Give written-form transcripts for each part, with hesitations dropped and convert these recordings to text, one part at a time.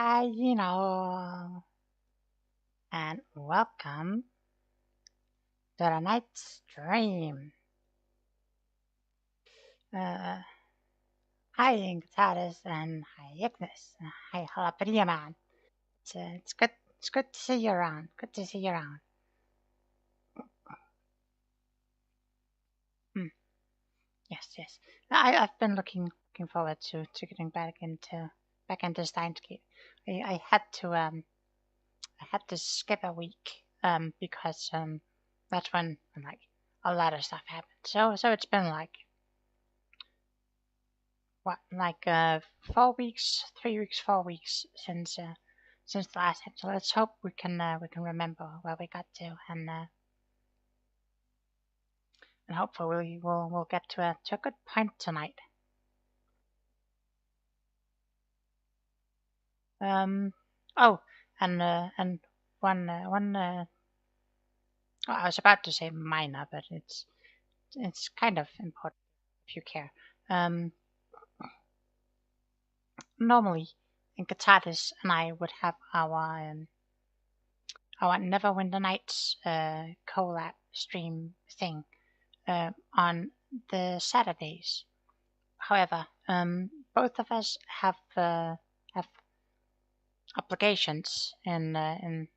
Hi, and welcome to the night stream. Uh, Hi, Ingtaris, and hi, Ignis. Hi, Jalapeno Man. It's good. It's good to see you around. Good to see you around. Hmm. Yes, yes. I've been looking forward to getting back into Stein. I had to skip a week because that's when like a lot of stuff happened. So it's been like what, like 4 weeks, 3 weeks, 4 weeks since the last time. So let's hope we can remember where we got to, and hopefully we'll get to a good point tonight. Um. Oh, and one. Well, I was about to say minor, but it's kind of important if you care. Um. Normally, in Katatis and I would have our Neverwinter Nights collab stream thing on the Saturdays. However, both of us have obligations in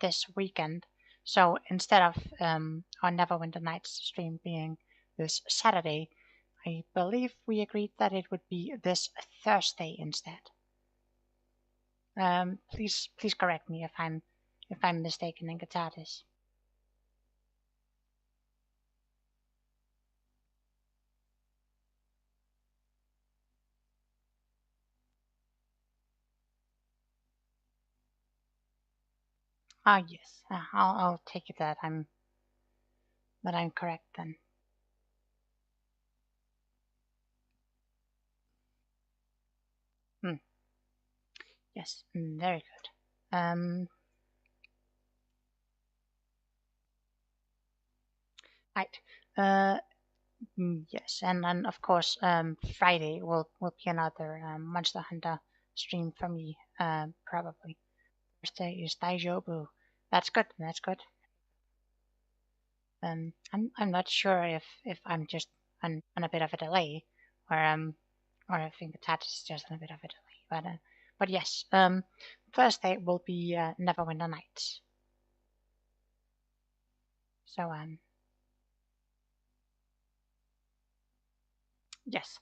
this weekend. So instead of our Neverwinter Nights stream being this Saturday, I believe we agreed that it would be this Thursday instead. Please correct me if I'm mistaken in Katatis. Ah, yes. I'll take it that I'm correct then. Hmm. Yes. Very good. Right. Uh. Yes. And of course, Friday will be another Monster Hunter stream for me. Probably. Thursday is Daijobu. That's good. That's good. I'm not sure if I'm just on a bit of a delay, or I think the touch is just on a bit of a delay. But yes, Thursday will be Neverwinter Nights. So yes,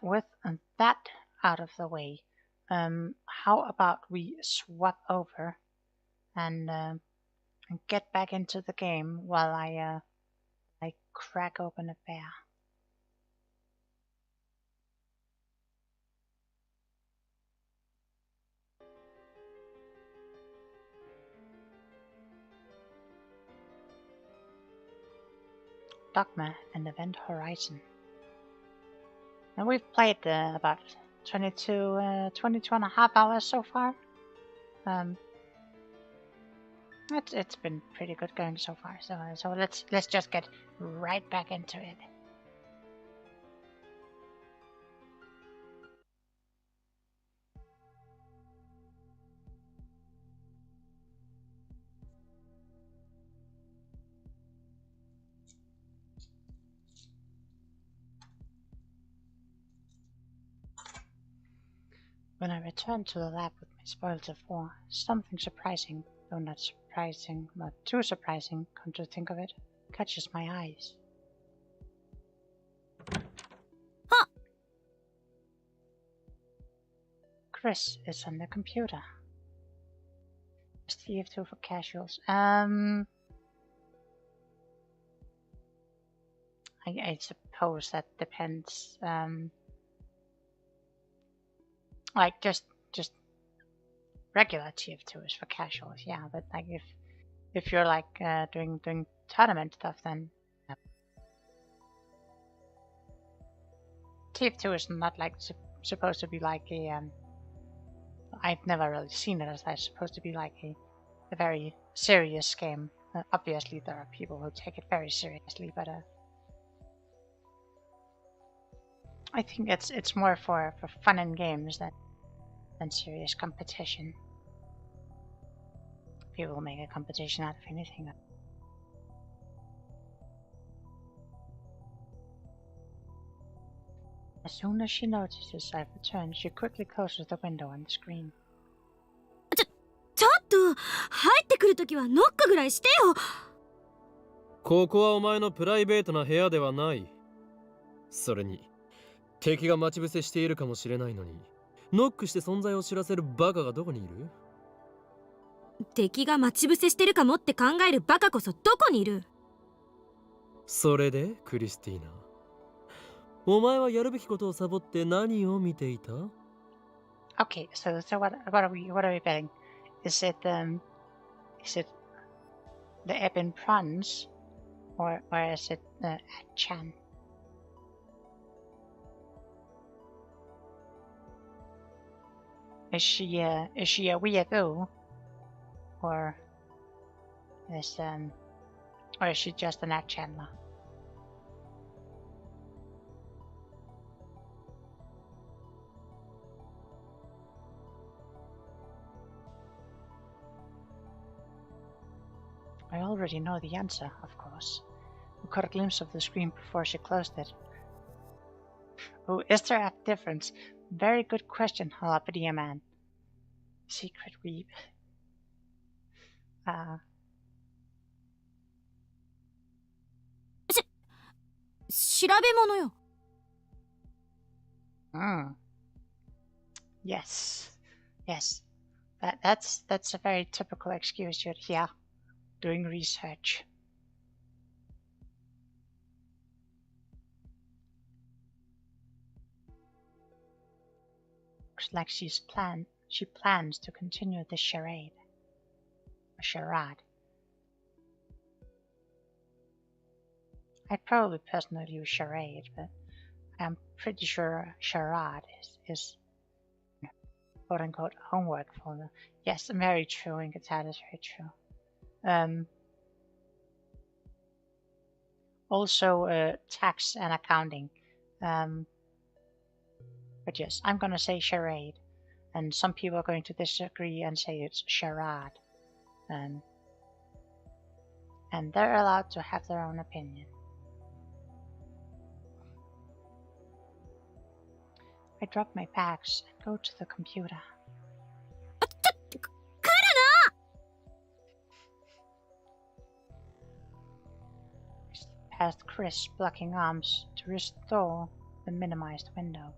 with that out of the way, how about we swap over and get back into the game while I crack open a beer. Dogma and Event Horizon. And we've played about 22 and a half hours so far. Um, it's been pretty good going so far. So let's just get right back into it. When I returned to the lab with my spoils of war, something surprising, though not too surprising, come to think of it, catches my eyes. Huh. Chris is on the computer. TF2 for casuals. I suppose that depends. Like just regular TF2 is for casuals, yeah. But like if you're like doing tournament stuff, then TF2 is not like supposed to be like a. I've never really seen it as like supposed to be like a very serious game. Obviously, there are people who take it very seriously, but I think it's more for fun and games than than serious competition. People will make a competition out of anything. As soon as she notices I've returned, she quickly closes the window on the screen. ちょっと入ってくるときはノックぐらいしてよ。ここはお前のプライベートな部屋ではない。それに敵が待ち伏せしているかもしれないのに、ノックして存在を知らせるバカがどこにいる？敵が待ち伏せしてるかもって考えるバカこそどこにいる？それでクリスティーナ、お前はやるべきことをサボって何を見ていた？ Okay, so what are we betting? Is it the Ebon Prawns, or is it Chan? Is she a weirdo, or is she just an Chandler? I already know the answer, of course. We caught a glimpse of the screen before she closed it. Oh, is there a difference? Very good question, Jalapeno Man. Secret weep. 調べ物よ。Yes. That's a very typical excuse. You're here doing research. Looks like she plans to continue the charade. A charade. I'd probably personally use charade, but I'm pretty sure charade is quote-unquote homework for them. Yes, very true, and that is very true. Also, tax and accounting. But yes, I'm gonna say charade, and some people are going to disagree and say it's charade. And they're allowed to have their own opinion. I drop my bags and go to the computer. Past Chris blocking arms to restore the minimized window.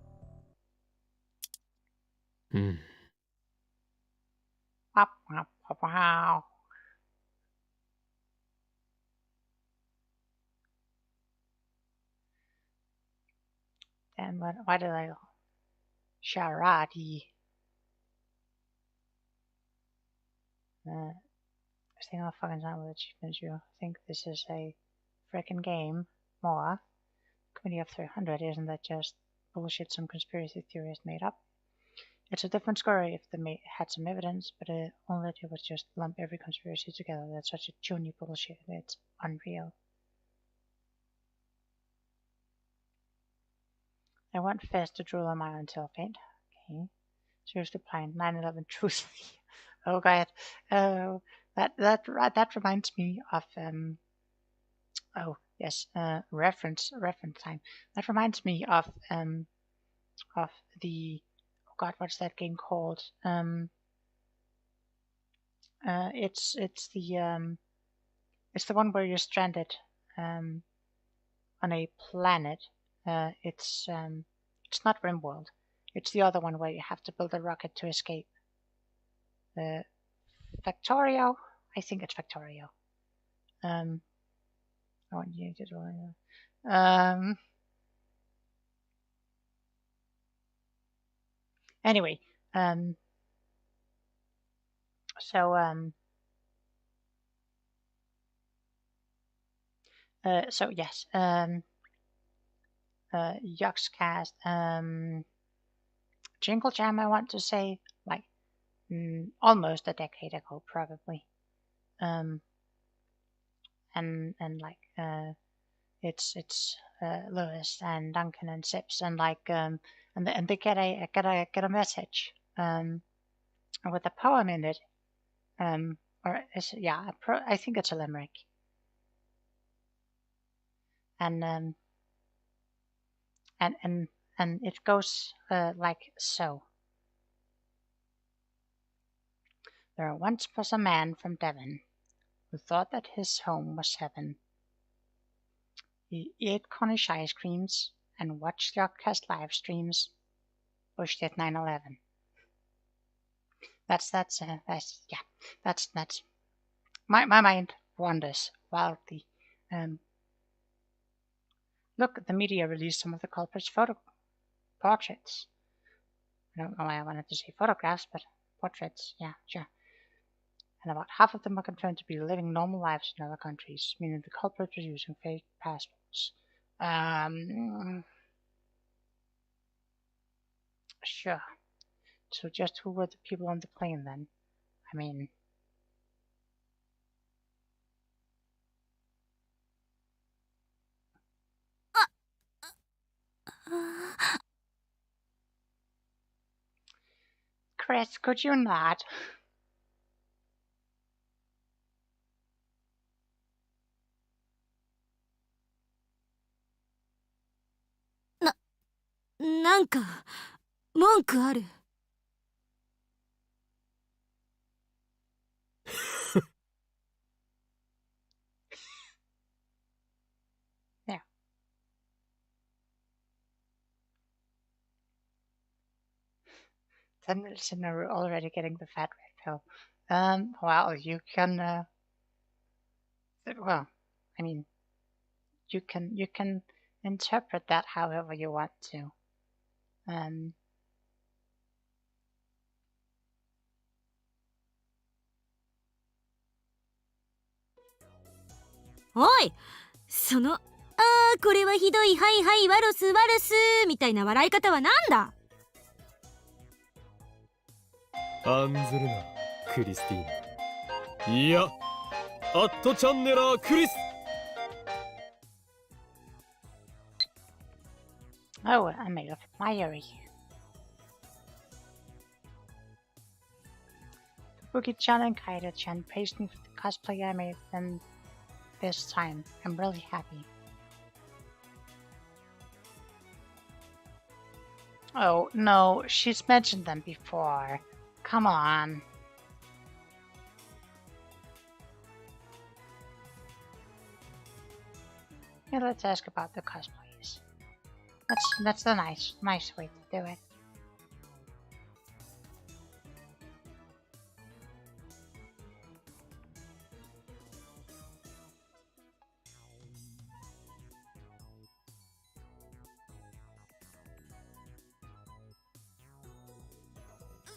Wow. Then why did I charade? I think I'll fucking done with achievements. You think this is a frickin' game? More? Committee of 300, isn't that just bullshit some conspiracy theorists made up? It's a different story if they had some evidence, but all they did was just lump every conspiracy together. That's such a puny bullshit. It's unreal. I want Fez to drool on my own tail paint. Okay. Seriously plain 9/11 truth. Oh god. Oh, that reminds me of oh yes, reference time. That reminds me of the, oh god, what's that game called? It's the one where you're stranded on a planet. It's not RimWorld. It's the other one where you have to build a rocket to escape. Factorio? I think it's Factorio. I want you to do anyway, so yes, Yoxcast, Jingle Jam, I want to say, like, almost a decade ago, probably. And like, it's Lewis and Duncan and Sips, and like, and they get a message with a poem in it. I think it's a limerick. And it goes like so. There once was a man from Devon who thought that his home was heaven. He ate Cornish ice creams and watched Yogcast live streams. Pushed at 9/11. That's my mind wanders wildly. Look, the media released some of the culprits' portraits. I don't know why I wanted to say photographs, but portraits, yeah, sure. And about half of them are confirmed to be living normal lives in other countries, meaning the culprits were using fake passports. Sure. So just who were the people on the plane then? I mean... Chris, could you not?なんか文句ある？Yeah. Then we're already getting the fat red pill. Well, you can. Well, I mean, you can interpret that however you want to.おい、そのこれはひどい、はいはい、ワルスワルスみたいな笑い方はなんだ？案ずるな、クリスティーナ。いや、アットチャンネラークリス。Oh, I'm made of fiery. Boogie-chan and Kaida-chan praised me for the cosplay I made them this time. I'm really happy. Oh, no, she's mentioned them before. Come on. Yeah, let's ask about the cosplays. That's the nice way to do it. .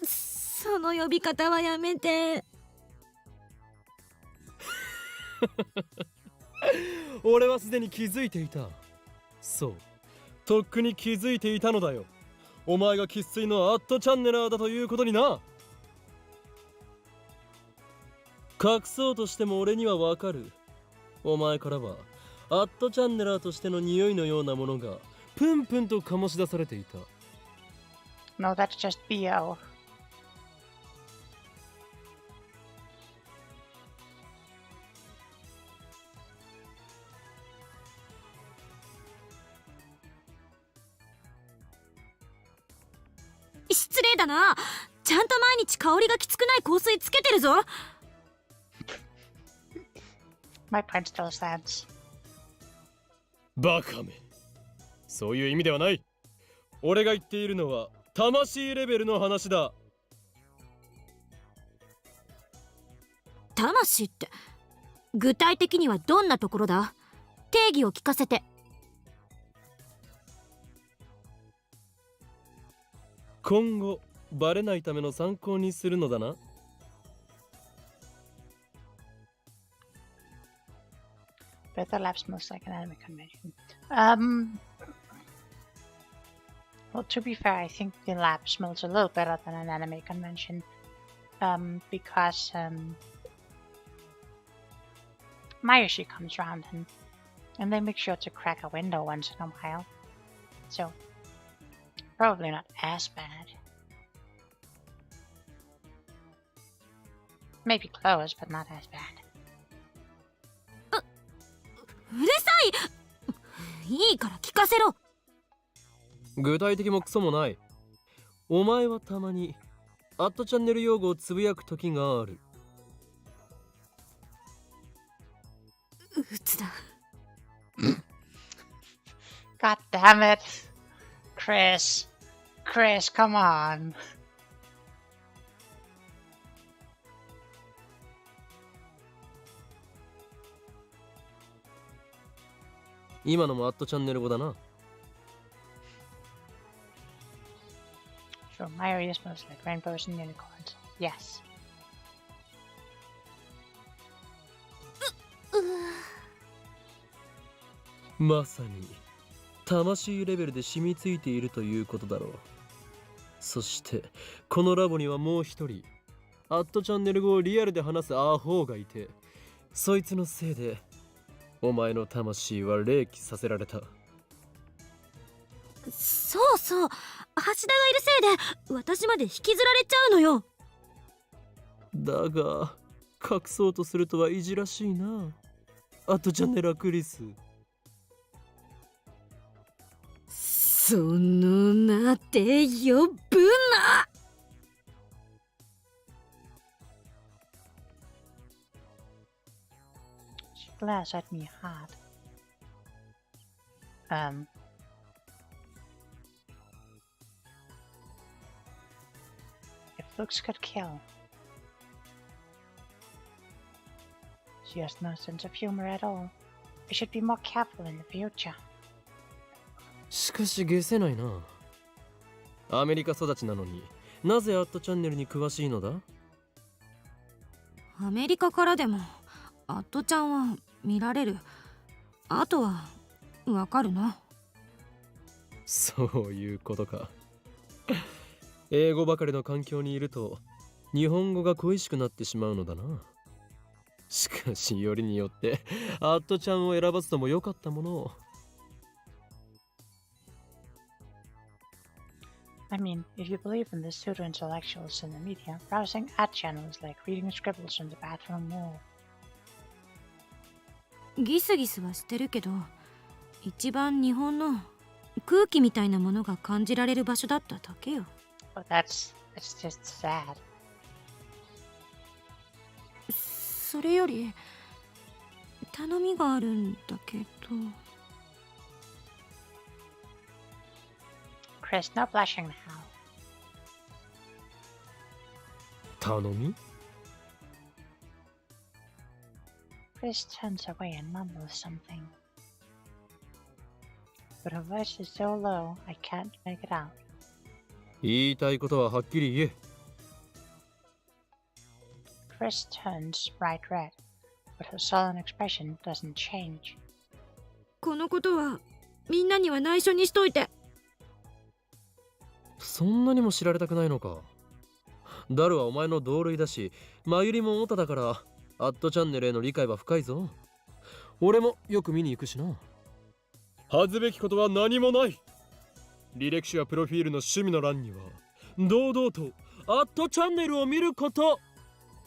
その呼び方はやめて。俺はすでに気づいていた。そう、とっくに気づいていたのだよ。お前が生粋のアットチャンネラーだということにな。隠そうとしても俺にはわかる。お前からはアットチャンネラーとしての匂いのようなものがプンプンと醸し出されていた。No, that's just BO. .失礼だな。ちゃんと毎日香りがきつくない香水つけてるぞ。My point still stands. バカめ。そういう意味ではない。俺が言っているのは魂レベルの話だ。魂って具体的にはどんなところだ？定義を聞かせて。今後バレないための参考にするのだな。But the lab smells like an anime convention. Well, to be fair, I think the lab smells a little better than an anime convention. Because Mayoshi comes around and they make sure to crack a window once in a while. So, probably not as bad. Maybe close, but not as bad. うるさい。いいから聞かせろ。具体的もクソもない。お前はたまにアットチャンネル用語をつぶやく時がある。うつだ。God damn it! Chris! Chris, come on! 今のもアットチャンネル語だな。Sure, my area smells like rainbows and unicorns. Yes. まさに魂レベルで染みついているということだろう。そしてこのラボにはもう一人アットチャンネル語をリアルで話すアホがいて、そいつのせいでお前の魂は冷気させられた。そうそう、橋田がいるせいで私まで引きずられちゃうのよ。だが隠そうとするとはいじらしいな、アットチャンネルクリス。その名で呼ぶな。She glares at me hard. If looks could kill. She has no sense of humor at all. I should be more careful in the future. しかし解せないな。アメリカ育ちなのになぜアットチャンネルに詳しいのだ？アメリカからでもアットちゃんは見られる。あとはわかるな。そういうことか。英語ばかりの環境にいると日本語が恋しくなってしまうのだな。しかしよりによってアットちゃんを選ばずともよかったものを。I mean, if you believe in the pseudo-intellectuals in the media, browsing ad channels like reading scribbles on the bathroom wall. ギスギスはしてるけど、一番日本の空気みたいなものが感じられる場所だっただけよ。But that's just sad. それより頼みがあるんだけど。Chris, no blushing now. 頼み？ Chris turns away and mumbles something. But her voice is so low, I can't make it out. 言いたいことははっきり言え。Chris turns bright red, but her sullen expression doesn't change. このことはみんなには内緒にしといて。そんなにも知られたくないのか。ダルはお前の同類だし、マユリもオタだからアットチャンネルへの理解は深いぞ。俺もよく見に行くしな。恥ずべきことは何もない。履歴書やプロフィールの趣味の欄には堂々とアットチャンネルを見ること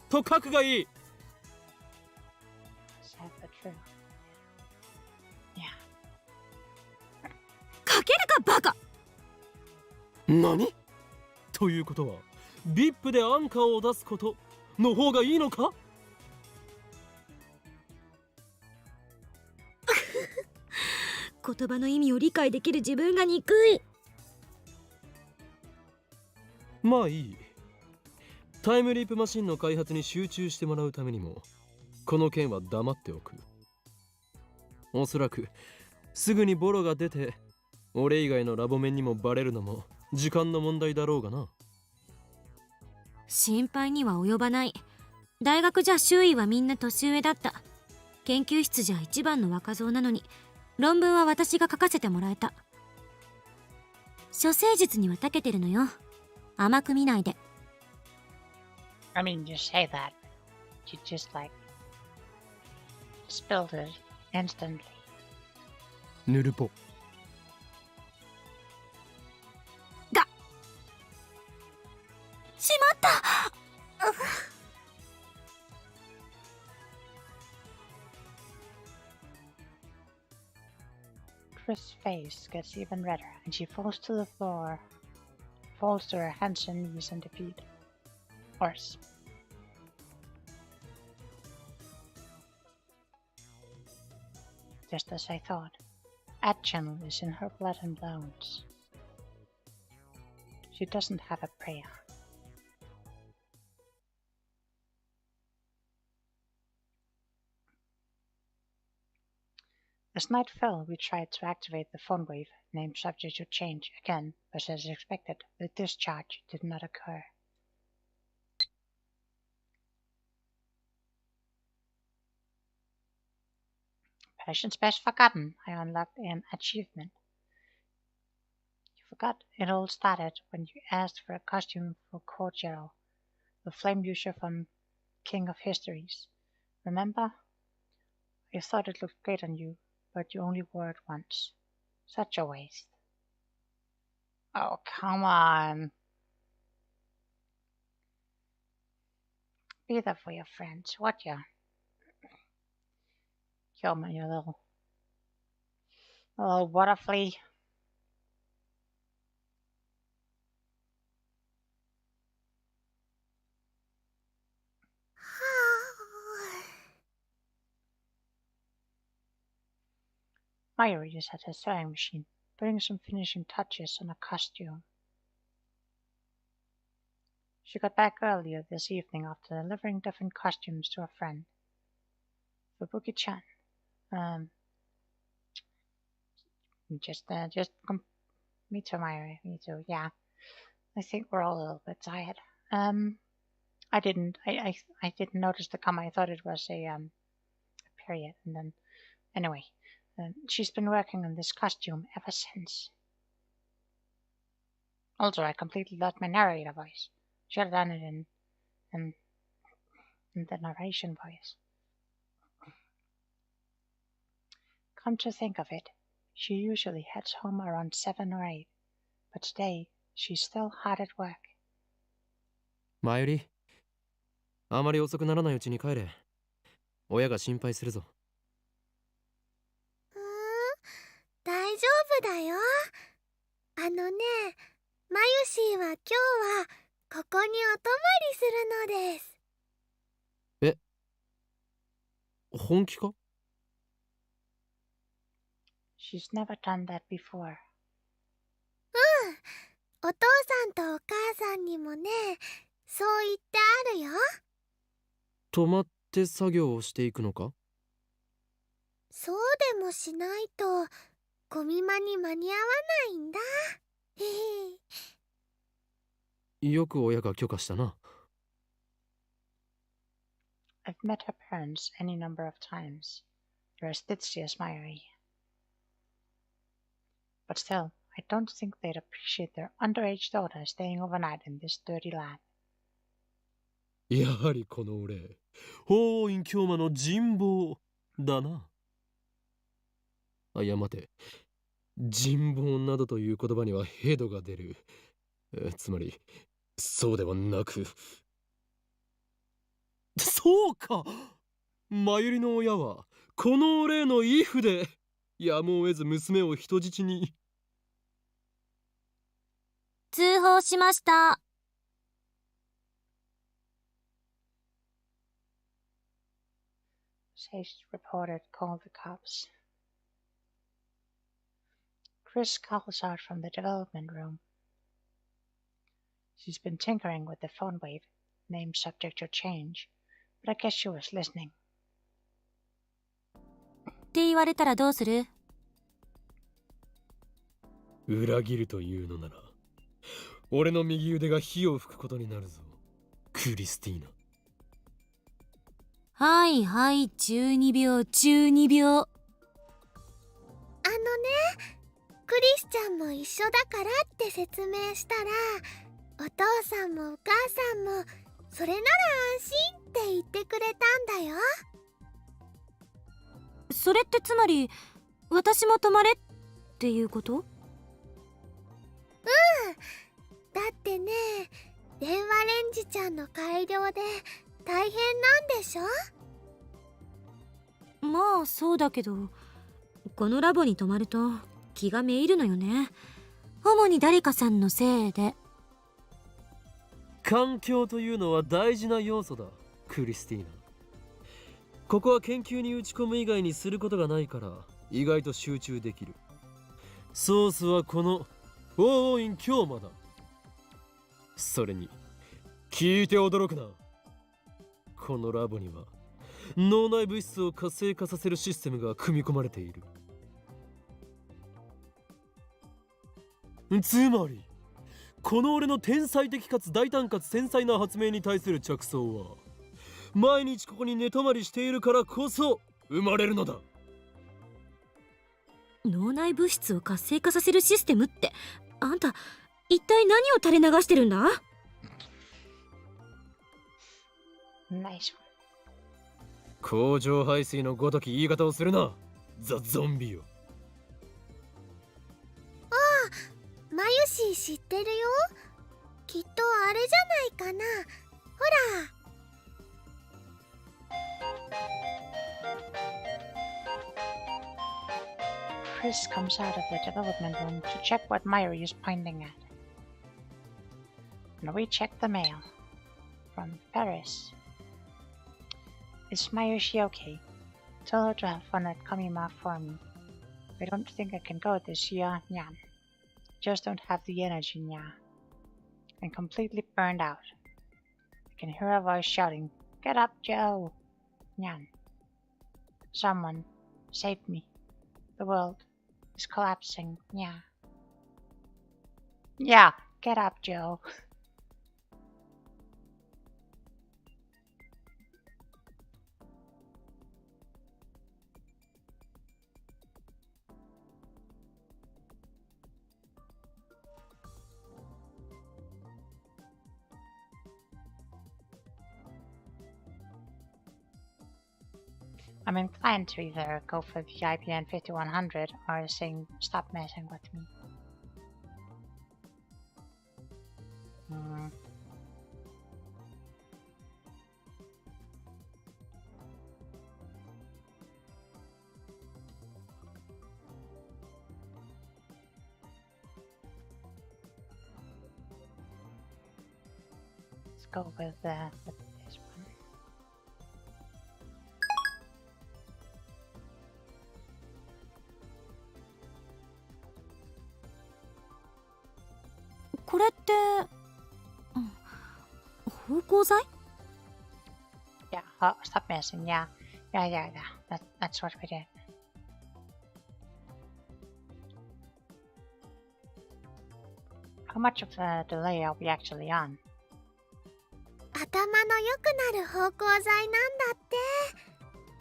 と書くがいい。 Sad but true. Yeah. かけるかバカ。何？ということは VIP でアンカーを出すことの方がいいのか？言葉の意味を理解できる自分が憎い。まあいい。タイムリープマシンの開発に集中してもらうためにもこの件は黙っておく。おそらくすぐにボロが出て俺以外のラボ面にもバレるのも時間の問題だろうがな。心配には及ばない。大学じゃ周囲はみんな年上だった。研究室じゃ一番の若造なのに論文は私が書かせてもらえた。処世術には長けてるのよ。甘く見ないで。I mean, you say that. You just like spilled it instantly. ヌルポ。しまった。Chris' face gets even redder, and she falls to the floor, falls to her hands and knees in defeat. Worse. Just as I thought, Adjunal is in her blood and bones. She doesn't have a prayer. As night fell, we tried to activate the phone wave, named subject to change again, but as expected, the discharge did not occur. Passion's best forgotten, I unlocked an achievement. You forgot it all started when you asked for a costume for Cordial, the flame user from King of Histories. Remember? I thought it looked great on you, but you only wore it once. Such a waste. Oh, come on. Be there for your friends, would ya? Kill me, you little water flea. Mayuri is at her sewing machine, putting some finishing touches on a costume. She got back earlier this evening after delivering different costumes to a friend. Fubuki-chan. Me too, Mayuri. Me too. Yeah, I think we're all a little bit tired. I didn't notice the comma. I thought it was a period, and then anyway, she's been working on this costume ever since. Also, I completely lost my narrator voice. Should have done it in the narration voice. Come to think of it, she usually heads home around 7 or 8, but today she's still hard at work. 前よりあまり遅くならないうちに帰れ。親が心配するぞ。大丈夫だよ。あのね、マユシーは今日はここにお泊まりするのです。え、本気か？ She's never done that before. お父さんとお母さんにもね、そう言ってあるよ。泊まって作業をしていくのか？そうでもしないとゴミ間に間に合わないんだ。よく親が許可したな。I've met her parents any number of times. They're as ditzy as Mayuri. But still, I don't think they'd appreciate their underage daughter staying overnight in this dirty lab. やはりこの俺、法院京馬の人望だな。あ、いや待て。人望などという言葉にはヘドが出る。つまり、そうではなく。そうか！マユリの親は、この俺のイフで、やむを得ず娘を人質に。通報しました。Sage reported, called the cops. Chris calls out from the development room. She's been tinkering with the phone wave, name subject to change, but I guess she was listening. って言われたらどうする？裏切るというのなら、俺の右腕が火を吹くことになるぞ、クリスティーナ。はいはい、12秒、12秒。クリスちゃんも一緒だからって説明したら、お父さんもお母さんもそれなら安心って言ってくれたんだよ。それってつまり私も泊まれっていうこと？うん。だってね、電話レンジちゃんの改良で大変なんでしょ？まあそうだけど、このラボに泊まると気がめいるのよね。主に誰かさんのせいで。環境というのは大事な要素だ、クリスティーナ。ここは研究に打ち込む以外にすることがないから意外と集中できる。ソースはこのオーイン京馬だ。それに聞いて驚くな。このラボには脳内物質を活性化させるシステムが組み込まれている。つまりこの俺の天才的かつ大胆かつ繊細な発明に対する着想は毎日ここに寝泊まりしているからこそ生まれるのだ。脳内物質を活性化させるシステムって、あんた一体何を垂れ流してるんだ？ Nice one. 工場排水のごとき言い方をするな、ザ・ゾンビよ。マユシー知ってるよ。きっとあれじゃないかな。ほら。Chris comes out of the development room to check what Mayuri is pointing at. And we check the mail. From Paris. Is Mayushi okay? Tell her to have fun at Kamima for me. I don't think I can go this year, Nyan. Just don't have the energy, Nya. I'm completely burned out. I can hear her voice shouting, "Get up, Joe!" Nyan. Someone, save me. The world is collapsing, Nya. Yeah, get up, Joe. I'm inclined to either go for the IBN 5100 or saying stop messing with me. Let's go with this one. Yeah, oh, stop messing. Yeah. That's what we did. How much of a delay are we actually on? 頭の良くなる芳香剤なんだって。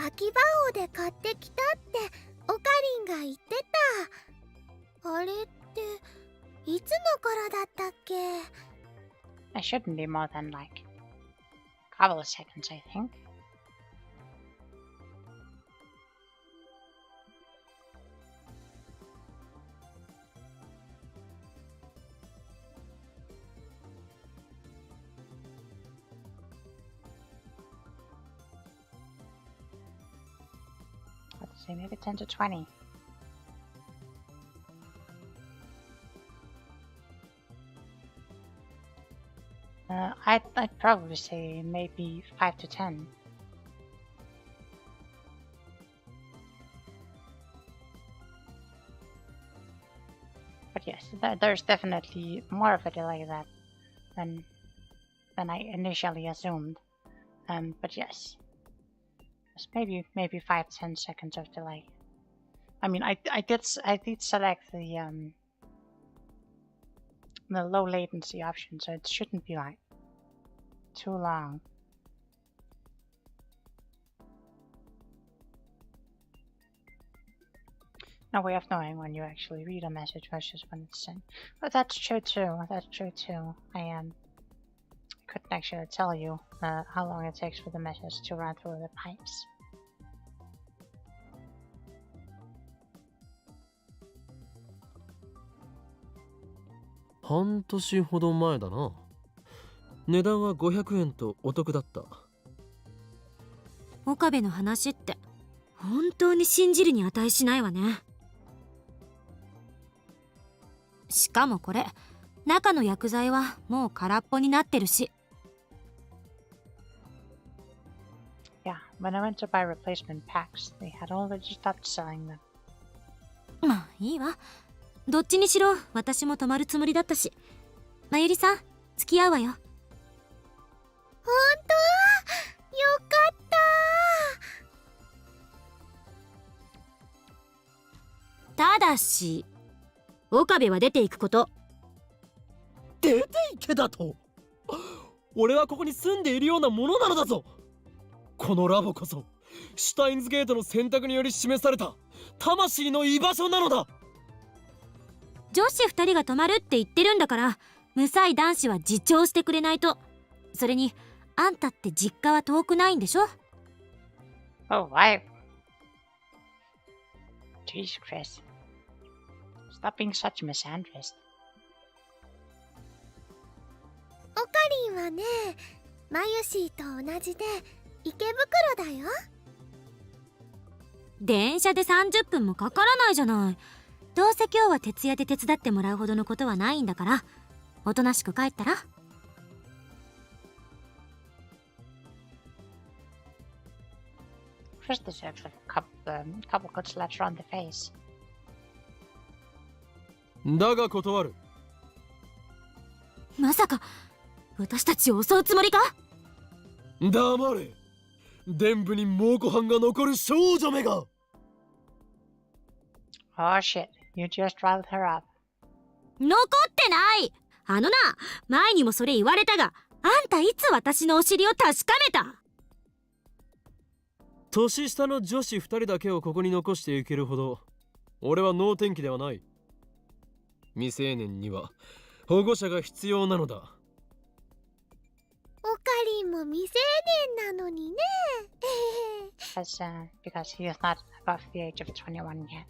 秋葉王で買ってきたってオカリンが言ってた。あれっていつの頃だったっけ？ It shouldn't be more than like a couple of seconds, I think. Let's see, maybe 10 to 20. I'd probably say maybe 5 to 10. But yes, there's definitely more of a delay than I initially assumed. But yes, it's maybe 5-10 seconds of delay. I mean, I did select the low latency option, so it shouldn't be like too long. No way of knowing when you actually read a message versus when it's sent. But that's true too. I couldn't actually tell you how long it takes for the message to run through the pipes. 半年ほど前だな。値段は500円とお得だった。岡部の話って本当に信じるに値しないわね。しかもこれ、中の薬剤はもう空っぽになってるし。Yeah, when I went to buy replacement packs, they had already stopped selling them. まあいいわ。どっちにしろ私も泊まるつもりだったし。まゆりさん、付き合うわよ。ほんと？よかった。ただし、岡部は出ていくこと。出ていけだと？俺はここに住んでいるようなものなのだぞ。このラボこそシュタインズゲートの選択により示された魂の居場所なのだ。女子2人が泊まるって言ってるんだから、無才男子は自重してくれないと。それにあんたって実家は遠くないんでしょ？ Oh, why? Jeez, Chris. Stop being such a misandrist. オカリンはね、マユシーと同じで池袋だよ。電車で30分もかからないじゃない。どうせ今日は徹夜で手伝ってもらうほどのことはないんだから、おとなしく帰ったら。Chris deserves a couple good slaps around the face. だが断る。まさか私たちを襲うつもりか？黙れ。伝部に蒙古藩が残る少女めが。Oh shit, you just riled her up. 残ってない。あのな、前にもそれ言われたが、あんたいつ私のお尻を確かめた？年下の女子2人だけをここに残していけるほど俺は能天気ではない。未成年には保護者が必要なのだ。オカリンも未成年なのにね。Because he is not above the age of 21 yet.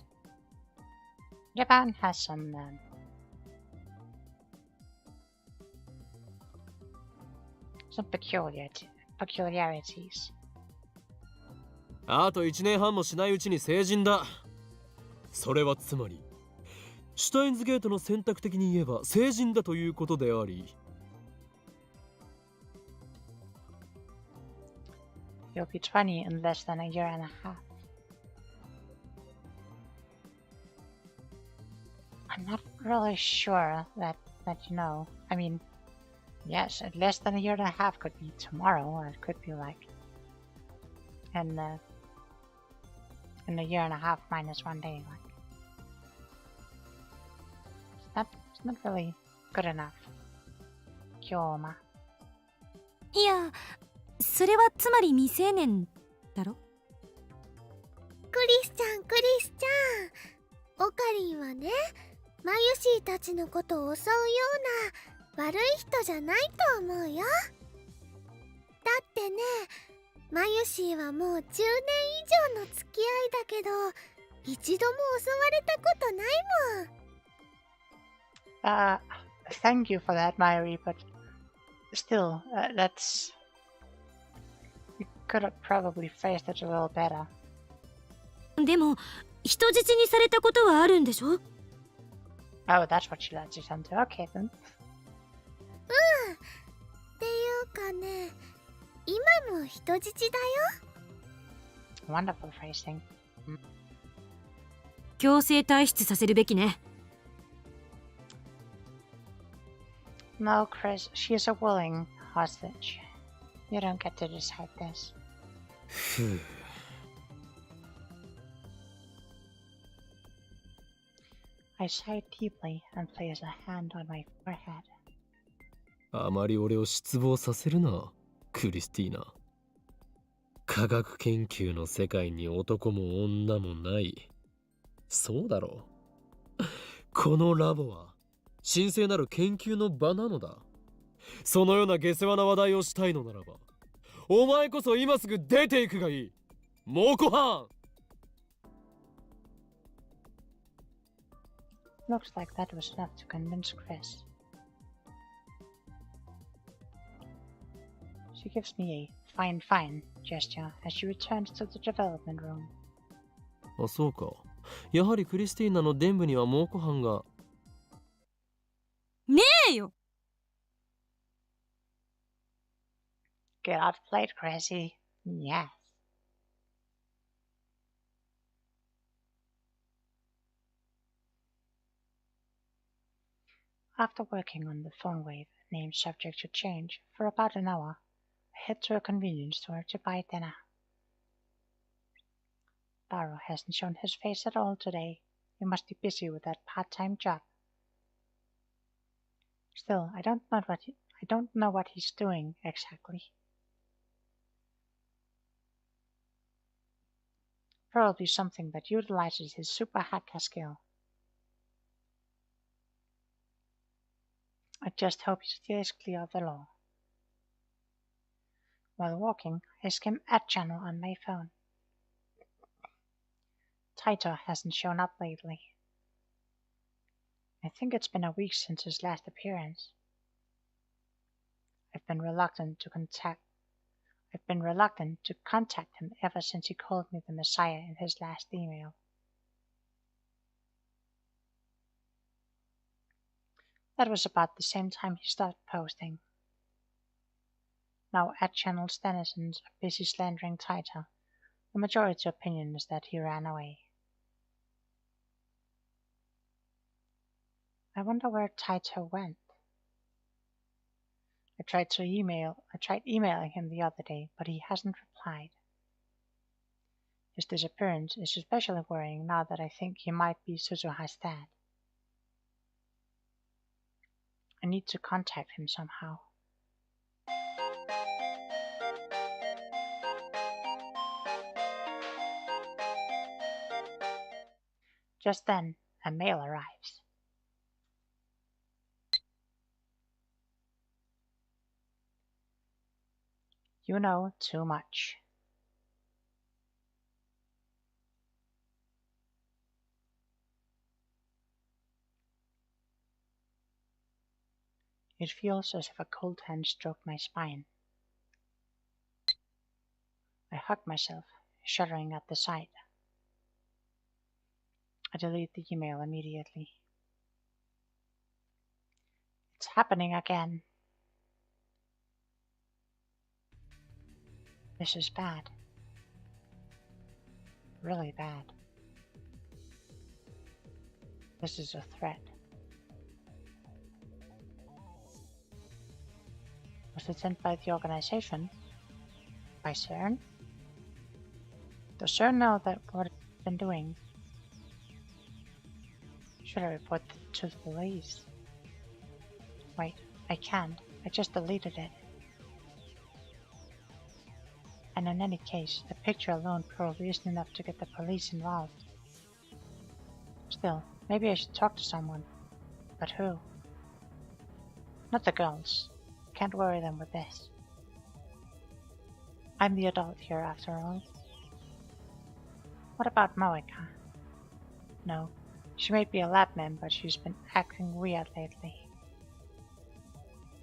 Japan has some peculiarities. あと1年半もしないうちに成人だ。それはつまりシュタインズゲートの選択的に言えば成人だということであり、You'll be 20 in less than a year and a half. I'm not really sure that you know. I mean, yes, less than a year and a half could be tomorrow, or it could be like in a year and a half minus 1 day. Like, it's not really good enough. Kyoma. いや、それはつまり未成年だろ？クリスちゃん、クリスちゃん。オカリンはね、マユシーたちのことを襲うような悪い人じゃないと思うよ。だってね、マユシーはもう10年以上の付き合いだけど、一度も襲われたことないもん。Thank you for that, Mayuri, but still, that's... You could have probably phrased it a little better. でも人質にされたことはあるんでしょ？ Oh, that's what she lets you into. Okay, then. っていうかね、今も人質だよ。Wonderful phrasing. 強制退出させるべきね。No, Chris, she is a willing hostage. You don't get to decide this. ふう。I sighed deeply and placed a hand on my forehead. あまり俺を失望させるな、クリスティーナ。科学研究の世界に男も女もない。そうだろう。このラボは神聖なる研究の場なのだ。そのような下世話な話題をしたいのならば、お前こそ今すぐ出ていくがいい。蒙古藩。Looks like that was enough to convince Chris. She gives me a fine, fine gesture as she returns to the development room. あ、そうか。やはりクリスティーナの伝部には蒙古藩が。えよ。 Get outplayed, Gracie. Yes. After working on the phone wave named subject to change for about an hour, I head to a convenience store to buy dinner. Taro hasn't shown his face at all today. He must be busy with that part-time job. Still, I don't know what he's doing exactly. Probably something that utilizes his super hacker skill. I just hope he stays clear of the law. While walking, I skim Ad Channel on my phone. Taito hasn't shown up lately. I think it's been a week since his last appearance. I've been reluctant to contact him ever since he called me the Messiah in his last email. That was about the same time he stopped posting. Now Ad Channel's denizens are busy slandering Taito. The majority opinion is that he ran away. I wonder where Taito went. I tried emailing him the other day, but he hasn't replied. His disappearance is especially worrying now that I think he might be Suzuha's dad. I need to contact him somehow. Just then, a mail arrives. You know too much. It feels as if a cold hand stroked my spine. I hug myself, shuddering at the sight. I delete the email immediately. It's happening again. This is bad. Really bad. This is a threat. Was it sent by the organization? By CERN? Does CERN know that what it's been doing? Should I report it to the police? Wait, I can't. I just deleted it. And in any case, the picture alone probably isn't enough to get the police involved. Still, maybe I should talk to someone. But who? Not the girls. Can't worry them with this. I'm the adult here after all. What about Moeka? No, she may be a lab mem, but she's been acting weird lately.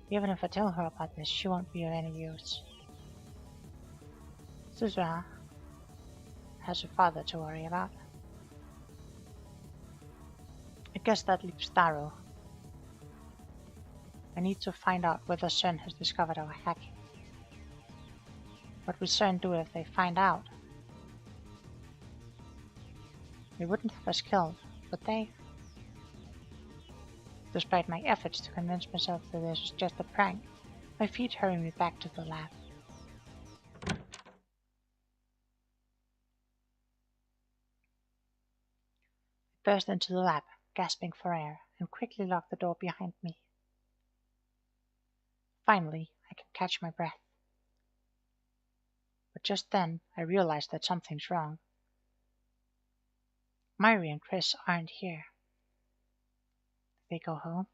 Even if I tell her about this, she won't be of any use. Suzuha has her father to worry about. I guess that leaves Taro. I need to find out whether CERN has discovered our hacking. What will CERN do if they find out? They wouldn't have us killed, would they? Despite my efforts to convince myself that this was just a prank, my feet hurry me back to the lab. I burst into the lab, gasping for air, and quickly lock the door behind me. Finally, I can catch my breath. But just then, I realize that something's wrong. Myri and Chris aren't here. Did they go home?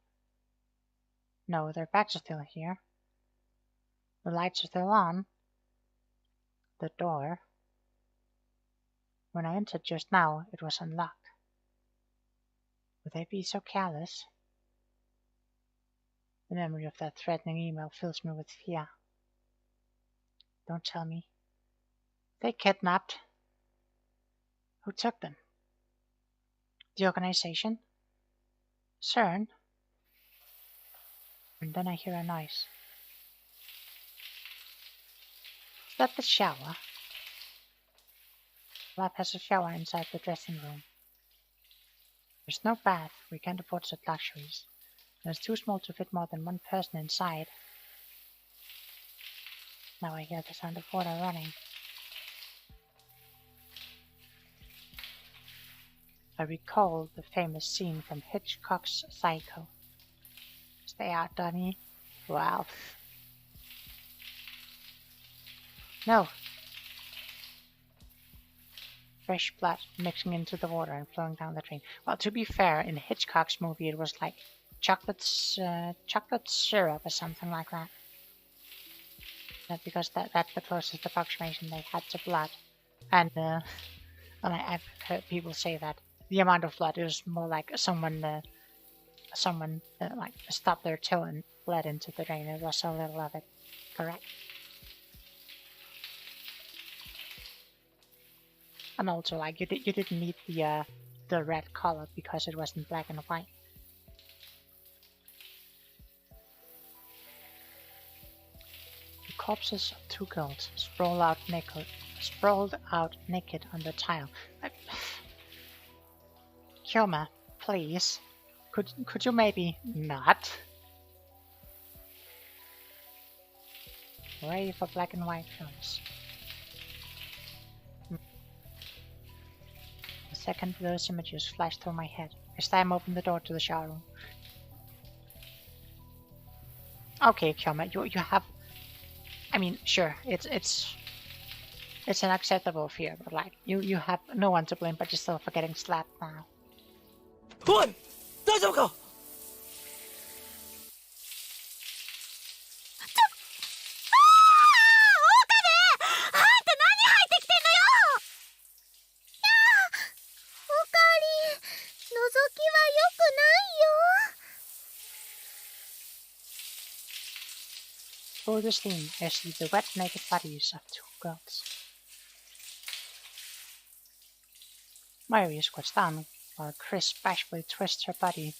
No, their backs are still here. The lights are still on. The door. When I entered just now, it was unlocked. Would they be so careless? The memory of that threatening email fills me with fear. Don't tell me. They kidnapped. Who took them? The organization? CERN? And then I hear a noise. Is that the shower? Lab has a shower inside the dressing room. There's no bath. We can't afford such luxuries. And it's too small to fit more than one person inside. Now I hear the sound of water running. I recall the famous scene from Hitchcock's Psycho. Stay out, Donnie. Wow. No. Fresh blood mixing into the water and flowing down the drain. Well, to be fair, in Hitchcock's movie it was like chocolate syrup or something like that. Because that's the closest approximation they had to blood. And I've heard people say that the amount of blood is more like someone like stopped their toe and bled into the drain. It was so little of it. Correct. And also, like you didn't need the red color because it wasn't black and white. The corpses of two girls sprawled out naked on the tile. Kyoma, please, could you maybe not? Ready for black and white films. The second those images flashed through my head, I Stein opened the door to the shower room. Okay, Kyoma, you have. I mean, sure, it's an acceptable fear, but like you have no one to blame but yourself for getting slapped now. おい大丈夫かThrough the steam, I see the wet, naked bodies of two girls. Mary squats down, while Chris bashfully twists her body,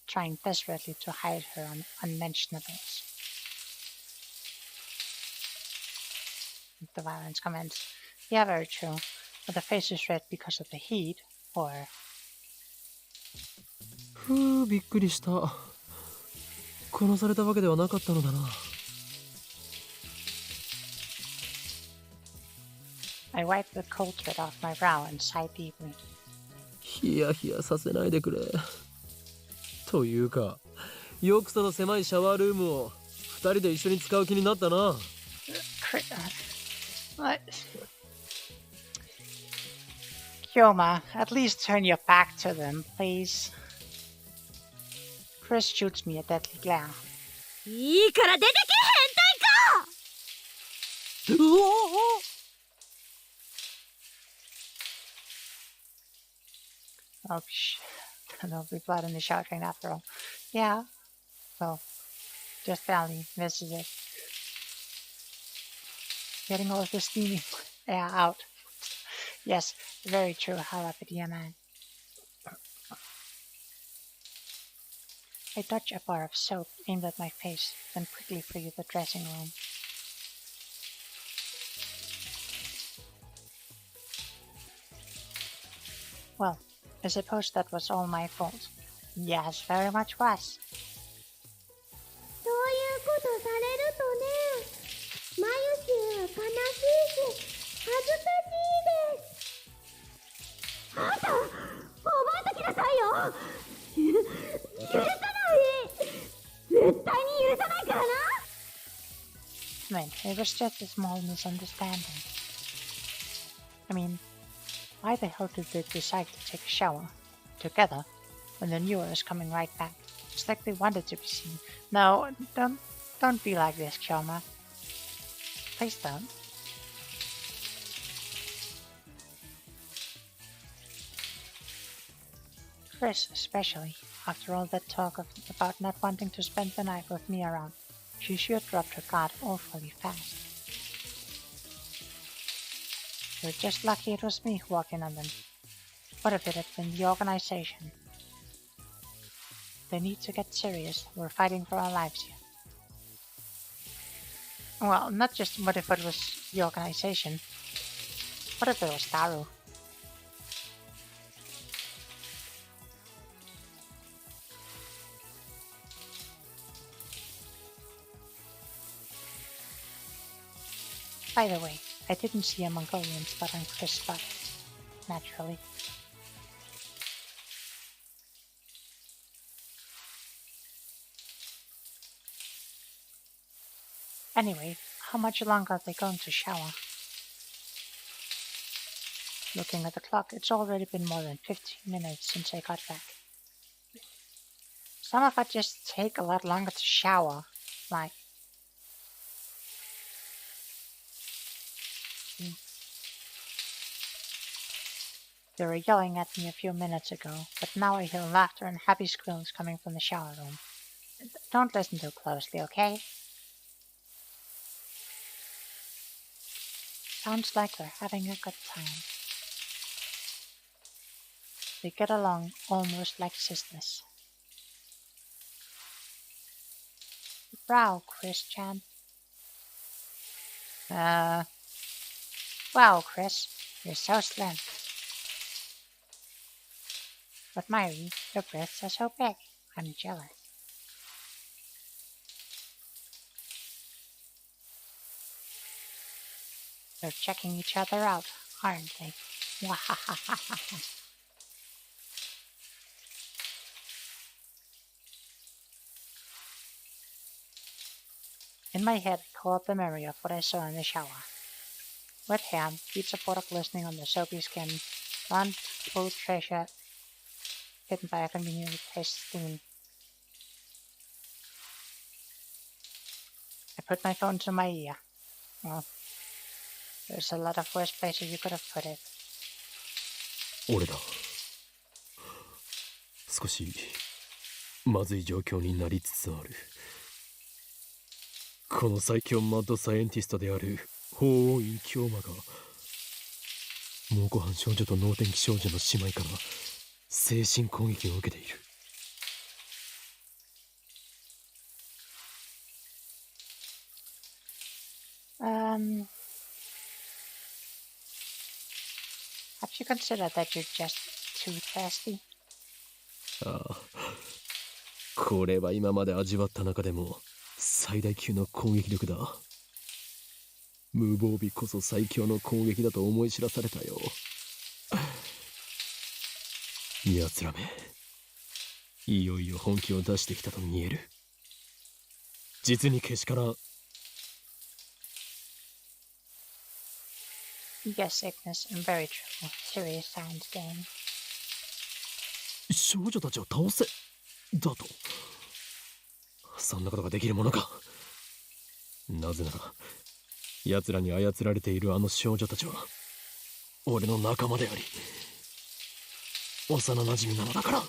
trying desperately to hide her unmentionables. The violence comments. Yeah, very true. But the face is red because of the heat, or... ふうびっくりした殺されたわけではなかったのだな I wipe the cold sweat off my brow and sigh deeply. ヒヤヒヤさせないでくれというかよくその狭いシャワールームを2人で一緒に使う気になったな Kyoma, at least turn your back to them, please. Chris shoots me a deadly glare. いいから出てけ変態か うお Oh, there'll be blood in the shower drain after all. Yeah, well, just barely misses it. Getting all of the steamy air out. Yes, very true, Halapity man. I dodge a bar of soap aimed at my face, then quickly flee the dressing room. Well, I suppose that was all my fault. Yes, very much was. そういうことされるとね、マユシーは悲しいし、恥ずかしいです。あんた、覚えときなさいよ。許さない。絶対に許さないからな。 Wait, it was just a small misunderstanding. I mean, why the hell did they decide to take a shower together when they knew I was coming right back? It's like they wanted to be seen. No, don't be like this, Kyoma. Please don't. Chris, especially, after all that talk about not wanting to spend the night with me around, she sure dropped her guard awfully fast. We're just lucky it was me who walked in on them. What if it had been the organization? they need to get serious. We're fighting for our lives here. Well, not just what if it was the organization. What if it was Daru? By the way, I didn't see a Mongolian spot on Chris' spot. Naturally. Anyway, how much longer are they going to shower? Looking at the clock, it's already been more than 15 minutes since I got back. Some of us just take a lot longer to shower. Like, they were yelling at me a few minutes ago, but now I hear laughter and happy squeals coming from the shower room. Don't listen too closely, okay? Sounds like they're having a good time. They get along almost like sisters. Wow, Chris-chan. Wow, Chris, you're so slim. But Myri, your breasts are so big. I'm jealous. They're checking each other out, aren't they? Wahahaha. In my head, I call up the memory of what I saw in the shower. Wet hair, pizza product glistening on the soapy skin, blonde, full treasure, hidden by a conveniently placed Stein. I put my phone to my ear. Well, there's a lot of worse places you could have put it. 俺だ。少しまずい状況になりつつある。この最強マッドサイエンティストである法王院京馬が猛虎犯少女と能天気少女の姉妹から精神攻撃を受けている。Have you considered that you're just too thirsty? ああ、これは今まで味わった中でも最大級の攻撃力だ。無防備こそ最強の攻撃だと思い知らされたよ。奴らめ、いよいよ本気を出してきたと見える。実にけしからん。Eager sickness and very true. Serious signs, Dane. 少女たちを倒せだと。そんなことができるものか。なぜなら奴らに操られているあの少女たちは俺の仲間であり幼なじみなのだから。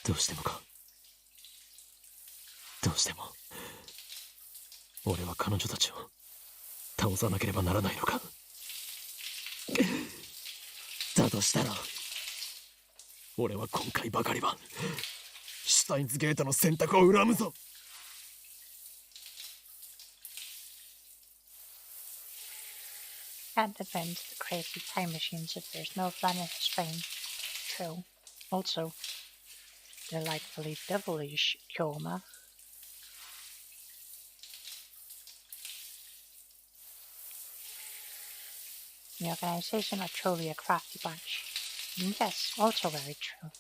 どうしてもか。どうしても俺は彼女たちを倒さなければならないのか。だとしたら俺は今回ばかりはシュタインズゲートの選択を恨むぞ。Can't defend the crazy time machines if there's no plan in his brain. True. Also, delightfully devilish Kyoma. The organization are truly a crafty bunch. Yes, also very true.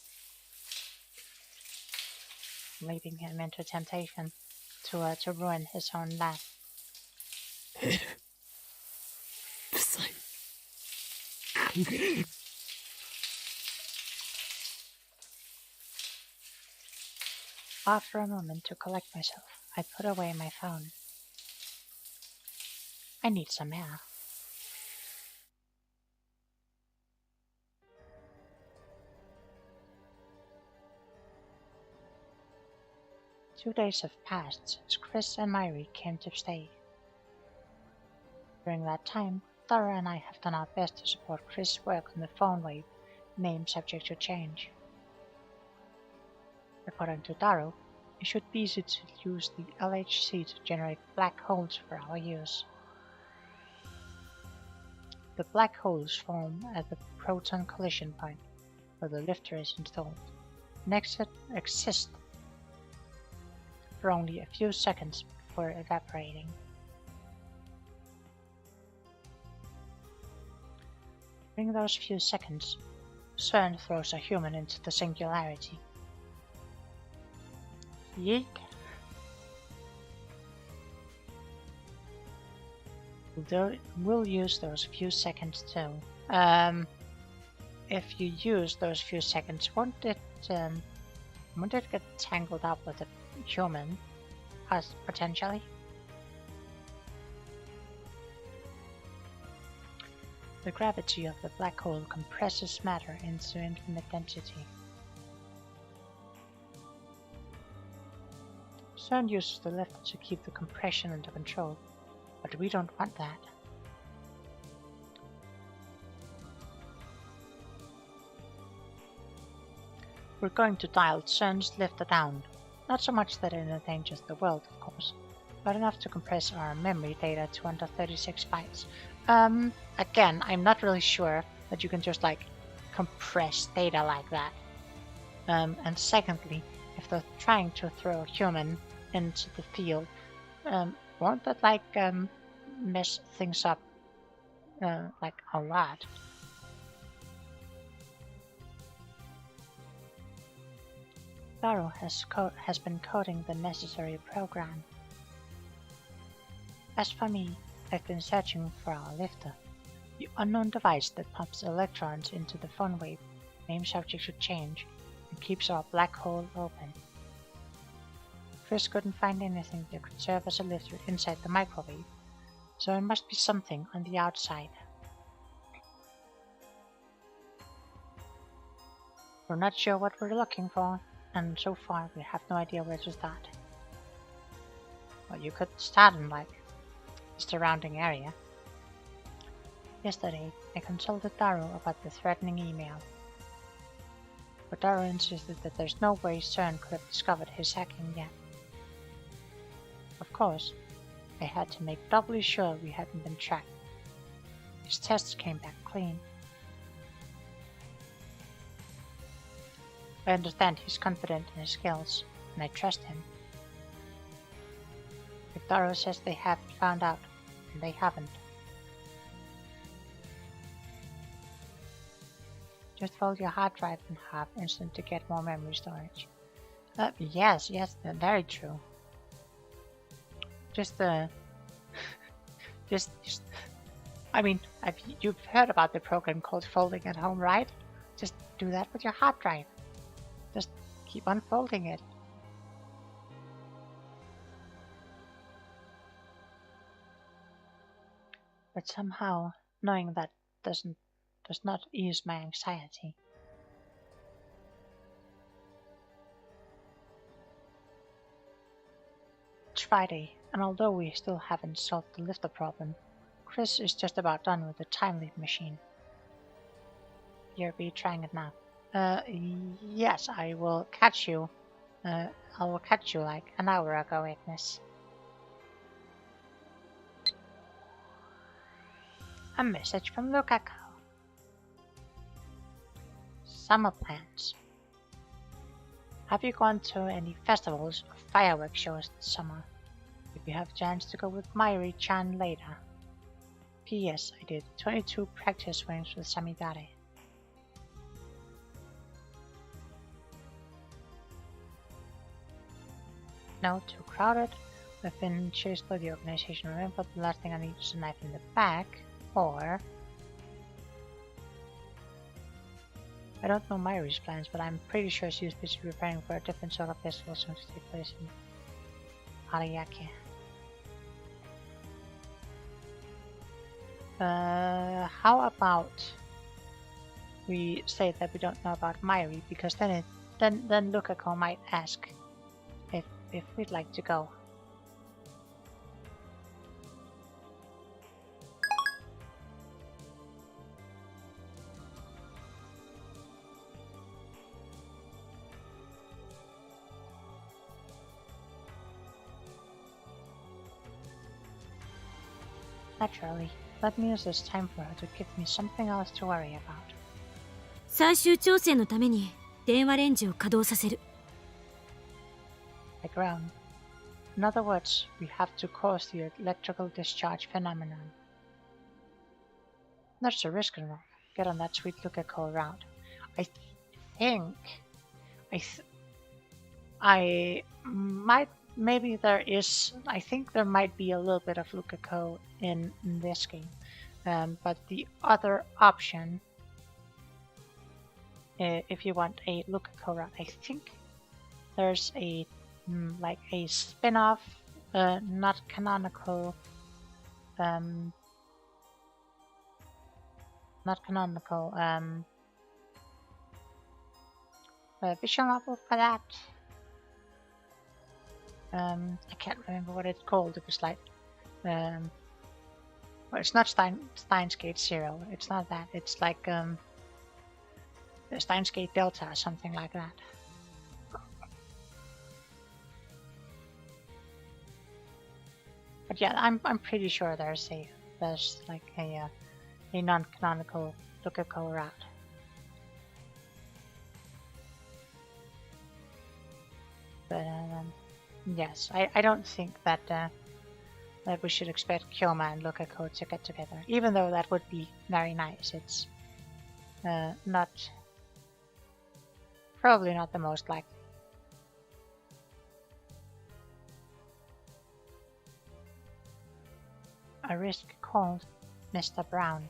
Leading him into temptation to ruin his own life. 臭い。After a moment to collect myself, I put away my phone. I need some air. Two days have passed since Chris and Myri came to stay. During that time, Dara and I have done our best to support Chris' work on the phone wave, name subject to change. According to Taro, it should be easy to use the LHC to generate black holes for our use. The black holes form at the proton collision point where the lifter is installed and exist for only a few seconds before evaporating. During those few seconds, CERN throws a human into the singularity. Yeek. We'll use those few seconds too. If you use those few seconds, won't it get tangled up with a human? Potentially? The gravity of the black hole compresses matter into infinite density. CERN uses the lift to keep the compression under control, but we don't want that. We're going to dial CERN's lifter down, not so much that it endangers the world, of course, but enough to compress our memory data to under 36 bytes. Again, I'm not really sure that you can just like compress data like that. And secondly, if they're trying to throw a human into the field, won't that like mess things up like a lot? Taro has been coding the necessary program. As for me, I've been searching for our lifter, the unknown device that pumps electrons into the phone wave, name subject should change, and keeps our black hole open. Chris couldn't find anything that could serve as a lifter inside the microwave, so it must be something on the outside. We're not sure what we're looking for, and so far we have no idea where to start. Well, you could start in like the surrounding area. Yesterday, I consulted Taro about the threatening email, but Taro insisted that there's no way CERN could have discovered his hacking yet. Of course, I had to make doubly sure we hadn't been tracked. His tests came back clean. I understand he's confident in his skills, and I trust him. If Taro says they haven't found out, then they haven't. Just fold your hard drive in half instant to get more memory storage. Yes, very true. I mean, you've heard about the program called Folding at Home, right? Just do that with your hard drive. Just keep unfolding it. But somehow, knowing that does not ease my anxiety. It's Friday, and although we still haven't solved the lifter problem, Chris is just about done with the time leap machine. You'll be trying it now. Yes, I will catch you. I will catch you like an hour ago, Agnes. A message from Lukaku. Summer plans. Have you gone to any festivals or fireworks shows this summer? If you have a chance to go with Mairi-chan later. P.S. I did 22 practice swings with Samidare. No, too crowded. I've been chased by the organization room, but the last thing I need is a knife in the back. Or I don't know Mairi's plans, but I'm pretty sure she's busy preparing for a different sort of festival soon to take place in Ariake. How about we say that we don't know about Mairi, because then Lukaku might ask if we'd like to go. Naturally, that means it's time for her to give me something else to worry about. 最終調整のために電話レンジを稼働させる。I groan. In other words, we have to cause the electrical discharge phenomenon. That's a risk enough. Get on that sweet Lucaco route. I think... I might... Maybe there is... I think there might be a little bit of Lucaco in this game. But the other option... if you want a Lucaco route, I think there's a... like a spin-off, not canonical, visual novel for that. I can't remember what it's called. It was like, well, it's not Steins Gate Zero. It's not that. It's like Steins Gate Delta or something like that. But yeah, I'm pretty sure there's like a non-canonical Lucaco route. But yes, I don't think that that we should expect Kyoma and Lucaco to get together, even though that would be very nice. It's probably not the most likely. A risk called Mr. Brown.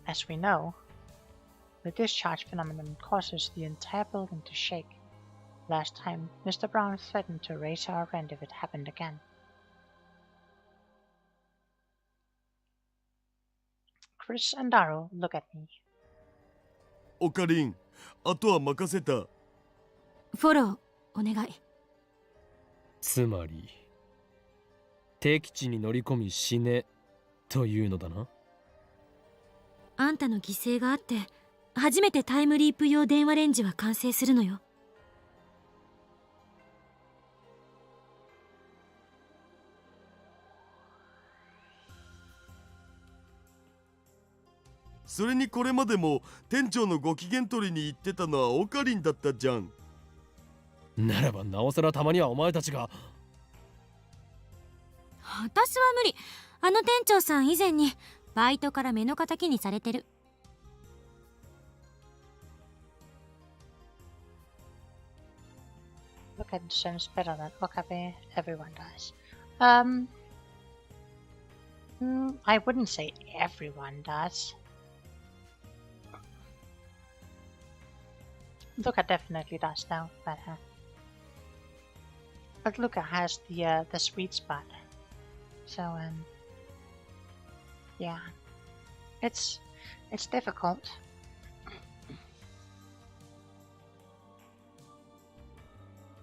As we know, the discharge phenomenon causes the entire building to shake. Last time, Mr. Brown threatened to raise our rent if it happened again. Chris and Daru look at me. オカリン、あとは任せた。フォローお願い。つまり敵地に乗り込み死ねというのだな。あんたの犠牲があって初めてタイムリープ用電話レンジは完成するのよ。それにこれまでも店長のご機嫌取りに行ってたのはオカリンだったじゃん。ならばなおさらたまにはお前たちが。私は無理。あの店長さん以前にバイトから目の敵にされてる。Look at Sims better than Okabe, everyone does. I wouldn't say everyone does. Luca definitely does though, but Luca has the sweet spot. So yeah, it's difficult.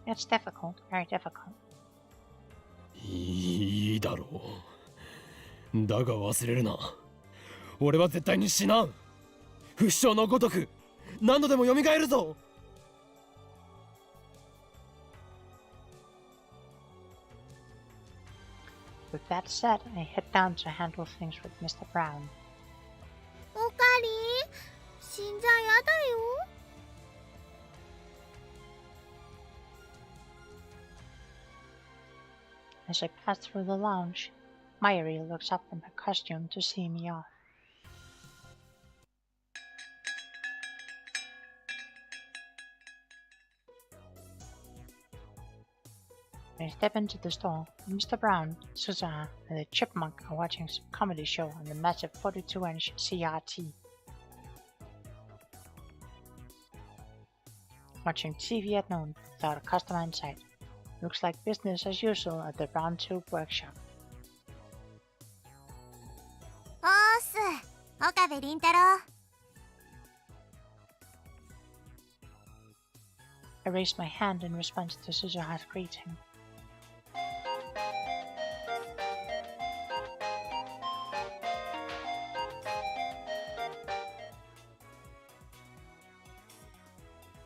It's difficult, very difficult. いいだろう。だが忘れるな。俺は絶対に死なん。不死鳥のごとく何度でも蘇るぞ。With that said, I head down to handle things with Mr. Brown. オカリン、死んじゃやだよ。As I pass through the lounge, Mayuri looks up from her costume to see me off. I step into the store. Mr. Brown, Suzuha, and the Chipmunk are watching some comedy show on the massive 42-inch CRT. Watching TV at noon without a customer in sight. Looks like business as usual at the Brown Tube workshop. おーす、岡部倫太郎。I raised my hand in response to Suzuha's greeting.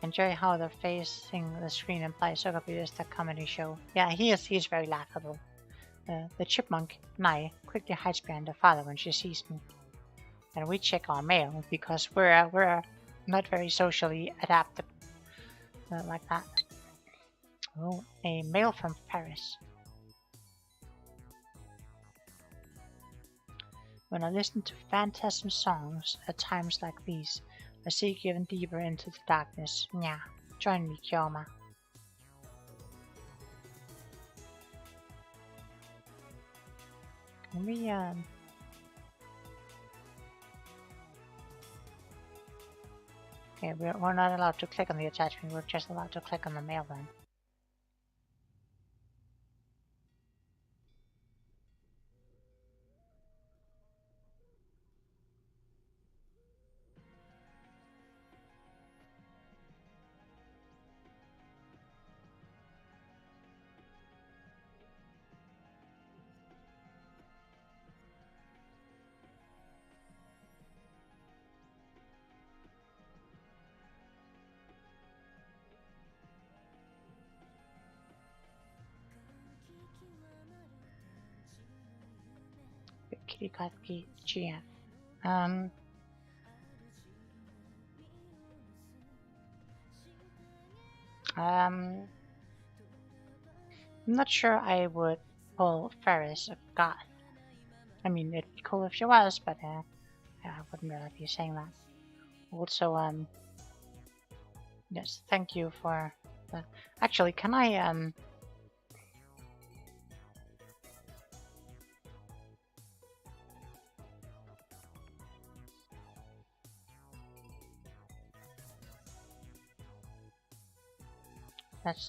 Enjoy how they're facing the screen implies Okabe is the comedy show. Yeah, he's very laughable. The chipmunk, Nye, quickly hides behind her father when she sees me. And we check our mail because we're not very socially adapted like that. Oh, a mail from Paris. When I listen to phantasm songs at times like these, I see even deeper into the darkness. Nya, join me, Kyoma. Can we, Okay, we're not allowed to click on the attachment, we're just allowed to click on the mail then. Kirikaki GF. I'm not sure I would pull Ferris a god. I mean, it'd be cool if she was, but I wouldn't really be saying that. Also, yes, thank you for the... Actually, can I,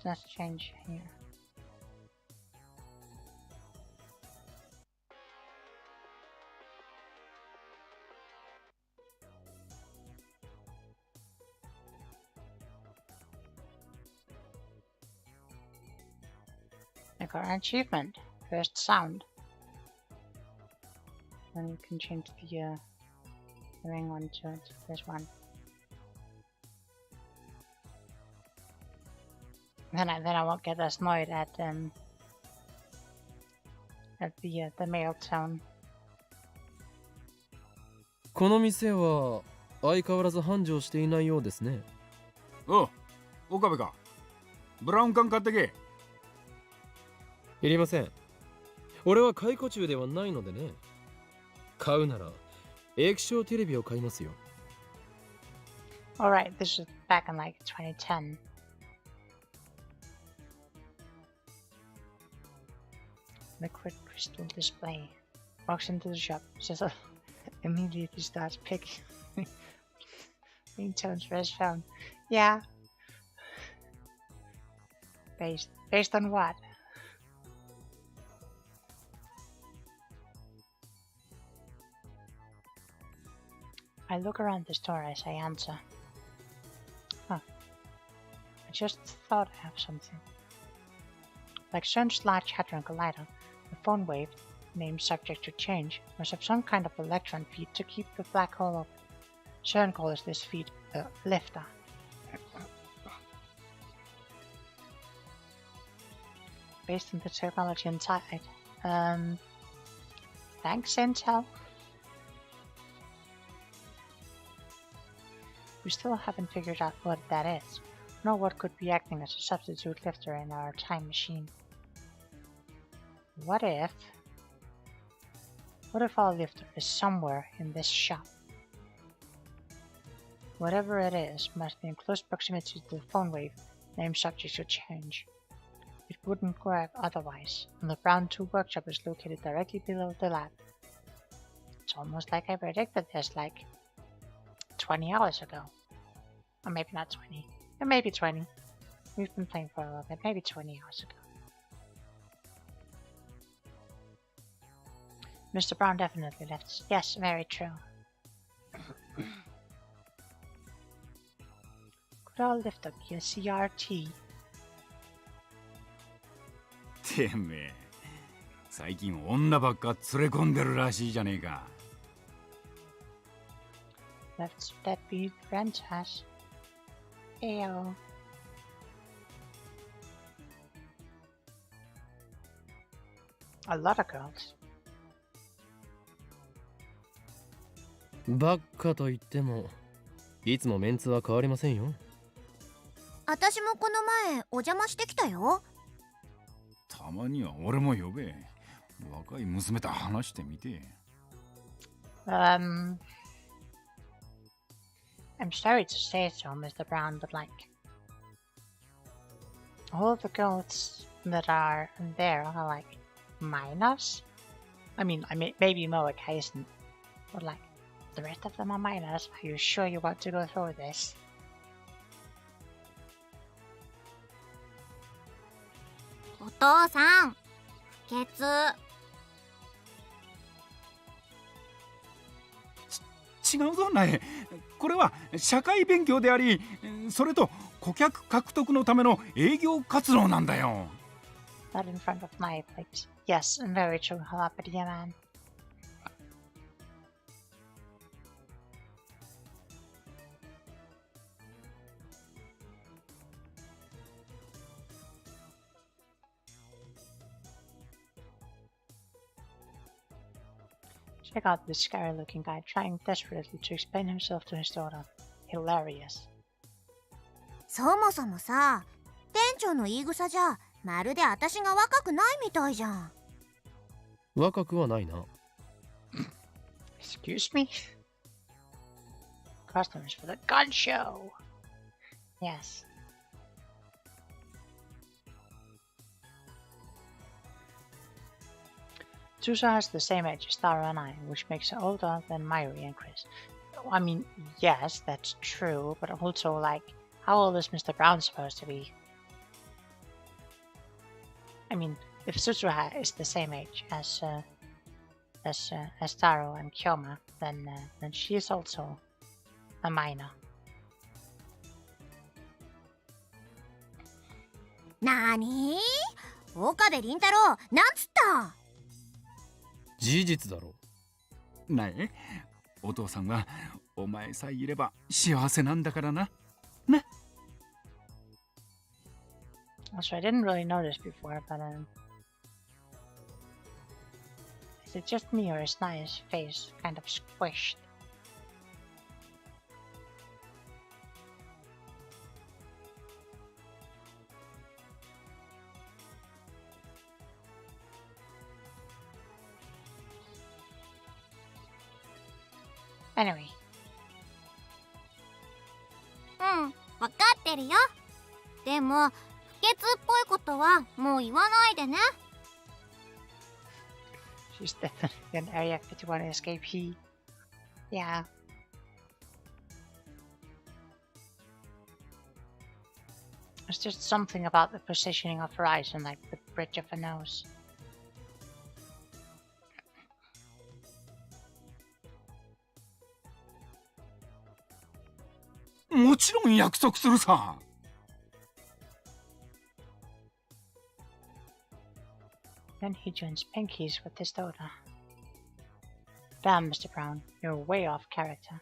let's change here. I got an achievement. First sound. Then we can change the ring one to this one. Then I won't get as annoyed at the male tone. この店は相変わらず繁盛していないようですね。おう、岡部か。ブラウン管買ってけ。いりません。俺は解雇中ではないのでね。買うなら液晶テレビを買いますよ。Alright, this was back in like 2010. Liquid crystal display. Walks into the shop. Just immediately starts picking ringtones for his phone. Yeah. Based on what? I look around the store as I answer. Huh. I just thought I have something. Like Cern's Large Hadron Collider, the phone wave, named subject to change, must have some kind of electron feed to keep the black hole open. Cern calls this feed a lifter. Based on the technology inside. Thanks, Intel. We still haven't figured out what that is, nor what could be acting as a substitute lifter in our time machine. What if our lifter is somewhere in this shop? Whatever it is must be in close proximity to the phone wave, named subject to change. It wouldn't work otherwise, and the Brown 2 workshop is located directly below the lab. It's almost like I predicted this like 20 hours ago. Or maybe not 20. Or maybe 20. We've been playing for a little bit. Maybe 20 hours ago. Mr. Brown definitely left. Yes, very true. Could our lifter be a CRT? てめえ、最近女ばっか連れ込んでるらしいじゃねえか。Let's that be renters. Ayo. A lot of girls. ばっかと言ってもいつもメンツは変わりませんよ。私もこの前お邪魔してきたよ。たまには俺も呼べ。若い娘と話してみて。I'm sorry to say so, Mr. Brown, but like, all the girls that are there are like minors. I mean, maybe Moeka isn't, but like, the rest of them are minors. Are you sure you want to go through this? お父さん、不潔。違うぞ苗。これは社会勉強であり、それと顧客獲得のための営業活動なんだよ。 Not in front of my plate. Yes, very true, Jalapeno man. Check out this scary-looking guy trying desperately to explain himself to his daughter. Hilarious. そもそもさ、店長の言い草じゃまるで私が若くないみたいじゃん。若くはないな。Excuse me? Customers for the gun show. Yes. Susa has the same age as Tara and I, which makes her older than Myri and Chris. I mean, yes, that's true, but also, like, how old is Mr. Brown supposed to be? I mean, if Suzuha is the same age as Taro and Kyoma, then she is also a minor. なーにー？岡部倫太郎、なんつった？事実だろ。苗、お父さんはお前さえいれば幸せなんだからな。な。Also, I didn't really notice before, but is it just me or is Naya's face kind of squished? Anyway. うん、わかってるよ。でも、不潔っぽいことはもう言わないでね。She's definitely an Area 51 escapee. Yeah. It's just something about the positioning of her eyes and like the bridge of her nose. もちろん約束するさ。Then he joins pinkies with his daughter. Damn, Mr. Brown, you're way off character.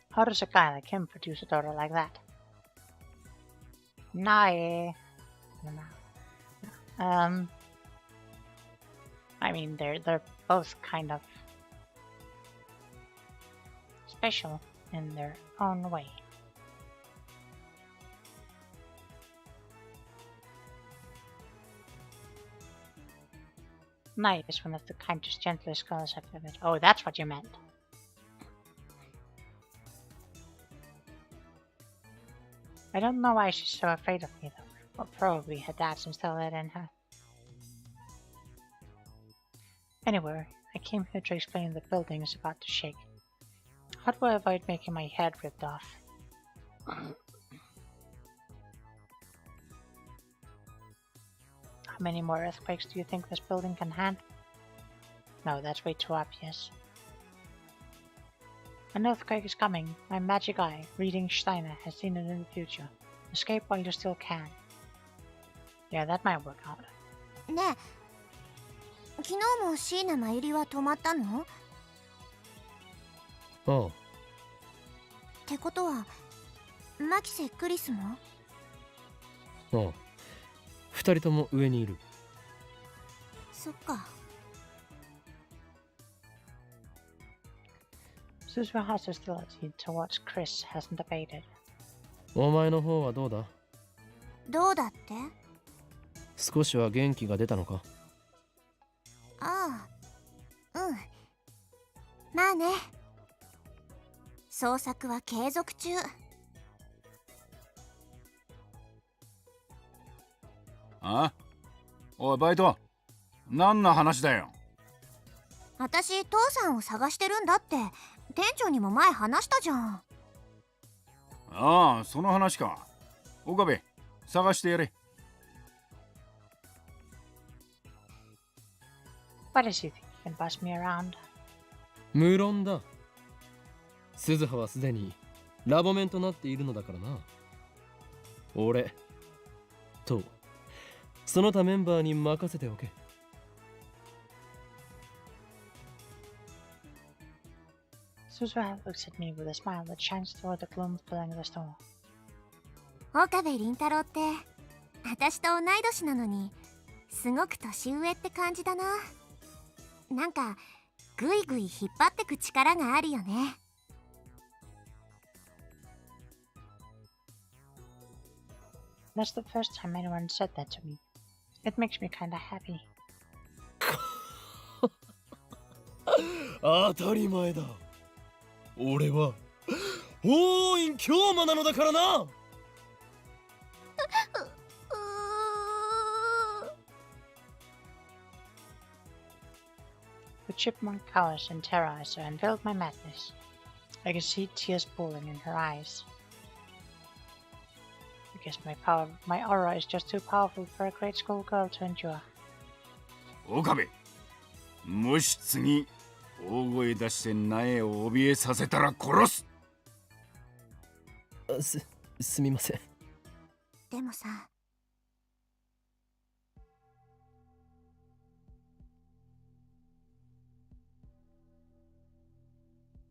How does a guy like him produce a daughter like that? Nah. I mean, they're both kind of special in their own way. Night is one of the kindest, gentlest girls I've ever met. Oh, that's what you meant. I don't know why she's so afraid of me, though. Well, probably her dad's instilled it in her. Anyway, I came here to explain the building is about to shake. How do I avoid making my head ripped off? How many more earthquakes do you think this building can handle? No, that's way too obvious. An earthquake is coming. My magic eye, reading Steiner, has seen it in the future. Escape while you still can. Yeah, that might work out. ねえ、昨日も椎名真由里は泊まったの？ああ。ってことは、牧瀬クリスも？ああ、二人とも上にいる。そっか。Suzu has hostility towards Chris hasn't abated. お前の方はどうだ？どうだって？少しは元気が出たのか？ああ、うん。まあね。捜索は継続中。あ？おいバイト、何の話だよ。私父さんを探してるんだって店長にも前話したじゃん。ああ、その話か。岡部、探してやれ。Why does he think he can boss me around? 無論だ。鈴葉はすでにラボメンとなっているのだからな。俺とその他メンバーに任せておけ。Suzu looks at me with a smile that shines through the gloom filling the store. 岡部倫太郎って私と同い年なのにすごく年上って感じだな。なんかぐいぐい引っ張ってく力があるよね。That's the first time anyone said that to me. It makes me kinda happy. 当たり前だ。俺は王院京馬なのだからな。The chipmunk cowers in terror as I unveiled my madness. I can see tears pooling in her eyes. I guess my aura is just too powerful for a grade school girl to endure. 岡部、もし次大声出して苗を怯えさせたら殺す。すみません。でもさ、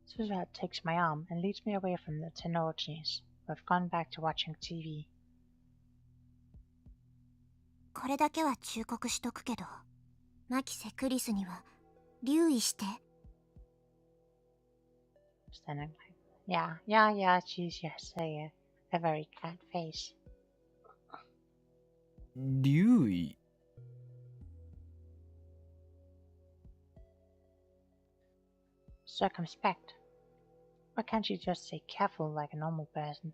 Suzu takes my arm and leads me away from the technologies. I've gone back to watching TV. これだけは忠告しとくけど、マキセ・クリスには留意して。Standing like, yeah, she's yes, a very cat face. 留意。Circumspect. Why can't you just say careful like a normal person?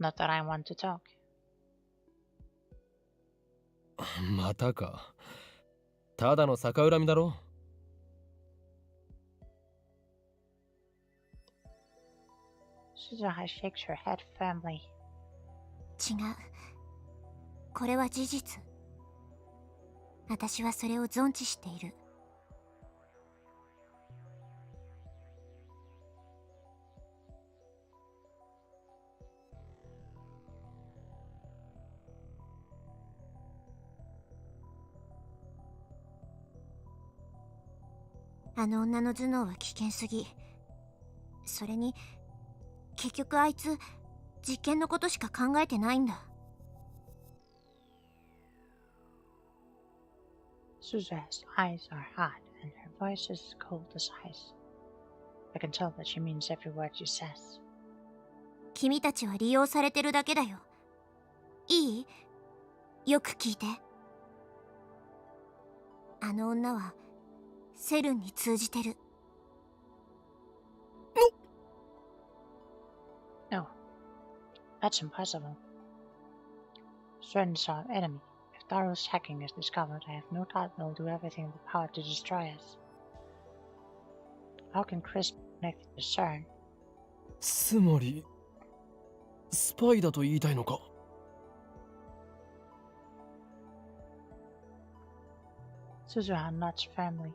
Not that I want to talk. またか。ただの逆恨みだろ。Suzuha shakes her head firmly. 違う。これは事実。私はそれを存知している。あの女の頭脳は危険すぎ。それに結局あいつ実験のことしか考えてないんだ。Suzuha's eyes are hot and her voice is cold as ice. I can tell that she means every word she says. 君たちは利用されてるだけだよ。いい？よく聞いて。あの女はセルンに通じてる。No, that's impossible. Stern is our enemy. If Daru's hacking is discovered, I have no doubt they'll do everything in their power to destroy us. How can Chris be connected to CERN? つまりスパイだと言いたいのか。Suzuha nods firmly.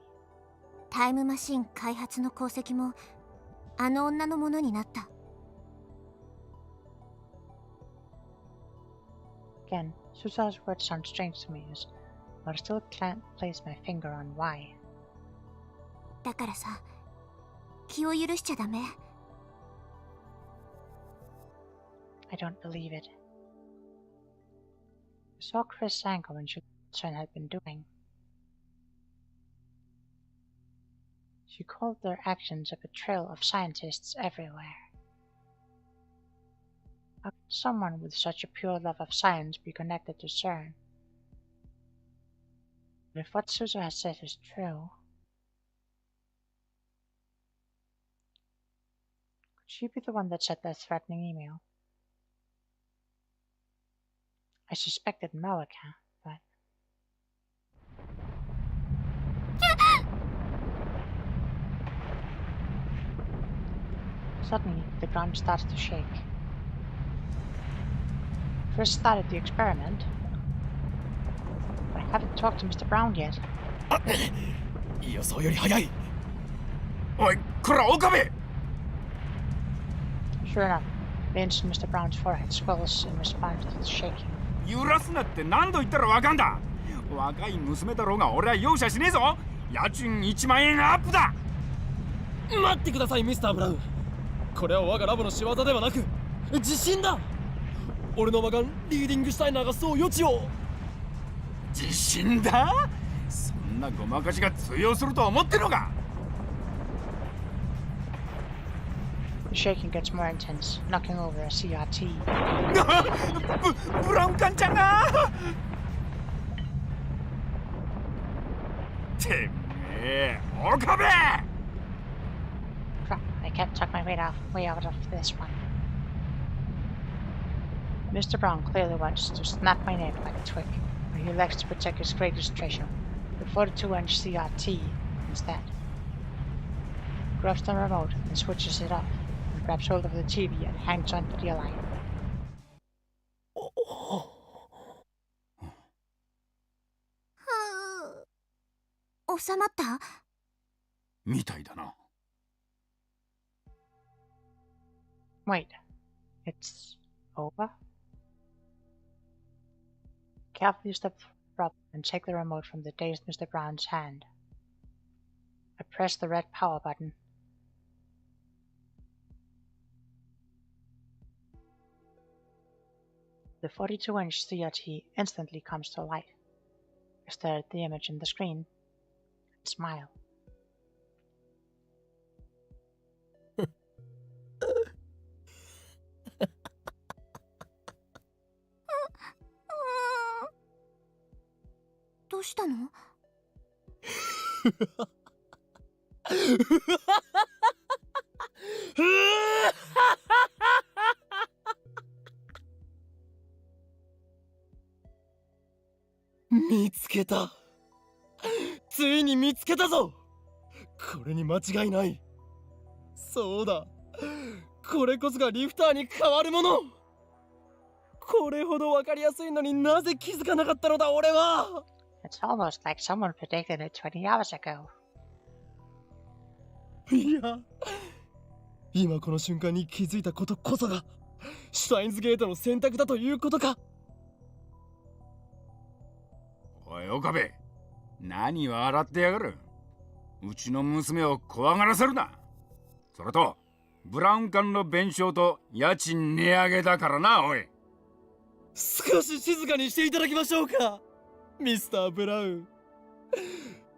タイムマシン開発の功績もあの女のものになった。Again, Suzuha's words sound strange to me, as I still can't place my finger on why. だからさ、気を許しちゃダメ。I don't believe it. saw Chris' anger when Stein had been doing. She called their actions a betrayal of scientists everywhere. How could someone with such a pure love of science be connected to CERN? But if what Suzu has said is true, could she be the one that sent that threatening email? I suspected Malika, but... Suddenly, the ground starts to shake. Chris started the experiment, but I haven't talked to Mr. Brown yet. 予想より早い。おい、こら岡部。 Sure enough, the instant Mr. Brown's forehead swells in response to the shaking. 揺らすなって何度言ったらわかんだ。若い娘だろうが俺は容赦しねえぞ。家賃1万円アップだ。待ってくださいミスター・ブラウン。これは我がラボの仕業ではなく自信だ。俺の魔眼リーディングシュタイナーがそう余地を。自信だ。そんなごまかしが通用すると思ってるのか。 The shaking gets more intense, knocking over a CRT. ブラウン管ちゃんが。てめえ、岡部。 Crap, I can't tuck my way out of this one. Mr. Brown clearly wants to snap my neck like a twig, but he elects to protect his greatest treasure, the 42-inch CRT, instead. Grabs the remote and switches it off, and grabs hold of the TV and hangs onto the line. 収まった？みたいだな。 Wait, it's over? Carefully step up and take the remote from the dazed Mr. Brown's hand. I press the red power button. The 42-inch CRT instantly comes to life. I stare at the image in the screen and smile. Mm. どうしたの？見つけた。ついに見つけたぞ。これに間違いない。そうだ。これこそがリフターに変わるもの。これほどわかりやすいのになぜ気づかなかったのだ俺は。 It's almost like someone predicted it 20 hours ago. いや、今この瞬間に気づいたことこそがシュタインズゲートの選択だということか。おい岡部、何笑ってやがる。うちの娘を怖がらせるな。それとブラウン管の弁償と家賃値上げだからな。おい、少し静かにしていただきましょうかミスター・ブラウン。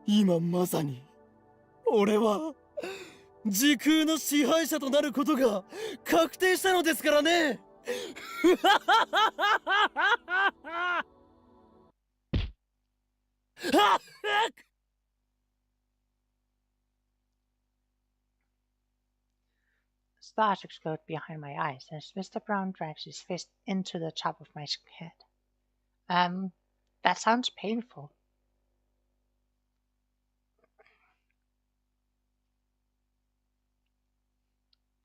今まさに俺は時空の支配者となることが確定したのですからね。Stars explode behind my eyes as Mr. Brown drives his fist into the top of my head. That sounds painful.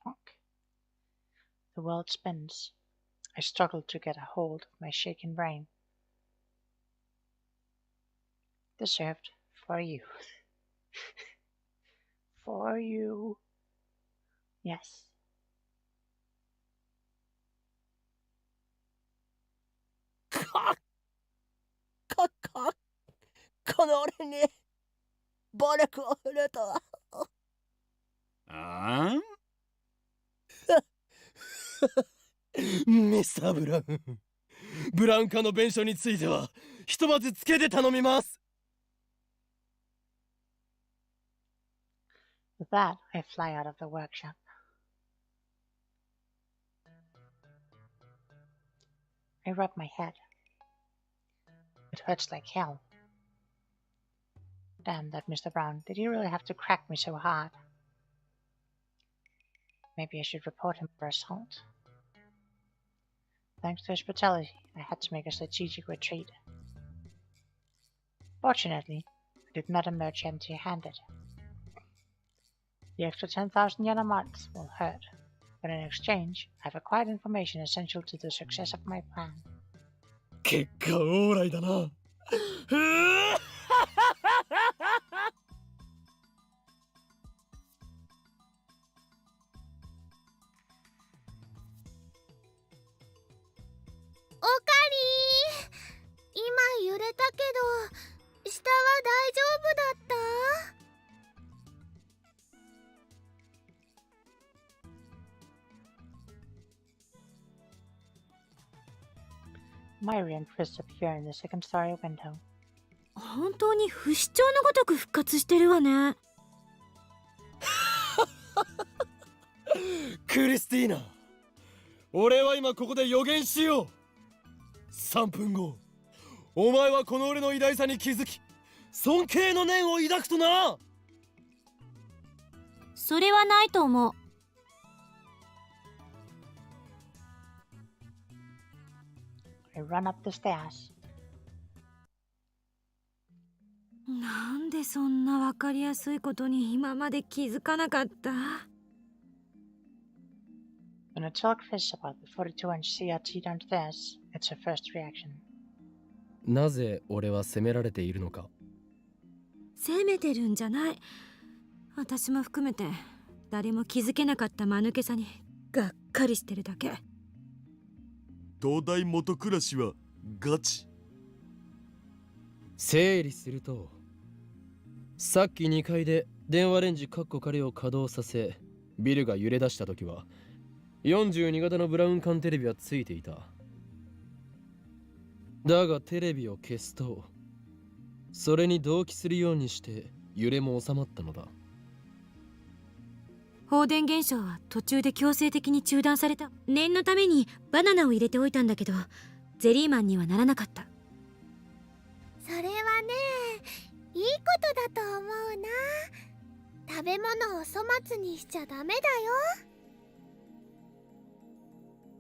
Fuck. The world spins. I struggle to get a hold of my shaken brain. Deserved for you. For you. Yes. この俺に暴力を振るうとは。ああ？ミスター・ブラウン、ブラウン管の弁償についてはひとまずつけて頼みます。 With that, I fly out of the workshop. I rub my head. It hurts like hell. Damn that Mr. Brown. Did he really have to crack me so hard? Maybe I should report him for assault. Thanks to his brutality, I had to make a strategic retreat. Fortunately, I did not emerge empty-handed. The extra 10,000 yen a month will hurt, but in exchange, I've acquired information essential to the success of my plan. 結果オーライだな。うーおかりー、今揺れたけど下は大丈夫だった？ Myri and Chris appear in the second-story window. 本当に不死鳥のごとく復活してるわね。クリスティーナ、俺は今ここで予言しよう。3分後、お前はこの俺の偉大さに気づき、尊敬の念を抱くとな。それはないと思う。I run up the stairs. なんでそんなわかりやすいことに今まで気づかなかった？ When I tell Chris about the 42-inch CRT downstairs, it's her first reaction. なぜ俺は責められているのか。責めてるんじゃない。私も含めて誰も気づけなかった間抜けさにがっかりしてるだけ。東大元暮らしはガチ。整理すると、さっき2階で電話レンジカッコ仮を稼働させ、ビルが揺れ出した時は42型のブラウン管テレビはついていた。だがテレビを消すと、それに同期するようにして揺れも収まったのだ。放電現象は途中で強制的に中断された。念のためにバナナを入れておいたんだけど、ゼリーマンにはならなかった。それはね、いいことだと思うな。食べ物を粗末にしちゃダメだよ。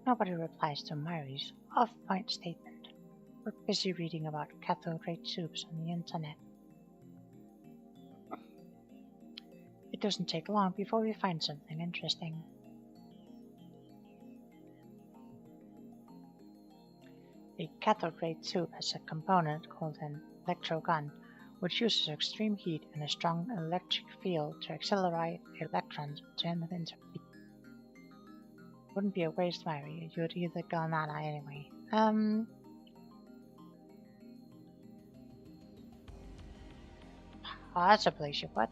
Nobody replies to Myri's off-point statement. We're busy reading about cathode ray tubes on the internet. It doesn't take long before we find something interesting. A cathode ray tube has a component called an electrogun, which uses extreme heat and a strong electric field to accelerate electrons and turn them into heat. Wouldn't be a waste, Myri. You'd either go nana anyway. Possibly she would.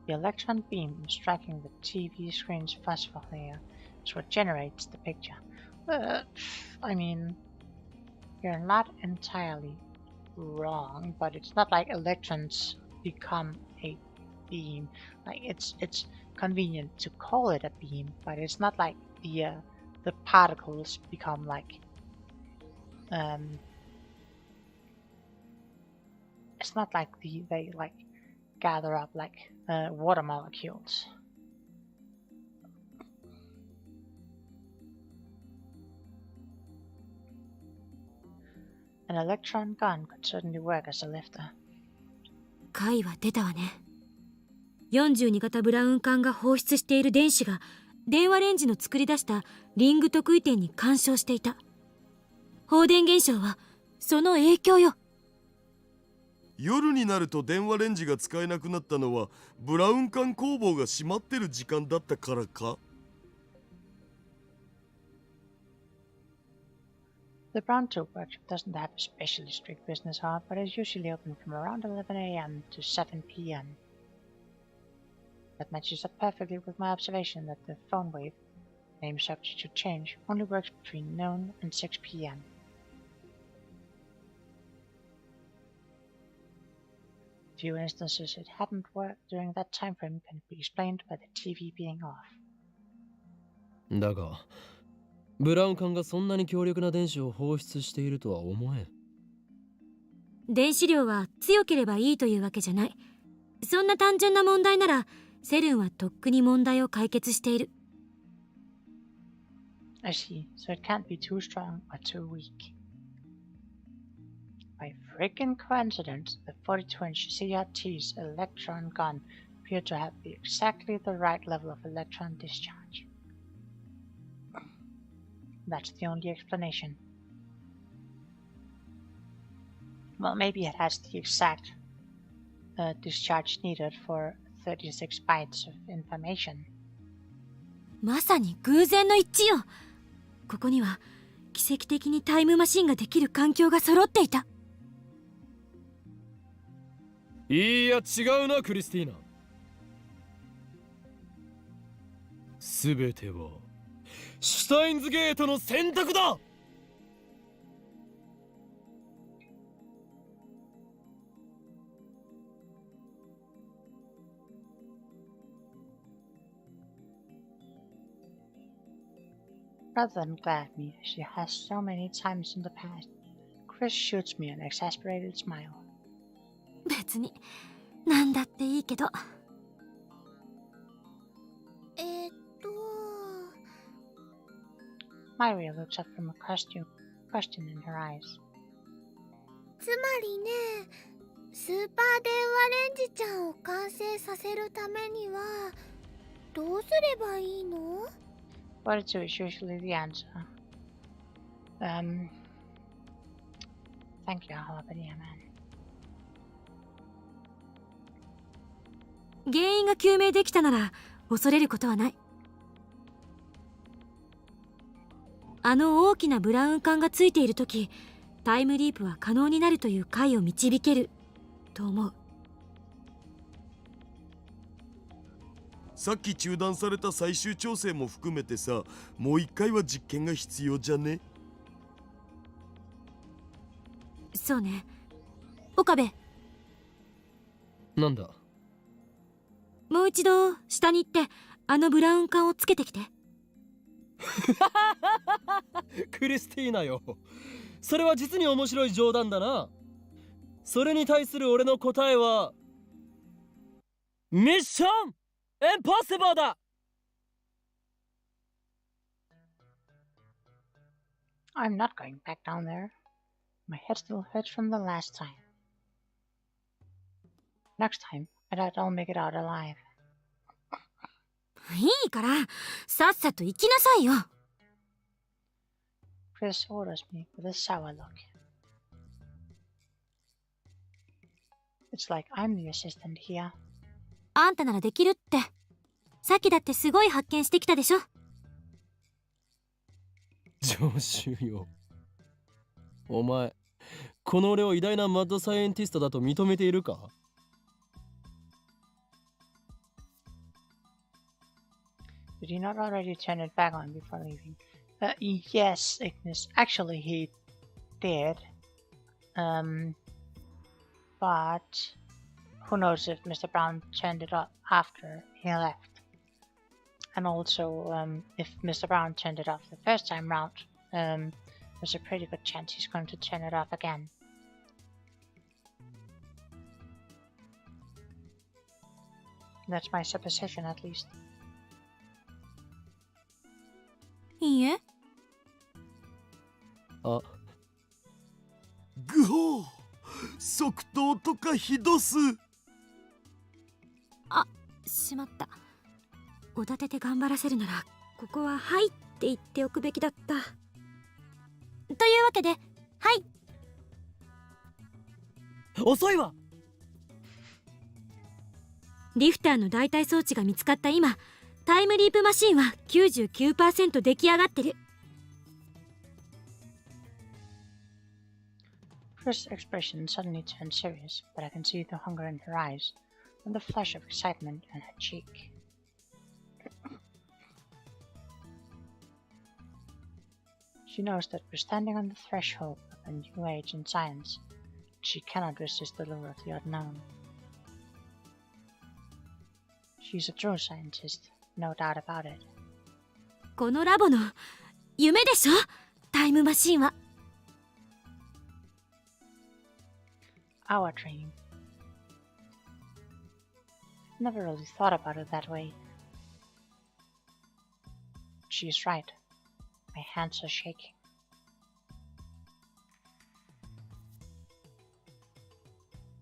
The electron beam striking the TV screen's phosphor layer is what generates the picture. I mean, you're not entirely wrong, but it's not like electrons become a beam. Like it's convenient to call it a beam, but it's not like the particles become like it's not like they like gather up like water molecules. An electron gun could certainly work as a lifter. 解は出たわね。42型ブラウン管が放出している電子が電話レンジの作り出したリング特異点に干渉していた。放電現象はその影響よ。夜になると電話レンジが使えなくなったのはブラウン管工房が閉まってる時間だったからか？ The Brown Tube Workshop doesn't have a especially strict business hour, but is usually open from around 11 a.m. to 7 p.m. That matches up perfectly with my observation that the phone wave, name subject to change, only works between noon and 6 p.m. Few instances it hadn't worked during that time frame can be explained by the TV being off. だが、ブラウン管がそんなに強力な電子を放出しているとは思えん。電子量は強ければいいというわけじゃない。そんな単純な問題なら、セルンはとっくに問題を解決している。I see, so it can't be too strong or too weak. By freaking coincidence, the 42-inch CRT's electron gun appeared to have exactly the right level of electron discharge. That's the only explanation. Well, maybe it has the exact discharge needed for 36 bytes of information. まさに偶然の一致よ。ここには奇跡的にタイムマシンができる環境が揃っていた。いや違うなクリスティーナ。すべてはシュタインズゲートの選択だ。Rather than glad me, as she has so many times in the past, Chris shoots me an exasperated smile. 別に何だっていいけど。Myria looks up from a question in her eyes. つまりね、スーパー電話レンジちゃんを完成させるためにはどうすればいいの？ What to is usually the answer. Thank you, Halabadia Man. 原因が究明できたなら恐れることはない。あの大きなブラウン管がついているとき、タイムリープは可能になるという解を導けると思う。さっき中断された最終調整も含めてさ、もう一回は実験が必要じゃね？そうね。岡部。なんだ？もう一度下に行ってあのブラウン管をつけてきて。クリスティーナよ、それは実に面白い冗談だな。それに対する俺の答えはミッションインポッシブルだ。 I'm not going back down there. My head still hurts from the last time. Next time, I doubt I'll make it out alive. いいからさっさと行きなさいよ。Chris orders me with a sour look. It's like I'm the assistant here. あんたならできるって。さっきだってすごい発見してきたでしょ。常習よ。お前、この俺を偉大なマッドサイエンティストだと認めているか？ Did he not already turn it back on before leaving? Yes, Ignis. Actually, he did. But who knows if Mr. Brown turned it off after he left. And also, if Mr. Brown turned it off the first time round, there's a pretty good chance he's going to turn it off again. That's my supposition, at least. いいえ。あ、ぐほー、即答とかひどす。あ、しまった。おだてて頑張らせるならここははいって言っておくべきだった。というわけで、はい。遅いわ。リフターの代替装置が見つかった今、タイムリープマシンは 99% 出来上がってる。Chris' expression suddenly turned serious, but I can see the hunger in her eyes and the flush of excitement on her cheek. She knows that we're standing on the threshold of a new age in science. She cannot resist the lure of the unknown. She's a true scientist, no doubt about it. このラボの夢でしょ、タイムマシンは。Our dream. Never really thought about it that way. She's right. My hands are shaking.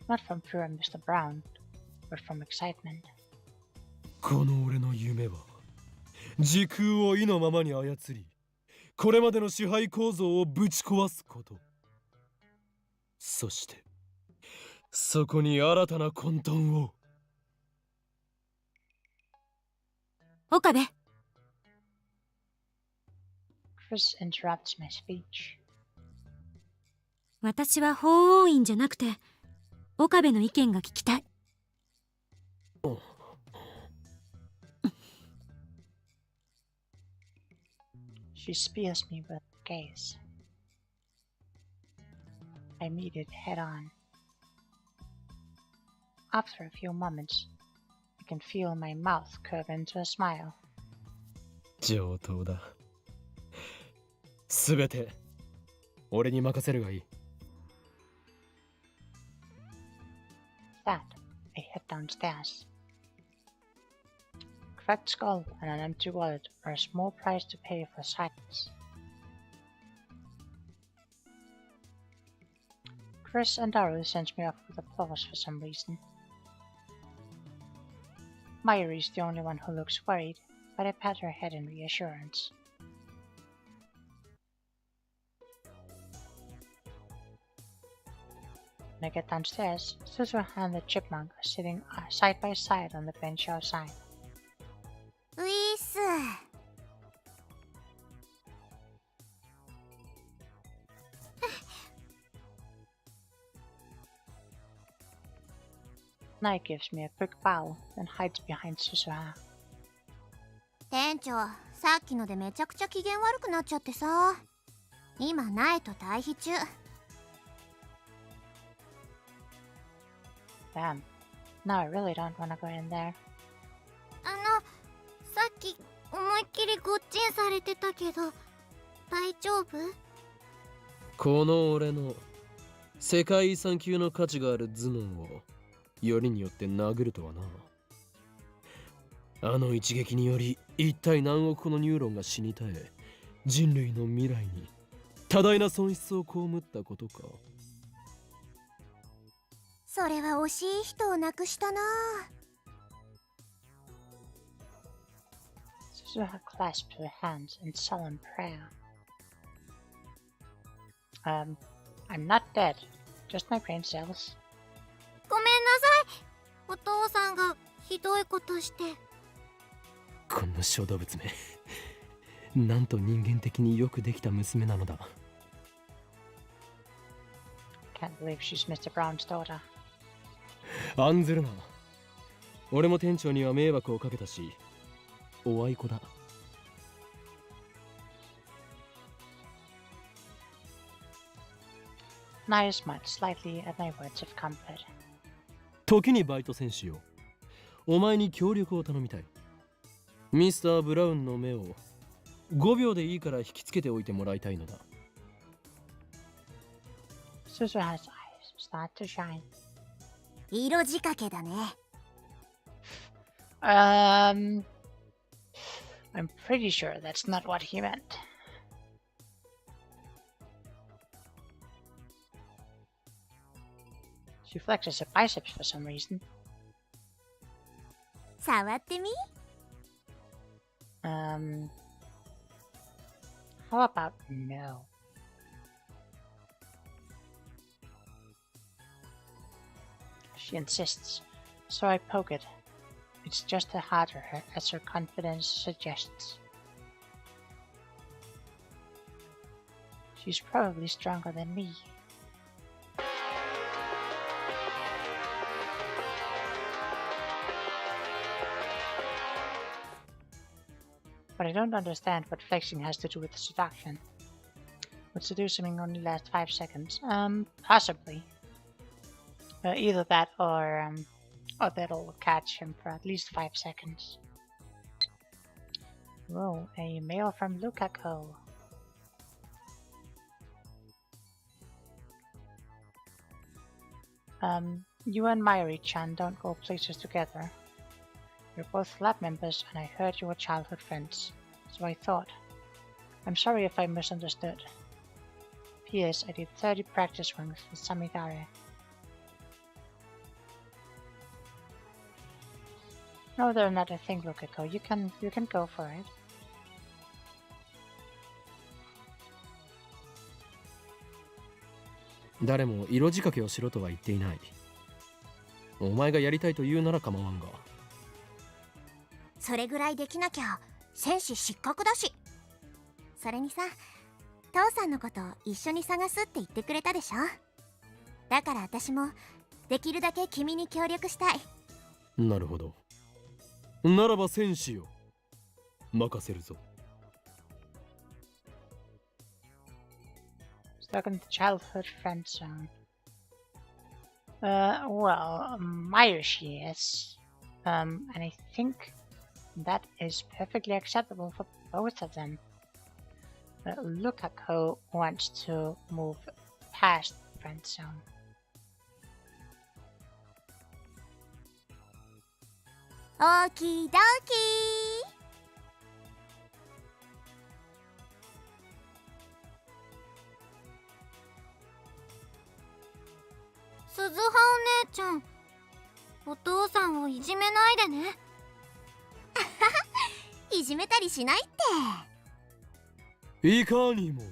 Not from fear of Mr. Brown, but from excitement. この俺の夢は時空を意のままに操り、これまでの支配構造をぶち壊すこと。そしてそこに新たな混沌を。岡部。Chris interrupts my speech. 私は法王院じゃなくて岡部の意見が聞きたい。She spears me with a gaze. I meet it head on. After a few moments, I can feel my mouth curve into a smile. 上等だ。すべて俺に任せるがいい。With that, I head downstairs. Cracked skull and an empty wallet are a small price to pay for silence. Chris and Daryl sends me off with applause for some reason. Mayuri is the only one who looks worried, but I pat her head in reassurance. When I get downstairs, Suzu and the chipmunk are sitting side by side on the bench outside. ウィス。Nai gives me a quick bow, then hides behind Suzuha. 店長、さっきのでめちゃくちゃ機嫌悪くなっちゃってさ。今ナイと対比中。Damn. Now I really don't want to go in there. さっき思いっきりごっちんされてたけど大丈夫？この俺の世界遺産級の価値がある頭脳をよりによって殴るとはな。あの一撃により一体何億個のニューロンが死に絶え、人類の未来に多大な損失を被ったことか。それは惜しい人を亡くしたな。Suzuha clasped her hands in solemn prayer. I'm not dead, just my brain cells. ごめんなさい。お父さんがひどいことして。この小動物め、なんと人間的によくできた娘なのだ。Can't believe she's Mr. Brown's daughter. 案ずるな。俺も店長には迷惑をかけたし、おあいこだ。Naya smiled slightly at my words of comfort. 時にバイト選手よ。お前に協力を頼みたい。ミスター・ブラウンの目を5秒でいいから引きつけておいてもらいたいのだ。Suzuha's eyes start to shine. 色仕掛けだね。I'm pretty sure that's not what he meant. She flexes her biceps for some reason. 触ってみ？ How about no? She insists, so I poke it. It's just as harder as her confidence suggests. She's probably stronger than me. But I don't understand what flexing has to do with seduction. Would seducing only last 5 seconds? Possibly. Either that or that'll catch him for at least 5 seconds. Whoa, a mail from Lukaku. You and Mayuri-chan don't go places together. You're both lab members and I heard you were childhood friends. So I thought. I'm sorry if I misunderstood. P.S. I did 30 practice runs with Samidare. No, they're not a thing, Lukaku. You can go for it.誰も色仕掛けをしろとは言っていない。お前がやりたいと言うなら構わんが。それぐらいできなきゃ戦士失格だし。それにさ、父さんのこと一緒に探すって言ってくれたでしょ。だから私もできるだけ君に協力したい。なるほど。ならば戦士よ。任せるぞ。Stuck in the childhood friend zone. Well, Mayushi is. And I think that is perfectly acceptable for both of them. Lukaku wants to move past the friend zone. Okie dokie! 鈴葉お姉ちゃん、お父さんをいじめないでね。いじめたりしないって。いかにも。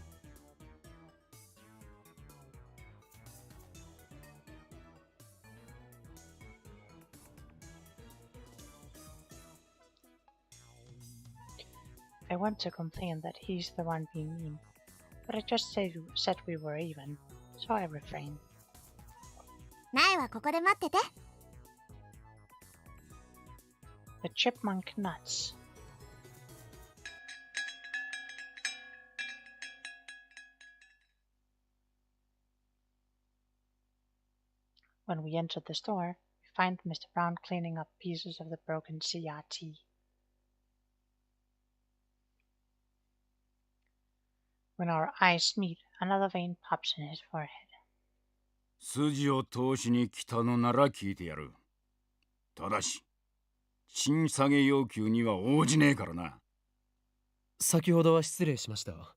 I want to complain that he's the one being mean, but I just said we were even, so I refrain. 苗はここで待ってて。The chipmunk nuts. When we enter the store, we find Mr. Brown cleaning up pieces of the broken CRT. When our eyes meet, another vein pops in his forehead. 筋を通しに来たのなら聞いてやる。ただし、賃下げ要求には応じねえからな。先ほどは失礼しました。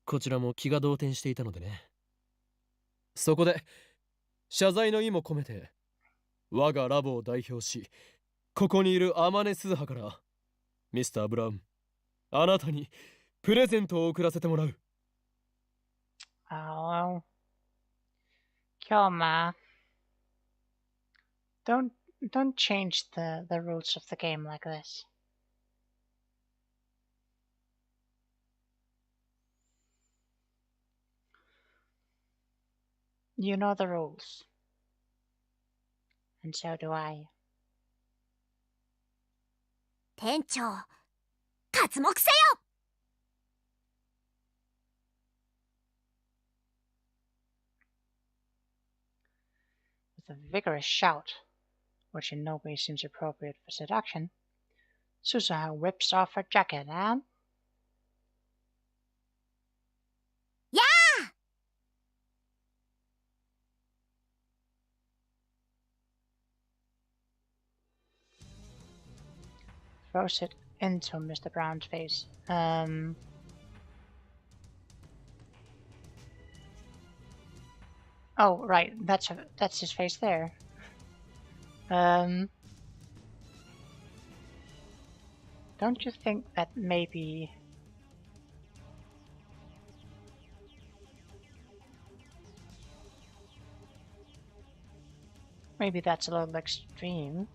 こちらも気が動転していたのでね。そこで、謝罪の意も込めて、我がラボを代表し、ここにいるアマネスーハから、ミスター・ブラウン、あなたにプレゼントを送らせてもらう。Oh, Kyoma, don't change the rules of the game like this. You know the rules. And so do I. 店長、刮目せよ。With a vigorous shout, which in no way seems appropriate for seduction, Suzuha whips off her jacket and... Yeah! throws it into Mr. Brown's face. Oh, right, that's his face there. Don't you think that maybe... Maybe that's a little extreme.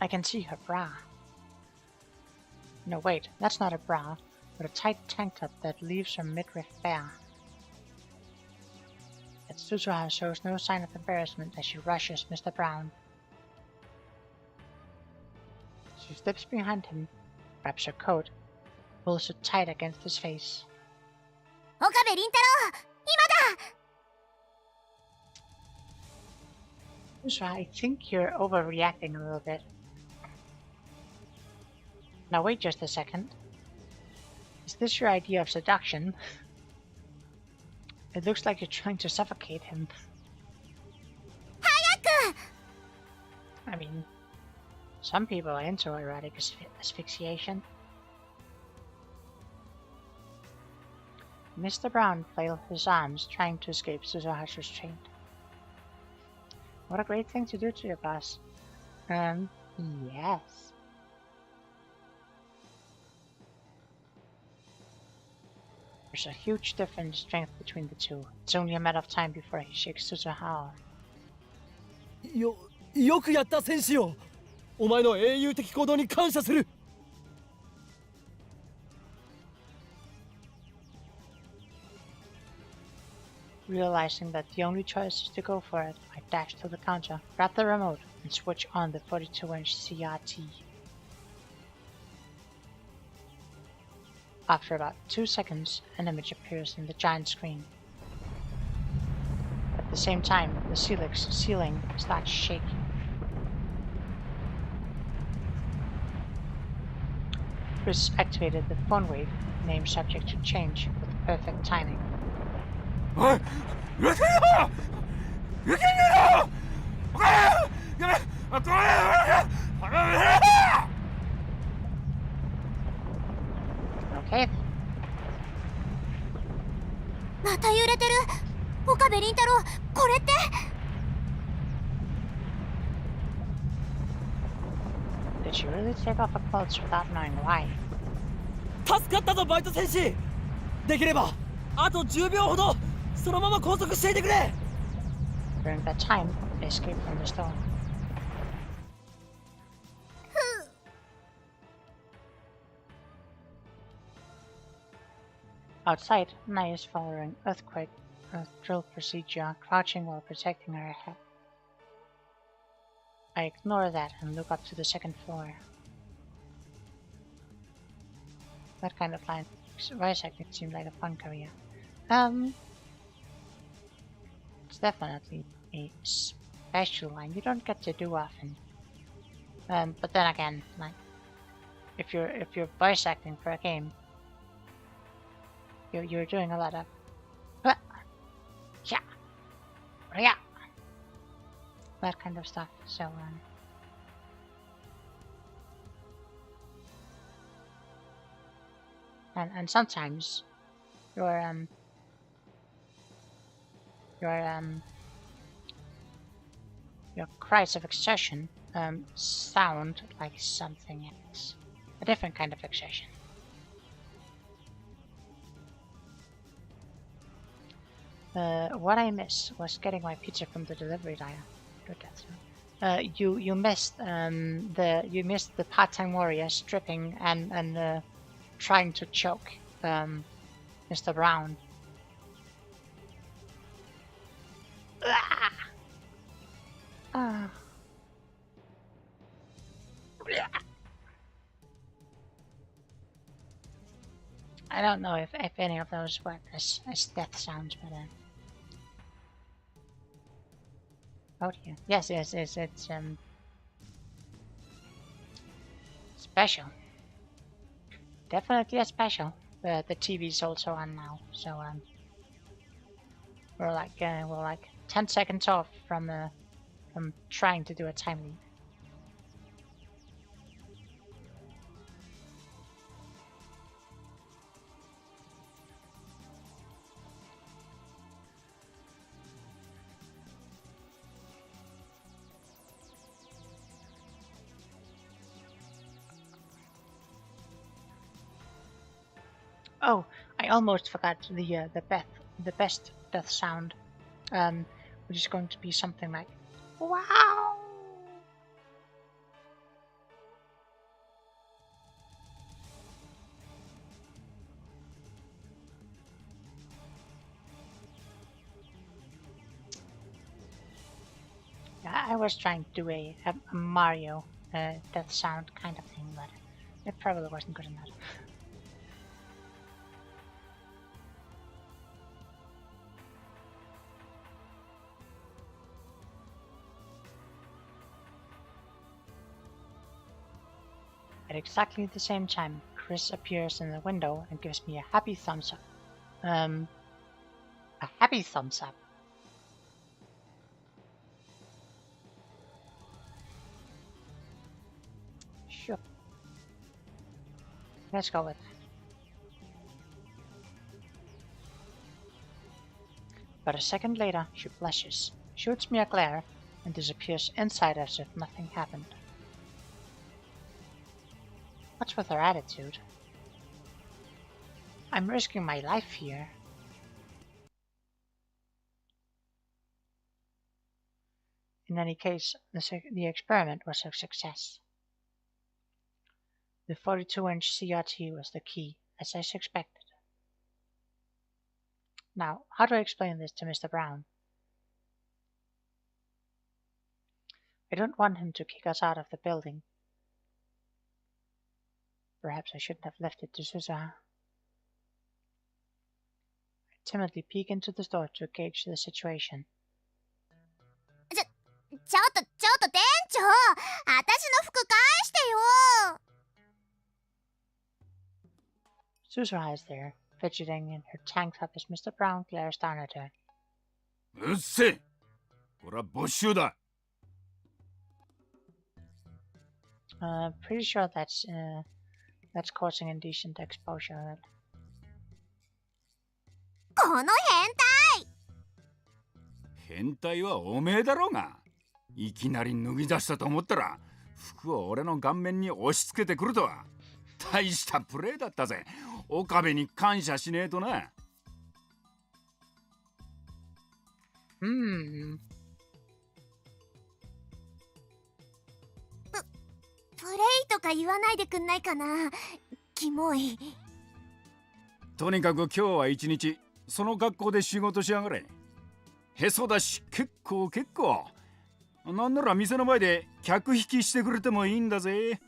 I can see her bra. No, wait, that's not a bra, but a tight tank top that leaves her midriff bare. A But Suzuha shows no sign of embarrassment as she rushes Mr. Brown. She slips behind him, grabs her coat, pulls it tight against his face. 岡部倫太郎、今だ。 Suzuha, I think you're overreacting a little bit. Now wait just a second. Is this your idea of seduction? It looks like you're trying to suffocate him. 早く。 I mean, some people are into erotic asphyxiation. Mr. Brown flailed his arms, trying to escape Suzuha's restraint. What a great thing to do to your boss. Yes. There's a huge difference in strength between the two. It's only a matter of time before he shakes Suzuha off. よくやった戦士よ。お前の英雄的行動に感謝する。 Realizing that the only choice is to go for it, I dash to the counter, grab the remote, and switch on the 42-inch CRT. After about 2 seconds, an image appears in the giant screen. At the same time, the ceiling starts shaking. Chris activated the phone wave, name subject to change, with perfect timing. おい、撃てよ。撃てんだよ。おかえ。やめ。あ、これ。Okay. また揺れてる。岡部倫太郎、これって。 Did you really take off her clothes without knowing why? 助かったぞバイト戦士。できればあと10秒ほどそのまま拘束していてくれ。 During that time, they escaped from the store. Outside, Nai is following earthquake drill procedure, crouching while protecting her head. I ignore that and look up to the second floor. That kind of line voice acting seems like a fun career. It's definitely a special line you don't get to do often. But then again, like if you're voice acting for a game, you're doing a lot of yeah, that kind of stuff. So and sometimes your cries of exertion sound like something else, a different kind of exertion. What I missed was getting my pizza from the delivery guy. You missed the part-time warrior stripping and trying to choke Mr. Brown. I don't know if any of those work as death sounds, but oh dear. Yes, it's special. Definitely a special. The TV's also on now, so we're like 10 seconds off from trying to do a time leap. Oh, I almost forgot the best death sound, which is going to be something like wow. I was trying to do a Mario death sound kind of thing, but it probably wasn't good enough. At exactly the same time, Chris appears in the window and gives me a happy thumbs up. A happy thumbs up. Sure. Let's go with that. But a second later, she blushes, shoots me a glare, and disappears inside as if nothing happened. What's with her attitude? I'm risking my life here. In any case, the experiment was a success. The 42-inch CRT was the key, as I suspected. Now, how do I explain this to Mr. Brown? I don't want him to kick us out of the building. Perhaps I shouldn't have left it to Suzuha. I timidly peek into the store to gauge the situation. ちょっと店長、私の服返してよ。 Suzuha is there, fidgeting in her tank top as Mr. Brown glares down at her. うっせえ、これは没収だ。Pretty sure that's causing indecent exposure. この変態。変態はおめえだろうが。いきなり脱ぎ出したと思ったら服を俺の顔面に押し付けてくるとは大したプレーだったぜ。岡部に感謝しねえとな。プレイとか言わないでくんないかな。キモい。とにかく今日は一日その格好で仕事しやがれ。へそだし結構。なんなら店の前で客引きしてくれてもいいんだぜ。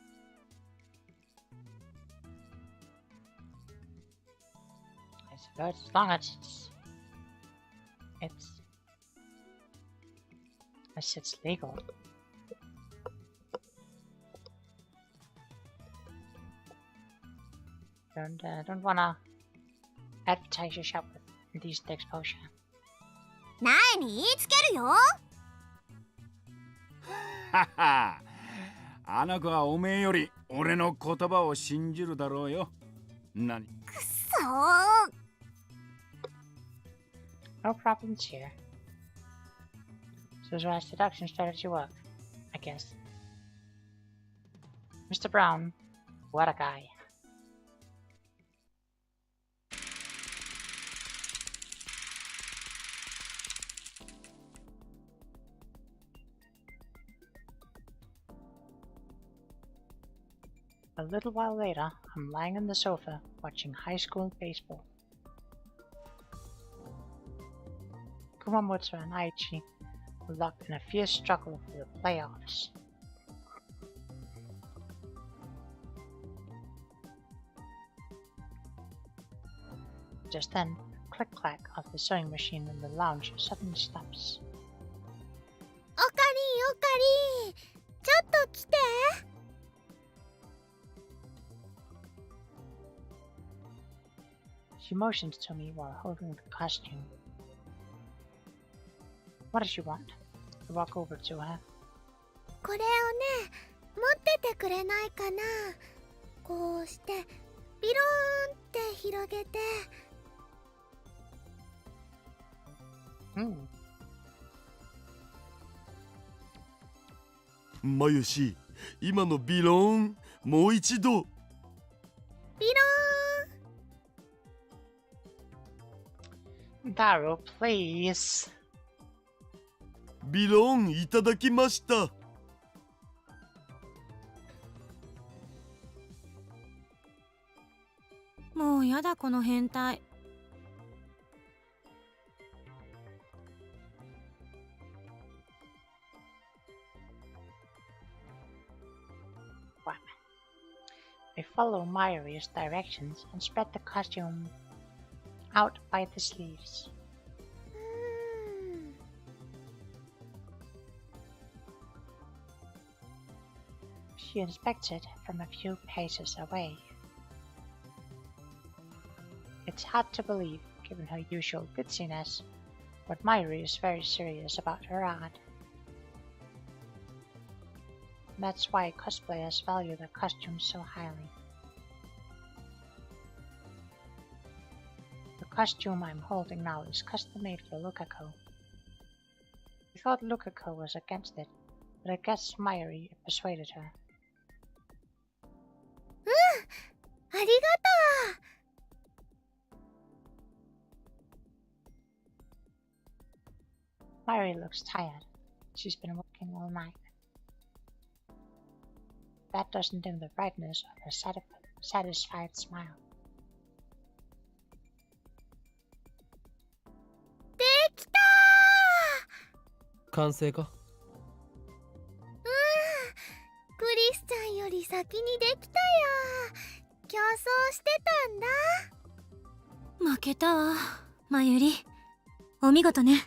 I suppose as long as it's legal. Don't wanna advertise your shop with indecent exposure. 前に言いつけるよ。はは、あの子はおめえより俺の言葉を信じるだろうよ。何？くそー。 No problems here. Suzuha's deduction strategy worked, I guess. Mr. Brown, what a guy. A little while later, I'm lying on the sofa watching high school baseball. Kumamoto and Aichi were locked in a fierce struggle for the playoffs. Just then, the click-clack of the sewing machine in the lounge suddenly stops. オカリン、ちょっと来て。 She motions to me while holding the costume. What does she want? I walk over to her. これをね、持っててくれないかな。こうしてビローンって広げて。マヨシ、今のビローン、もう一度。ビロ Daru, please. ビローンいただきました。もうやだこの変態。Crap. I follow Mayuri's directions and spread the costume out by the sleeves. うーん She inspects it from a few paces away. It's hard to believe, given her usual ditziness, but Mayuri is very serious about her art. That's why cosplayers value their costumes so highly. The costume I'm holding now is custom made for Lukako. We thought Lukako was against it, but I guess Mayuri persuaded her. ありがと Mayuri looks tired. She's been working all night. That doesn't dim the brightness of her satisfied smile. うできた完成か？ークリスちゃんより先にできたよ競争してたんだ負けたわ、まゆり。お見事ね。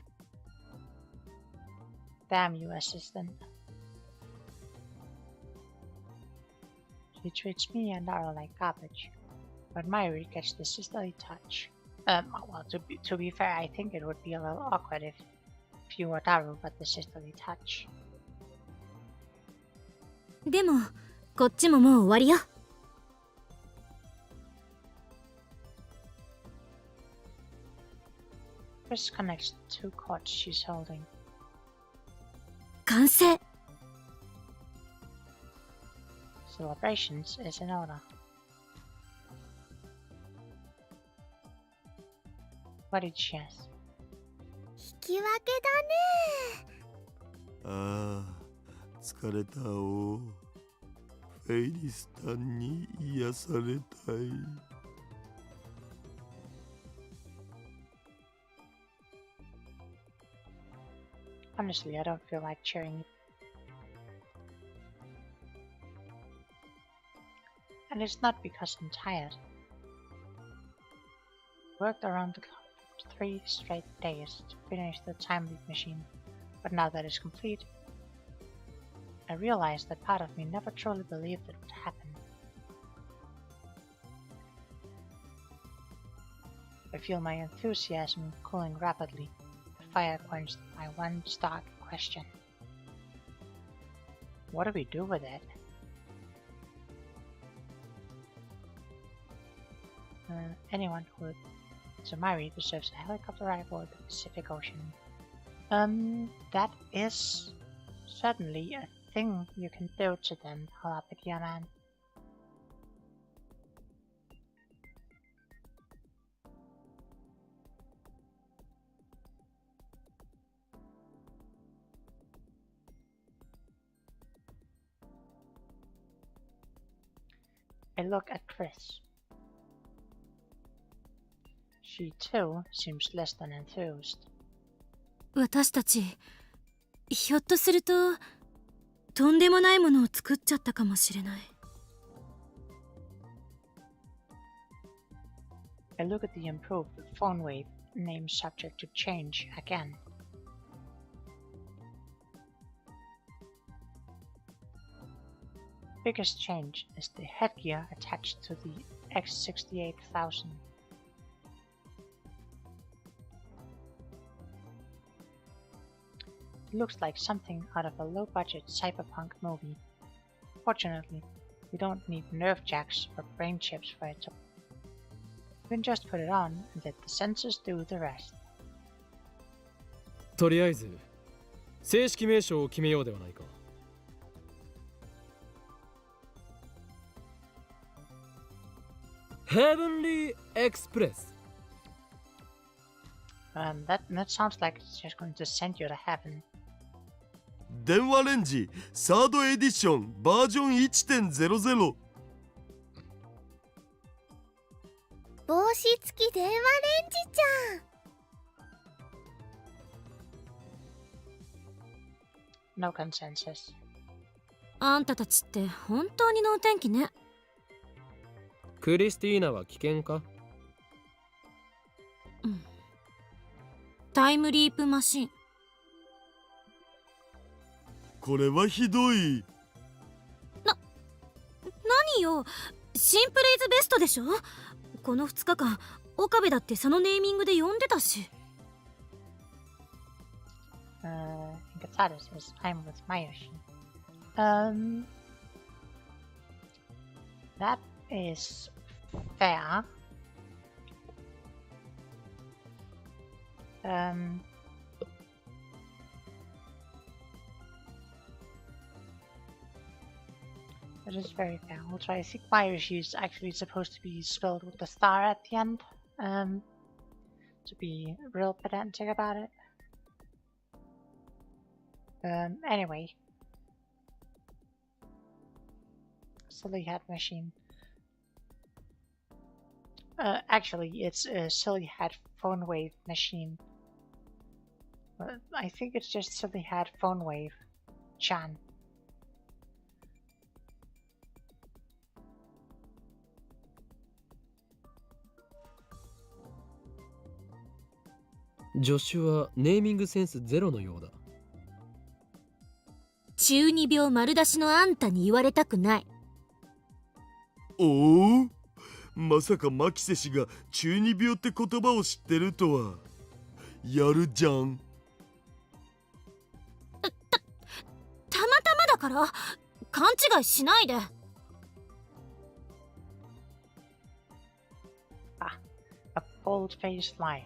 Damn you, assistant. She treats me and Naro like garbage, but Mayuri gets the sisterly touch. Well, to be fair, I think it would be a little awkward if you or Daru got the sisterly touch. でも、こっちももう終わりよ。Chris connects the two cords she's holding. 完成。Celebrations is in order. What did she ask? 引き分けだねああ、疲れたお。フェイリスタンに癒されたい。Honestly, I don't feel like cheering. And it's not because I'm tired. Worked around the clock for 3 straight days to finish the time loop machine, but now that it's complete, I realize that part of me never truly believed it would happen. I feel my enthusiasm cooling rapidly, the fire quenched by one stark question. What do we do with it? Anyone who is a Mari deserves a helicopter ride aboard the Pacific Ocean. That is certainly a thing you can do to them, Halapedia man. I look at Chris. She too seems less than enthused. 私たち、ひょっとすると、とんでもないものを作っちゃったかもしれない。I look at the improved phone wave, name subject to change again. Biggest change is the headgear attached to the X68000. It looks like something out of a low-budget cyberpunk movie. Fortunately, we don't need nerve jacks or brain chips for it to. We can just put it on and let the sensors do the rest. とりあえず正式名称を決めようではないか。Heavenly Express. That sounds like it's just going to send you to heaven. 電話レンジサードエディションバージョン 1.00。 帽子付き電話レンジちゃん No consensus. あんたたちって本当に能天気ね。クリスティーナは危険か？タイムリープマシン。これはひどい。何よ、シンプルイズベストでしょ。この2日間岡部だってそのネーミングで呼んでたし。I think it's hard as I'm with Mayoshi. That is fair. That is very fair. I'll try. I think Mayoshi is actually supposed to be spelled with the star at the end. To be real pedantic about it. Anyway. Silly hat machine. Actually, it's a silly hat phone wave machine. I think it's just silly hat phone wave. Chan. 助手はネーミングセンスゼロのようだ。中二病丸出しのあんたに言われたくない。おお、まさかマキセ氏が中二病って言葉を知ってるとは。やるじゃん。たまたまだから勘違いしないで。A bold-faced lie.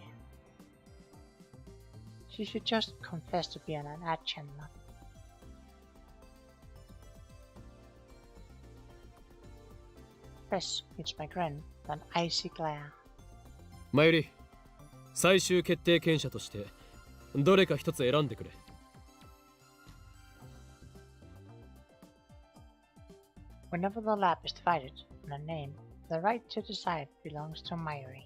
She should just confess to being an Achin. Chris meets my grin, an icy glare. マユリ、最終決定権者としてどれか一つ選んでくれ。Whenever the lab is divided on a name, the right to decide belongs to Mayuri.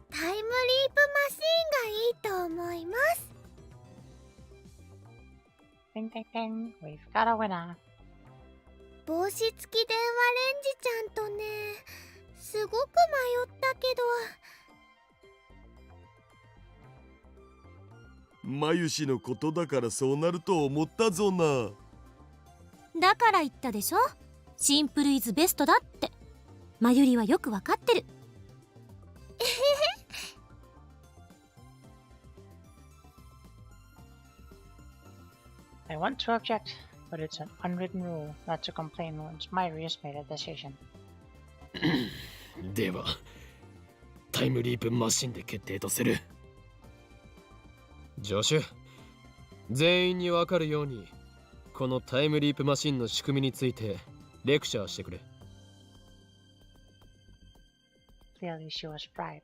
タイムリープマシンがいいと思います。Ding ding ding, we've got a winner. 帽子付き電話レンジちゃんとね、すごく迷ったけど。マユ氏のことだからそうなると思ったぞな。だから言ったでしょ、シンプルイズベストだって。まゆりはよくわかってる。I want to object, but it's an unwritten rule not to complain once Mayuri has made a decision. ではタイムリープマシンで決定とする。助手、全員にわかるようにこのタイムリープマシンの仕組みについてレクチャーしてくれ。Clearly she was bribed.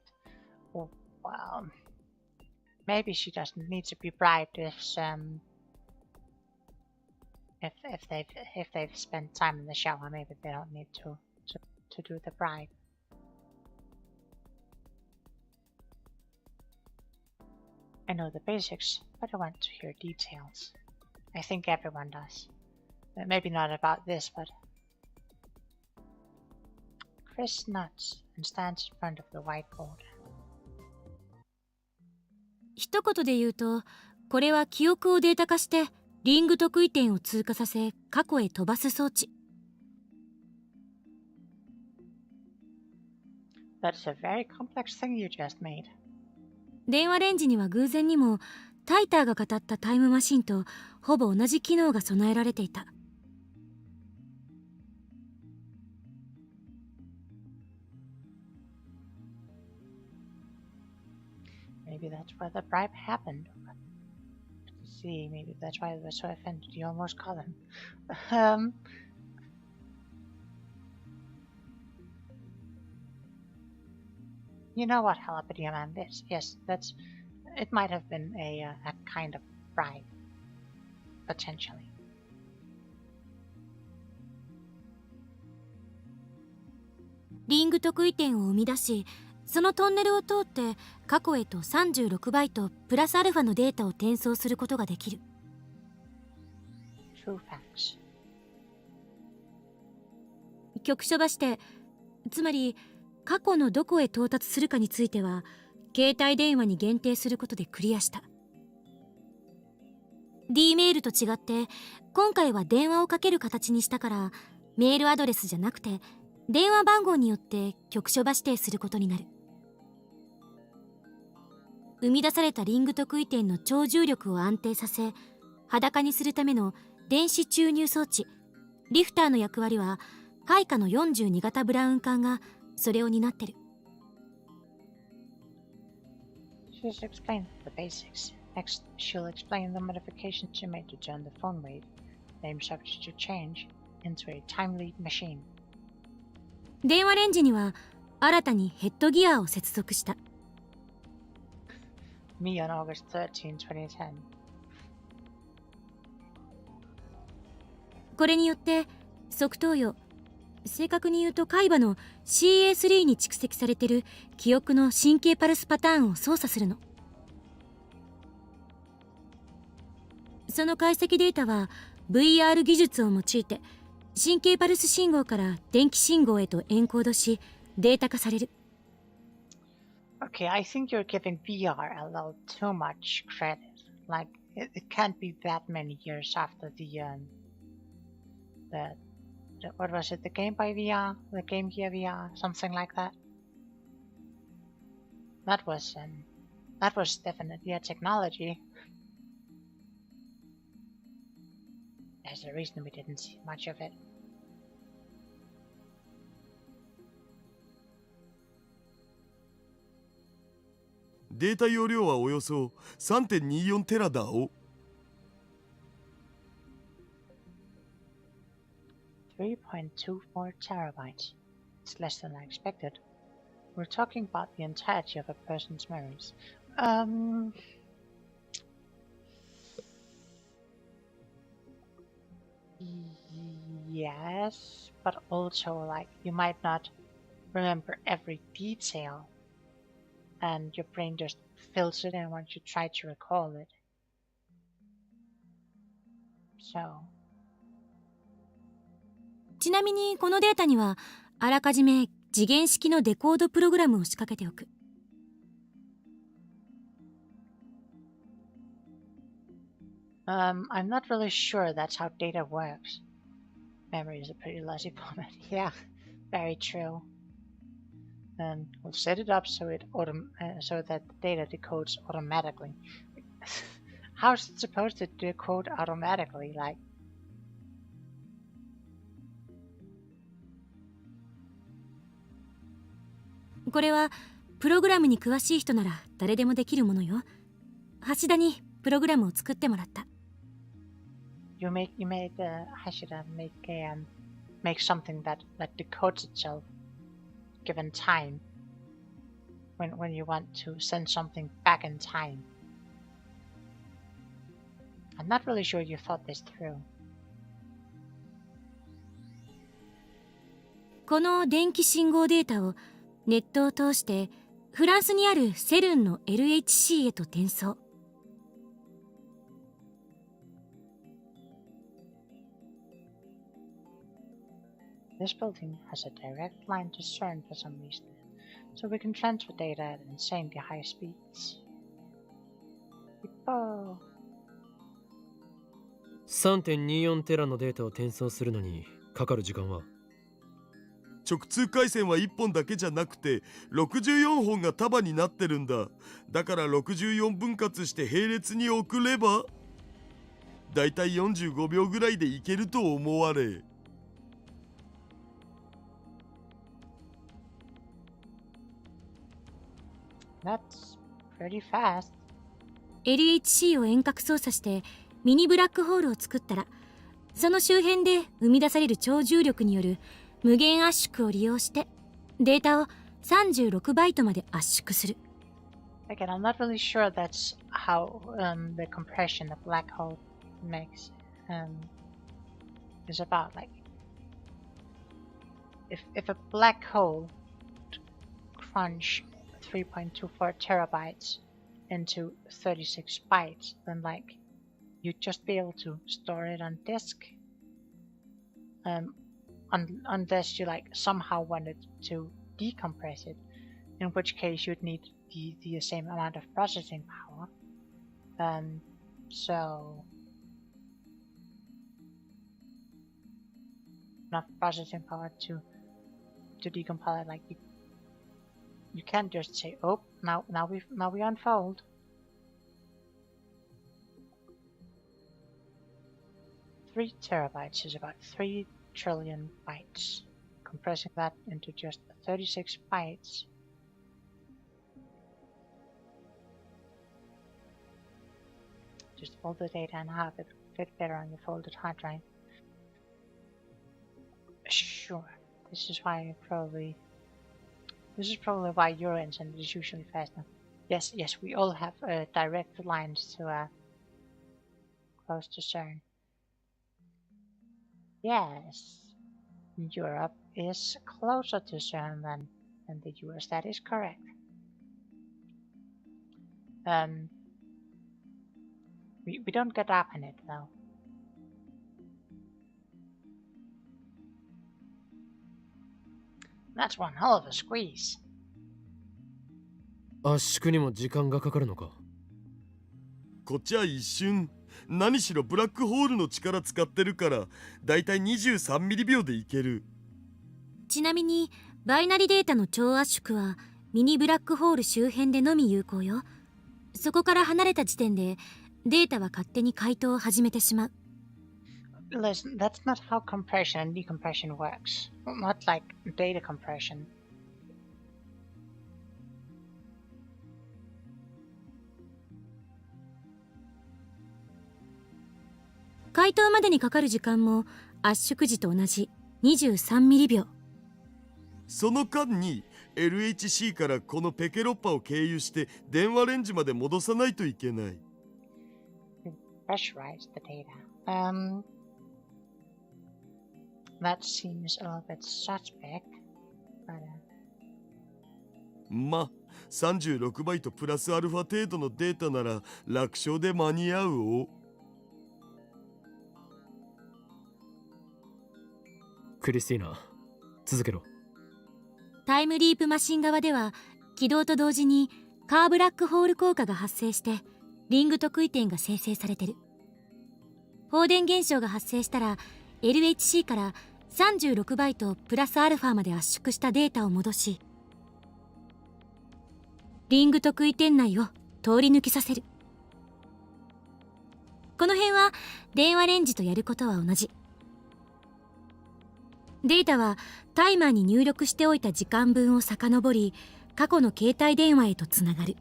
Oh, well, maybe she doesn't need to be bribed if they've spent time in the shower. Maybe they don't need to do the bribe. I know the basics, but I want to hear details. I think everyone does. Maybe not about this, but Chris nods and stands in front of the whiteboard. 一言で言うと、これは記憶をデータ化してリング得意点を通過させ過去へ飛ばす装置。That's a very complex thing you just made. 電話レンジには偶然にもタイターが語ったタイムマシンとほぼ同じ機能が備えられていた。Maybe that's why the bribe happened. See, maybe that's why they were so offended you almost caught them. You know what Jalapeno Man is? Yes, it might have been a kind of bribe, potentially. リング得意点を生み出し、そのトンネルを通って過去へと36バイトプラスアルファのデータを転送することができる。 True facts. 局所場指定、つまり過去のどこへ到達するかについては携帯電話に限定することでクリアした。 D メールと違って今回は電話をかける形にしたから、メールアドレスじゃなくて電話番号によって局所場指定することになる。生み出されたリング特異点の超重力を安定させ裸にするための電子注入装置リフターの役割は開花の42型ブラウン管がそれを担ってる。 She's explained the basics. Next, she'll explain the modifications she made to turn the phone wave, name subject to change, into a time-leap machine. 電話レンジには新たにヘッドギアを接続した。 Me on August 13, 2010. これによって側頭葉、正確に言うと海馬の CA3 に蓄積されている記憶の神経パルスパターンを操作するの。その解析データは VR 技術を用いて神経パルス信号から電気信号へとエンコードしデータ化される。 Okay, I think you're giving VR a little too much credit. Like, it can't be that many years after what was it, the Game Boy VR? The Game Gear VR? Something like that? That was definitely a technology. There's a reason we didn't see much of it. データ容量はおよそ 3.24 テラだお。3.24 terabytes. It's less than I expected. We're talking about the entirety of a person's memories. Yes, but also, like, you might not remember every detail, and your brain just fills it in once you try to recall it. So. ちなみにこのデータにはあらかじめ次元式のデコードプログラムを仕掛けておく。 I'm not really sure that's how data works. Memory is a pretty lousy format. Yeah, very true. And we'll set it up so so that the data decodes automatically. How's it supposed to decode automatically? Like,これはプログラムに詳しい人なら誰でもできるものよ。橋田にプログラムを作ってもらった。 you made Hashida make something that decodes itself given time when you want to send something back in time. I'm not really sure you thought this through. この電気信号データをネットを通してフランスにあるセルンの LHC へと転送。 This building has a direct line to CERN for some reason, so we can transfer data at insanely high speeds. Hippo. 3.24 テラのデータを転送するのにかかる時間は？直通回線は1本だけじゃなくて64本が束になってるんだ。だから64分割して並列に送ればだいたい45秒ぐらいでいけると思われ。That's pretty fast. LHC を遠隔操作してミニブラックホールを作ったらその周辺で生み出される超重力による無限圧縮を利用してデータを36バイトまで圧縮する。 Again, I'm not really sure that's how the compression a black hole makes is about. Like, if a black hole crunch 3.24 terabytes into 36 bytes, then like you'd just be able to store it on disk, unless you like somehow wanted to decompress it, in which case you'd need the same amount of processing power. So enough processing power to decompile it. Like you can't just say, oh, now we unfold. Three terabytes is about 3 trillion bytes. Compressing that into just 36 bytes. Just fold the data and have it fit better on your folded hard drive. Sure, this is probably why your internet is usually faster. Yes, we all have direct lines to close to CERN. Yes, Europe is closer to CERN than the US. That is correct. We don't get up in it though. That's one hell of a squeeze. 圧縮にも時間がかかるのか。こっちは一瞬。何しろブラックホールの力使ってるからだいたい23ミリ秒でいける。ちなみにバイナリデータの超圧縮はミニブラックホール周辺でのみ有効よ。そこから離れた時点でデータは勝手に解凍を始めてしまう。Listen, that's not how compression and decompression works. Not like data compression.「解凍までにかかる時間も圧縮時と同じ23ミリ秒。その間に LHC からこのペケロッパを経由して電話レンジまで戻さないといけない。Pressurize the data. That seems a little bit suspect, but ま、36バイトプラスアルファ程度のデータなら楽勝で間に合うお。クリスティーナ、続けろ。タイムリープマシン側では起動と同時にカーブラックホール効果が発生してリング特異点が生成されてる。放電現象が発生したら LHC から36バイトプラスアルファまで圧縮したデータを戻しリング特異点内を通り抜けさせる。この辺は電話レンジとやることは同じ。データはタイマーに入力しておいた時間分を遡り過去の携帯電話へとつながる。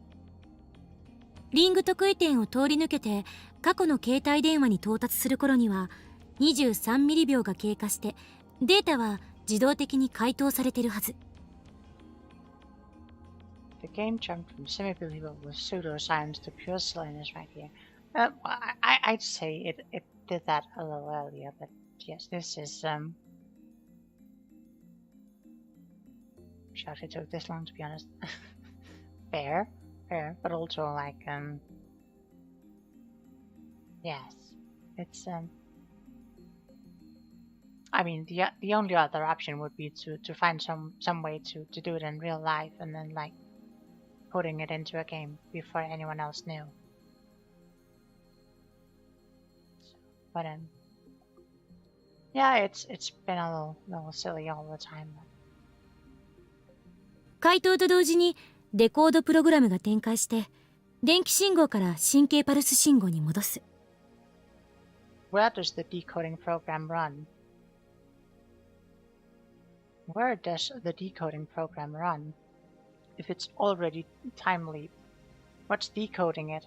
リング特異点を通り抜けて過去の携帯電話に到達する頃には23ミリ秒が経過してデータは自動的に解凍されてるはず。the game jumped from semi-believable pseudoscience to pure silliness right here. I'd say it did that a little earlier, but yes, this is Shout it took this long, to be honest. fair, but also like yes, it's I mean the only other option would be to find some way to do it in real life and then like putting it into a game before anyone else knew. But yeah, it's been a little silly all the time. 解凍と同時にデコードプログラムが展開して電気信号から神経パルス信号に戻す。Where does the decoding program run? Where does the decoding program run? If it's already time leap, what's decoding it?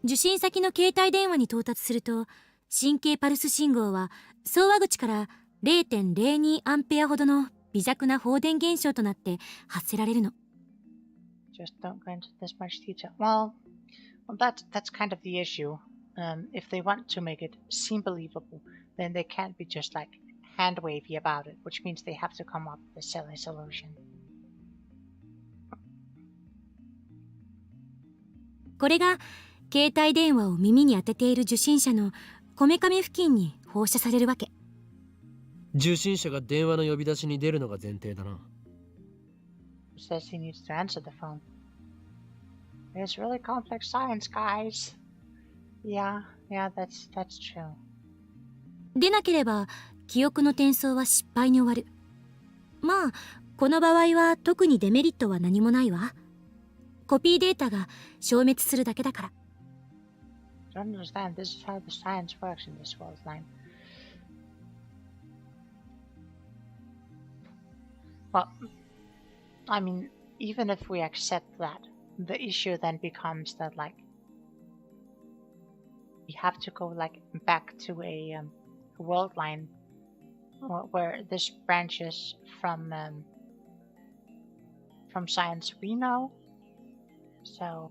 受信先の携帯電話に到達すると神経パルス信号は送話口から 0.02 アンペアほどの微弱な放電現象となって発せられるの。Just don't go into this much detail. Well, that's kind of the issue. If they want to make it seem believable, then they can't be just like hand wavy about it, which means they have to come up with a silly solution. これが携帯電話を耳に当てている受信者のこめかみ付近に放射されるわけ。受信者が電話の呼び出しに出るのが前提だな。Says he needs to answer the phone. It's really complex science, guys. Yeah, that's true. でなければ記憶の転送は失敗に終わる。まあこの場合は特にデメリットは何もないわ。コピーデータが消滅するだけだから。Don't understand. This is how the science works in this world line. Well, I mean, even if we accept that, the issue then becomes that, like, we have to go, like, back to a world line where this branches from science we know. So,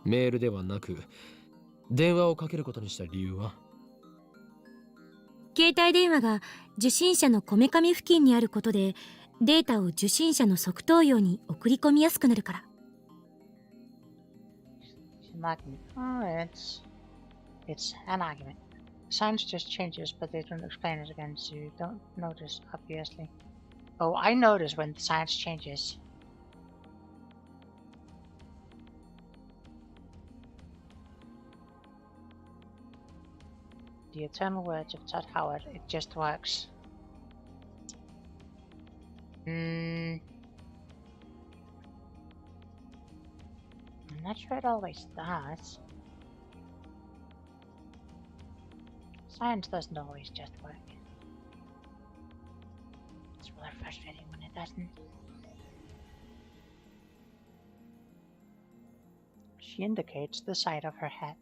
メールではなく電話をかけることにした理由は？携帯電話が受信者のこめかみ付近にあることでデータを受信者の側頭葉に送り込みやすくなるから。it's an argument. Oh, it's an argument. Science just changes, but they don't explain it again, so you don't notice, obviously. Oh, I notice when science changes. The eternal words of Todd Howard, it just works. I'm not sure it always does. Science doesn't always just work. It's really frustrating when it doesn't. She indicates the side of her head.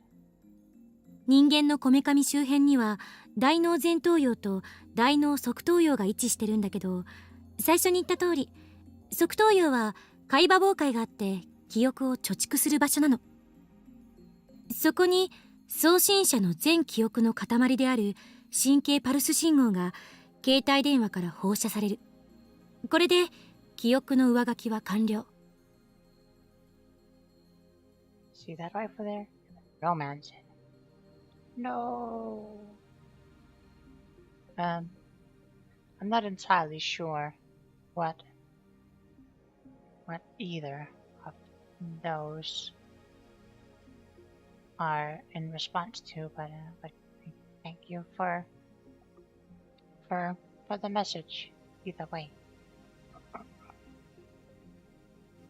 人間のこめかみ周辺には大脳前頭葉と大脳側頭葉が位置してるんだけど、最初に言った通り側頭葉は海馬傍回があって記憶を貯蓄する場所なの。そこに送信者の全記憶の塊である神経パルス信号が携帯電話から放射される。これで記憶の上書きは完了。 See that rifle there? Romance it. No. I'm not entirely sure what either of those are in response to, but thank you for the message either way.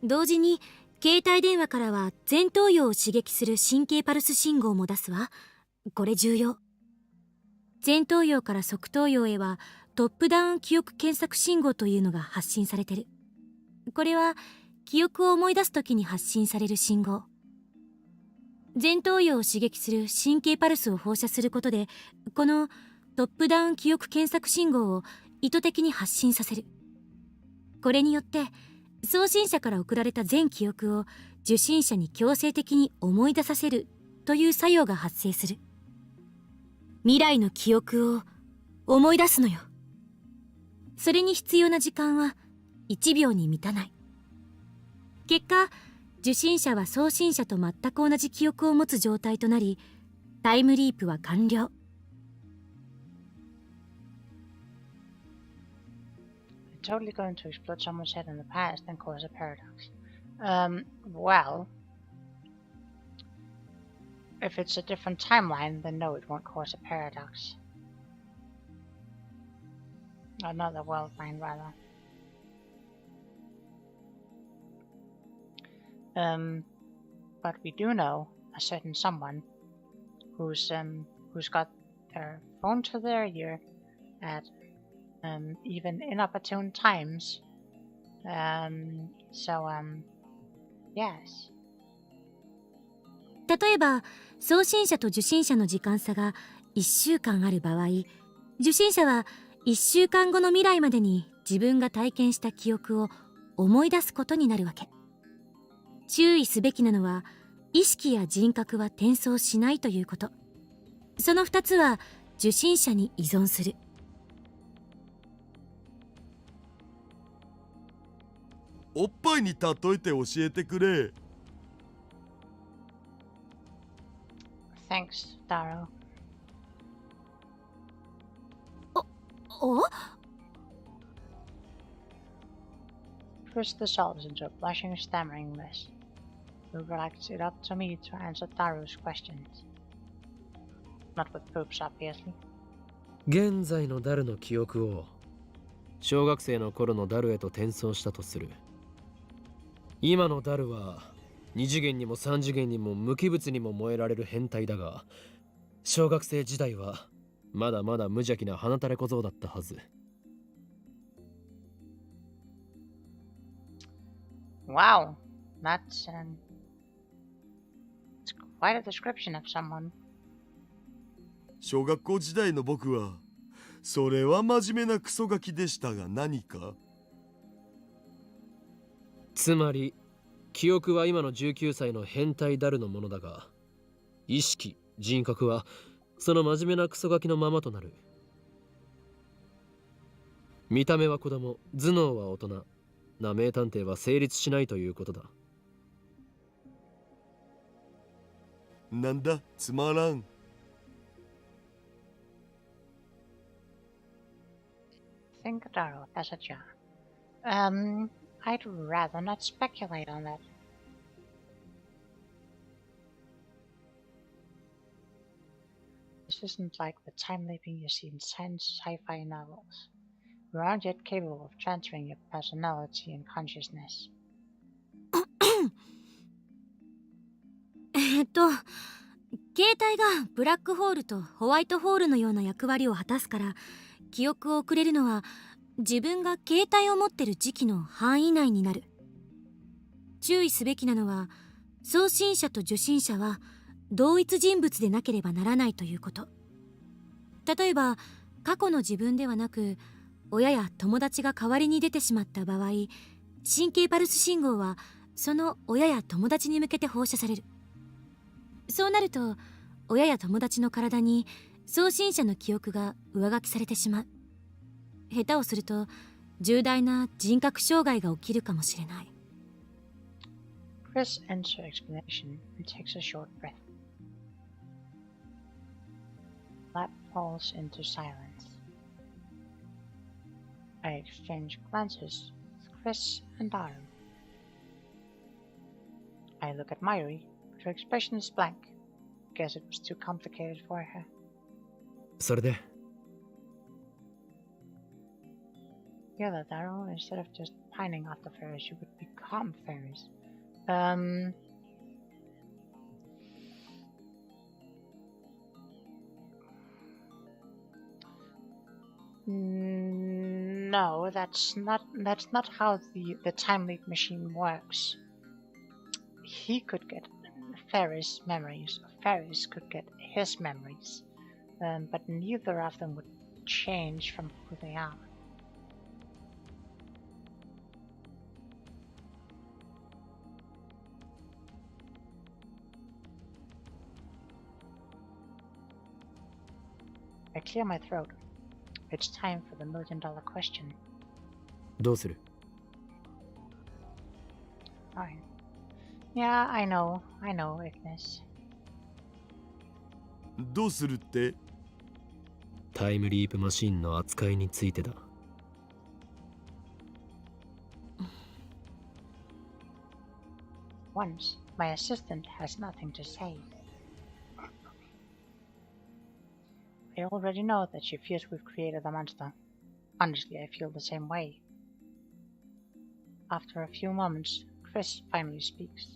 同時に携帯電話からは前頭葉を刺激する神経パルス信号も出すわ。これ重要。前頭葉から側頭葉へはトップダウン記憶検索信号というのが発信されてる。これは記憶を思い出す時に発信される信号。前頭葉を刺激する神経パルスを放射することでこのトップダウン記憶検索信号を意図的に発信させる。これによって送信者から送られた全記憶を受信者に強制的に思い出させるという作用が発生する。未来の記憶を思い出すのよ。それに必要な時間は1秒に満たない。結果、受信者は送信者と全く同じ記憶を持つ状態となり、タイムリープは完了。Totally going to explode someone's head in the past and cause a paradox. Well, if it's a different timeline, then no, it won't cause a paradox. Another world line, rather. But we do know a certain someone who's got their phone to their ear at even inopportune times. Yes. 例えば送信者と受信者の時間差が1週間ある場合、受信者は1週間後の未来までに自分が体験した記憶を思い出すことになるわけ。注意すべきなのは意識や人格は転送しないということ。その2つは受信者に依存する。おっぱいに例えて教えてくれ。Thanks, Taro. お Chris dissolves into a blushing, stammering mess. Who relaxes it up to me to answer Taro's questions. Not with poops, obviously. 現在のダルの記憶を小学生の頃のダルへと転送したとする。今のダルは2次元にも3次元にも無機物にも燃えられる変態だが、小学生時代はまだまだ無邪気な鼻垂れ小僧だったはず。Wow, that's it's quite a description of someone. 小学校時代の僕はそれは真面目なクソガキでしたが何か。つまり記憶は今の19歳の変態ダルのものだが、意識、人格はその真面目なクソガキのままとなる。見た目は子供、頭脳は大人な名探偵は成立しないということだ。なんだつまらん。Think Taro has a job. I'd rather not speculate on that. This isn't like the time leaping you see in science sci-fi novels. You aren't yet capable of transferring your personality and consciousness. 携帯がブラックホールとホワイトホールのような役割を果たすから、記憶を送れるのは自分が携帯を持ってる時期の範囲内になる。注意すべきなのは、送信者と受信者は同一人物でなければならないということ。例えば過去の自分ではなく、親や友達が代わりに出てしまった場合、神経パルス信号はその親や友達に向けて放射される。そうなると親や友達の体に送信者の記憶が上書きされてしまう。下手をすると重大な人格障害が起きるかもしれない。 Chris ends her explanation and takes a short breath. Lap falls into silence. I exchange glances with Chris and Daru. I look at Mayuri, but her expression is blank. Guess it was too complicated for her. それで Yeah, that Daru, instead of just pining after fairies, you would become fairies. No, that's not how the time leap machine works. He could get fairies' memories, or fairies could get his memories, but neither of them would change from who they are. I clear my throat. It's time for the million-dollar question. どうする？ Fine. Yeah, I know, Ignis. どうするって？タイムリープマシンの扱いについてだ。Once, my assistant has nothing to say. I already know that she fears we've created a monster. Honestly, I feel the same way. After a few moments, Chris finally speaks.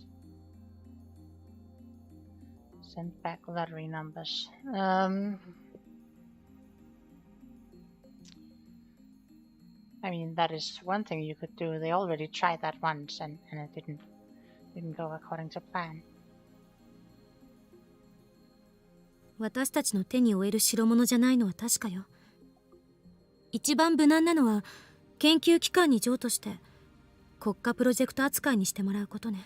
Send back lottery numbers. I mean, that is one thing you could do. They already tried that once, and it didn't go according to plan. 私たちの手に負える代物じゃないのは確かよ。一番無難なのは研究機関に譲渡して国家プロジェクト扱いにしてもらうことね。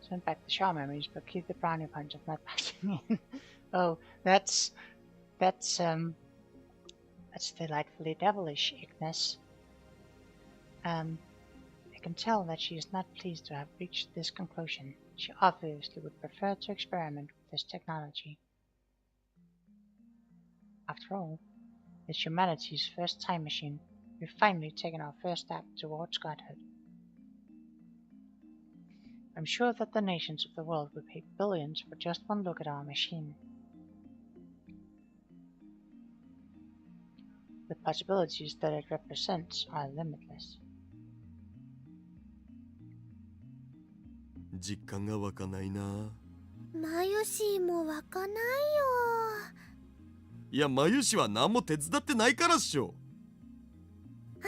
Send back the Shaw memories, but keep the brownie punch of not passing in. Oh, that's delightfully devilish, Ignis. I can tell that she is not pleased to have reached this conclusion. She obviously would prefer to experiment with this technology. After all, it's humanity's first time machine. We've finally taken our first step towards godhood. I'm sure that the nations of the world would pay billions for just one look at our machine. The possibilities that it represents are limitless. 実感が湧かないな。マユシーも湧かないよ。いや、マユシは何も手伝ってないからっしょ。あ、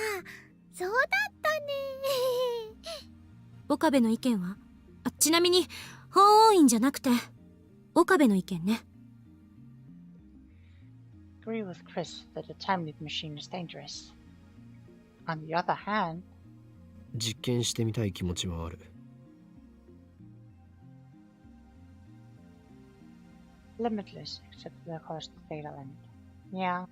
そうだったね。岡部の意見は？ちなみに法王院じゃなくて岡部の意見ね。Agree with Chris that a time leap machine is dangerous. On the other hand, 実験してみたい気持ちはある。limitless except for the cost of data limit. Yeah.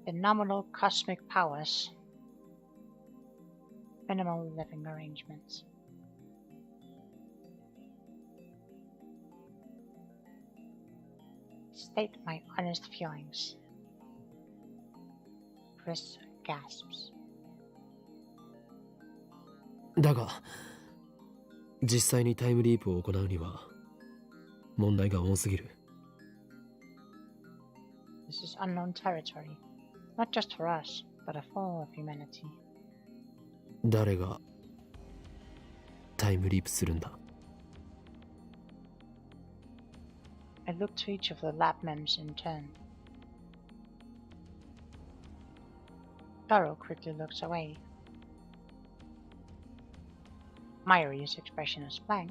Phenomenal cosmic powers. Minimal living arrangements. State my honest feelings. Chris gasps. だが実際にタイムリープを行うには問題が多すぎる。 This is unknown territory, not just for us, but for all of humanity. 誰がタイムリープするんだ？ I look to each of the lab members in turn. Taro quickly looks away. Mayuri's expression is blank.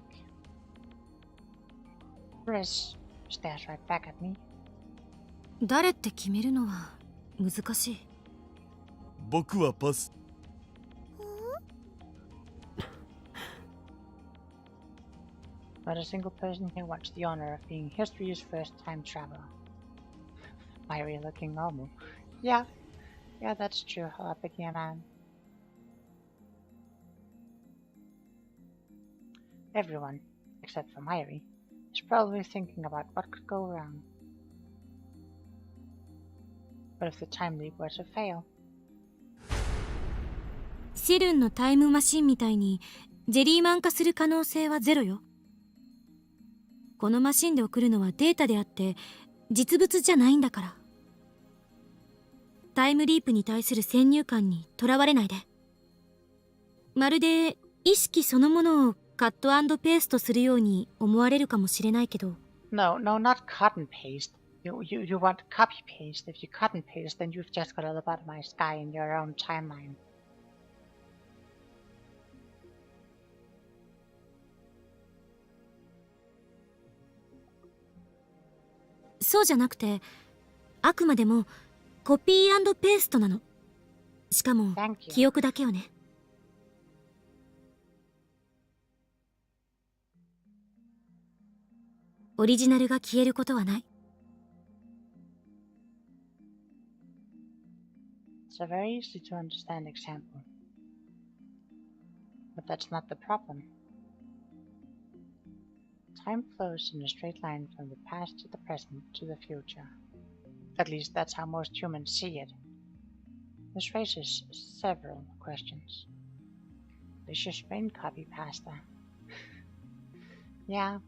Chris stares right back at me. 誰って決めるのは難しい。僕はパス。Not a single person here wants the honor of being history's first time traveler. Mayuri looking normal. Yeah, that's true, Jalapeno Man. Everyone, except for Mayuri, is probably thinking about what could go wrong. What if the time leap were to fail? シルンのタイムマシンみたいにジェリーマン化する可能性はゼロよ。このマシンで送るのはデータであって実物じゃないんだから。タイムリープに対する先入観にとらわれないで。まるで意識そのものをカット&ペーストするように思われるかもしれないけど。No, not cut and paste. You want copy paste. If you cut and paste, then you've just got a lobotomized guy in your own timeline. そうじゃなくて、あくまでもコピー&ペーストなの。しかも記憶だけをね。オリジナルが消えることはない。It's a very easy to understand example. But that's not the problem. Time flows in a straight line from the past to the present to the future. At least that's how most humans see it. This raises several questions. Delicious rain copy pasta. Yeah.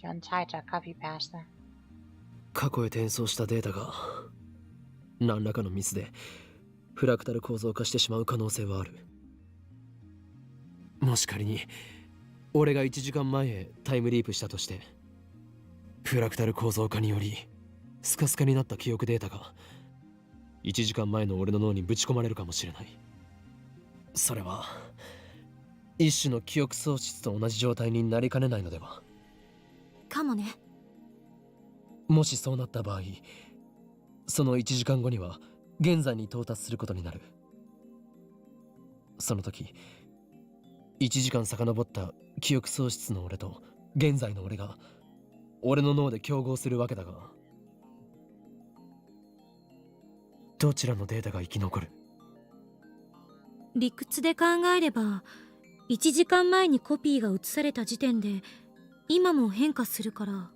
John Titor copy pasta. 過去へ転送したデータが何らかのミスでフラクタル構造化してしまう可能性はある。もし仮に俺が1時間前へタイムリープしたとして、フラクタル構造化によりスカスカになった記憶データが1時間前の俺の脳にぶち込まれるかもしれない。それは一種の記憶喪失と同じ状態になりかねないのでは。かもね。もしそうなった場合、その1時間後には現在に到達することになる。その時、1時間遡った記憶喪失の俺と現在の俺が俺の脳で競合するわけだが、どちらのデータが生き残る？理屈で考えれば1時間前にコピーが移された時点で今も変化するから。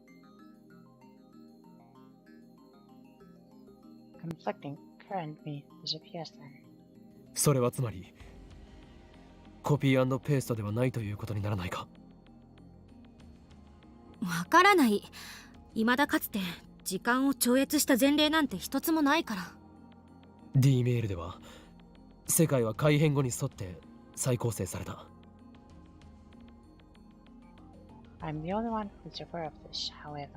Conflicting current me disappears then. それはつまりコピー&ペーストではないということにならないか？わからない。未だかつて時間を超越した前例なんて一つもないから。 D メールでは世界は改変後に沿って再構成された。I'm the only one who's aware of this, however.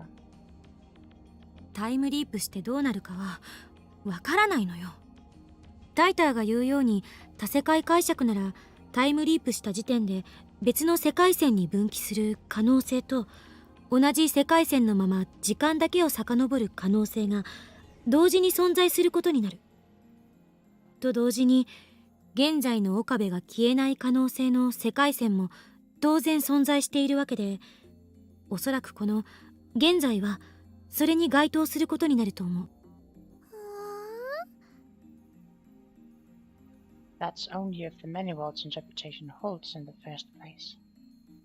タイムリープしてどうなるかはわからないのよ。タイターが言うように多世界解釈ならタイムリープした時点で別の世界線に分岐する可能性と同じ世界線のまま時間だけを遡る可能性が同時に存在することになる。と同時に現在の岡部が消えない可能性の世界線も当然存在しているわけで、おそらくこの現在はそれに該当することになると思う。That's only if the many worlds interpretation holds in the first place.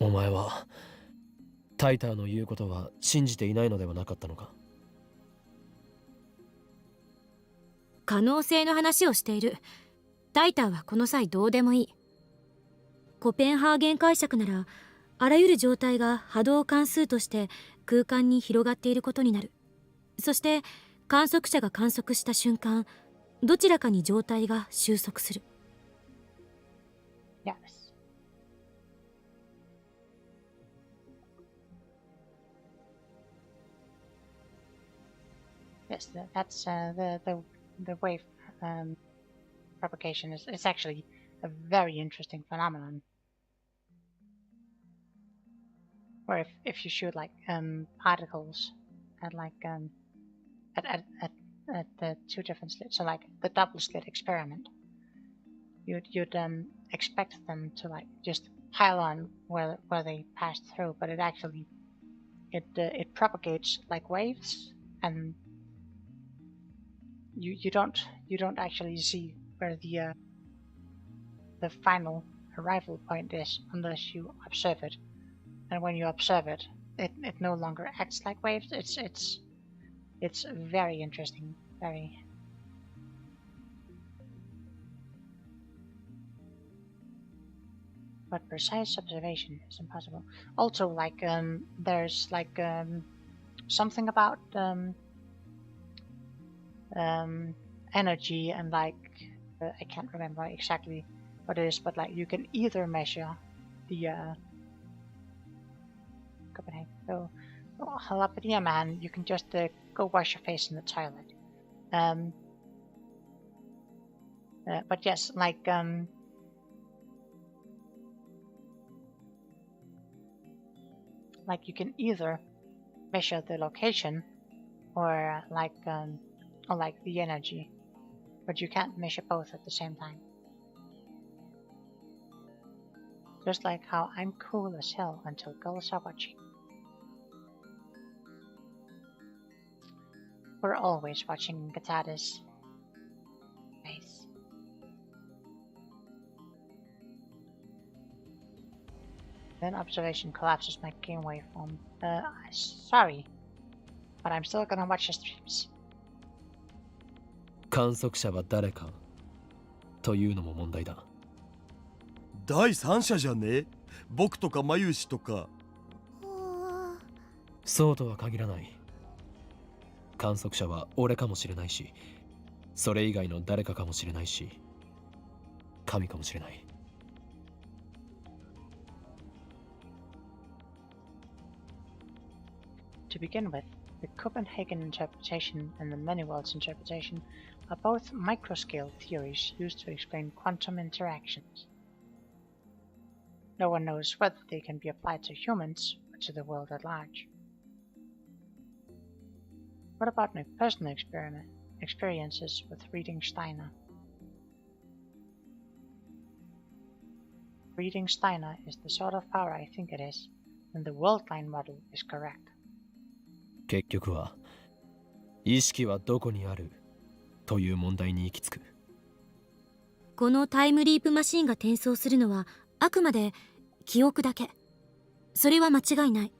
お前はタイターの言うことは信じていないのではなかったのか？可能性の話をしている。タイターはこの際どうでもいい。コペンハーゲン解釈ならあらゆる状態が波動関数として空間に広がっていることになる。そして観測者が観測した瞬間、どちらかに状態が収束する。 Yes. Yes, that's the wave propagation is actually a very interesting phenomenon. Where if you shoot like particles at like at the two different slits, so like the double slit experiment, you'd expect them to like just pile on where they passed through, but it actually it propagates like waves, and you don't actually see where the final arrival point is unless you observe it. And when you observe it, it no longer acts like waves. It's very interesting, very. But precise observation is impossible. Also, like there's like something about energy and like I can't remember exactly what it is, but like you can either measure the Copenhagen. So, Jalapeno man, you can just go wash your face in the toilet. But yes, like you can either measure the location or like the energy, but you can't measure both at the same time. Just like how I'm cool as hell until girls are watching. We're always watching Gatada's face. Then observation collapses my game waveform. Sorry, but I'm still gonna watch the streams. 観測者は誰かというのも問題だ。第三者じゃね？僕とかマユシとか。そうとは限らない。観測者は俺かもしれないし、それ以外の誰かかもしれないし、神かもしれない。To begin with, the Copenhagen interpretation and the many worlds interpretation are both microscale theories used to explain quantum interactions. No one knows whether they can be applied to humans or to the world at large. What about my personal experiences with reading Steiner? Reading Steiner is the sort of power I think it is, and the world line model is correct. 結局は意識はどこにあるという問題に行き着く。このタイムリープマシンが転送するのはあくまで記憶だけ。それは間違いない。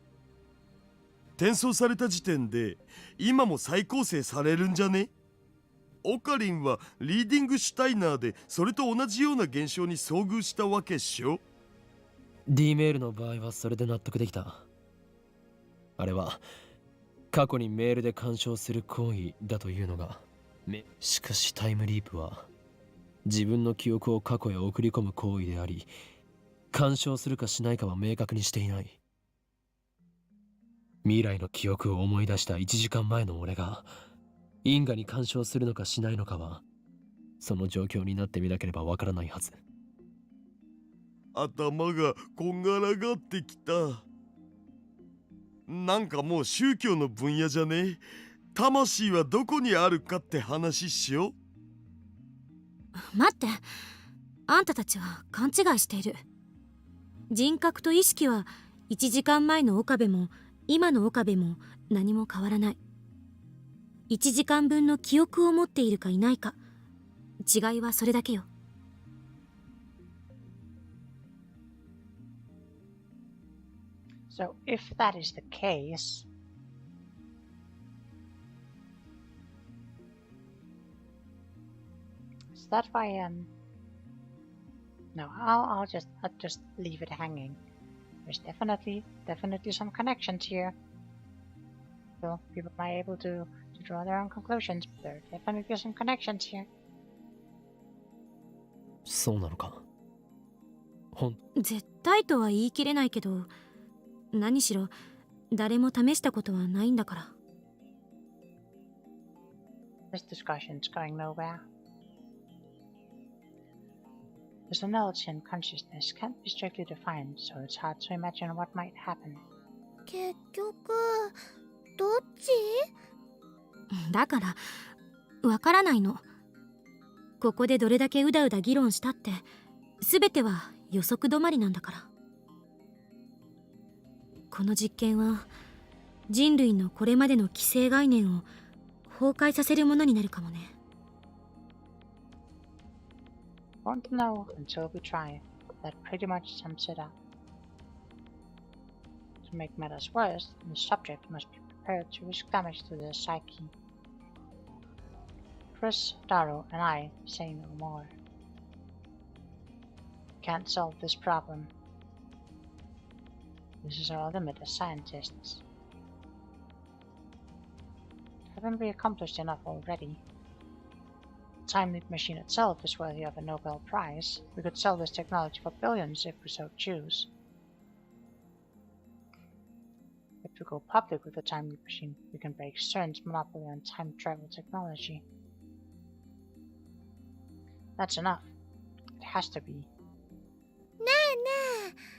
転送された時点で今も再構成されるんじゃね？オカリンはリーディングシュタイナーでそれと同じような現象に遭遇したわけっしょ。 D メールの場合はそれで納得できた。あれは過去にメールで干渉する行為だというのが。しかしタイムリープは自分の記憶を過去へ送り込む行為であり、干渉するかしないかは明確にしていない。未来の記憶を思い出した1時間前の俺が因果に干渉するのかしないのかは、その状況になってみなければわからないはず。頭がこんがらがってきた。なんかもう宗教の分野じゃね？魂はどこにあるかって話っしょ。待って、あんたたちは勘違いしている。人格と意識は1時間前の岡部も今の岡部も何も変わらない。1時間分の記憶を持っているかいないか、違いはそれだけよ。So if that is the case, is that why no, I'll just leave it hanging. There's definitely some connections here. So people might be able to draw their own conclusions, but there are definitely some connections here. そうなのか。絶対とは言い切れないけど、何しろ誰も試したことはないんだから。This discussion's going nowhere. Personality and consciousness can't be strictly defined, so it's hard to imagine what might happen. 結局どっち？だからわからないの。ここでどれだけうだうだ議論したって全ては予測止まりなんだから。この実験は人類のこれまでの既成概念を崩壊させるものになるかもね。Won't know until we try. That pretty much sums it up. To make matters worse, the subject must be prepared to risk damage to their psyche. Chris, Daro, and I say no more. Can't solve this problem. This is our limit as scientists. Haven't we accomplished enough already? The time leap machine itself is worthy of a Nobel Prize. We could sell this technology for billions if we so choose. If we go public with the time leap machine, we can break CERN's monopoly on time travel technology. That's enough. It has to be. ねえねえ。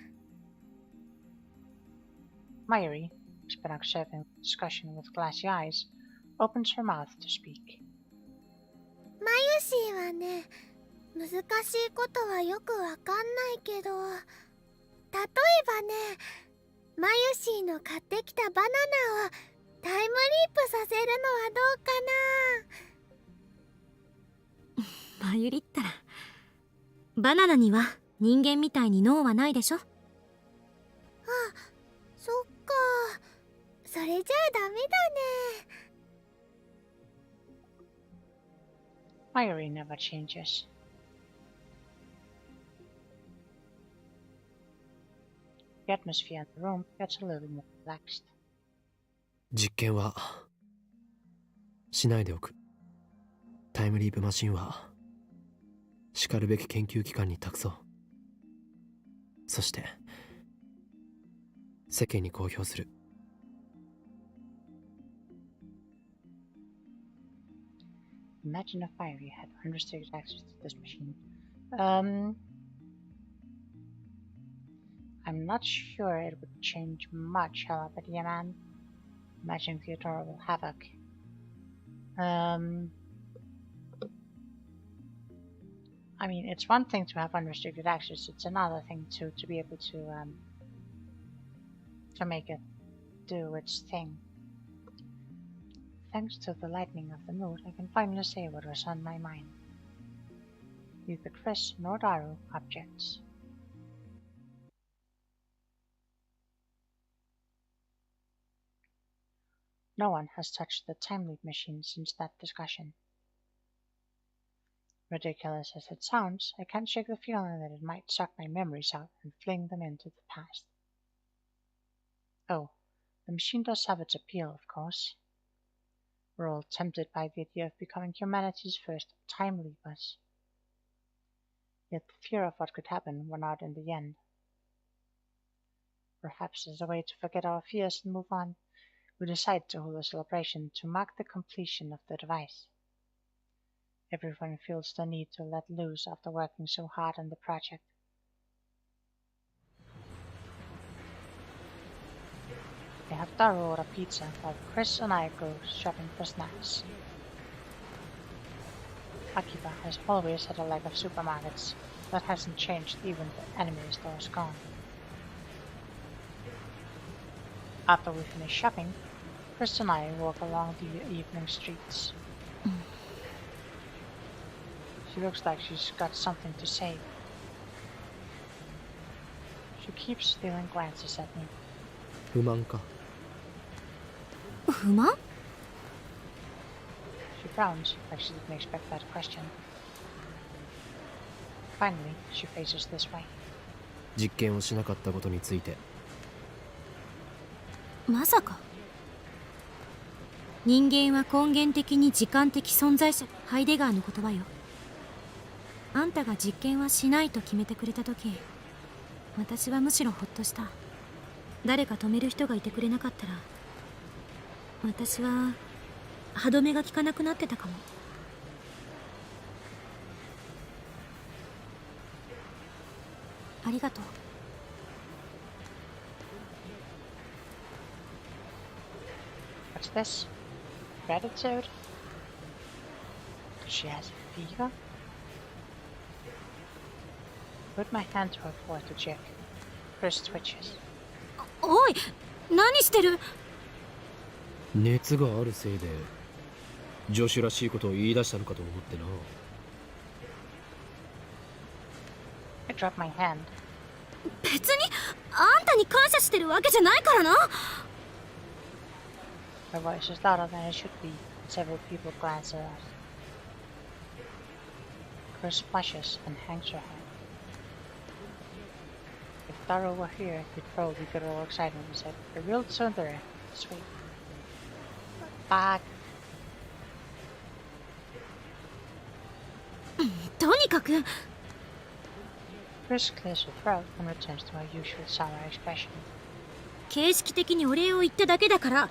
Mayuri, who's been observing the discussion with glassy eyes, opens her mouth to speak. マユシーはね、難しいことはよくわかんないけど、例えばね、マユシーの買ってきたバナナをタイムリープさせるのはどうかな。まゆりったら、バナナには人間みたいに脳はないでしょ。あ、そっか。それじゃあダメだね。Mayuri never changes. The atmosphere in the room gets a little more relaxed. 実験はしないでおく。タイムリープマシンはしかるべき研究機関に託そう。そして世間に公表する。Imagine if Mayuri had unrestricted access to this machine. I'm not sure it would change much, however, dear man. Imagine the adorable havoc I mean, it's one thing to have unrestricted access. It's another thing to be able to make it do its thing. Thanks to the lightening of the mood, I can finally say what was on my mind. Neither Chris nor Daru objects. No one has touched the time loop machine since that discussion. Ridiculous as it sounds, I can't shake the feeling that it might suck my memories out and fling them into the past. Oh, the machine does have its appeal, of course. We're all tempted by the idea of becoming humanity's first time leapers. Yet the fear of what could happen won out in the end. Perhaps as a way to forget our fears and move on, we decide to hold a celebration to mark the completion of the device. Everyone feels the need to let loose after working so hard on the project. They have Daru order pizza while Chris and I go shopping for snacks. Akiba has always had a lack of supermarkets. That hasn't changed even the anime store's gone. After we finish shopping, Chris and I walk along the evening streets. She looks like she's got something to say. She keeps stealing glances at me. 不満か。不満？ She frowns like she didn't expect that question. Finally, she faces this way. 実験をしなかったことについて。まさか。人間は根源的に時間的存在者。ハイデガーの言葉よ。あんたが実験はしないと決めてくれた時、私はむしろほっとした。誰か止める人がいてくれなかったら、私は歯止めが効かなくなってたかも。ありがとう。What's this? Gratitude? She has a fever? Put my hand to her forehead to check. Chris twitches. おい、何してる？熱があるせいで女子らしいことを言い出したのかと思ってな。I drop my hand. 別にあんたに感謝してるわけじゃないからな。Her voice is louder than it should be. Several people glance at us. Chris blushes and hangs her head. If Daru were here, he'd probably get all excited and said, "A real tsundere, sweet." Fuck. とにかく Chris clears her throat and returns to her usual sour expression. 形式的にお礼を言っただけだから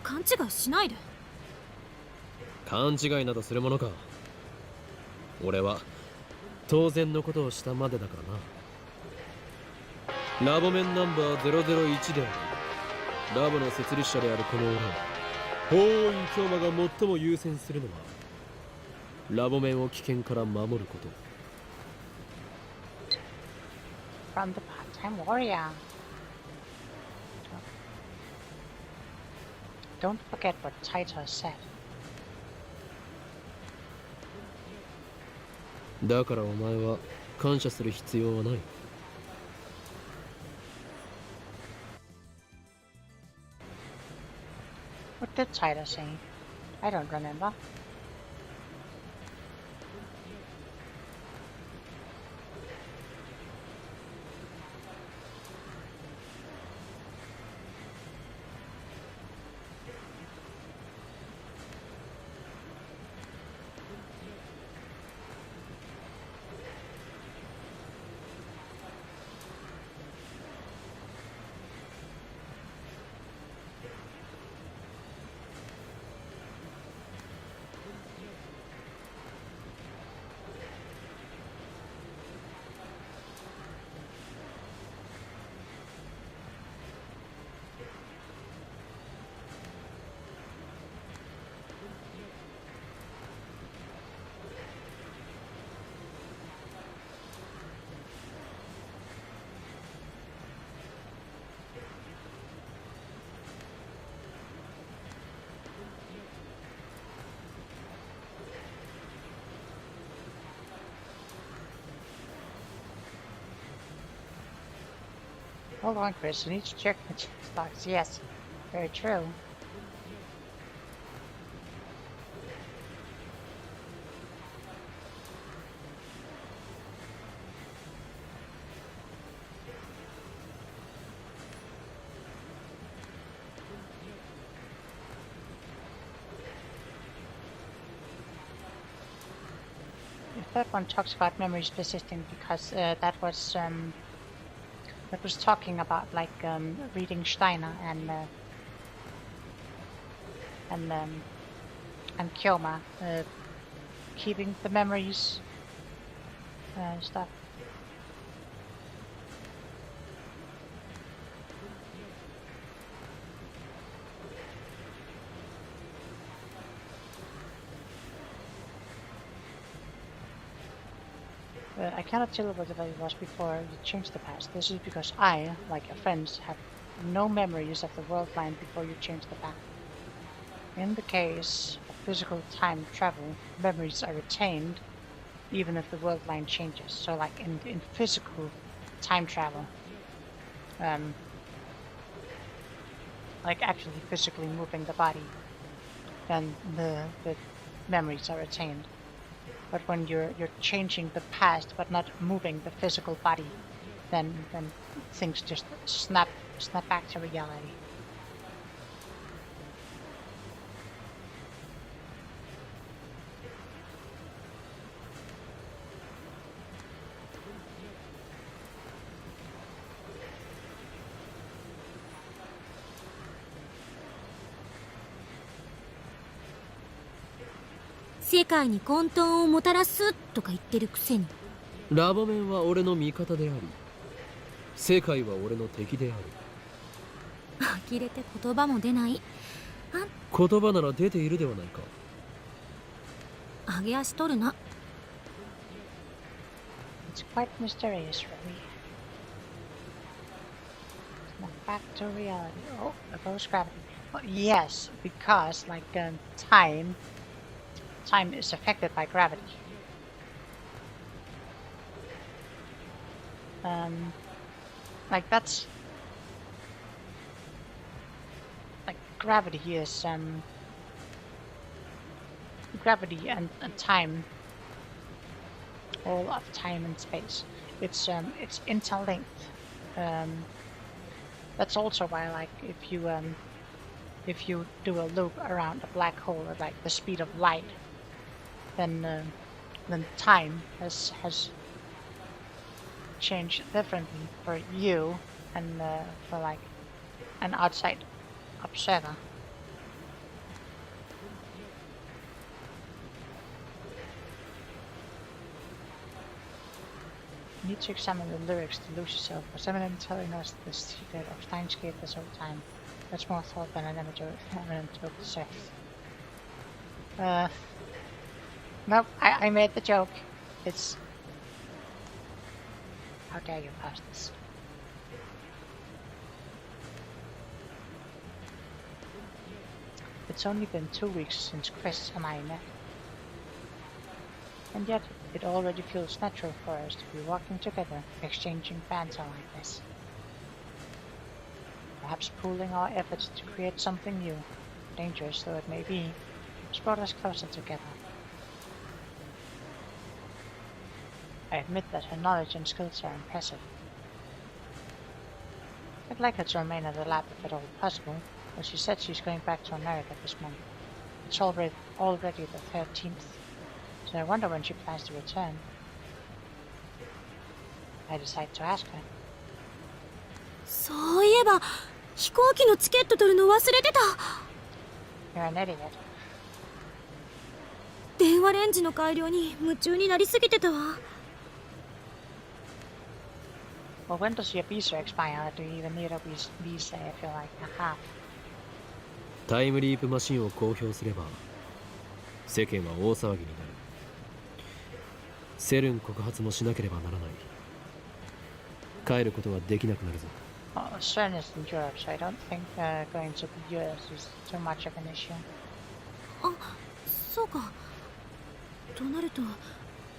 勘違いしないで。勘違いなどするものか。俺は当然のことをしたまでだからな。ラボ面ナンバー001である。ラボの設立者であるこの俺、法院京馬が最も優先するのはラボ面を危険から守ること。 From the part-time warrior. Don't forget what Taito said. だからお前は感謝する必要はない。What did Taito say? I don't remember. Hold on, Chris. You need to check the stocks. Yes, very true. The third one talks about memories persisting because that was talking about like reading Steiner and Kyoma, keeping the memories stuff. I cannot tell what the value was before you changed the past. This is because I, like your friends, have no memories of the world line before you change the past. In the case of physical time travel, memories are retained even if the world line changes. So like in physical time travel, like actually physically moving the body, then the memories are retained. But when you're changing the past but not moving the physical body, then things just snap back to reality. "世界に混沌をもたらす」とか言ってるくせに。ラボメンは俺の味方であり、世界は俺の敵である。呆れて言葉も出ない。言葉なら出ているではないか。上げ足取るな。It's quite mysterious, really. Snap back to reality. Oh, there goes gravity. Well, yes, because like time is affected by gravity. Like that's like gravity is gravity and time, all of time and space. It's interlinked. That's also why like if you do a loop around a black hole at like the speed of light, then time has changed differently for you and for like an outside observer. You need to examine the lyrics to lose yourself. Was Eminem telling us the secret of Stein's Gate this whole time? That's more thought than an Eminem told the surf. Nope, I made the joke. It's... How dare you pass this? It's only been 2 weeks since Chris and I met. And yet, it already feels natural for us to be walking together, exchanging banter like this. Perhaps pooling our efforts to create something new, dangerous though it may be, has brought us closer together. I admit that her knowledge and skills are impressive. I'd like her to remain at the lab if at all possible, but she said she's going back to America this month. It's already the 13th, so I wonder when she plans to return. I decide to ask her. そういえば飛行機のチケット取るの忘れてた。 You're an idiot. 電話レンジの改良に夢中になりすぎてたわ。Well, when does your visa expire? Do you even need a visa if you're like a half? タイムリープマシンを公表すれば世間は大騒ぎになる。セルン告発もしなければならない。帰ることはできなくなるぞ。Well, CERN is in Europe, so I don't think going to the US is too much of an issue. あ、そうか。となると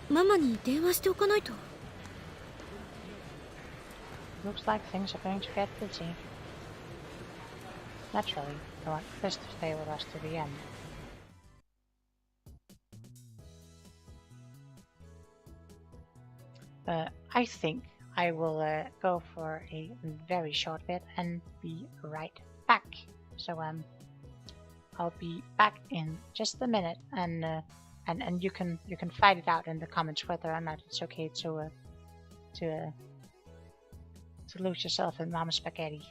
ママに電話しておかないと。looks like things are going to get busy. Naturally, I want Chris to stay with us to the end. I think I will go for a very short bit and be right back. So I'll be back in just a minute, and you can fight it out in the comments whether or not it's okay to lose yourself in Mama Spaghetti.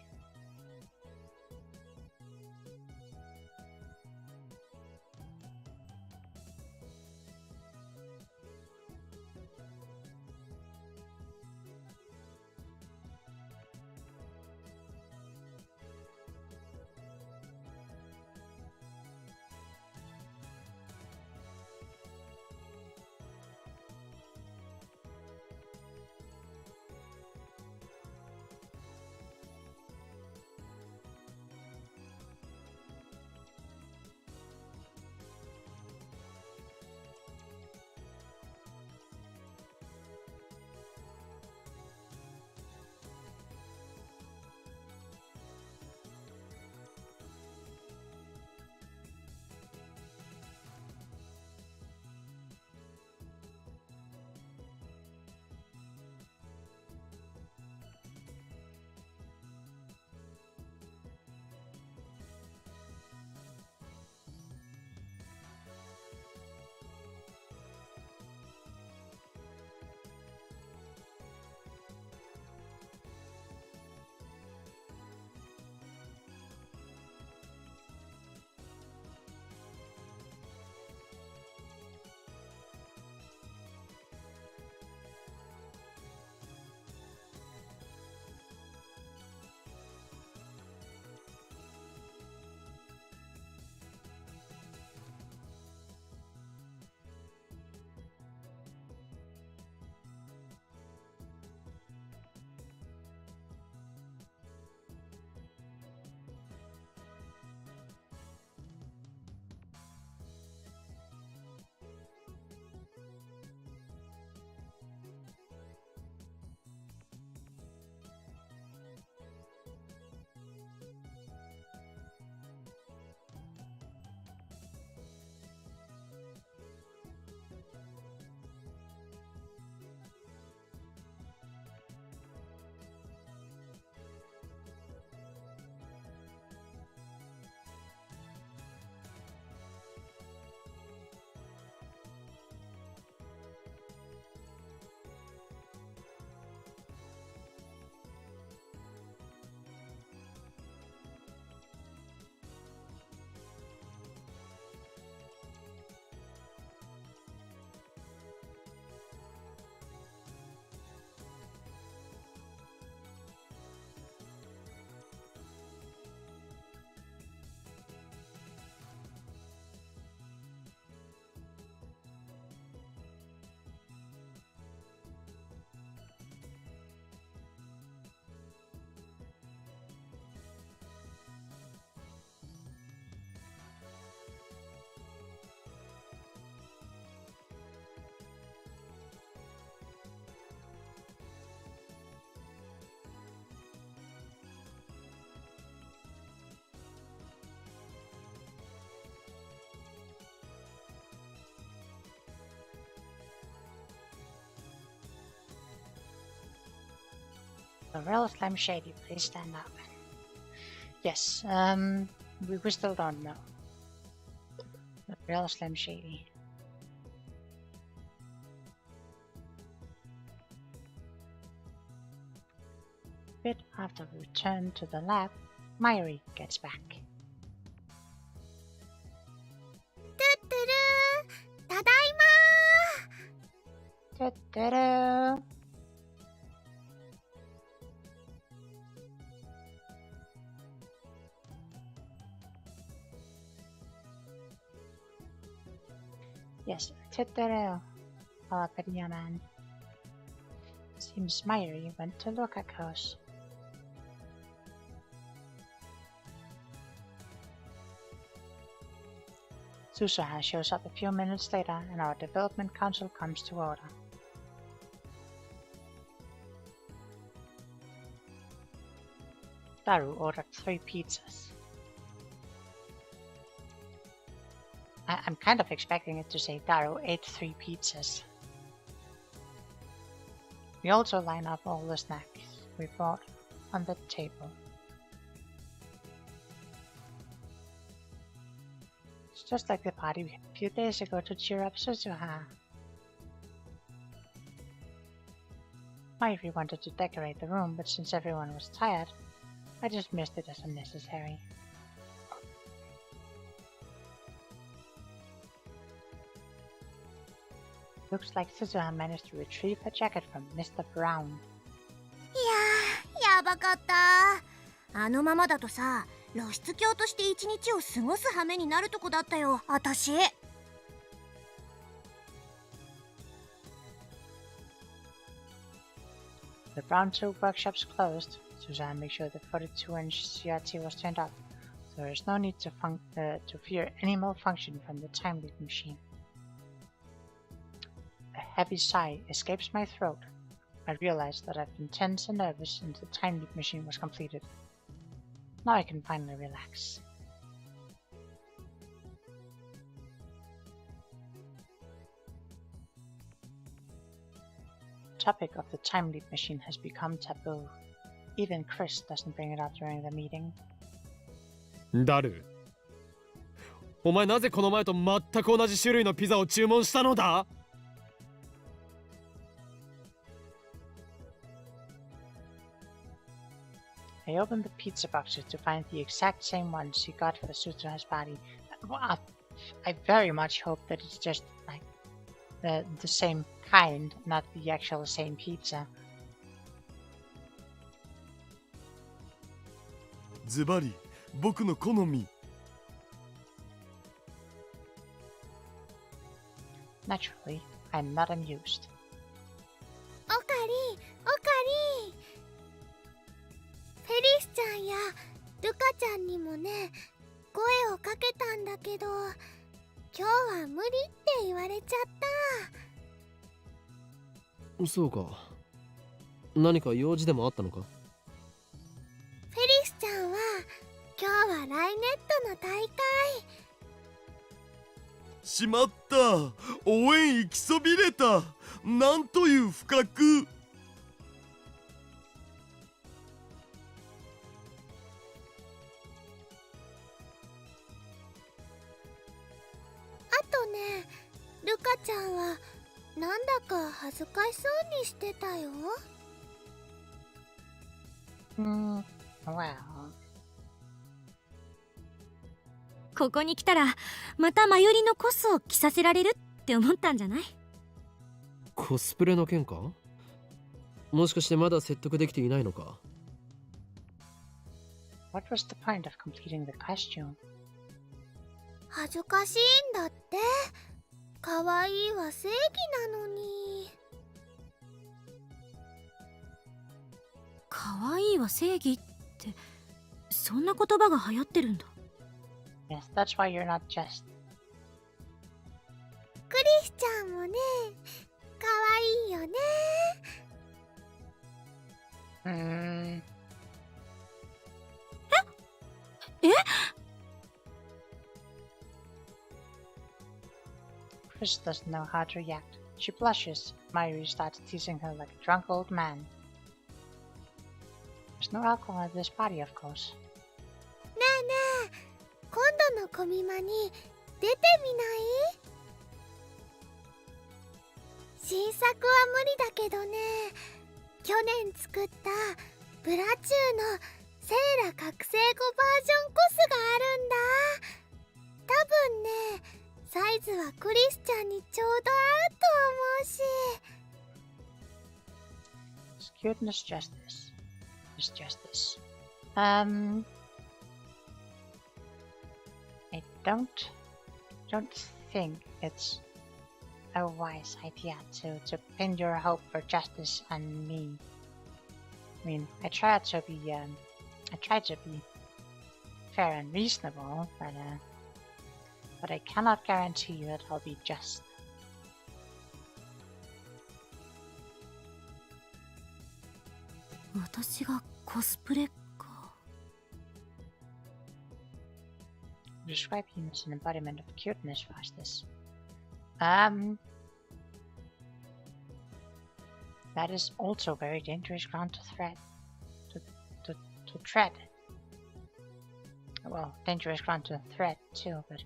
The real Slim Shady, please stand up. Yes, we still don't know. The real Slim Shady. Bit after we return to the lab, Mayuri gets back. トゥットゥルー、ただいまー。 Ta-da-da. Yes, ta-da-da. Jalapeno man. Seems Mayuri went to look at Kos. Susaha shows up a few minutes later and our development council comes to order. Daru ordered 3 pizzas. I'm kind of expecting it to say Daru ate 3 pizzas. We also line up all the snacks we bought on the table. It's just like the party we had a few days ago to cheer up Suzuha. Mayuri wanted to decorate the room, but since everyone was tired, I dismissed it as unnecessary. Looks like Suzuha managed to retrieve her jacket from Mr. Brown. いやー、やばかった。あのままだとさ、露出狂として一日を過ごす羽目になるとこだったよ、私。The Brown 2 workshops closed. Suzuha made sure the 42-inch CRT was turned off, so there is no need to fear any malfunction from the time loop machine. A heavy sigh escapes my throat. I realize that I've been tense and nervous since the time loop machine was completed. Now I can finally relax. The topic of the time loop machine has become taboo. Even Chris doesn't bring it up during the meeting. ダル、お前なぜこの前と全く同じ種類のピザを注文したのだ？ I opened the pizza boxes to find the exact same ones he got for Suzuha's party. I very much hope that it's just like the same kind, not the actual same pizza. ズバリ僕の好み。 Naturally, I'm not amused. おかり、おかり。フェリスちゃんやルカちゃんにもね、声をかけたんだけど、今日は無理って言われちゃった。そうか。何か用事でもあったのか？フェリスちゃんは今日はライネットの大会。しまった、応援行きそびれた。なんという不覚。あとね、ルカちゃんはなんだか恥ずかしそうにしてたよ。Well. ここに来たらまたマユリのコスを着させられるって思ったんじゃない？コスプレの件か？もしかしてまだ説得できていないのか？ What was the point of completing the costume? 恥ずかしいんだって。可愛いは正義なのに。可愛いは正義ってそんな言葉が流行ってるんだ。Yes, that's why you're not just. クリスちゃんもね、可愛いよね。え？ Chris doesn't know how to react. She blushes. Mayuri starts teasing her like a drunk old man. There's no alcohol at this party, of course. ねえねえ、今度のコミマに出てみない？新作は無理だけどね、去年作ったブラチューのセーラ覚醒後バージョンコスがあるんだ。多分ね、サイズはクリスちゃんにちょうど合うと思うし。 It's cuteness justice. It's justice. I don't think it's a wise idea to pin your hope for justice on me. I mean, I tried to be fair and reasonable, but I cannot guarantee that I'll be just. 私がコスプレか。describe him as an embodiment of cuteness, fastest. That is also very dangerous ground to thread. To tread. Well, dangerous ground to thread too, but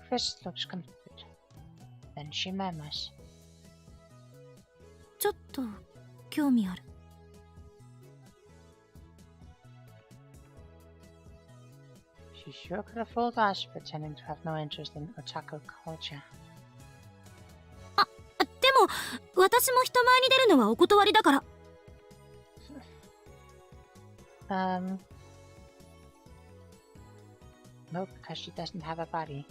Chris looks confused. Then she murmurs. ちょっと興味ある。She sure could have fooled us, pretending to have no interest in otaku culture. でも私も人前に出るのはお断りだから。No, because she doesn't have a body.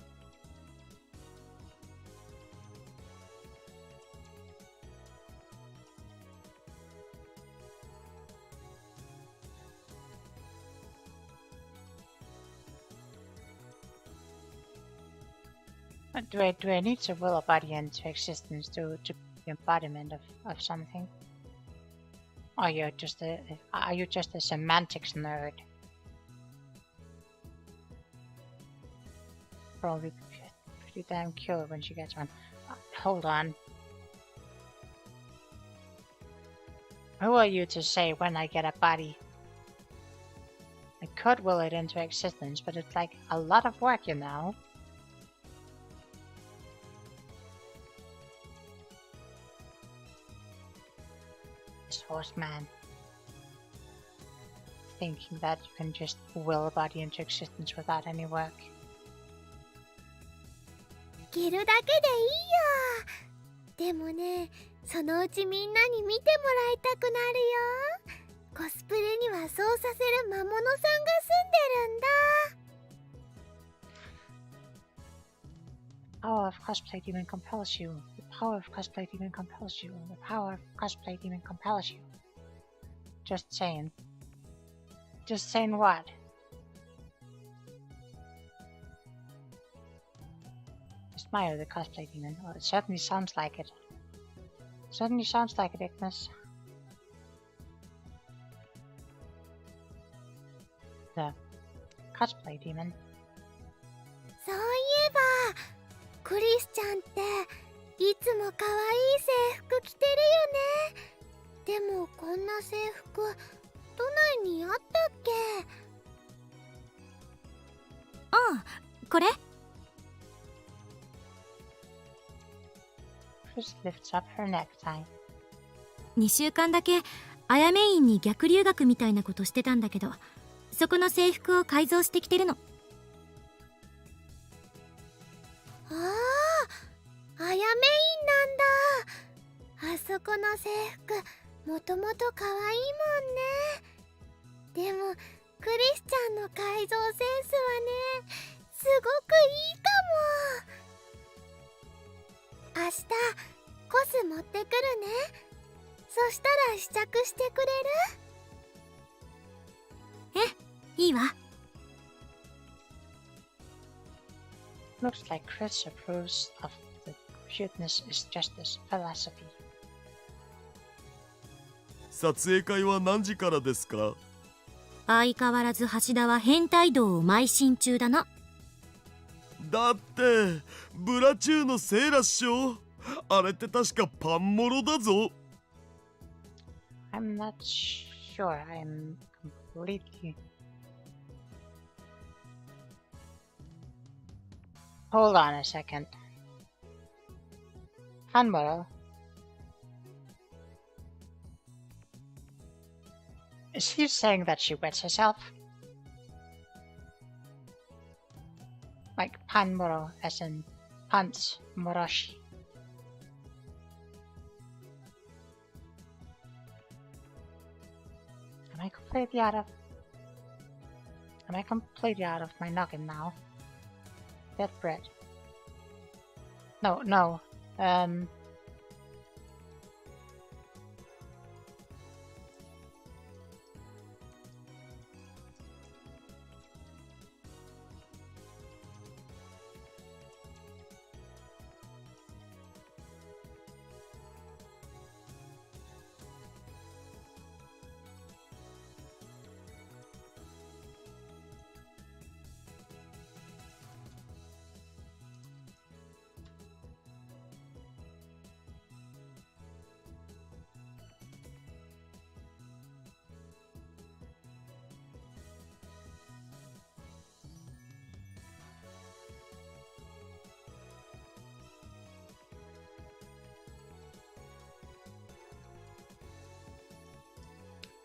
Do I need to will a body into existence to be the embodiment of something? Are you just a semantics nerd? Probably pretty damn cool when she gets one. Hold on. Who are you to say when I get a body? I could will it into existence, but it's like a lot of work, you know. This horseman. Thinking that you can just will a body into existence without any work. 着るだけでいいよ。でもね、そのうちみんなに見てもらいたくなるよ。コスプレにはそうさせる魔物さんが住んでるんだ。The power of cosplay demon compels you. The power of cosplay demon compels you. The power of cosplay demon compels you. Just saying. Just saying what? Smile, the cosplay demon. Well, it certainly sounds like it. Certainly sounds like it, Ignis. The cosplay demon. そういえば、クリスちゃんっていつも可愛い制服着てるよね。でもこんな制服都内にあったっけ？ああ、これ？ Chris lifts up her necktie. 2週間だけあやめ院に逆留学みたいなことしてたんだけど、そこの制服を改造してきてるの。ああ、あやめ院なんだ。あそこの制服もともと可愛いもんね。でもクリスちゃんの改造センスはね、すごくいいかも。明日コス持ってくるね。そしたら試着してくれる？いいわ。Looks like Chris approves of the cuteness is justice philosophy. 撮影会は何時からですか？相変わらず橋田は変態道を邁進中だな。だってブラチューのせいらっしょ。あれって確かパンモロだぞ。I'm not sure. I'm completely. Hold on a second. Hanmuro. Is he saying that she wets herself? Like Panmuro as in Pants Moroshi. Am I completely out of my noggin now? Dead bread. No.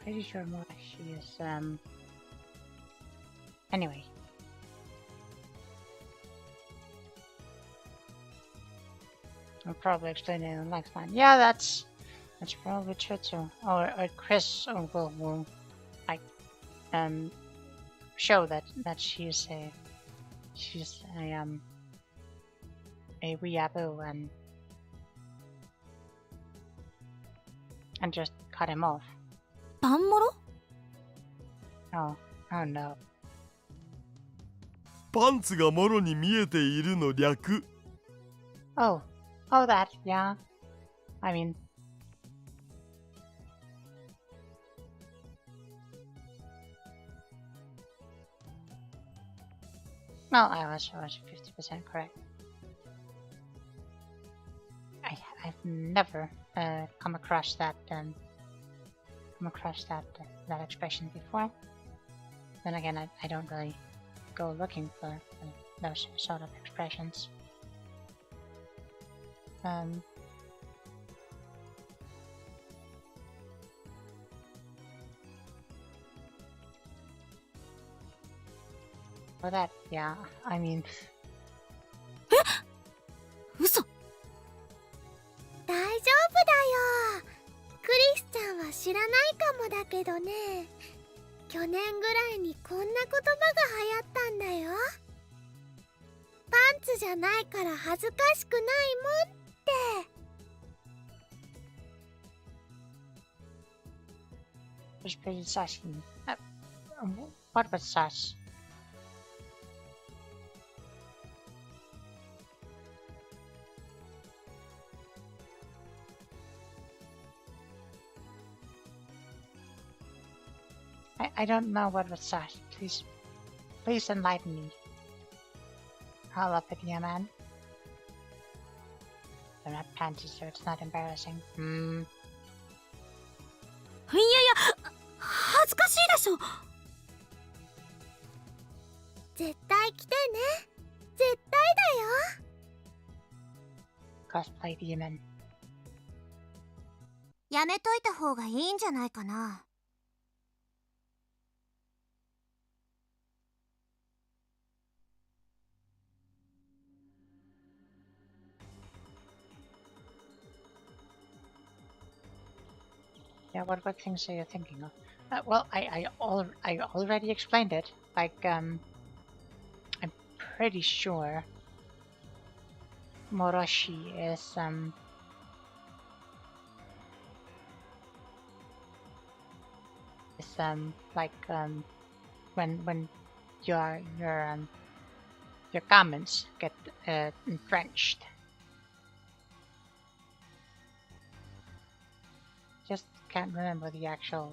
pretty sure Morashi is anyway. I'll probably explain it in the next line. Yeah, that's probably true too. Or Chris will like show that she's a weeaboo and just cut him off. バンモロ Oh no. パンツがもろに見えているの略。 Oh that, yeah. I mean, well, I was 50% correct. I've never come across that that expression before. Then again, I don't really go looking for those sort of expressions. For that, yeah, I mean, 嘘。大丈夫だよ。クリスちゃんは知らないかもだけどね、去年ぐらいにこんな言葉が流行ったんだよ。パンツじゃないから恥ずかしくないもんって。 it was pretty sassy. What was sass? I don't know what was sass. Please enlighten me. I'll up it, yeah, man. They're not panties, so it's not embarrassing. いやいや、恥ずかしいでしょ。絶対来てね。絶対だよ。 Cosplay demon. やめといた方がいいんじゃないかな。 Yeah, what things are you thinking of? Well, I already explained it. Like, I'm pretty sure Moroshi is like when your garments get drenched. Just can't remember the actual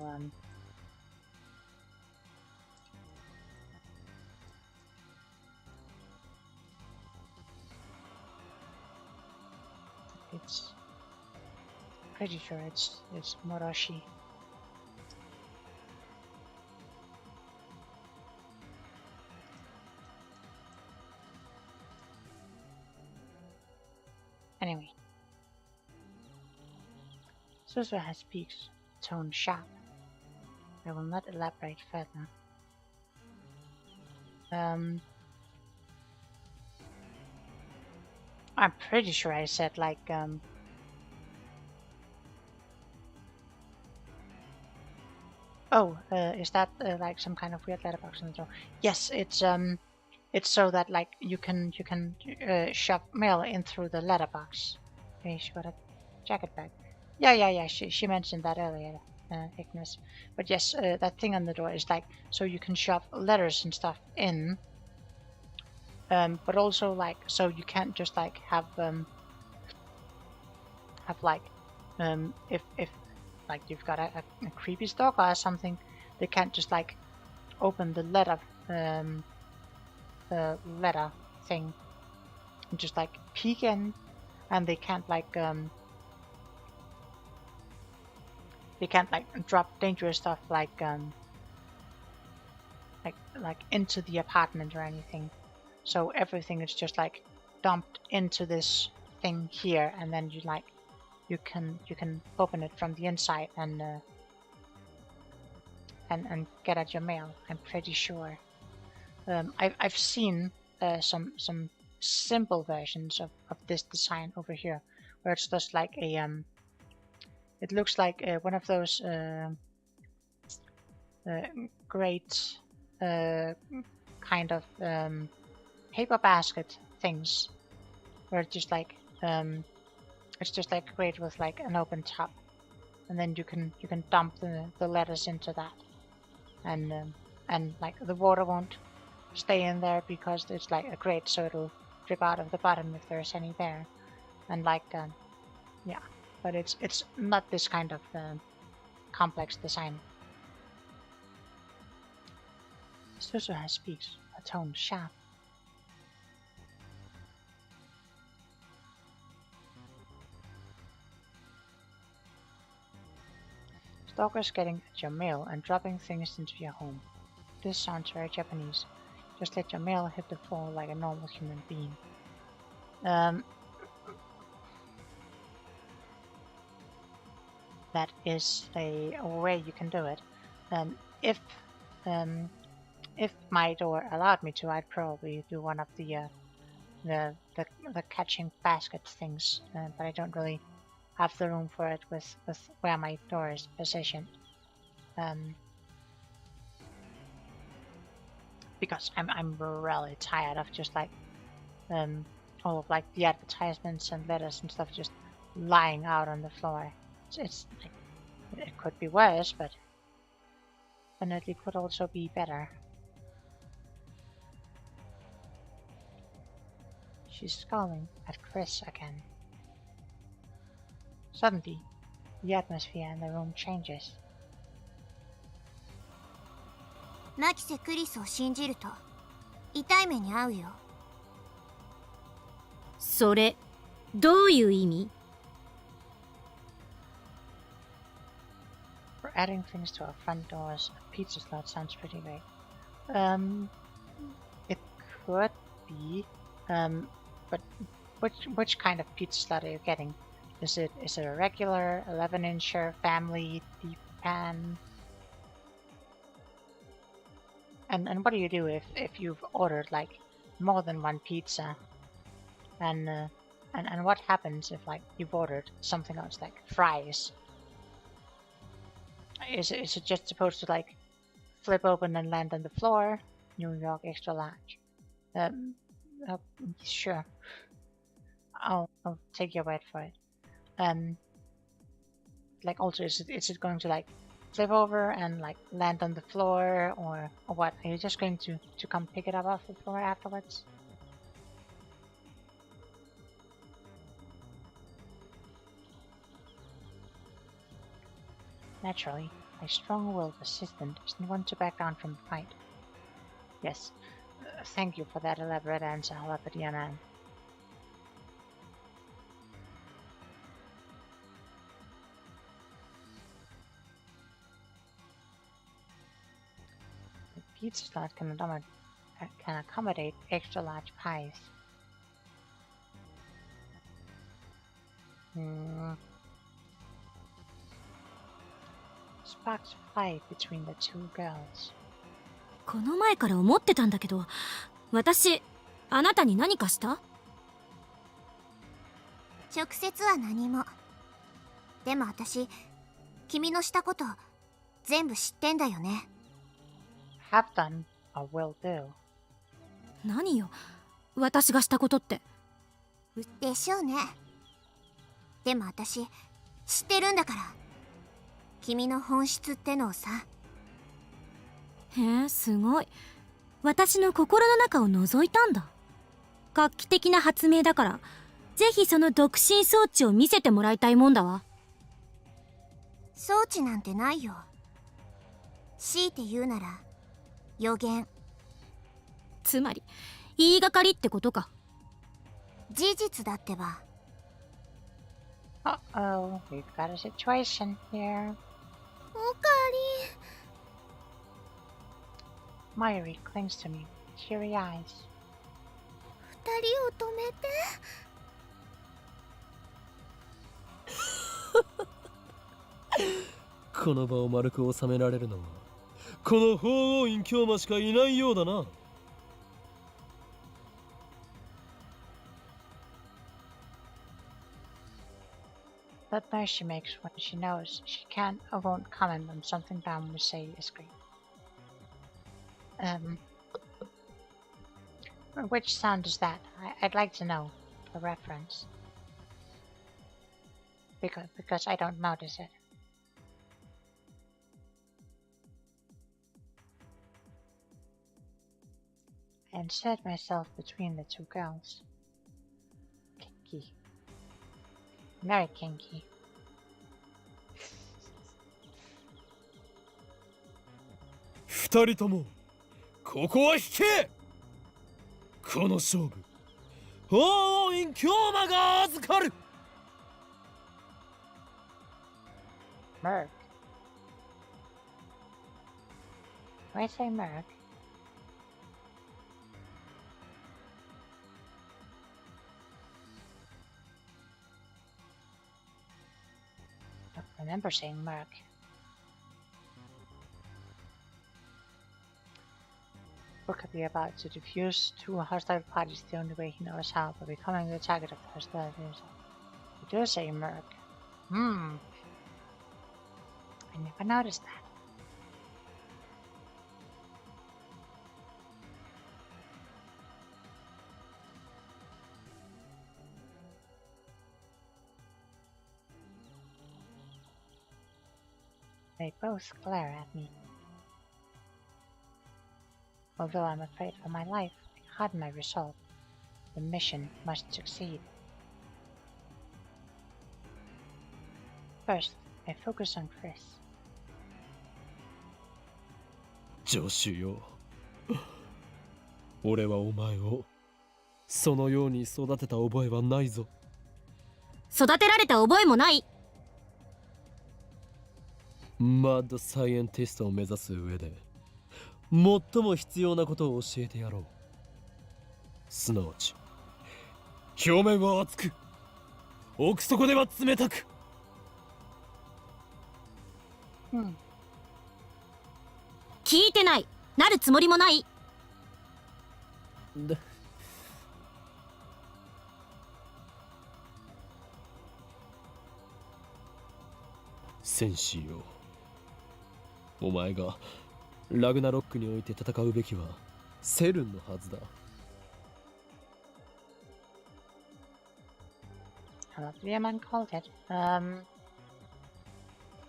it's pretty sure it's Moroshi. Anyway, Suzu has speaks tone sharp. I will not elaborate further. I'm pretty sure I said like is that like some kind of weird letterbox on the door? Yes, it's so that like you can shove mail in through the letterbox. Okay, she got a jacket bag. Yeah. She mentioned that earlier, Ignis. But yes, that thing on the door is like so you can shove letters and stuff in. But also like so you can't just like have like if like you've got a creepy stalker or something, they can't just like open the letter thing and just like peek in, and they can't like drop dangerous stuff like into the apartment or anything. So everything is just like dumped into this thing here, and then you can open it from the inside and and get at your mail. I'm pretty sure. I've seen some simple versions of this design over here, where it's just like a it looks like one of those great kind of paper basket things, where it's just like great with like an open top, and then you can dump the letters into that, and like the water won't stay in there because it's like a grate, so it'll drip out of the bottom if there's any there, and like yeah, but it's not this kind of complex design. Suzu has speaks, a tone sharp. Stalkers getting at your mail and dropping things into your home. This sounds very Japanese. Just let your mail hit the floor like a normal human being. That is a way you can do it. If my door allowed me to, I'd probably do one of the catching basket things, but I don't really have the room for it with where my door is positioned. Because I'm really tired of just like all of like the advertisements and letters and stuff just lying out on the floor. It's like, it could be worse, but definitely could also be better. She's scowling at Chris again. Suddenly, the atmosphere in the room changes. マキセ・クリスを信じると痛い目に遭うよ。それどういう意味？ For adding things to our front doors, a pizza slot sounds pretty great. It could be, but which kind of pizza slot are you getting? Is it a regular 11-incher family deep pan? And what do you do if you've ordered like more than one pizza? And what happens if like you've ordered something else like fries? Is it just supposed to like flip open and land on the floor? New York extra large. Oh, sure. I'll take your word for it. Like also, is it going to like flip over and like land on the floor, or what? Are you just going to come pick it up off the floor afterwards? Naturally, my strong-willed assistant doesn't want to back down from the fight. Yes, thank you for that elaborate answer, Lapadiana. The pizza slot can accommodate extra large pies. Sparks fly between the two girls. この前から思ってたんだけど、私あなたに何かした？直接は何も。でも私、君のしたこと全部知ってんだよね。Have done or will do. 何よ、私がしたことって。でしょうね。でも私、知ってるんだから。君の本質ってのをさ。へえ、すごい。私の心の中を覗いたんだ。画期的な発明だから、ぜひその独身装置を見せてもらいたいもんだわ。装置なんてないよ。強いて言うなら予言。つまり言いがかりってことか。事実だってば。Uh-oh, we've got a situation here. おかわり。 Mayuri clings to me, teary eyes. 二人を止めて。この場を丸く収められるのはこの法王院教魔しかいないようだな。What noise she makes when she knows she can't or won't comment on something Baum will say is great. Which sound is that? I'd like to know the reference. Because I don't notice it. I insert myself between the two girls. Kinky. Very kinky. 二人ともここは引け。この勝負法王院教魔が預かる。 Merc. Do I say Merc? I don't remember saying Merc. Book could be about to defuse two hostile parties the only way he knows how, by becoming the target of the hostilities. You do say Merc. I never noticed that. They both glare at me. Although I'm afraid for my life, I harden my resolve. The mission must succeed. First, I focus on Chris. 助手よ。俺はお前をそのように育てた覚えはないぞ。育てられた覚えもない。マッドサイエンティストを目指す上で最も必要なことを教えてやろう。すなわち表面は熱く奥底では冷たく。聞いてない。なるつもりもない。戦士よ、お前がラグナロックにおいて戦うべきはセルンのはずだ。How the man called it.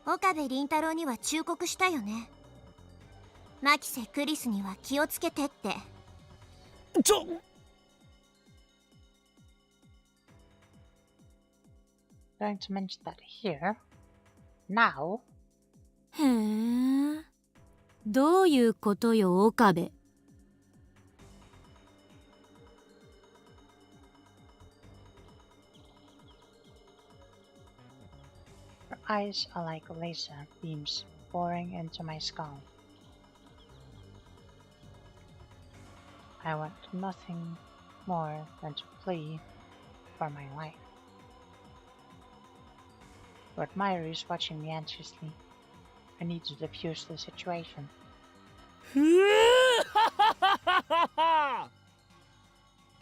岡部倫太郎には忠告したよね。マキセ・クリスには気をつけてって。Going to mention that here. Now. へえ。どういうことよ、岡部。Her eyes are like laser beams boring into my skull. I want nothing more than to flee for my life. Lord Myrie is watching me anxiously. I need to defuse the situation.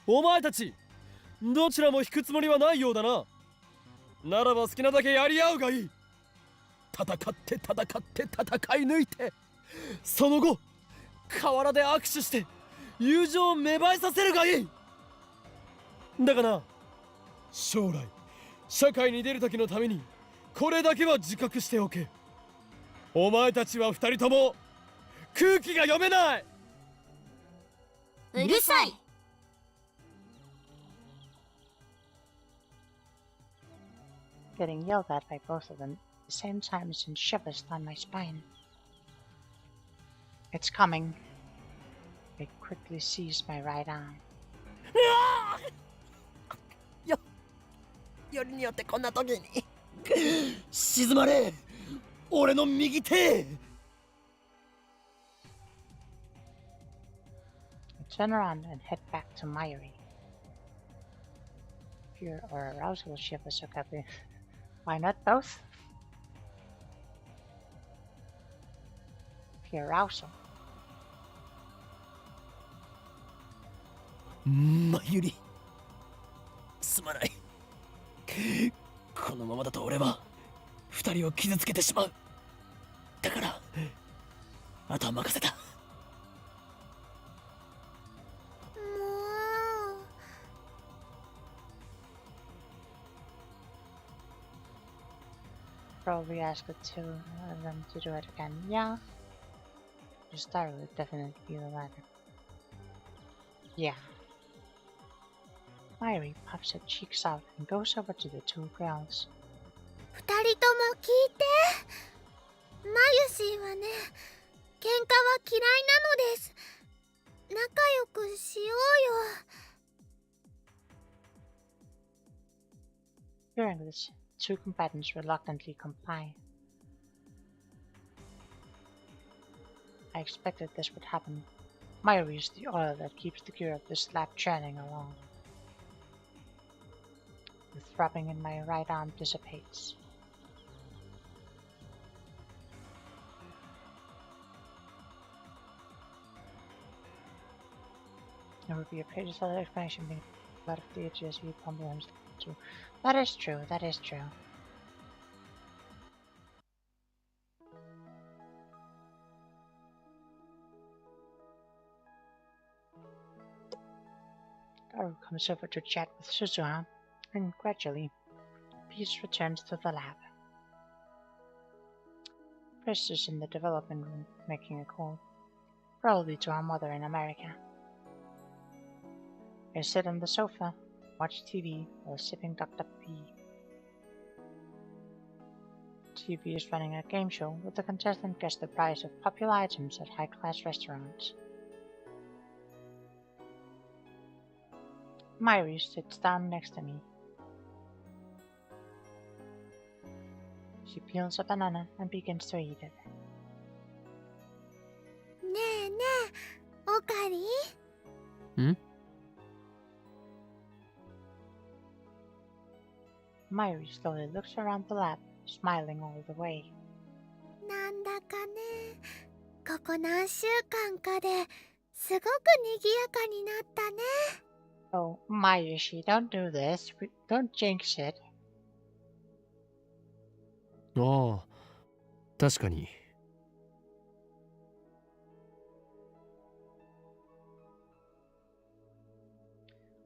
お前たちどちらも引くつもりはないようだな。ならば好きなだけやり合うがいい。戦って戦って戦い抜いて、その後河原で握手して友情を芽生えさせるがいい。だがな、将来社会に出る時のためにこれだけは自覚しておけ。お前たちは二人とも空気が読めない。うるさい。Getting yelled at by both of them at the same time sends shivers down my spine. It's coming. They quickly seize my right arm. よりによってこんな時に静まれ、俺の右手。 I turn around and head back to Myrie. Fear or arousal shivers are okay. Why not both? unhealthy arousal. まゆり、すまない。このままだと俺は二人を傷つけてしまう。だからあとは任せた。もう Probably ask the two of them to do it again. Yeah. Just Daru would definitely be the latter. Yeah. Mayuri puffs her cheeks out and goes over to the two girls. 二人とも聞いて。マユシーはね、喧嘩は嫌いなのです。仲良くしようよ。 Hearing this, two combatants reluctantly comply. I expected this would happen. Mayuri is the oil that keeps the gear of the slab churning along. The throbbing in my right arm dissipates. There would be a pretty solid explanation being a lot of the HSV pumble himself too. That is true, that is true. Garu comes over to chat with Suzuha, and gradually, peace returns to the lab. Chris is in the development room making a call, probably to our mother in America. I sit on the sofa, watch TV while sipping Dr. P. TV is running a game show with the contestant guess the price of popular items at high-class restaurants. Mayuri sits down next to me. She peels a banana and begins to eat it. ねえねえ、オカリ？ん？ Mayuri slowly looks around the lab, smiling all the way. なんだかね、ここ何週間かですごく賑やかになったね。Oh, Mayushi, don't do this. Don't jinx it. ああ、確かに。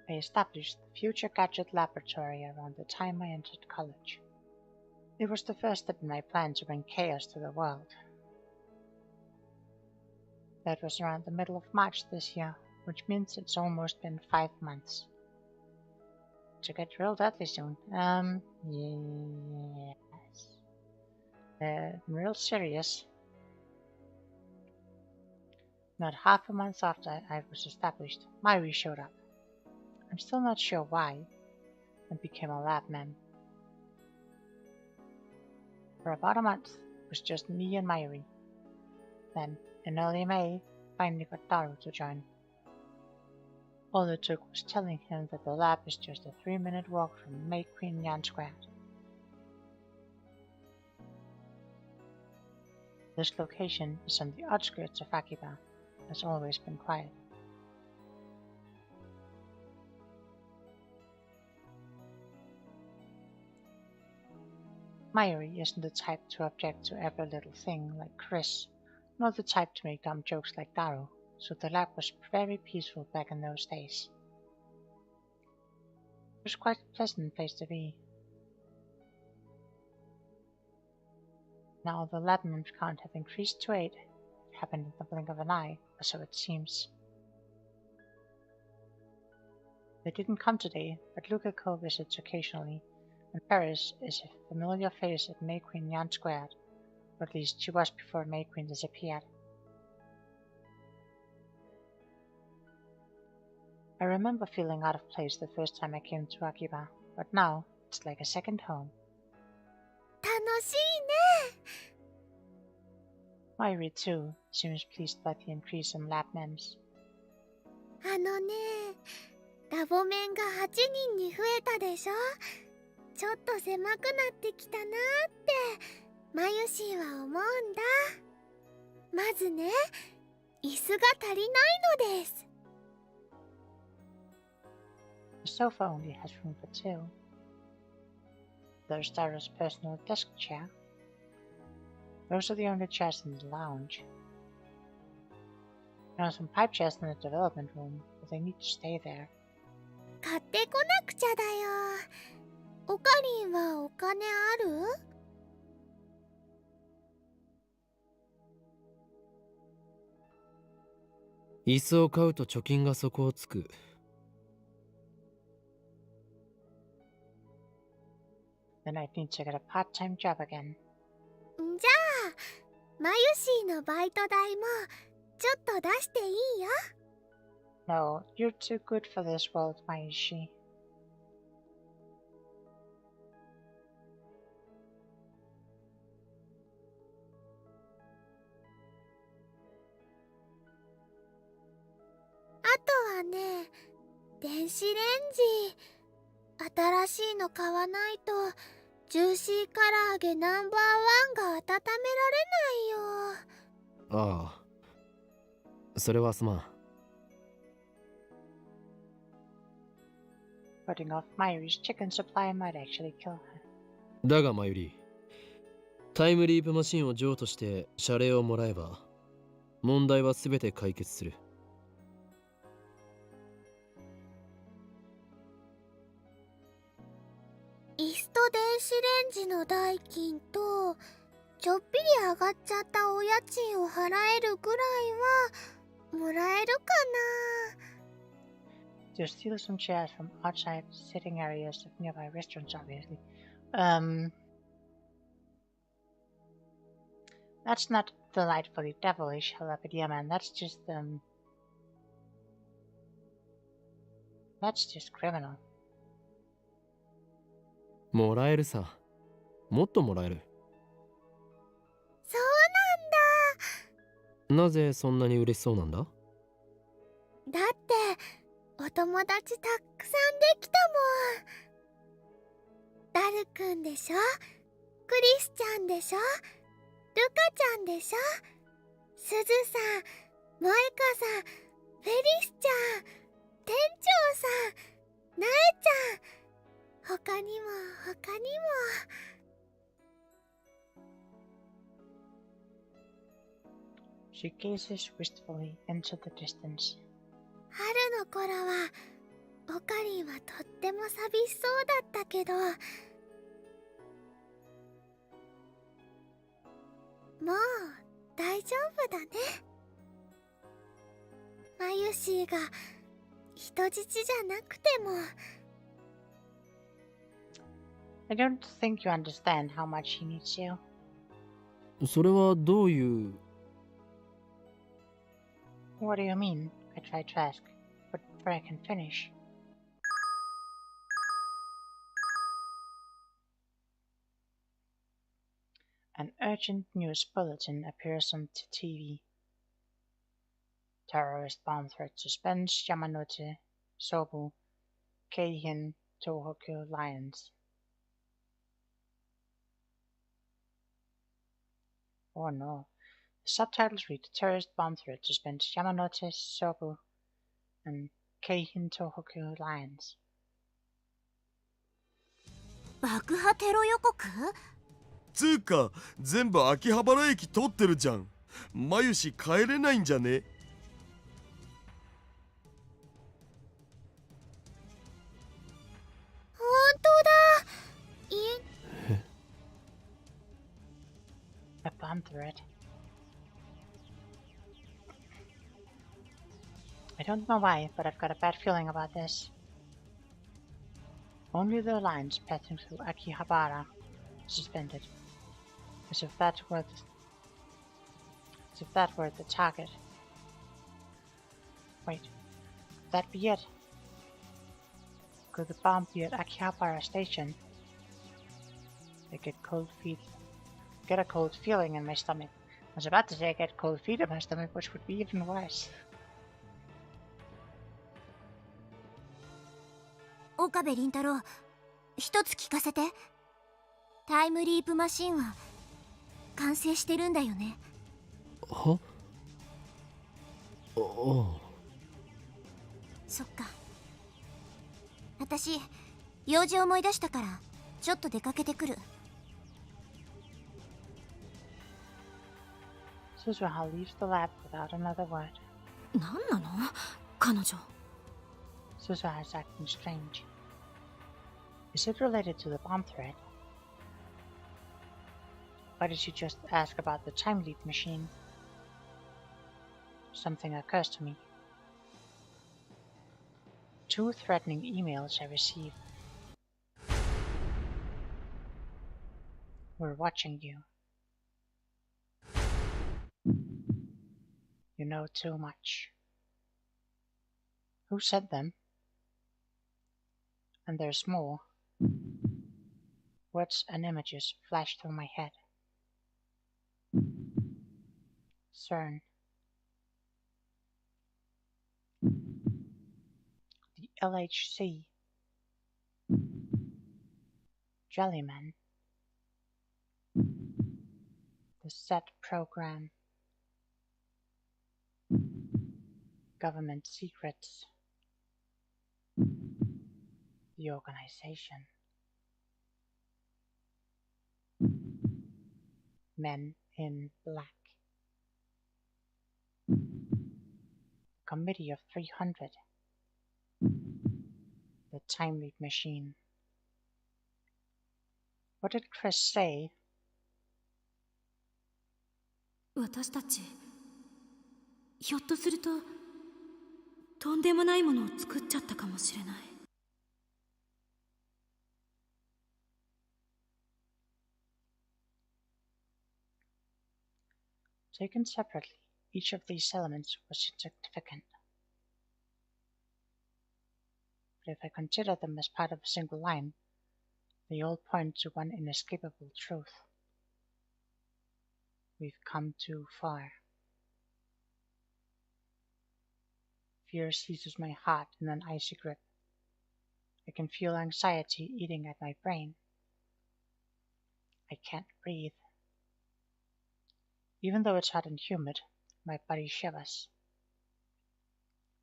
I established the Future Gadget Laboratory around the time I entered college. It was the first step in my plan to bring chaos to the world. That was around the middle of March this year, which means it's almost been 5 months. To get real deadly soon. Yes. Real serious. Not half a month after I was established, Mayuri showed up. I'm still not sure why, and became a lab man. For about a month, it was just me and Mayuri. Then, in early May, finally got Daru to join. All it took was telling him that the lab is just a 3-minute walk from May Queen Yan Square. This location is on the outskirts of Akiba, has always been quiet. Mayuri isn't the type to object to every little thing like Chris, nor the type to make dumb jokes like Daru, so the lab was very peaceful back in those days. It was quite a pleasant place to be. Now the lab member count have increased to 8. It happened in the blink of an eye, or so it seems. They didn't come today, but Luca visits occasionally, and Paris is a familiar face at May Queen Yan Squared, or at least she was before May Queen disappeared. I remember feeling out of place the first time I came to Akiba, but now it's like a second home. 楽しいね。 Mayuri too seems pleased by the increase in lab mems. あのね、ラボ面が8人に増えたでしょ。ちょっと狭くなってきたなってマユシーは思うんだ。まずね、椅子が足りないのです。 The sofa only has room for two. There's Tara's personal desk chair. Those are the only chairs in the lounge. There are some pipe chairs in the development room, but they need to stay there. 買ってこなくちゃだよ。オカリンはお金ある？椅子を買うと貯金が底をつく。Then I'd need to get a part-time job again. じゃあ、マユシーのバイト代もちょっと出していいよ。No, you're too good for this world, Maishi. あとはね、電子レンジ。新しいの買わないとジューシー唐揚げナンバーワンが温められないよ。ああ、それはすまん。Putting off Mayuri's chicken supply might actually kill her. だがマユリ、タイムリープマシンを譲渡して謝礼をもらえば問題は全て解決する。椅子と電子レンジの代金とちょっぴり上がっちゃったお家賃を払えるぐらいはもらえるかな。 To steal some chairs from outside sitting areas of nearby restaurants, obviously. That's not delightfully devilish, Jalapeno Man. That's just criminal. もらえるさ。もっともらえる。そうなぜそんなに嬉しそうなんだ？なんだ。だってお友達たくさんできたもん。ダルくんでしょ、クリスちゃんでしょ、ルカちゃんでしょ、すずさん、萌香さん、フェリスちゃん、店長さん、なえちゃん、他にも他にも。She gazes wistfully into the distance. 春の頃はオカリンはとっても寂しそうだったけど、もう大丈夫だね。マユシーが人質じゃなくても。 I don't think you understand how much he needs you. それはどういう。 What do you mean? I tried to ask, but before I can finish. An urgent news bulletin appears on TV. Terrorist bomb threat suspends Yamanote, Sobu, Keihin, Tohoku Lions. Oh no. The subtitles read Terrorist bomb threat suspends Yamanote, Sobu, and Keihin Tohoku Lions. 爆破テロ予告？つうか全部秋葉原駅通ってるじゃん。マユシ帰れないんじゃね？本当だ。A bomb threat. I don't know why, but I've got a bad feeling about this. Only the lines passing through Akihabara suspended, as if that were the target. Wait, could that be it? Could the bomb be at Akihabara Station? I get a cold feeling in my stomach. I was about to say I get cold feet in my stomach, which would be even worse. 岡部倫太郎、一つ聞かせて。タイムリープマシンは完成してるんだよね？はおう。そっか。私用事思い出したからちょっと出かけてくる。 Suzuha leaves the lab without another word. 何なの彼女。 Suzuha is acting strange. Is it related to the bomb threat? Why did she just ask about the time leap machine? Something occurs to me. 2 threatening emails I received. We're watching you. You know too much. Who said them? And there's more. Words and images flash through my head. CERN. The LHC. Jellyman. The SET program. Government secrets. The organization. Men in black. Committee of 300. The time leap machine. What did Chris say? 私たちひょっとするととんでもないものを作っちゃったかもしれない。 Taken separately, each of these elements was insignificant. But if I consider them as part of a single line, they all point to one inescapable truth. We've come too far. Fear seizes my heart in an icy grip. I can feel anxiety eating at my brain. I can't breathe. Even though it's hot and humid, my body shivers.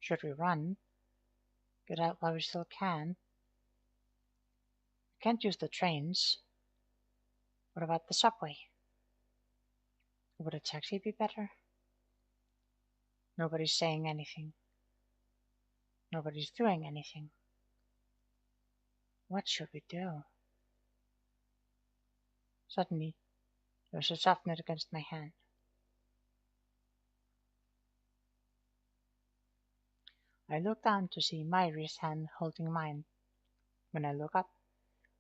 Should we run? Get out while we still can? We can't use the trains. What about the subway? Would a taxi be better? Nobody's saying anything. Nobody's doing anything. What should we do? Suddenly, there was a softness against my hand. I look down to see Myri's hand holding mine. When I look up,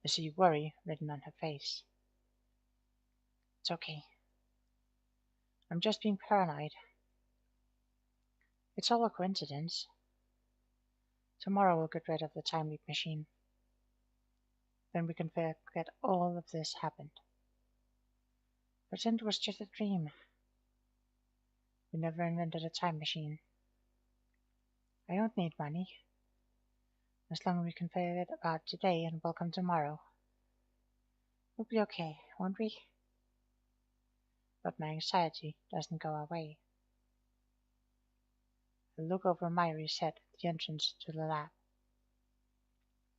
I see worry written on her face. It's okay. I'm just being paranoid. It's all a coincidence. Tomorrow we'll get rid of the time leap machine. Then we can forget all of this happened. Pretend it was just a dream. We never invented a time machine. I don't need money. As long as we can forget about today and welcome tomorrow. We'll be okay, won't we? But my anxiety doesn't go away. I look over Myri's head at the entrance to the lab.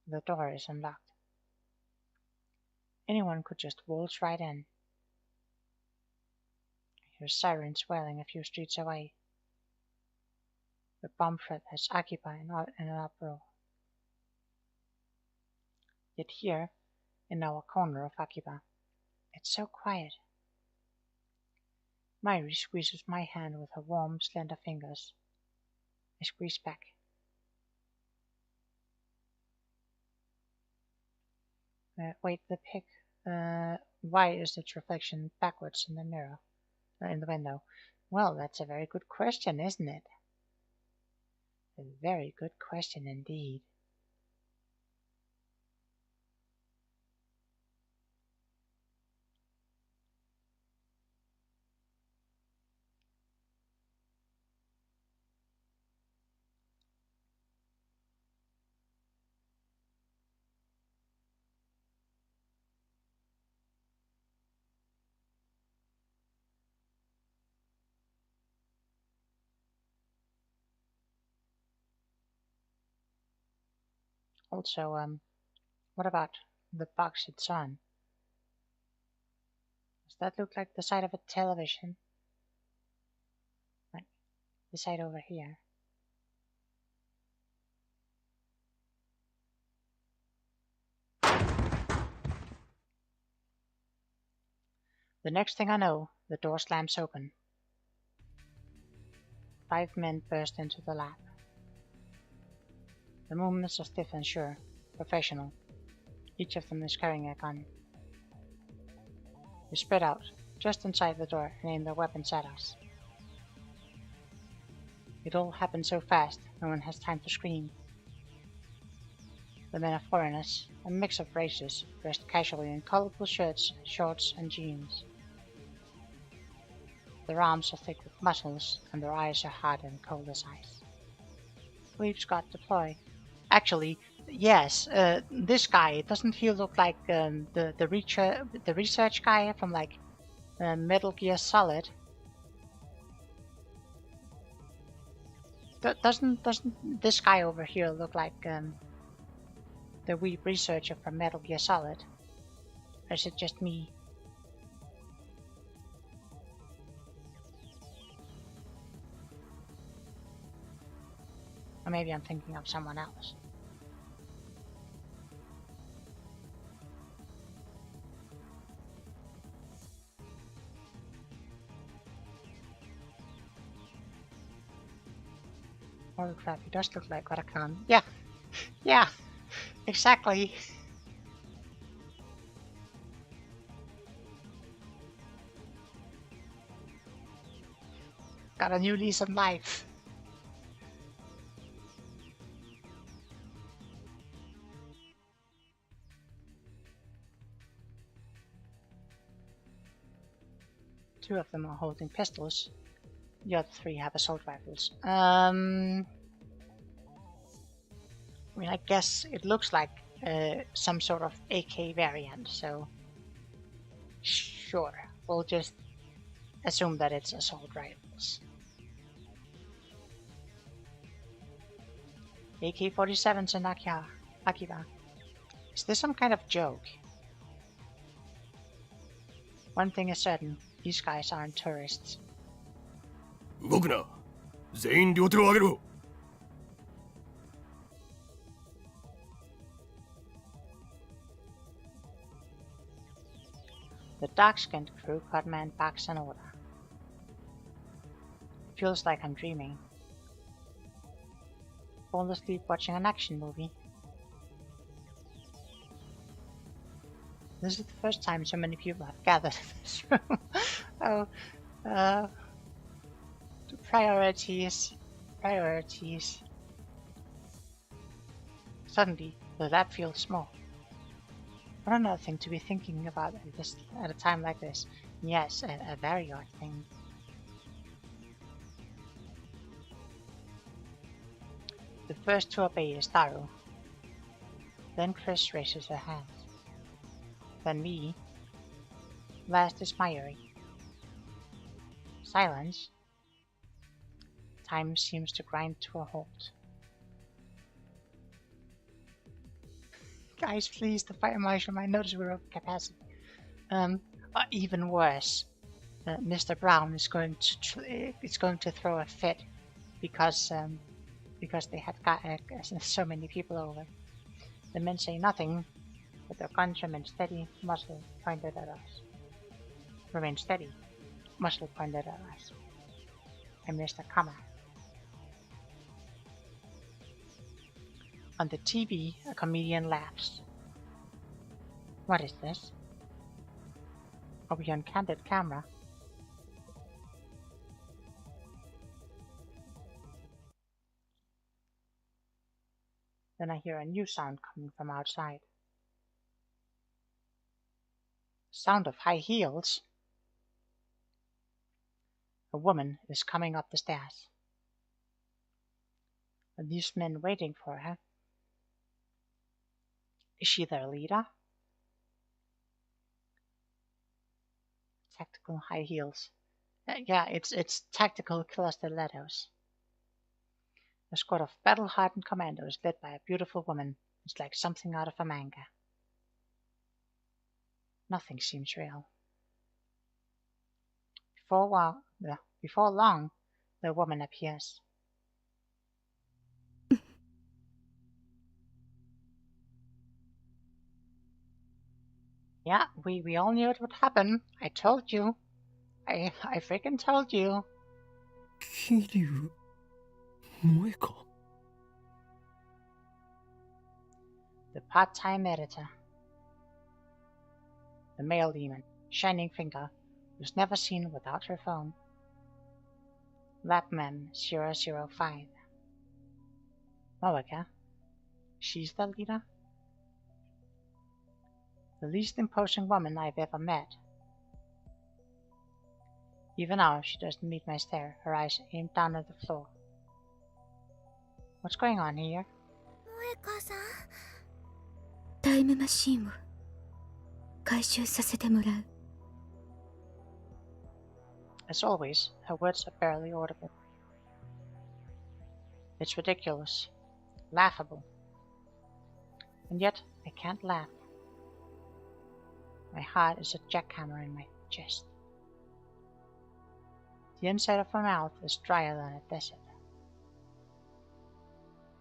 The door is unlocked. Anyone could just waltz right in. I hear sirens wailing a few streets away. The bomb threat has Akiba in an uproar. Yet here, in our corner of Akiba, it's so quiet. Myri squeezes my hand with her warm, slender fingers. I squeeze back. Wait, the pic. Why is its reflection backwards in the mirror? In the window? Well, that's a very good question, isn't it? A very good question indeed. Also, what about the box it's on? Does that look like the side of a television? Like the side over here. The next thing I know, the door slams open. 5 men burst into the lab. The movements are stiff and sure, professional. Each of them is carrying a gun. They spread out, just inside the door, and aim their weapons at us. It all happened so fast, no one has time to scream. The men are foreigners, a mix of races, dressed casually in colorful shirts, shorts, and jeans. Their arms are thick with muscles, and their eyes are hard and cold as ice. We've got deploy. Actually, yes, this guy, doesn't he look like the research guy from like Metal Gear Solid? Doesn't this guy over here look like the wee researcher from Metal Gear Solid? Or is it just me? Or maybe I'm thinking of someone else. Holy crap, he does look like Rakan. Yeah, yeah, exactly. Got a new lease on life. Two of them are holding pistols. The other three have assault rifles. I mean, I guess it looks like some sort of AK variant, so sure, we'll just assume that it's assault rifles. AK-47s in Akiba. Is this some kind of joke? One thing is certain, these guys aren't tourists. 動くな。全員両手を上げろ。The dark-skinned crew got man backs in order. Feels like I'm dreaming. Fall asleep watching an action movie. This is the first time so many people have gathered in this room. Oh, priorities. Suddenly, the lab feels small. What another thing to be thinking about at a time like this. Yes, a very odd thing. The first to obey is Taro. Then Chris raises her hand. Then me. Last is Mayuri. Silence. Time seems to grind to a halt. Guys, please, the fire marshal might notice we're over capacity. Even worse, Mr. Brown is going to throw a fit because they had got so many people over. The men say nothing, but their guns remain steady, muzzle pointed at us. Remain steady, muzzle pointed at us. And Mr. Kama. On the TV, a comedian laughs. What is this? Are we on candid camera? Then I hear a new sound coming from outside. Sound of high heels. A woman is coming up the stairs. Are these men waiting for her? Is she their leader? Tactical high heels. Yeah, it's tactical killer stilettos. A squad of battle-hardened commandos led by a beautiful woman. It's like something out of a manga. Nothing seems real. Before long, the woman appears. Yeah, we all knew it would happen. I told you. I freaking told you. 桐生萌か The part-time editor. The male demon, Shining Finger, was never seen without her phone. Labman 005. Moeka. She's the leader? The least imposing woman I've ever met. Even now, she doesn't meet my stare, her eyes aimed down at the floor. What's going on here? 萌香さん。タイムマシンを回収させてもらう。 As always, her words are barely audible. It's ridiculous. Laughable. And yet, I can't laugh. My heart is a jackhammer in my chest. The inside of my mouth is drier than a desert.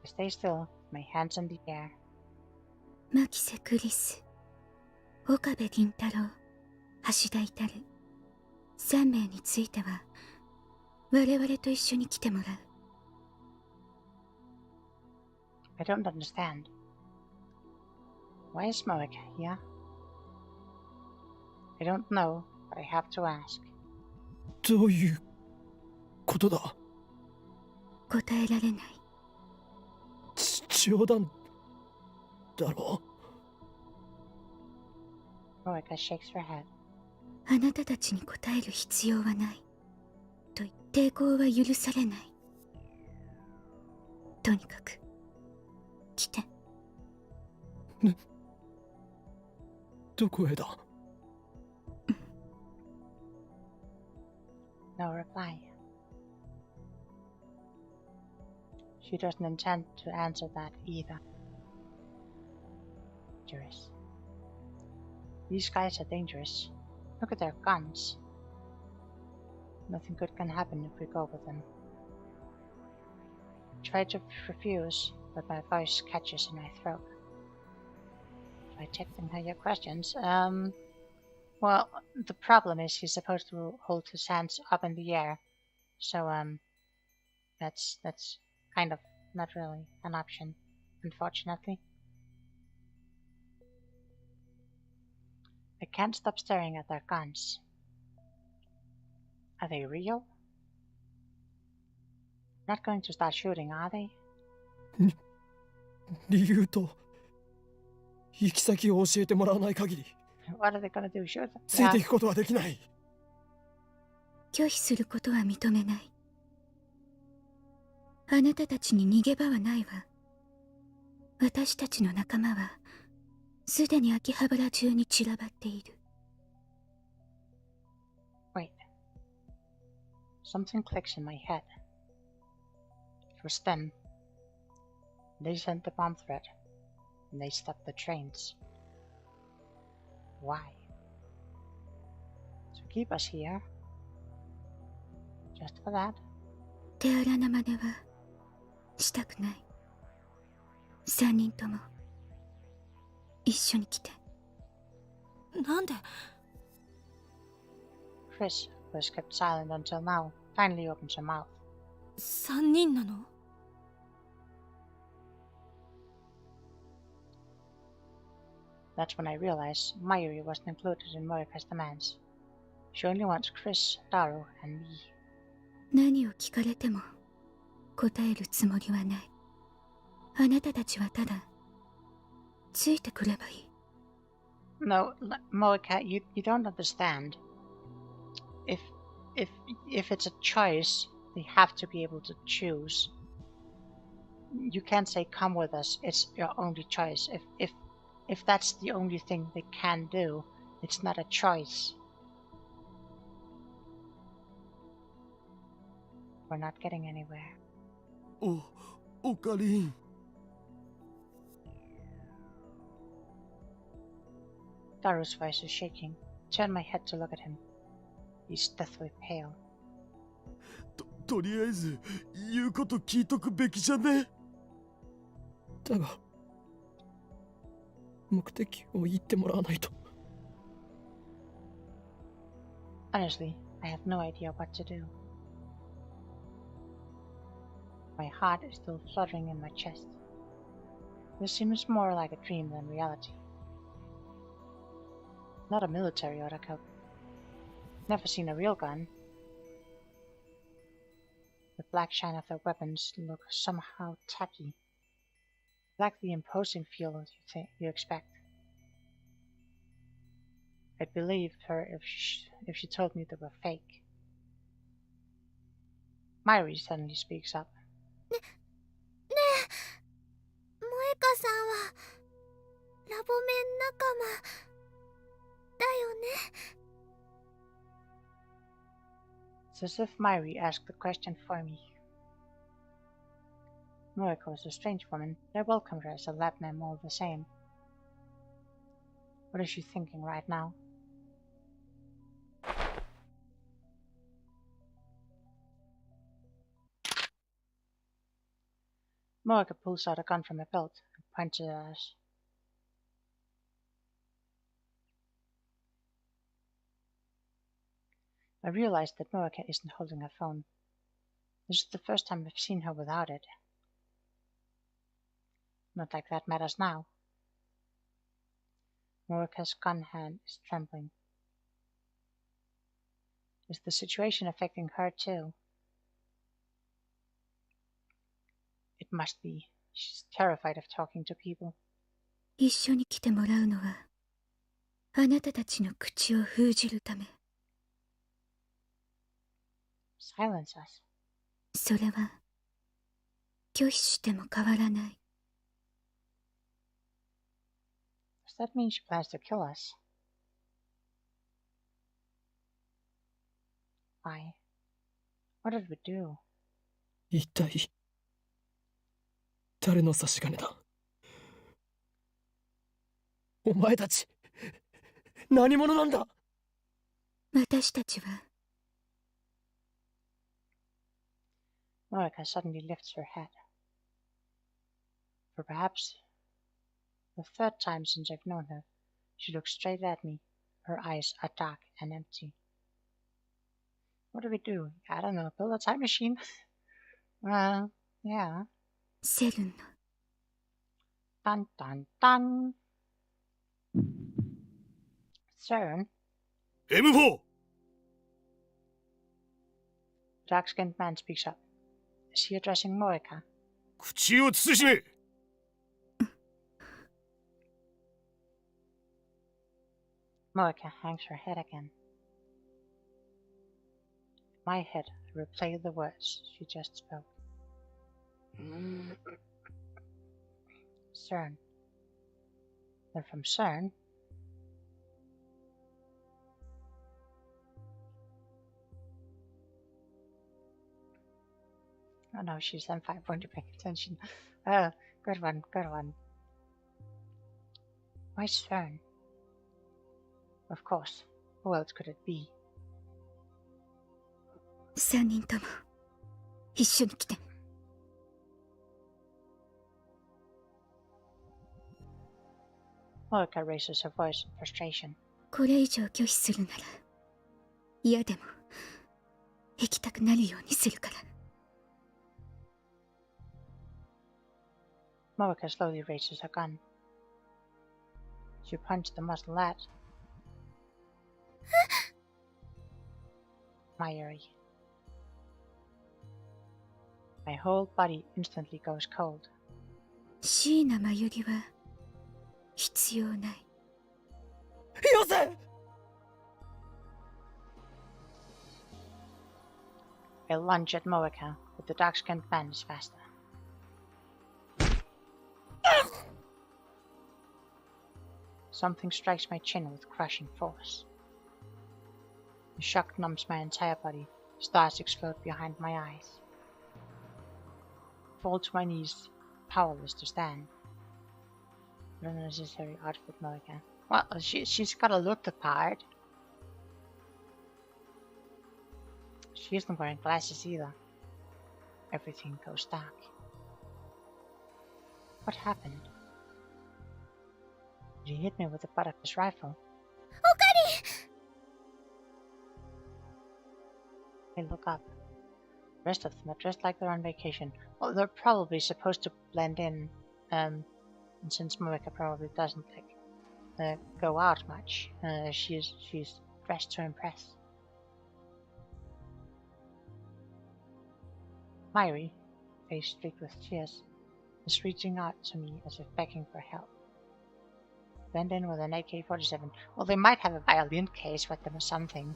I stay still, my hands in the air. 牧瀬クリス、岡部銀太郎、橋田至、3名については我々と一緒に来てもらう。 I don't understand. Why is Moeka here? I don't know, but I have to ask. どういうことだ答えられない。冗談だろ Moeka shakes her head. あなたたちに答える必要はない。と抵抗は許されない。とにかく来て。どこへだ No reply. She doesn't intend to answer that either. Dangerous. These guys are dangerous. Look at their guns. Nothing good can happen if we go with them. I try to refuse, but my voice catches in my throat. I technically your questions. Well, the problem is he's supposed to hold his hands up in the air, so that's kind of not really an option, unfortunately. I can't stop staring at their guns. Are they real? Not going to start shooting, are they? 理由と行き先を教えてもらわない限り What are they gonna do? Shoot them? ついていくことはできない拒否することは認めない。あなたたちに逃げ場はないわ。私たちの仲間はすでに秋葉原中に散らばっている。Wait. Something clicks in my head. It was them. They sent the bomb threat, and they stopped the trains. Why? To keep us here? Just for that? 手荒な真似はしたくない。3人とも一緒に来て。なんで Chris, who has kept silent until now, finally opens her mouth. 3人なの That's when I realize Mayuri wasn't included in Morika's demands. She only wants Chris, Daru, and me. 何を聞かれても答えるつもりはない。あなたたちはただついてくればいい。No, Morika, you don't understand. If it's a choice, they have to be able to choose. You can't say come with us, it's your only choice. If that's the only thing they can do, it's not a choice. We're not getting anywhere. おかりん Daru's voice is shaking. I turn my head to look at him. He's deathly pale. とりあえず言うこと聞いとくべきじゃね。だが目的を言ってもらわないと。 Honestly, I have no idea what to do. My heart is still fluttering in my chest. This seems more like a dream than reality. Not a military oracle. Never seen a real gun. The black shine of their weapons look somehow tacky. Like the imposing feel you expect. I'd believe her if she told me they were fake. Myri suddenly speaks up. ねえ、萌香さんはラボメン仲間だよね。 It's as if Myri asked the question for me. Moriko is a strange woman, but I welcome her as a lab mem all the same. What is she thinking right now? Moriko pulls out a gun from her belt and points it at us. I realize that Morika isn't holding her phone. This is the first time I've seen her without it. Not like that matters now. Morika's gun hand is trembling. Is the situation affecting her too? It must be. She's terrified of talking to people. 一緒に来てもらうのはあなたたちの口を封じるため。 Silence us. それは拒否しても変わらない。 Does that mean she plans to kill us? Why? What did we do? 一体誰の差し金だ。お前たち何者なんだ。私たちは Morika suddenly lifts her head. For perhaps the third time since I've known her, she looks straight at me. Her eyes are dark and empty. What do we do? I don't know, build a time machine? Well, yeah. セルンの Dun dun dun. CERN? M4! The dark-skinned man speaks up. Is he addressing Morika? 口を慎め。 Morika hangs her head again. In my head, I replay the words she just spoke. CERN. They're from CERN? Oh no, she's M5, won't you pay attention? Oh, good one, good one. Why CERN? Of course, who else could it be? 3人とも一緒に来て。 Morika raises her voice in frustration. これ以上拒否するなら嫌でも行きたくなるようにするから。 Morika slowly raises her gun. She punched the muzzle at Myri. My whole body instantly goes cold. 椎名真由里は必要ない。よせ。 I lunge at Morika, but the dark-skinned man is faster. Something strikes my chin with crushing force. The shock numbs my entire body. Stars explode behind my eyes. I fall to my knees, powerless to stand. Unnecessary outfit, Monica. Well, she's gotta look the part. She isn't wearing glasses either. Everything goes dark. What happened? Did he hit me with the butt of his rifle? I look up. The rest of them are dressed like they're on vacation. Well, they're probably supposed to blend in, and since Moeka probably doesn't go out much, she's dressed to impress. Myri, face streaked with tears, is reaching out to me as if begging for help. Blend in with an AK-47. Well, they might have a violin case with them or something.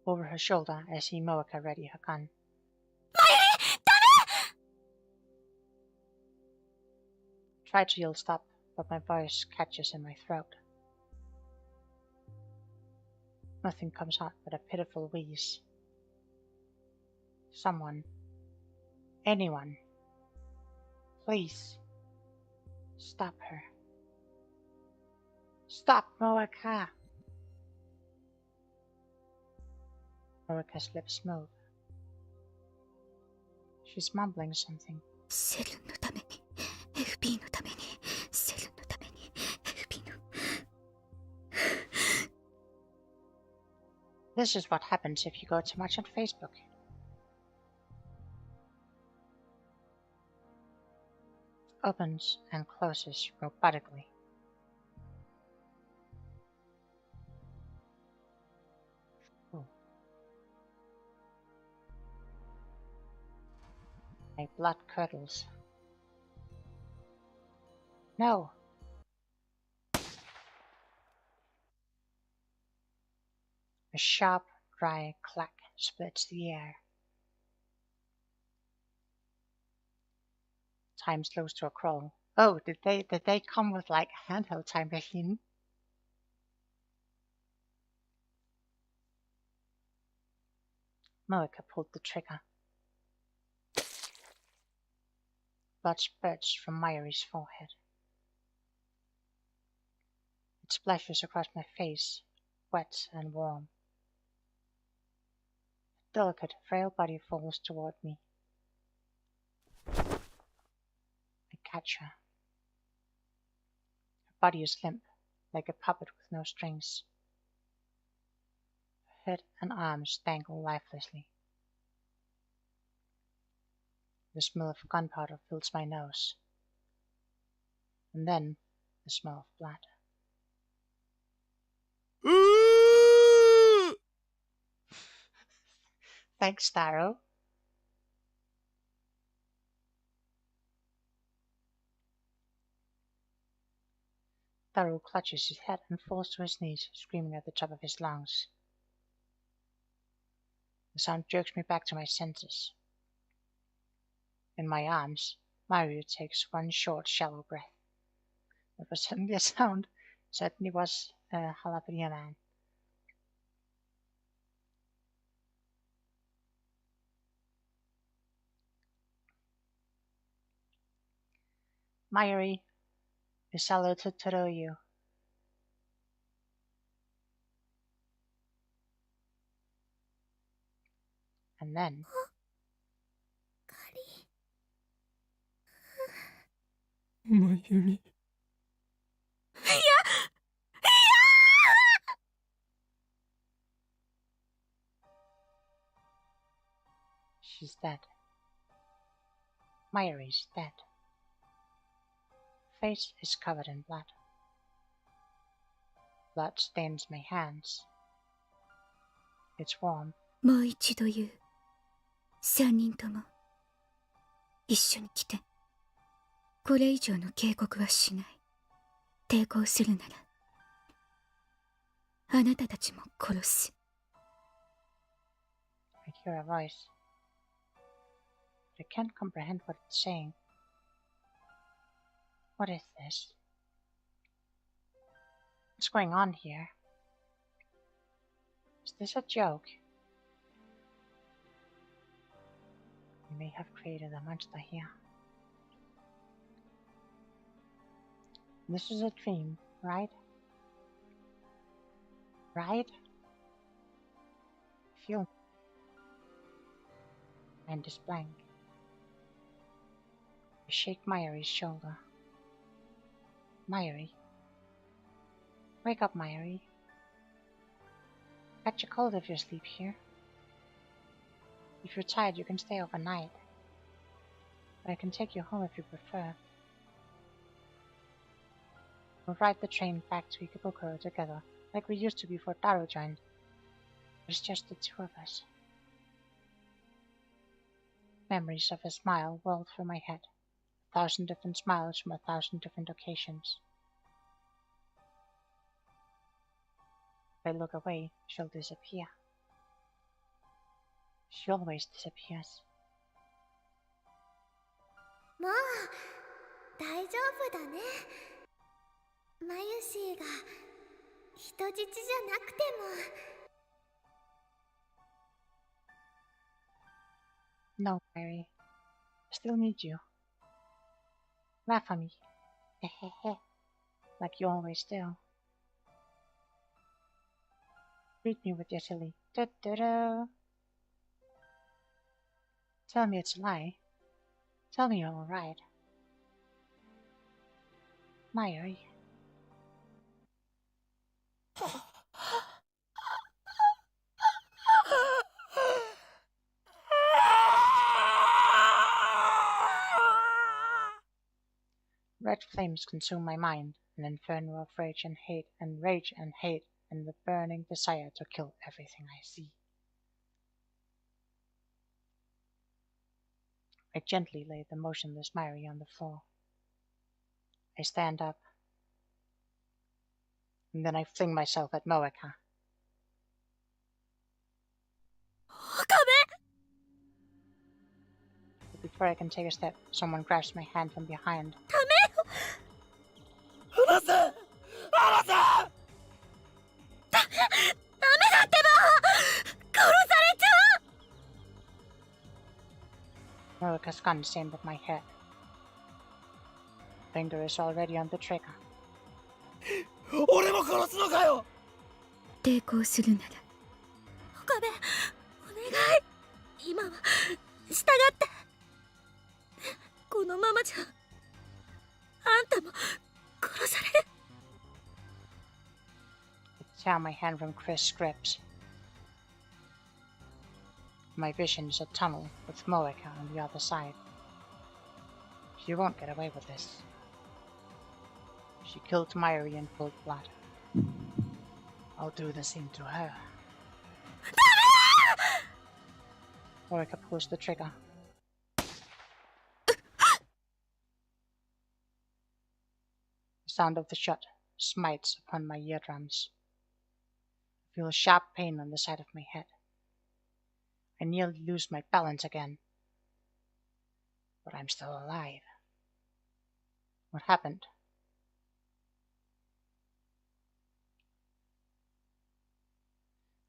Over her shoulder, I see Moeka ready her gun. Try to yell stop, but my voice catches in my throat. Nothing comes out but a pitiful wheeze. Someone. Anyone. Please. Stop her. Stop, Moeka! Moeka's lips move. She's mumbling something. セルのために FP のためにセルのために FP の This is what happens if you go too much on Facebook. Opens and closes robotically. Ooh. My blood curdles. No! A sharp, dry clack splits the air. Time slows to a crawl. Oh, did they come with like a handheld time machine? Moeka pulled the trigger. Blood spurts from Myri's forehead. It splashes across my face, wet and warm. The delicate, frail body falls toward me. I catch her. Her body is limp, like a puppet with no strings. Her head and arms dangle lifelessly. The smell of gunpowder fills my nose. And then the smell of blood. Thanks, Taro. Taro clutches his head and falls to his knees, screaming at the top of his lungs. The sound jerks me back to my senses. In my arms, Mario takes one short, shallow breath. It was certainly a sound. Certainly was a jalapeno man. Mayuri, Isalo Totoroyu. And then... Mayuri. She's dead. Mayuri's dead. Face is covered in blood. Blood stains my hands. It's warm. もう一度言う3人とも一緒に来てこれ以上の警告はしない抵抗するならあなたたちも殺す I hear a voice. But I can't comprehend what it's saying. What is this? What's going on here? Is this a joke? may have created a monster here. This is a dream, right? Right? Feel. Mind is blank. I shake Mayuri's shoulder. Mayuri. Wake up, Mayuri. Catch a cold if you sleep here. If you're tired, you can stay overnight. But I can take you home if you prefer. We'll ride the train back to Ikebukuro together, like we used to before Taro joined. It's just the two of us. Memories of a smile whirled through my head. 1,000 different smiles from 1,000 different occasions. If I look away, she'll disappear. She always disappears. もう大丈夫だね。マユシーが人質じゃなくても。No, Mary. I still need you. Laugh at me. Hehehe. Like you always do. Greet me with your silly do-do-do. Tell me it's a lie. Tell me you're alright. Mayuri. Red flames consume my mind, an inferno of rage and hate, and the burning desire to kill everything I see. I gently lay the motionless Mayuri on the floor. I stand up, and then I fling myself at Moeka. But before I can take a step, someone grabs my hand from behind. Moeka's gun is aimed at my head. Finger is already on the trigger. 俺も殺すのかよ。抵抗するなら岡部、お願い。今は従って。このままじゃあんたも殺される。I tear my hand from Chris' grips. My vision is a tunnel with Moeka on the other side. She won't get away with this. She killed Mayuri in cold blood. I'll do the same to her. Moeka pulls the trigger. The sound of the shot smites upon my eardrums. I feel a sharp pain on the side of my head. I nearly lose my balance again. But I'm still alive. What happened?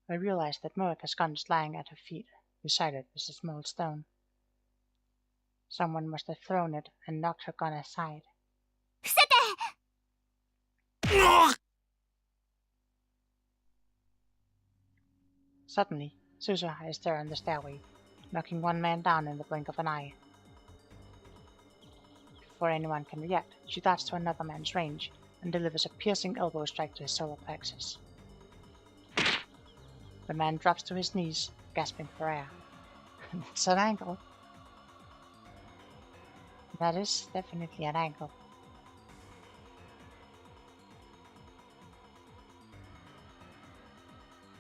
I realized that Moeka's gun is lying at her feet. Beside it is a small stone. Someone must have thrown it and knocked her gun aside. Suddenly, Suzuha is there on the stairway, knocking one man down in the blink of an eye. Before anyone can react, she darts to another man's range and delivers a piercing elbow strike to his solar plexus. The man drops to his knees, gasping for air. That's an angle. That is definitely an angle.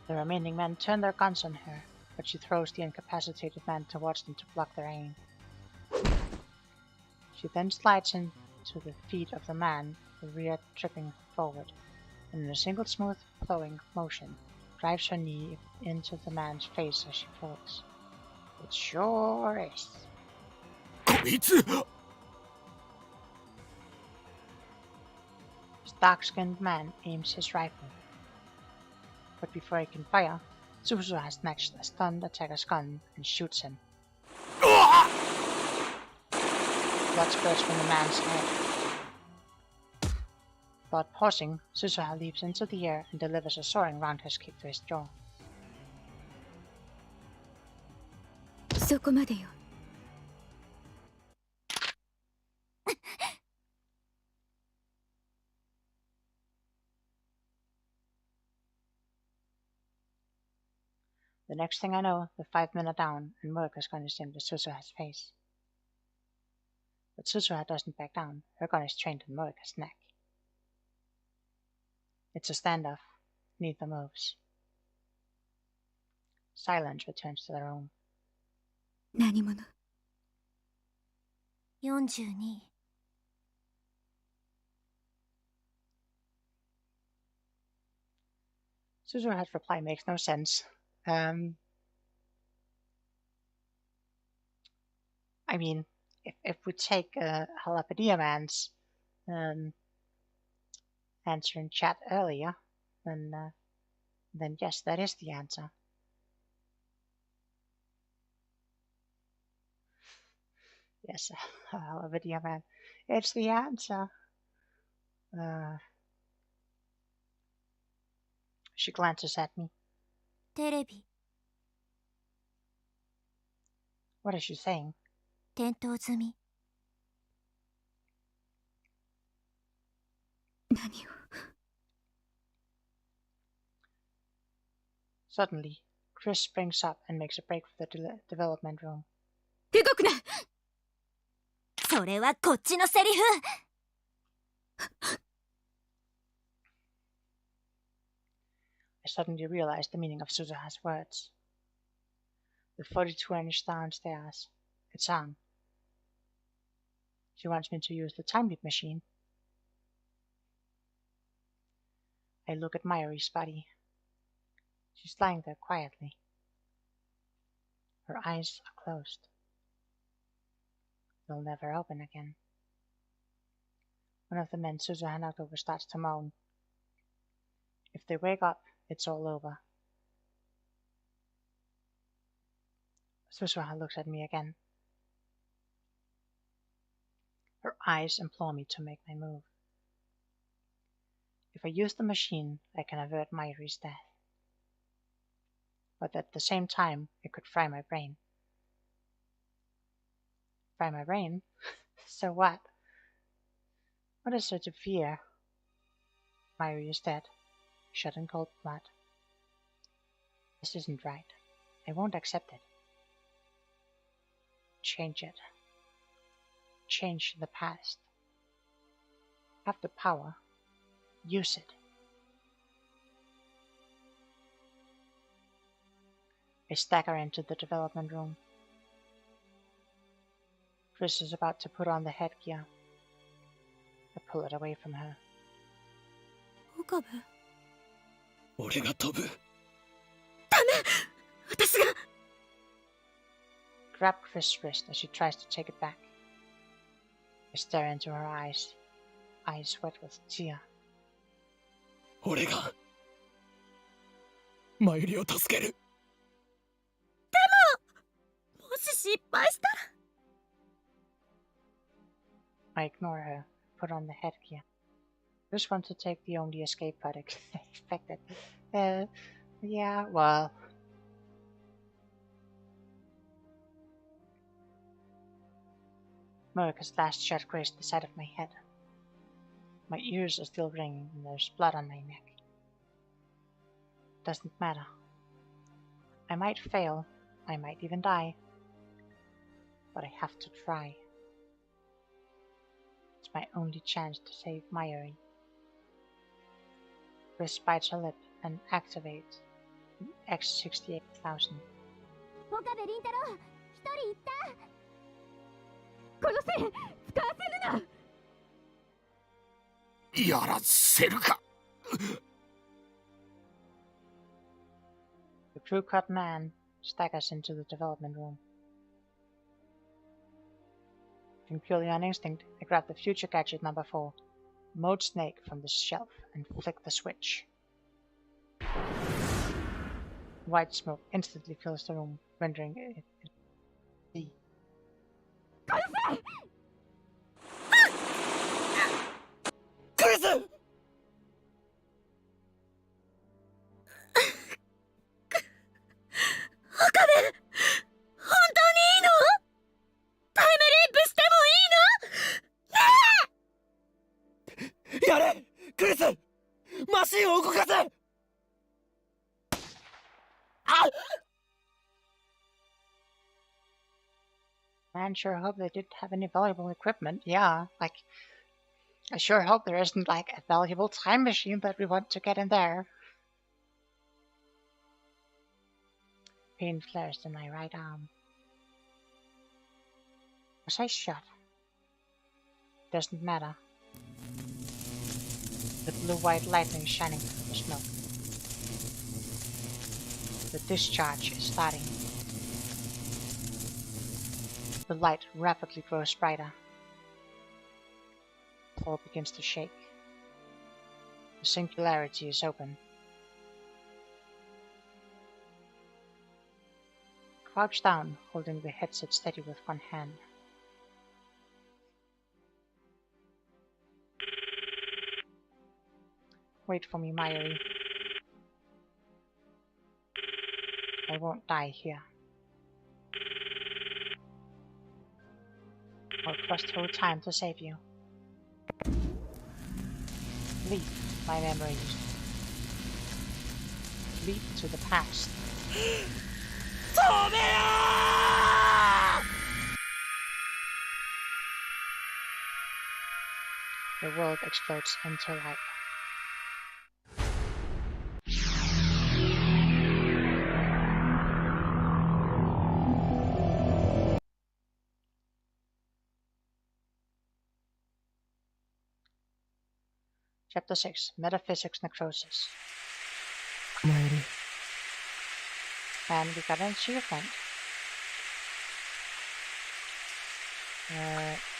The remaining men turn their guns on her, but she throws the incapacitated man towards them to block their aim. She then slides into the feet of the man, the rear tripping forward, and in a single smooth, flowing motion, drives her knee into the man's face as she falls. It sure is. こいつ This dark-skinned man aims his rifle. But before he can fire, Suzu has snatched a stunned attacker's gun and shoots him. Blood spurts from the man's head. But pausing, Suzuha leaps into the air and delivers a soaring roundhouse kick to his jaw. そこまでよ。 The next thing I know, the 5 men are down, and Muraka's gun is aimed at Suzuha's face. But Suzuha doesn't back down. Her gun is trained on Muraka's neck. It's a standoff. Neither moves. Silence returns to the room. 何者？ 42。 Suzuha's reply makes no sense. I mean, if we take Halapadia Man's answer in chat earlier, then yes, that is the answer. Yes, Halapadia Man, it's the answer. She glances at me. テレビ What is she saying? 点灯済み。 何を？ Suddenly, Chris springs up and makes a break for the development room. 動くな！ それはこっちのセリフ。 I suddenly realize the meaning of Suzuha's words. The 42-inch downstairs. It's on. She wants me to use the time loop machine. I look at Mayuri's body. She's lying there quietly. Her eyes are closed. They'll never open again. One of the men Suzuha knocked over starts to moan. If they wake up, it's all over. Suzuha looks at me again. Her eyes implore me to make my move. If I use the machine, I can avert Mayuri's death. But at the same time, it could fry my brain. Fry my brain? So what? What is there to fear? Mayuri is dead, shot in cold blood. This isn't right. I won't accept it. Change it. Change the past. Have the power. Use it. I stagger into the development room. Chris is about to put on the headgear. I pull it away from her. 岡部。俺が飛ぶ。私が。 Grab Chris' wrist as she tries to take it back. I stare into her eyes wet with tear. 俺がマユリを助ける。もし失敗したら。 I ignore her, put on the headgear. Just want to take the only escape pod expected. Yeah, well. Muraka's last shot grazed the side of my head. My ears are still ringing and there's blood on my neck. Doesn't matter. I might fail, I might even die. But I have to try. It's my only chance to save Mayuri. Chris bites her lip and activates X68000. 岡部倫太郎、一人行った。この線、使わせるな。やらせるか。 The crew-cut man staggers into the development room. Acting purely on instinct, I grab the future gadget number 4, Mode Snake, from the shelf and flick the switch. White smoke instantly fills the room, rendering it クリス。本当にいいの？タイムリープしてもいいの？やれクリス、マシンを動かせ。Man, sure hope they didn't have any valuable equipment. Yeah, like, I sure hope there isn't, like, a valuable time machine that we want to get in there. Pain flares in my right arm. Was I shot? Doesn't matter. The blue-white lightning shining through the smoke. The discharge is starting. The light rapidly grows brighter. The floor begins to shake. The singularity is open. Crouch down, holding the headset steady with one hand. Wait for me, Mayuri. I won't die here. I'll trust through time to save you. Leap my memories. Leap to the past. The world explodes into light. Chapter 6, Metaphysics Necrosis. Mayuri. And we got an achievement.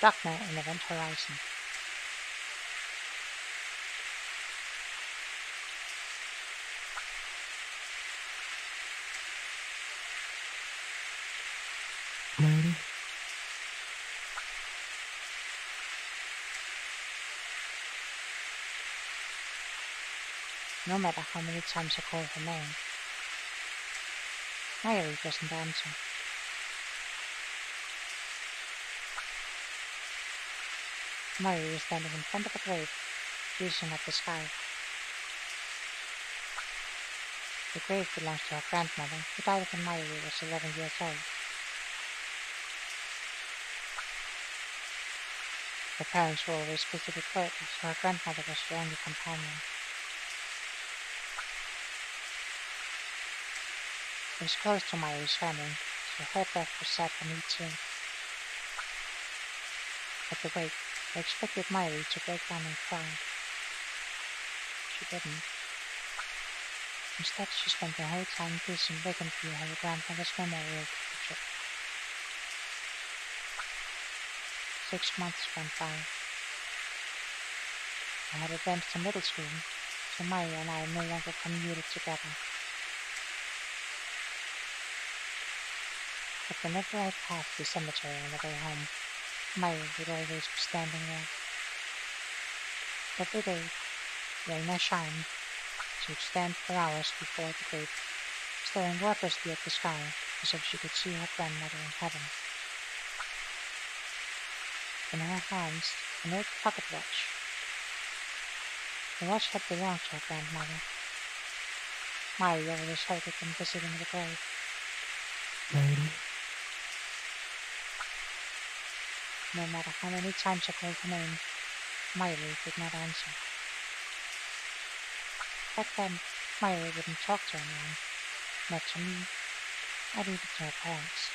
Darkner in Event Horizon. Mayuri. No matter how many times I call her name, Mayuri doesn't answer. Mayuri is standing in front of a grave, gazing at the sky. The grave belongs to her grandmother, who died when Mayuri was 11 years old. Her parents were always busy with work, so her grandmother was her only companion. It was close to Mayuri's family, so her death was sad for me too. At the wake, I expected Mayuri to break down and cry. She didn't. Instead, she spent the whole time gazing vacantly at her grandmother's memorial picture. 6 months went by. I had advanced to middle school, so Mayuri and I no longer commuted together. But whenever I passed the cemetery on the way home, Mayuri would always be standing there. Every day, rain or shine, she would stand for hours before the grave, staring wordlessly at the sky as if she could see her grandmother in heaven. In her hands, an old pocket watch. The watch had belonged to her grandmother. Mayuri always held it when visiting the grave. Mayuri. No matter how many times I called her name, Mayuri did not answer. Back then, Mayuri wouldn't talk to anyone, not to me, not even to her parents.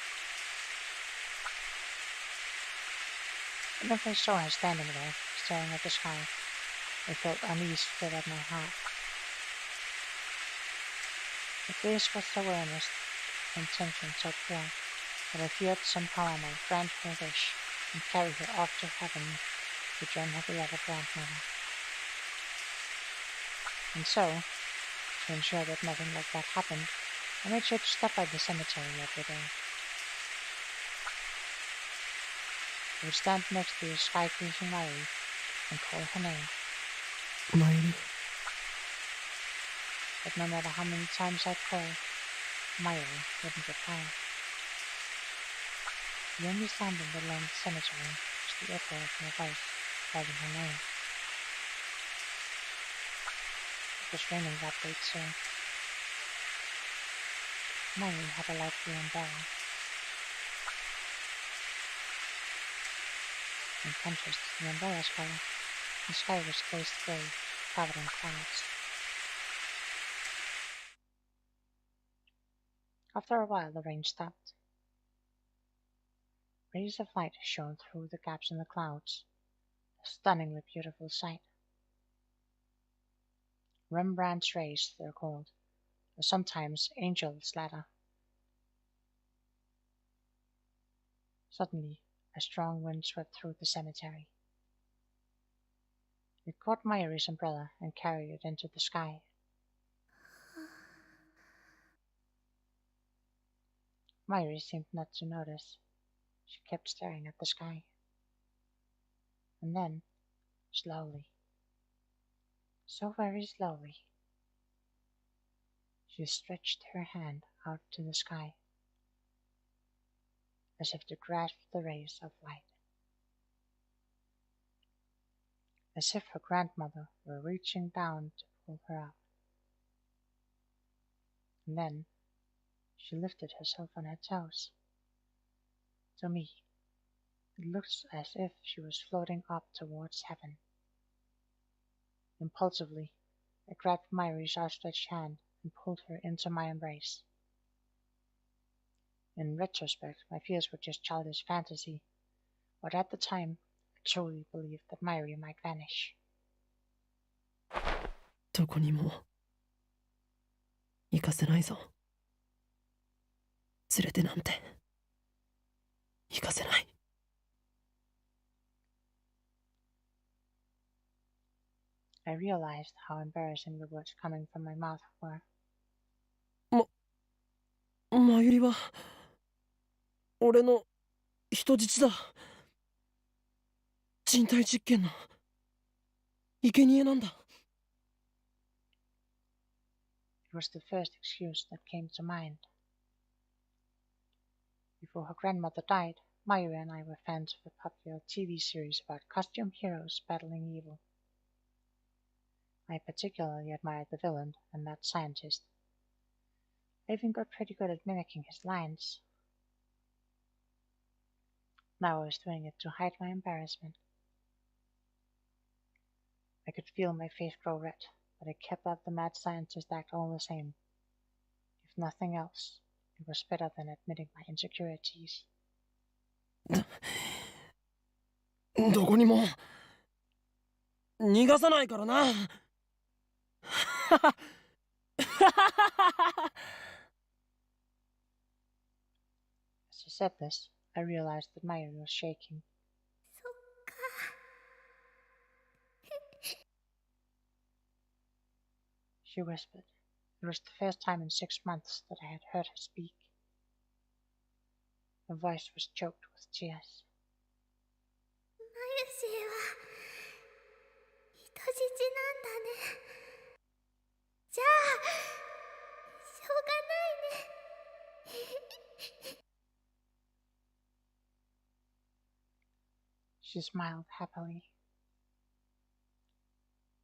Whenever I saw her standing there, staring at the sky, I felt unease fill at my heart. But this was so earnest, intention so pure, that I feared somehow I might grant her wish and carry her off to heaven to join her beloved grandmother. And so, to ensure that nothing like that happened, I made sure to stop by the cemetery every day. I would stand next to the sky-cruising Riley and call her name. マユリ But no matter how many times I'd call, Riley wouldn't reply. The only sound in the long cemetery was the echo of my voice calling her name. It was raining that day too. Riley had a light blue umbrella. In contrast to the umbrella's color, the sky was glazed grey, covered in clouds. After a while, the rain stopped. Rays of light shone through the gaps in the clouds, a stunningly beautiful sight. Rembrandt's rays, they're called, or sometimes angel's ladder. Suddenly, a strong wind swept through the cemetery. It caught Mayuri's umbrella and carried it into the sky. Mayuri seemed not to notice. She kept staring at the sky. And then, slowly, so very slowly, she stretched her hand out to the sky, as if to grasp the rays of light. As if her grandmother were reaching down to pull her up. And then she lifted herself on her toes. To me, it looked as if she was floating up towards heaven. Impulsively, I grabbed Mayuri's outstretched hand and pulled her into my embrace. In retrospect, my fears were just childish fantasy, but at the time, I truly believed that Mayuri might vanish. どこにも行かせないぞ。連れてなんて行かせない。I realized how embarrassing the words coming from my mouth were. マユリは俺の人質だ。人体実験の生贄なんだ。It was the first excuse that came to mind. Before her grandmother died, Mayuri and I were fans of a popular TV series about costume heroes battling evil. I particularly admired the villain and that scientist. I even got pretty good at mimicking his lines. Now I was doing it to hide my embarrassment. I could feel my face grow red, but I kept up the mad scientist act all the same. If nothing else, it was better than admitting my insecurities. どこにも逃がさないからな。As I said this, I realized that Mayuri was shaking. そっか。She whispered. It was the first time in 6 months that I had heard her speak. Her voice was choked with tears. マユシーは人質なんだね。じゃあしょうがないね。She smiled happily.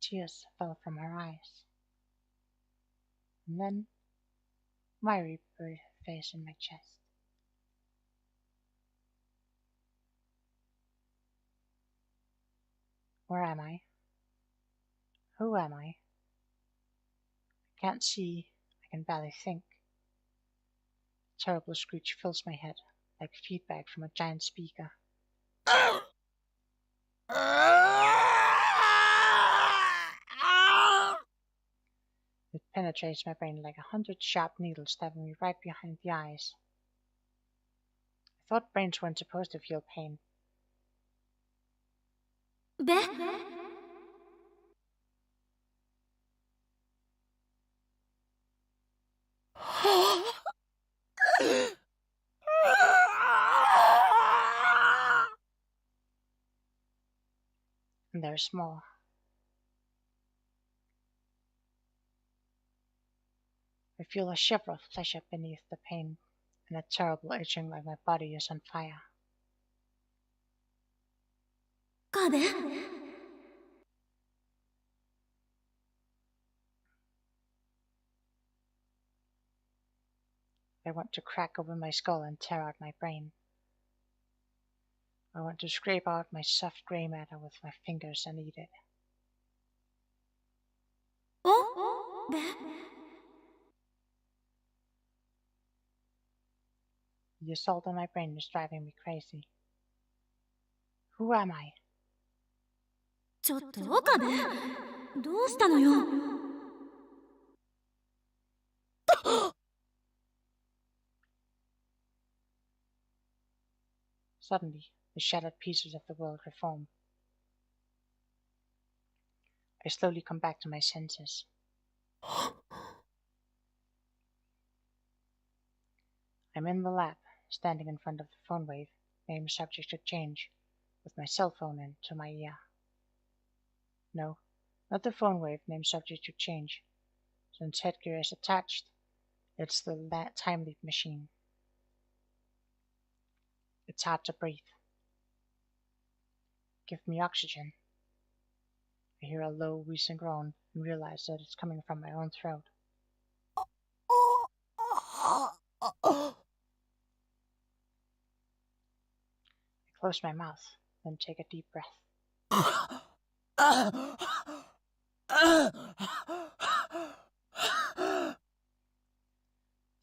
Tears fell from her eyes. And then Mayuri buried her face in my chest. Where am I? Who am I? I can't see, I can barely think. A terrible screech fills my head, like feedback from a giant speaker. It penetrates my brain like 100 sharp needles, stabbing me right behind the eyes. I thought brains weren't supposed to feel pain. べ And there's more. I feel a shiver of pleasure beneath the pain, and a terrible itching like my body is on fire. 壁 I want to crack open my skull and tear out my brain. I want to scrape out my soft gray matter with my fingers and eat it. おべ The assault on my brain is driving me crazy. Who am I? ちょっと岡部どうしたのよ Suddenly, the shattered pieces of the world reform. I slowly come back to my senses. I'm in the lab, standing in front of the phone wave, name subject to change, with my cell phone in to my ear. No, not the phone wave, name subject to change. Since headgear is attached, it's the time leap machine. It's hard to breathe. Give me oxygen. I hear a low, wheezing groan and realize that it's coming from my own throat. I close my mouth, then take a deep breath.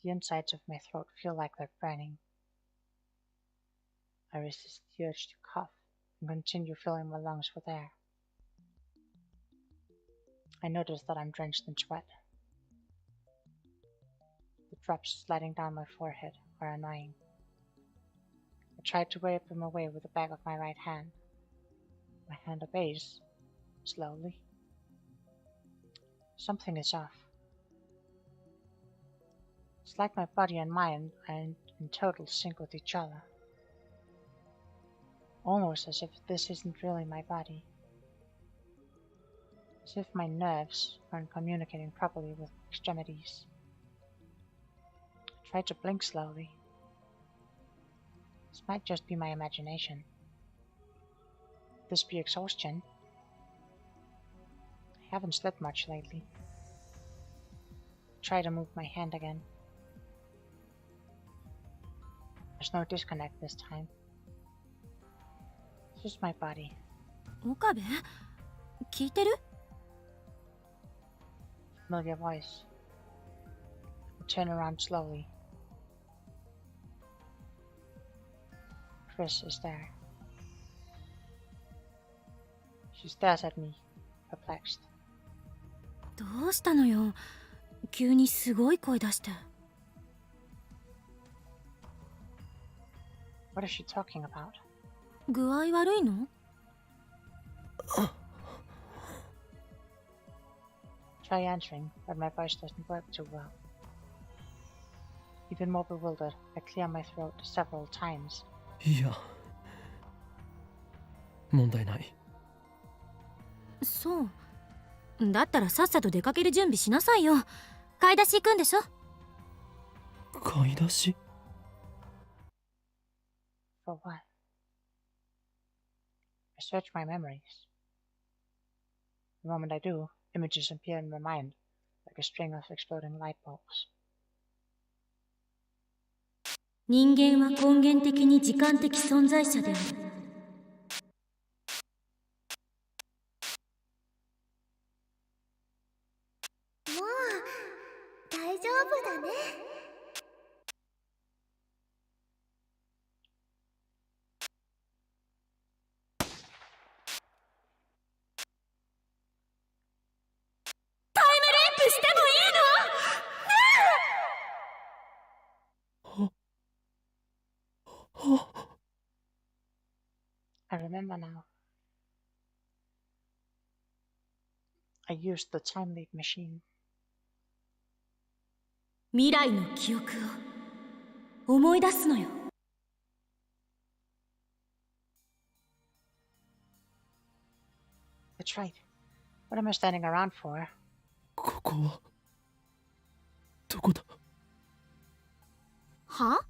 The insides of my throat feel like they're burning. I resist the urge to cough and continue filling my lungs with air. I notice that I'm drenched in sweat. The drops sliding down my forehead are annoying. I try to wipe them away with the back of my right hand. My hand obeys, slowly. Something is off. It's like my body and mind are in total sync with each other. Almost as if this isn't really my body. As if my nerves aren't communicating properly with extremities. I try to blink slowly. This might just be my imagination. Could this be exhaustion? I haven't slept much lately. I try to move my hand again. There's no disconnect this time. It's just my body. 岡部聞いてる Familiar voice. I turn around slowly. Chris is there. She stares at me, perplexed. どうしたのよ急にすごい声出して What is she talking about? 具合悪いの Try answering, but my voice doesn't work too well. Even more bewildered, I clear my throat several times. いや問題ない。そうだったらさっさと出かける準備しなさいよ買い出し行くんでしょ買い出し For what? I search my memories. The moment I do, images appear in my mind, like a string of exploding light bulbs. 人間は根源的に時間的存在者であるもう大丈夫だね。タイムリープしてもいいの I remember now. I used the time leap machine. 未来の記憶を思い出すのよ That's right. What am I standing around for? ここはどこだ？は？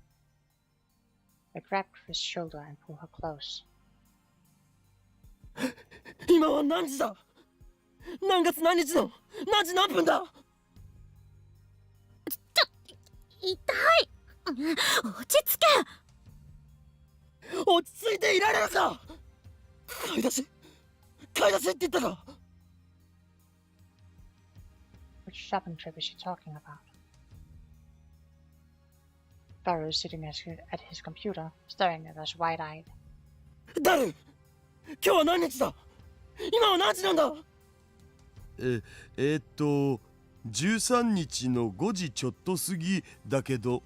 I grabbed Chris' shoulder and pulled her close. 今は何時だ？何月何日の何時何分だ？痛い。落ち着け。落ち着いていられるか？買い出しって言ったか？ Which shopping trip is she talking about? Taro is sitting at his computer, staring at us wide-eyed. ダル、今日は何日だ？今は何時なんだ？13日の5時ちょっと過ぎだけど。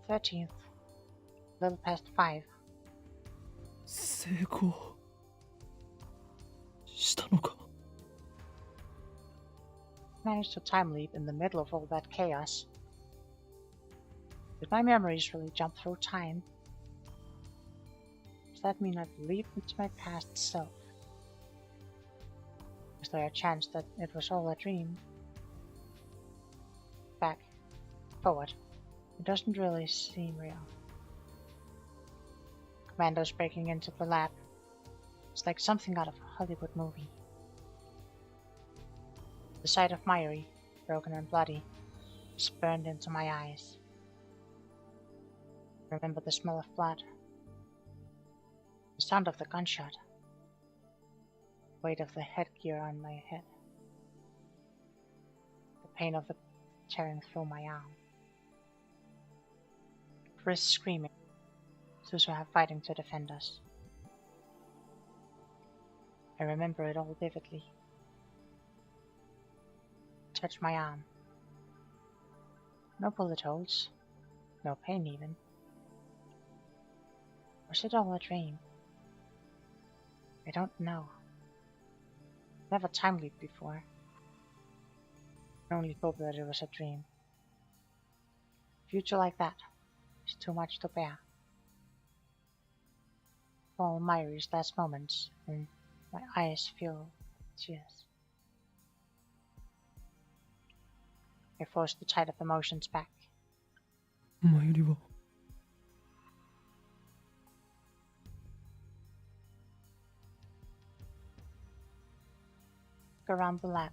13th, little past 5. 成功したのか？ Managed to time leap in the middle of all that chaos. Did my memories really jump through time? Does that mean I've leaped into my past self? Is there a chance that it was all a dream? Back, forward. It doesn't really seem real. Commandos breaking into the lab. It's like something out of a Hollywood movie. The sight of Mayuri, broken and bloody, is burned into my eyes. I remember the smell of blood, the sound of the gunshot, the weight of the headgear on my head, the pain of it tearing through my arm. Chris screaming, Suzuha fighting to defend us. I remember it all vividly. Touch my arm. No bullet holes, no pain even. Was it all a dream? I don't know. Never time leaped before. I only hope that it was a dream. A future like that is too much to bear. All Mayuri's last moments, and my eyes fill with tears. I forced the tide of emotions back. マユリは Look around the lab.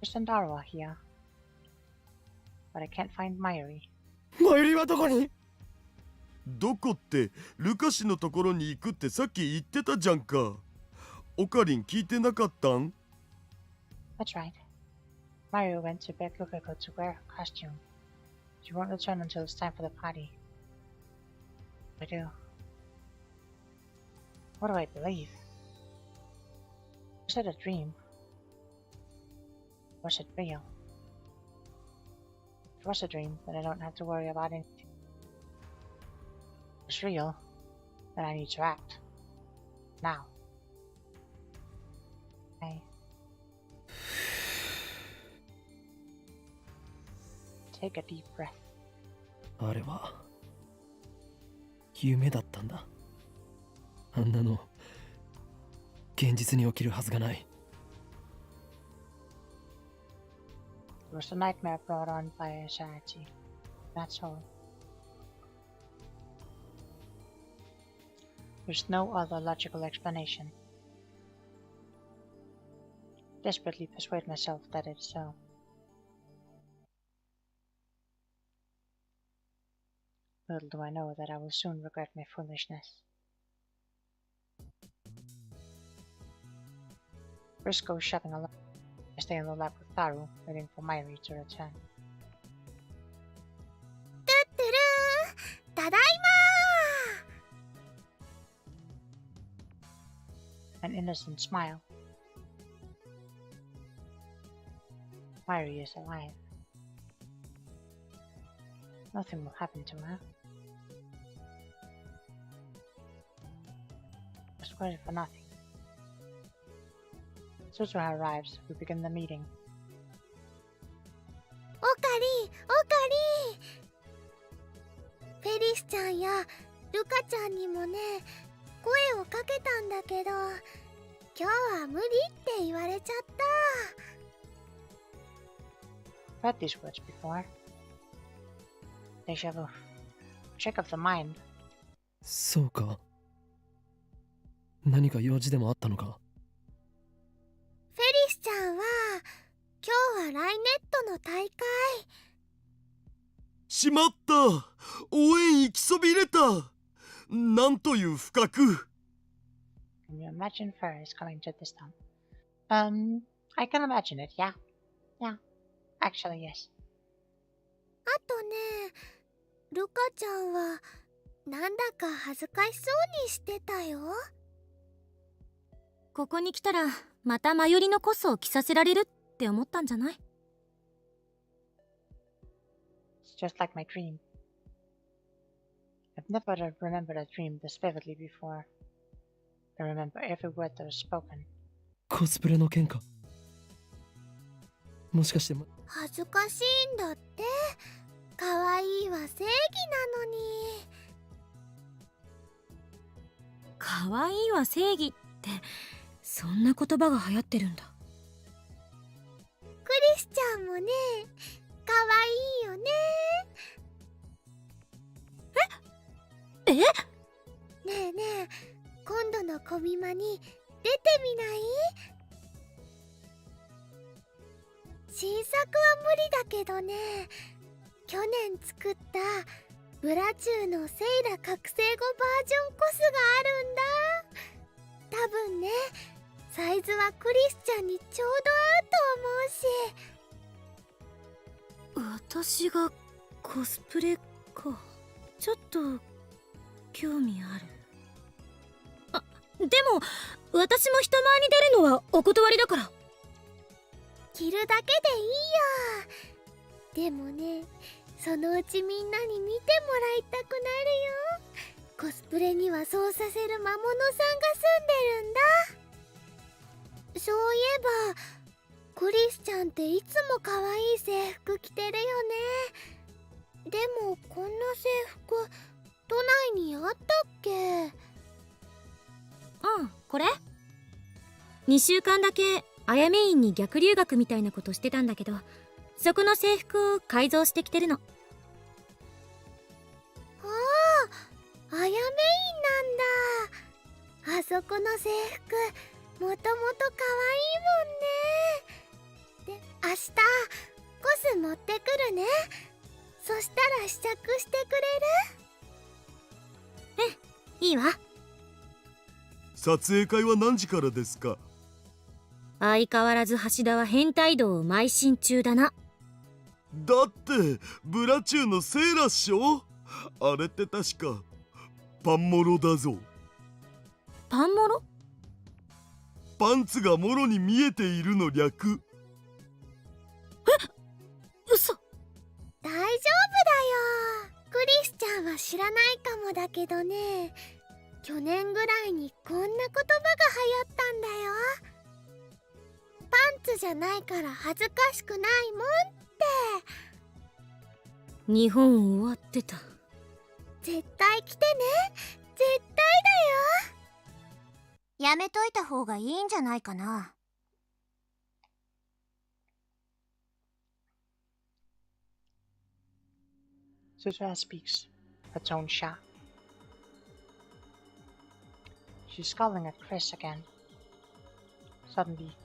Chris and Daru are here, but I can't find Mayuri. マユリはどこに？どこってルカシのところに行くってさっき言ってたじゃんか。オカリン聞いてなかったん？ That's right. Mayuri went to beg Yukiko to wear her costume. She won't return until it's time for the party. I do. What do I believe? Was it a dream? Was it real? If it was a dream, then I don't have to worry about anything. If it's real, then I need to act. Now. Take a deep breath. あれは夢だったんだ。あんなの現実に起きるはずがない。 It was a nightmare brought on by anxiety. That's all. There's no other logical explanation. Desperately persuade myself that it's so. Little do I know that I will soon regret my foolishness. Chris goes shopping alone. I stay in the lab with Taru, waiting for Mayuri to return. トゥットゥルー、ただいま An innocent smile. Mayuri is alive. Nothing will happen to her. Just worried for nothing. Suzuha arrives. We begin the meeting. オカリフェリスちゃんやルカちゃんにもね、声をかけたんだけど、今日は無理って言われちゃった。 Read these words before. Deja vu. Trick of the mind. そうか。何か用事でもあったのか。フェリスちゃんは今日はライネットの大会。しまった、応援行きそびれた。なんという不覚。 Can you imagine fairies coming to this town? I can imagine it, yeah. Yeah. Actually, yes. あとね、ルカちゃんはなんだか恥ずかしそうにしてたよ。ここに来たらまたマユリのコスを着させられるって思ったんじゃない？ It's just like my dream. I've never remembered a dream this vividly before. I remember every word that was spoken. コスプレの件か。もしかして、恥ずかしいんだって。可愛いは正義なのに。可愛いは正義ってそんな言葉が流行ってるんだ。クリスちゃんもね、可愛いよね。え？ねえねえ、今度のコミマに出てみない？新作は無理だけどね、去年作ったブラチューのセイラ覚醒後バージョンコスがあるんだ。多分ね、サイズはクリスちゃんにちょうど合うと思うし。私がコスプレか。ちょっと興味ある。あ、でも私も人前に出るのはお断りだから。着るだけでいいよ。でもね、そのうちみんなに見てもらいたくなるよ。コスプレにはそうさせる魔物さんが住んでるんだ。そういえばクリスちゃんっていつも可愛い制服着てるよね。でもこんな制服都内にあったっけ？うん、これ2週間だけあやめ院に逆留学みたいなことしてたんだけど、そこの制服を改造してきてるの。ああ、あやめ院なんだ。あそこの制服もともと可愛いもんね。で、明日コス持ってくるね。そしたら試着してくれる？いいわ。撮影会は何時からですか？相変わらず橋田は変態道を邁進中だな。だってブラチューのセーラっしょ。あれって確かパンモロだぞ。パンモロ？パンツがモロに見えているの略。嘘。大丈夫だよ。クリスちゃんは知らないかもだけどね、去年ぐらいにこんな言葉が流行ったんだよ。パンツじゃないから恥ずかしくないもんって。日本終わってた。絶対来てね。絶対だよ。やめといた方がいいんじゃないかな。Suzua speaks, her tone sharp. She's scowling at Chris again. Suddenly,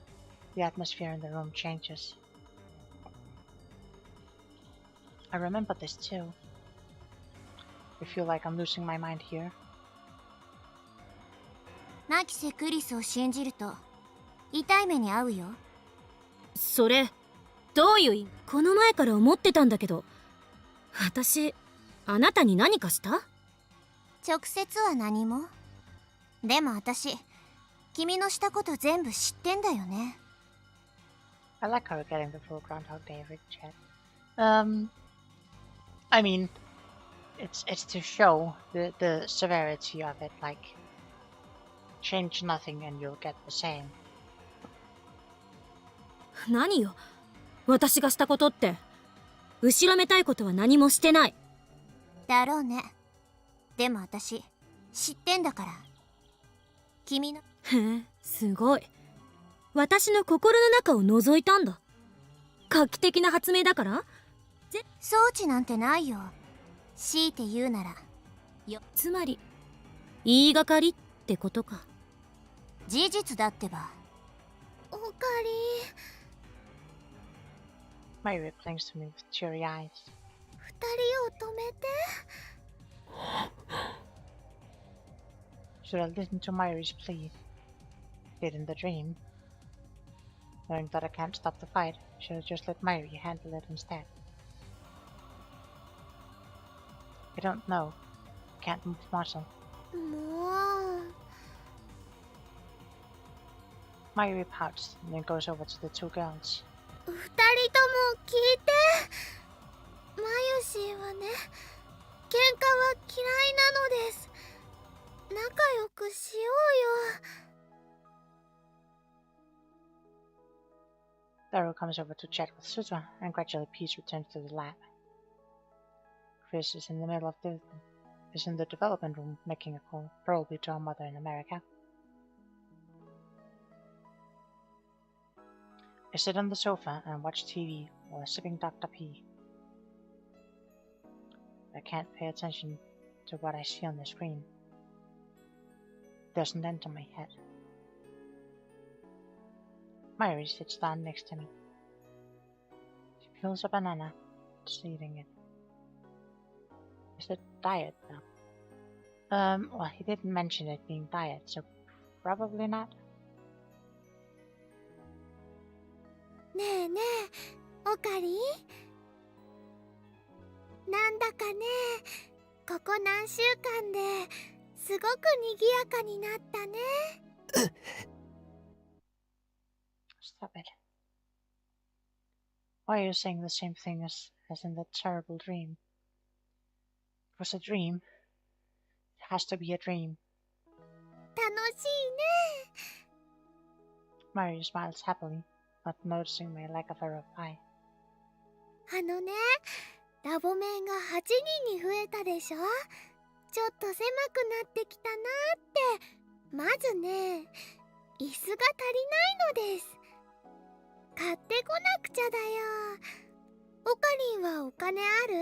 the atmosphere in the room changes. I remember this too. I feel like I'm losing my mind here. マキセ・クリスを信じると痛い目に遭うよ。それどういう意味？この前から思ってたんだけど、私あなたに何かした？直接は何も。でも私、君のしたこと全部知ってんだよね。I like how we're getting the full Groundhog Day chat. I mean, it's to show the severity of it. Like, change nothing and you'll get the same. 何よ、私がしたことって。後ろめたいことは何もしてない。だろうね。でも私知ってんだから。君のへえ、すごい。私の心の中を覗いたんだ。画期的な発明だから。装置なんてないよ。強いて言うならつまり言いがかりってことか。事実だってば。おかり、 Mayuri clings to me with teary eyes. 二人を止めて。 Should I listen to Mayuri's plea? Did in the dream? Knowing that I can't stop the fight, should I just let Mayuri handle it instead? I don't know. Can't move muscle. もう Mayuri pouts and then goes over to the two girls. 二人とも聞いて。マユシーはね、喧嘩は嫌いなのです。仲良くしようよ。 Daru comes over to chat with Suzuha, and gradually peace returns to the lab. Chris is in the middle of is in the development room making a call, probably to our mother in America. I sit on the sofa and watch TV while sipping Dr. P. I can't pay attention to what I see on the screen. It doesn't enter my head. Mayuri sits down next to me. She peels a banana, just eating it. Is it diet now? Well, he didn't mention it being diet, so probably not. ねえねえ、オカリ、なんだかね、ここ何週間ですごく賑やかになったね。Stop it. Why are you saying the same thing as in that terrible dream? It was a dream. It has to be a dream. 楽しいね。 Mario smiles happily, not noticing my lack of a reply. あのね、ラボ面が8人に増えたでしょ。ちょっと狭くなってきたなって。まずね、椅子が足りないのです。買ってこなくちゃだよ。オカリンはお金ある？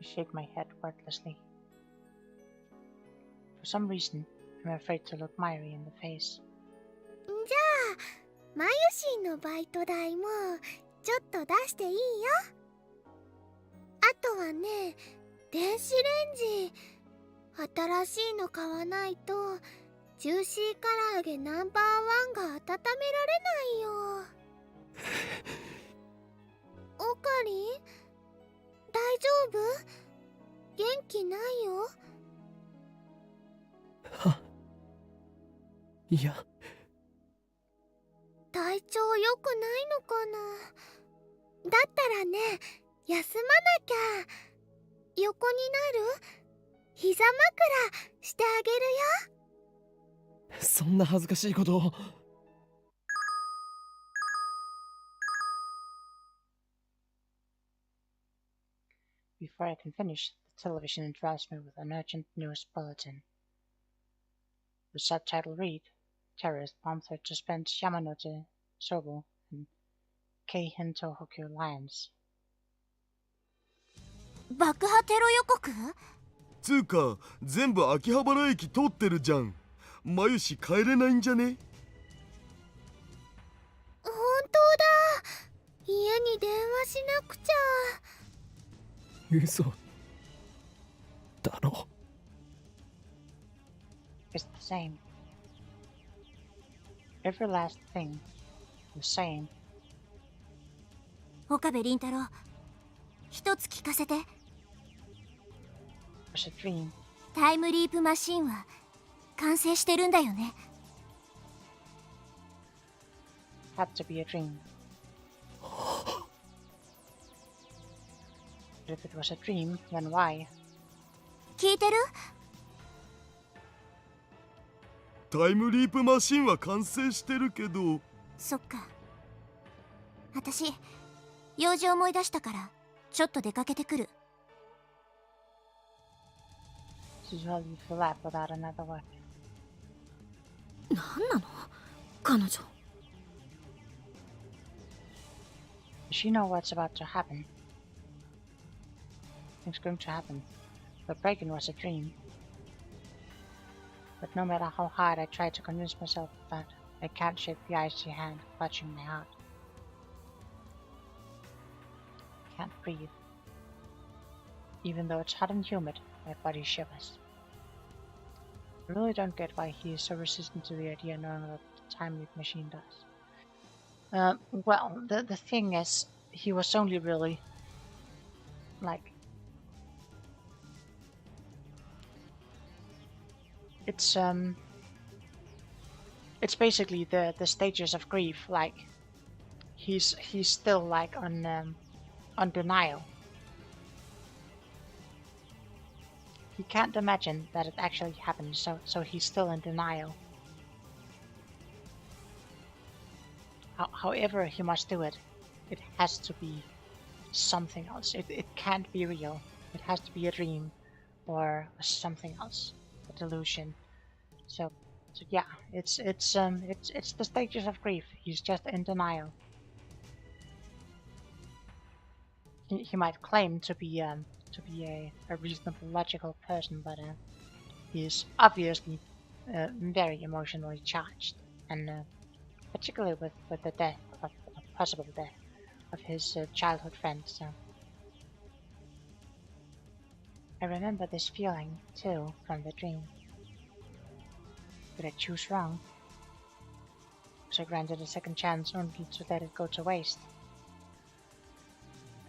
I shake my head wordlessly. For some reason, I'm afraid to look Mairi in the face. じゃあ、マユシンのバイト代もちょっと出していいよ。あとはね、電子レンジ新しいの買わないとジューシー唐揚げナンバーワンが温められないよ。オカリン、大丈夫？元気ないよ。いや、体調良くないのかな。だったらね、休まなきゃ。横になる？膝枕してあげるよ。そんな恥ずかしいことを。Before I can finish, the television interrupts me with an urgent news bulletin. The subtitle read, Terrorist bomb threat suspends Yamanote, Sobo, and Keihin Tohoku Lions. 爆破テロ予告？つうか全部秋葉原駅通ってるじゃん。マユシ帰れないんじゃね？本当だ。家に電話しなくちゃ。嘘だろ。 It's the same. Every last thing, the same. 岡部倫太郎、一つ聞かせて。 It was a dream. タイムリープマシンは完成してるんだよね。 Had to be a dream. But if it was a dream, then why? 聞いてる？タイムリープマシンは完成してるけど。そっか。私、用事思い出したからちょっと出かけてくる。 Suzuha leaves the lab without another word. 何なの彼女。 Does she know what's about to happen? Things going to happen. The break-in was a dream. But no matter how hard I try to convince myself of that, I can't shake the icy hand clutching my heart. I can't breathe. Even though it's hot and humid, my body shivers. I really don't get why he is so resistant to the idea knowing what the time loop machine does. Well, the thing is, he was only really, like... It's basically the stages of grief, like... He's still, like, on denial. He can't imagine that it actually happened, so he's still in denial. However he must do it, it has to be something else. It can't be real. It has to be a dream or something else, a delusion. So yeah, it's the stages of grief. He's just in denial. He might claim to be a reasonable, logical person, but he is obviously very emotionally charged, and particularly with the death of possible death of his childhood friend. So I remember this feeling too from the dream. Did I choose wrong? Was I granted a second chance only to let it go to waste?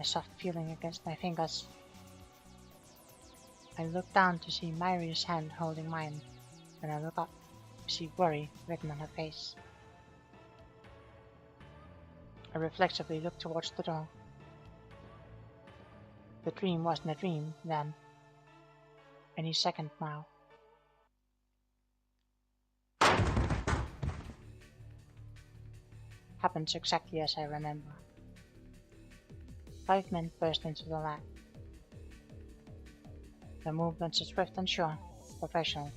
A soft feeling against my fingers. I look down to see Myri's hand holding mine. When I look up, I see worry written on her face. I reflexively look towards the door. The dream wasn't a dream then. Any second now. Happens exactly as I remember. 5 men burst into the lab. Their movements are swift and sure, professional,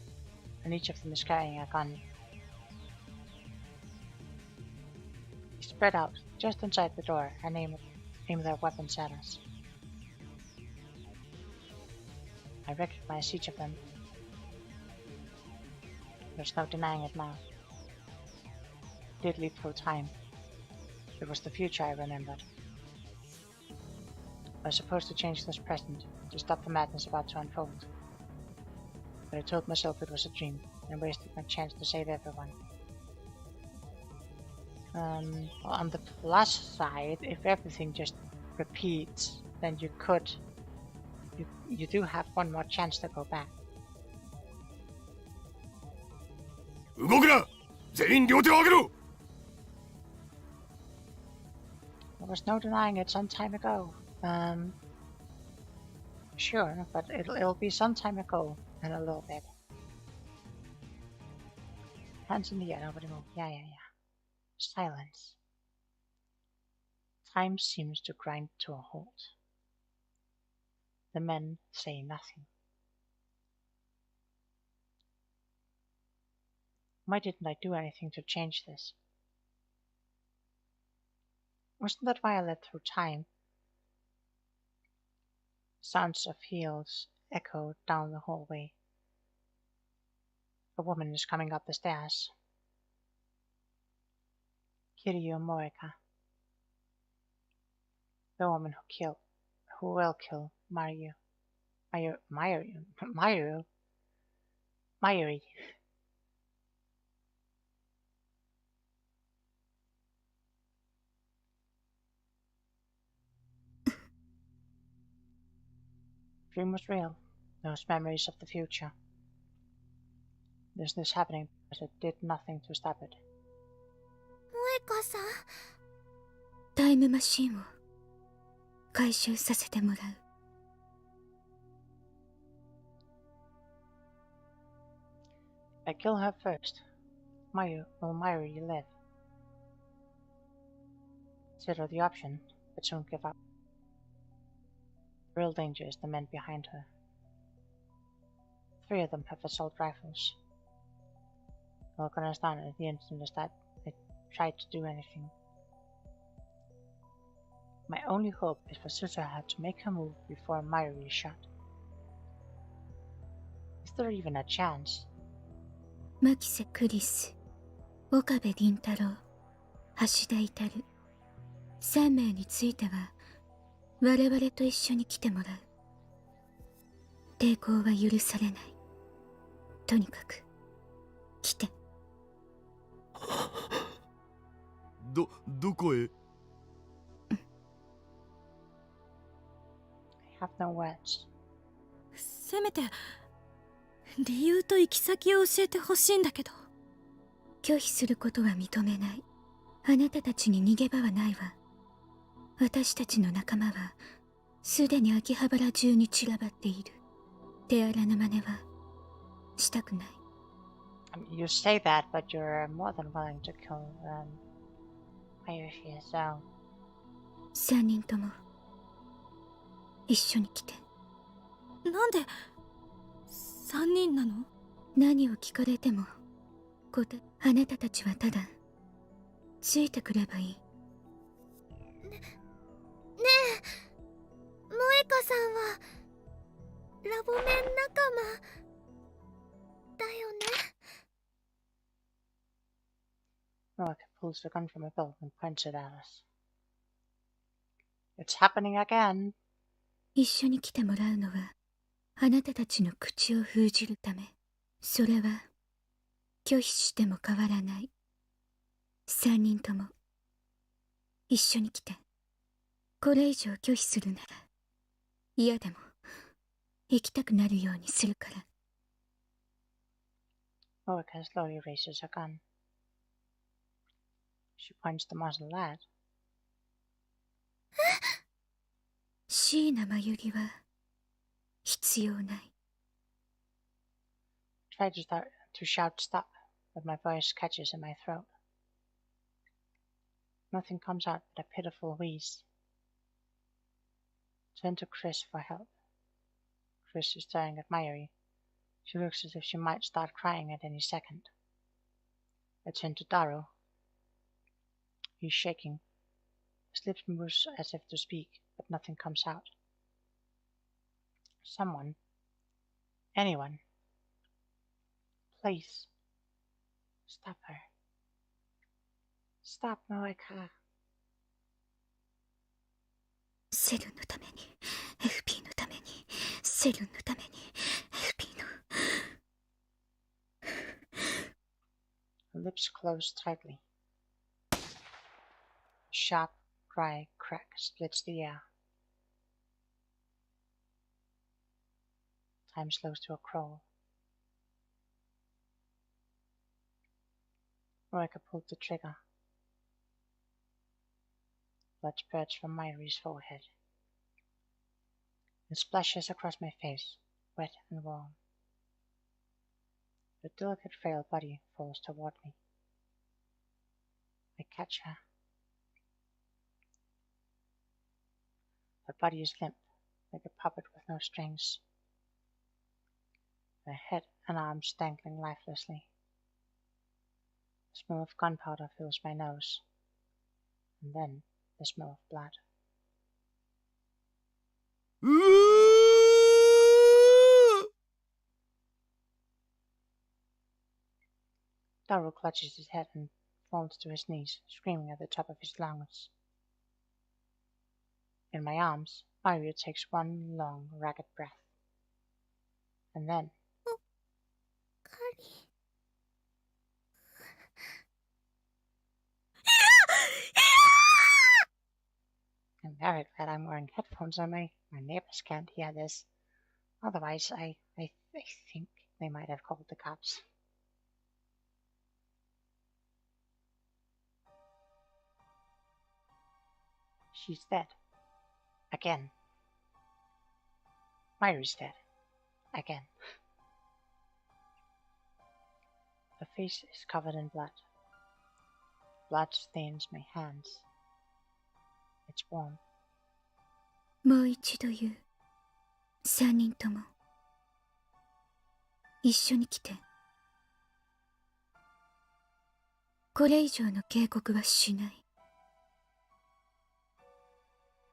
and each of them is carrying a gun. They spread out just inside the door and aim their weapons at us. I recognize each of them. There's no denying it now. I did leap through time. It was the future I remembered. I was supposed to change this present, to stop the madness about to unfold. But I told myself it was a dream, and wasted my chance to save everyone. On the plus side, if everything just repeats, then you do have one more chance to go back. 動くな！全員両手を上げろ！ There was no denying it some time ago. Sure, but it'll be some time ago in a little bit. Hands in the air, nobody move. Yeah. Silence. Time seems to grind to a halt. The men say nothing. Why didn't I do anything to change this? Wasn't that why I led through time? Sounds of heels echo down the hallway. A woman is coming up the stairs. Kiryu Morika. The woman who will kill Mayu. Mayuri. Dream was real. Those memories of the future. There's this happening because it did nothing to stop it. 萌香さん。タイムマシンを回収させてもらう。If I kill her first, will Mayuri live? Consider the option, but soon give up. The real danger is the men behind her. 3 of them have assault rifles. look understand at the instant that they tried to do anything. My only hope is for Suzuha to make her move before Mayuri is shot. Is there even a chance? 牧瀬クリス、岡部倫太郎、橋田至、3名については我々と一緒に来てもらう。抵抗は許されない。とにかく来て。どこへ？ I have no words. せめて理由と行き先を教えてほしいんだけど。拒否することは認めない。あなたたちに逃げ場はないわ。私たちの仲間はすでに秋葉原中に散らばっている。手荒な真似はしたくない。I mean, you say that, but you're more than willing to kill Mayuri as well. 3人とも一緒に来て。なんで3人なの？何を聞かれてもあなたたちはただついてくればいい。ねえ、萌香さんはラボメン仲間だよね。Moeka pulls the gun from a belt and points it at us. It's happening again. 一緒に来てもらうのはあなたたちの口を封じるため。それは拒否しても変わらない。3人とも一緒に来て。これ以上拒否するなら嫌でも行きたくなるようにするから。Moeka slowly raises her gun. She points the muzzle at. 椎名真由里は必要ない。I try to shout stop, but my voice catches in my throat. Nothing comes out but a pitiful wheeze. Turn to Chris for help. Chris is staring at Mayuri. She looks as if she might start crying at any second. I turn to Daru. He's shaking. His lips move as if to speak, but nothing comes out. Someone. Anyone. Please. Stop her. Stop Moeka. セルンのために FP のためにセルンのために FP の。 Her lips close tightly. A sharp, dry crack splits the air. Time slows to a crawl. Moeka pulled the trigger. Blood spurts from Mayuri's forehead. It splashes across my face, wet and warm. Her delicate, frail body falls toward me. I catch her. Her body is limp, like a puppet with no strings. Her head and arms dangling lifelessly. The smell of gunpowder fills my nose, and then the smell of blood. うー Daru clutches his head and falls to his knees, screaming at the top of his lungs. In my arms, Mayuri takes one long, ragged breath. And then, カリ。I'm very glad I'm wearing headphones on my neighbors can't hear this. Otherwise, I think they might have called the cops. She's dead. Again. Mayuri's dead. Again. Her face is covered in blood. Blood stains my hands. It's warm. もう一度言う。3人とも一緒に来て。これ以上の警告はしない。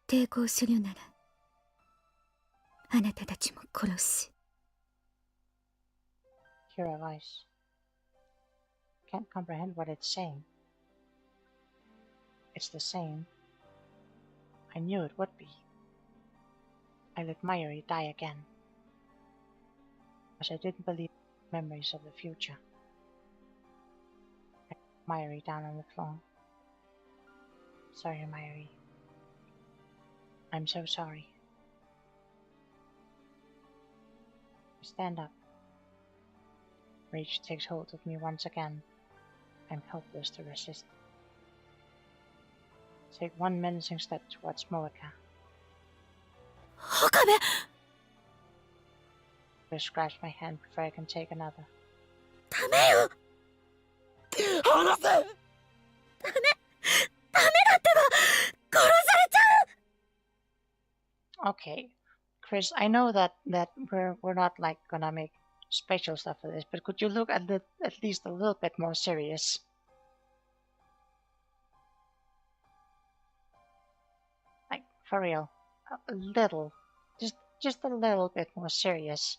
抵抗するならあなたたちも殺す。 Hear a voice. Can't comprehend what it's saying. It's the same. I knew it would be. I let Mayuri die again. Because I didn't believe memories of the future. I put Mayuri down on the floor. Sorry, Mayuri. I'm so sorry. I stand up. Rage takes hold of me once again. I'm helpless to resist. Take one menacing step towards Moeka. 岡部 Chris grabs my hand before I can take another. ダメよ離せ。ダメだってば殺されちゃう Okay, Chris, I know that we're not like gonna make special stuff for this, but could you look at least a little bit more serious? Like for real, a little, just a little bit more serious.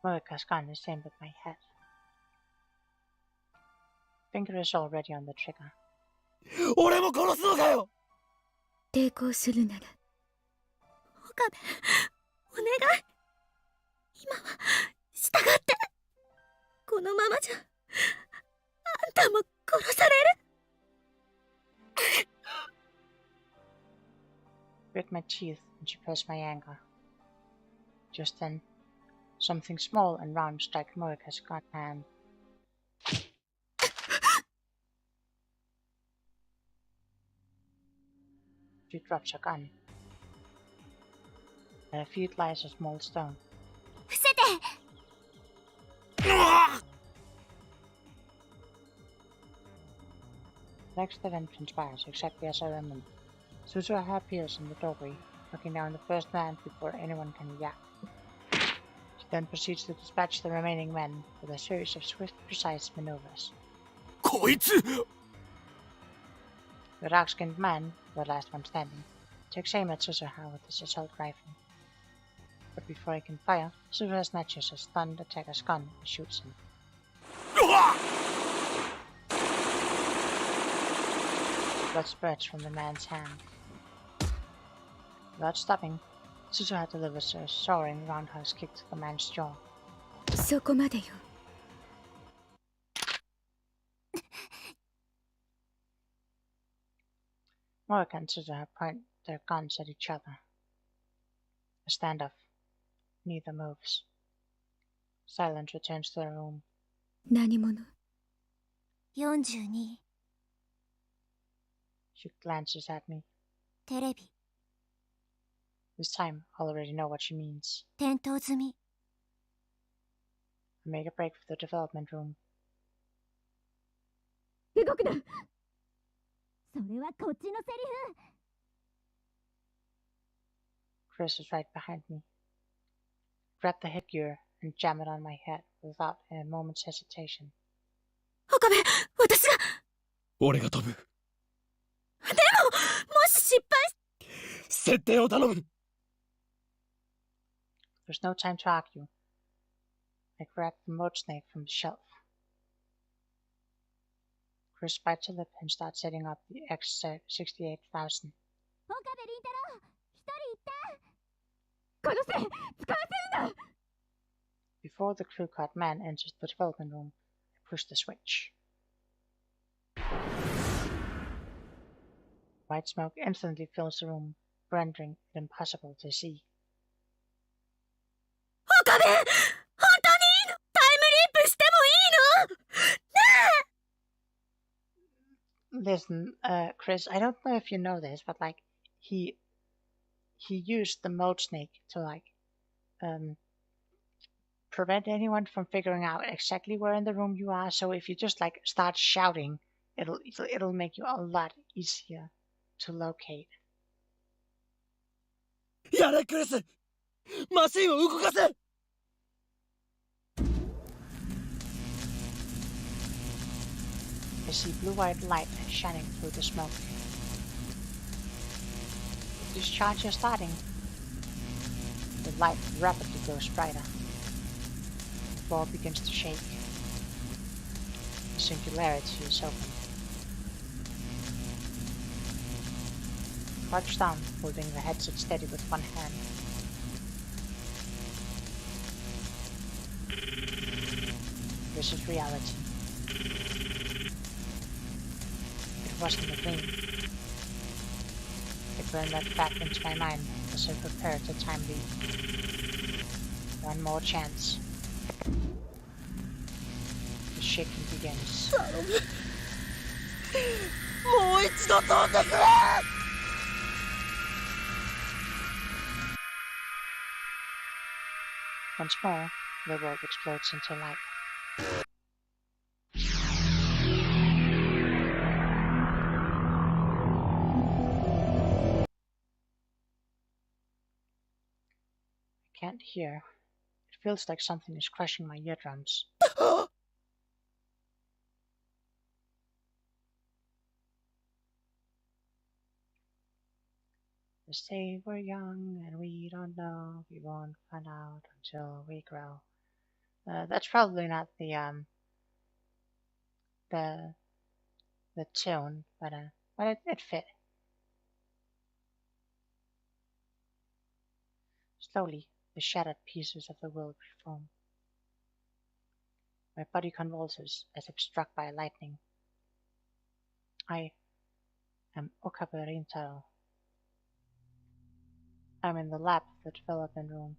Moeka's gun is aimed at my head. Finger is already on the trigger. 俺も殺すのかよ。抵抗するなら岡部お願い今は従ってこのままじゃあんたも殺される Grit my teeth and suppress my anger. Just then, something small and round struck Moeka's gun hand. She drops her gun. At her feet lies a small stone. 伏せて Next event transpires exactly as I remember. Suzuha appears in the doorway, knocking down the first man before anyone can react. She then proceeds to dispatch the remaining men with a series of swift, precise maneuvers. こいつ The dark-skinned man, the last one standing, takes aim at Suzuha with his assault rifle. But before he can fire, Suzuha snatches a stunned attacker's gun and shoots him. Blood spurts from the man's hand. Without stopping, Suzuha delivers a soaring roundhouse kick to the man's jaw. そこまでよ。 Moeka and Suzuha point their guns at each other. A standoff. Neither moves. Silence returns to the room. 何者？ 42 She glances at me. テレビ This time, I already know what she means. 点灯済み I make a break for the development room. 動くなそれはこっちのセリフ Chris is right behind me. Grab the headgear and jam it on my head without a moment's hesitation. 岡部私が俺が飛ぶ。でももし失敗設定を頼む。 There's no time to argue. I grab the moat snake from the shelf. Chris bites her lip and starts setting up the X-68,000. 岡部倫太郎一人行って殺せ使わせるんだ Before the crew-cut man enters the development room, I push the switch. White smoke instantly fills the room, rendering it impossible to see. 岡部本当にタイムリープしてもいいのね Listen, Chris, I don't know if you know this, but like he used the moat snake to prevent anyone from figuring out exactly where in the room you are. So if you just like start shouting, it'll make you a lot easier to locate. やれクリス。マシンを動かせ。I see blue-white light shining through the smoke. The discharge is starting. The light rapidly grows brighter. The floor begins to shake. The singularity is open. Crouch down, holding the headset steady with one hand. This is reality. It wasn't a dream. I burned that fact into my mind as I prepared to time leap. One more chance. The shaking begins. Once more, the world explodes into light. I can't hear. It feels like something is crushing my eardrums. They say we're young and we don't know. We won't find out until we grow. That's probably not the tune, but it fit. Slowly, the shattered pieces of the world reform. My body convulses as if struck by lightning. I am Okabe Rintaro. I'm in the lab of the development room,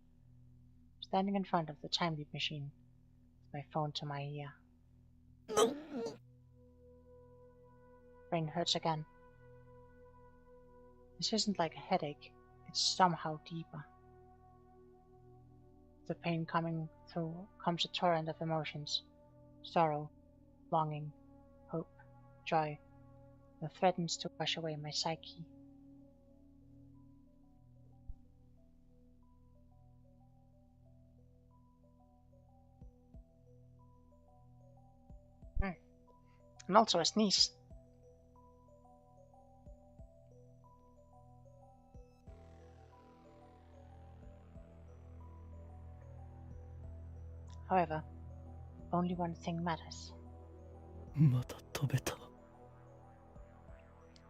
standing in front of the time leap machine, with my phone to my ear. Brain hurts again. This isn't like a headache, it's somehow deeper. The pain coming through comes a torrent of emotions. Sorrow, longing, hope, joy, that threatens to wash away my psyche. And also a sneeze. However, only one thing matters. また飛べた。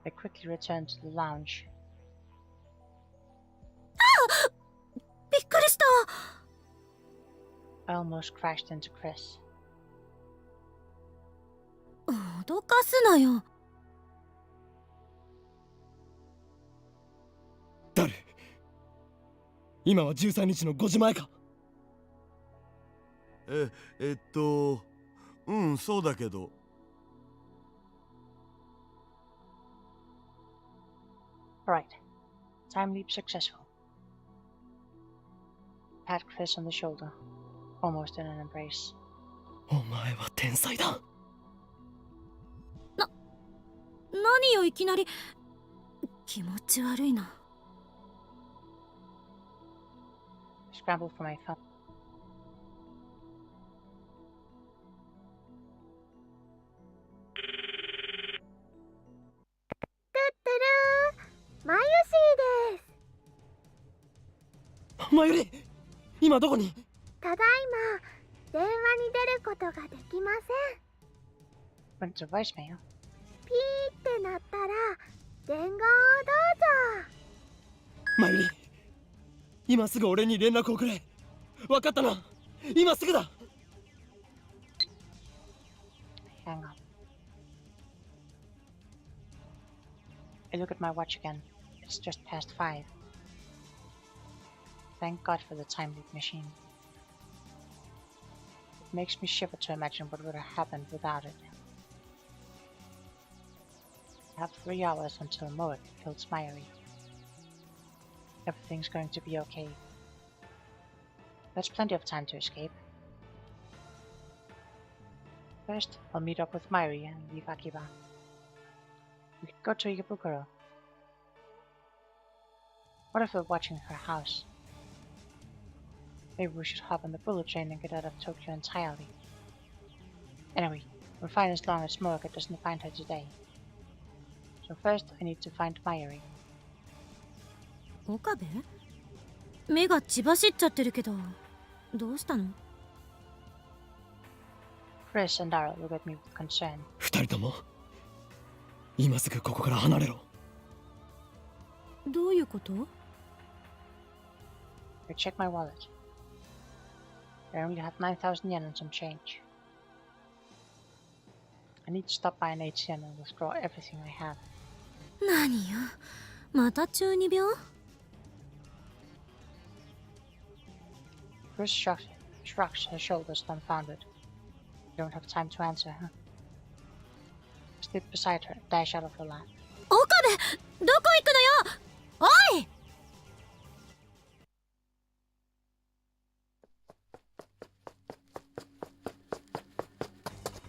I quickly returned to the lounge. びっくりした。 I almost crashed into Chris. 脅かすなよ。誰？今は13日の5時前か。そうだけど。Right. Time leap successful. Pat Chris on the shoulder, almost in an embrace. お前は天才だ。何よいきなり。気持ち悪いな。Scrambled for my phone. Mayu です。マユリ、今どこに？ただいま電話に出ることができません。 Went to voicemail. ピーってなったら伝言をどうぞ。マユリ、今すぐ俺に連絡をくれ。わかったな。今すぐだ。Hang on. I look at my watch again. It's just past 5. Thank God for the time loop machine. It makes me shiver to imagine what would have happened without it. I have 3 hours until Moek kills Mayuri. Everything's going to be okay. There's plenty of time to escape. First, I'll meet up with Mayuri and leave Akiba. We could go to Ikebukuro. What if we're watching her house? Maybe we should hop on the bullet train and get out of Tokyo entirely. Anyway, We'll find as long as Smorga doesn't find her today. So first I need to find Mayuri. 岡部？目が血走っちゃってるけど、どうしたの？ Chris and Daryl look at me with concern. 二人とも今すぐここから離れろ。どういうこと？ I check my wallet. I only have 9,000 yen and some change. I need to stop by an ATM and withdraw everything I have. 何よ、また中二病？ Chris shrugs her shoulders dumbfounded. You don't have time to answer, huh? I slip beside her and dash out of the lab. 岡部、どこ行くのよ！おい！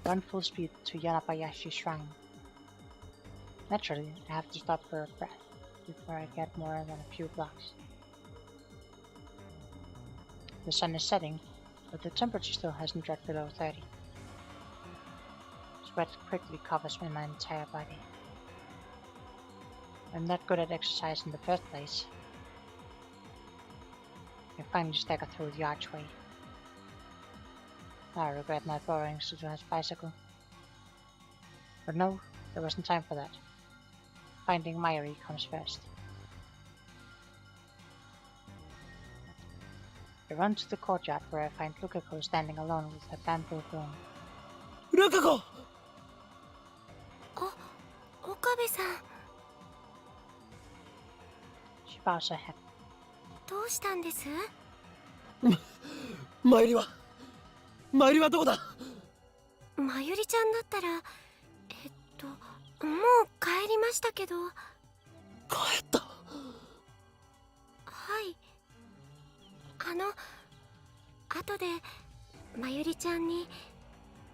Run full speed to Yanabayashi's shrine. Naturally, I have to stop for a breath before I get more than a few blocks. The sun is setting, but the temperature still hasn't dropped below 30. Sweat quickly covers my entire body. I'm not good at exercise in the first place. I finally stagger through the archway. I regret not borrowing Suzuha's bicycle. But no, there wasn't time for that. Finding Mayuri comes first. I run to the courtyard where I find Lukako standing alone with her bamboo broom. ルカ子！岡部さん、 She bows her head. どうしたんです？マユリはどこだ？まゆりちゃんだったら、もう帰りましたけど。帰った。はい。後でまゆりちゃんに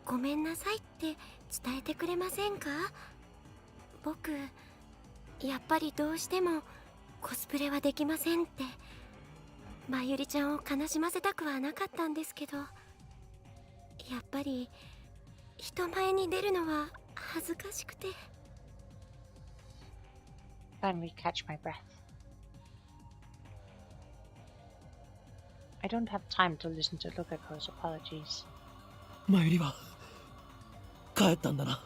ごめんなさいって伝えてくれませんか？僕やっぱりどうしてもコスプレはできませんって。まゆりちゃんを悲しませたくはなかったんですけど、やっぱり人前に出るのは恥ずかしくて。 Finally catch my breath. I don't have time to listen to Lukako's apologies. マユリは帰ったんだな。は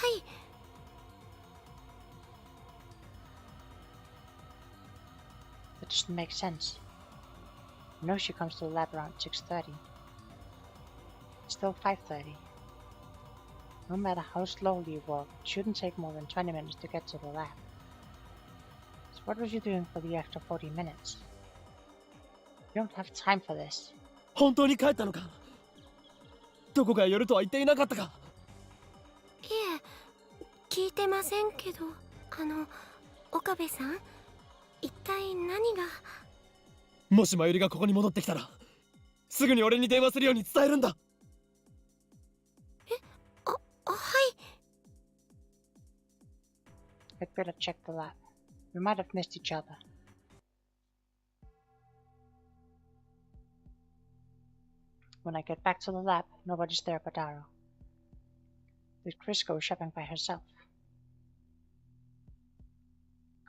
い。 That doesn't make sense. I know she comes to the lab around 6:30. It's still 5:30. No matter how slowly you walk, it shouldn't take more than 20 minutes to get to the lab. So what was you doing for the extra 40 minutes? You don't have time for this. 本当に帰ったのか？どこかへ寄るとは言っていなかったか？いえ、聞いてませんけど、岡部さん、一体何が？もしマユリがここに戻ってきたら、すぐに俺に電話するように伝えるんだ。はい。 I'd better check the lab. We might have missed each other. When I get back to the lab, nobody's there but Daryl. Did Chris go shopping by herself?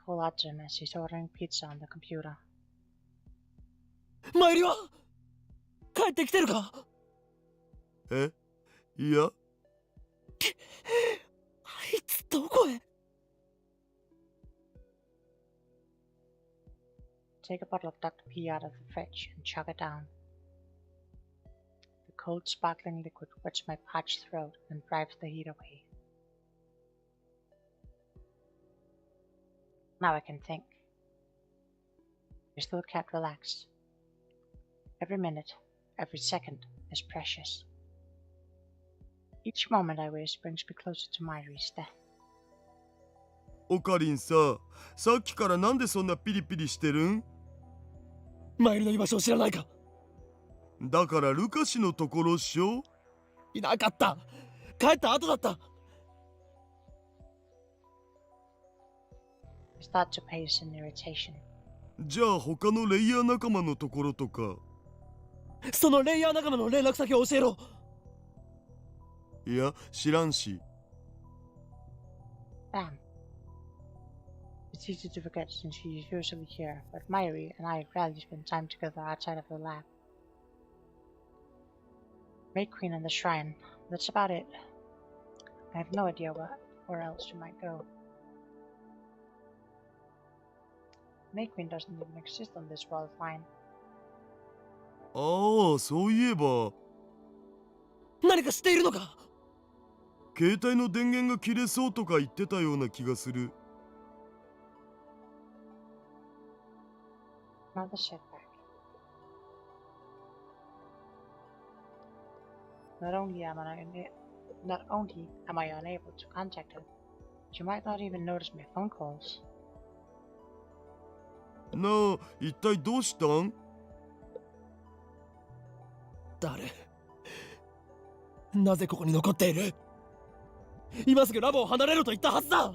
Call out to him as he's ordering pizza on the computer. マユリは帰ってきてるか？え？いや。あいつどこへ？ Take a bottle of Dr. P out of the fridge and chug it down. The cold, sparkling liquid wets my parched throat and drives the heat away. Now I can think. I still can't relax. Every minute, every second is precious. Each moment I waste brings me closer to Mayuri's death. オカリンさ、さっきからなんでそんなピリピリしてるん？マユリの居場所を知らないか？だからルカシのところっしょ？いなかった。帰った後だった。I start to pace in irritation. じゃあ他のレイヤー仲間のところとか。そのレイヤー仲間の連絡先を教えろ。いや、知らんし。 Damn. It's easy to forget since she's usually here, but Mayuri and I rarely spend time together outside of the lab. May Queen and the shrine. That's about it. I have no idea where else she might go. May Queen doesn't even exist on this world line. ああ、そういえば何か知っているのか？携帯の電源が切れそうとか言ってたような気がする。 Another setback. Not only am I unable to contact her, she might not even notice my phone calls. なあ、一体どうしたん？誰？なぜここに残っている？今すぐラボを離れろと言ったはずだ。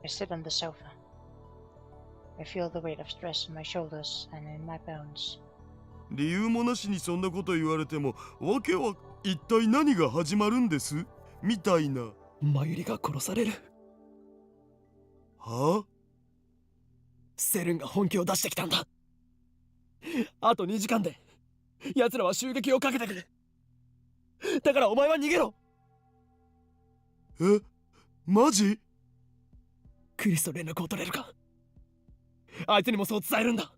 I sit on the sofa. I feel the weight of stress in my shoulders and in my bones. 理由もなしにそんなこと言われても、わけは一体何が始まるんですみたいな。マユリが殺される。はあ？セルンが本気を出してきたんだ。あと2時間で奴らは襲撃をかけてくる。だからお前は逃げろ。え、マジ？クリスと連絡を取れるか？あいつにもそう伝えるんだ。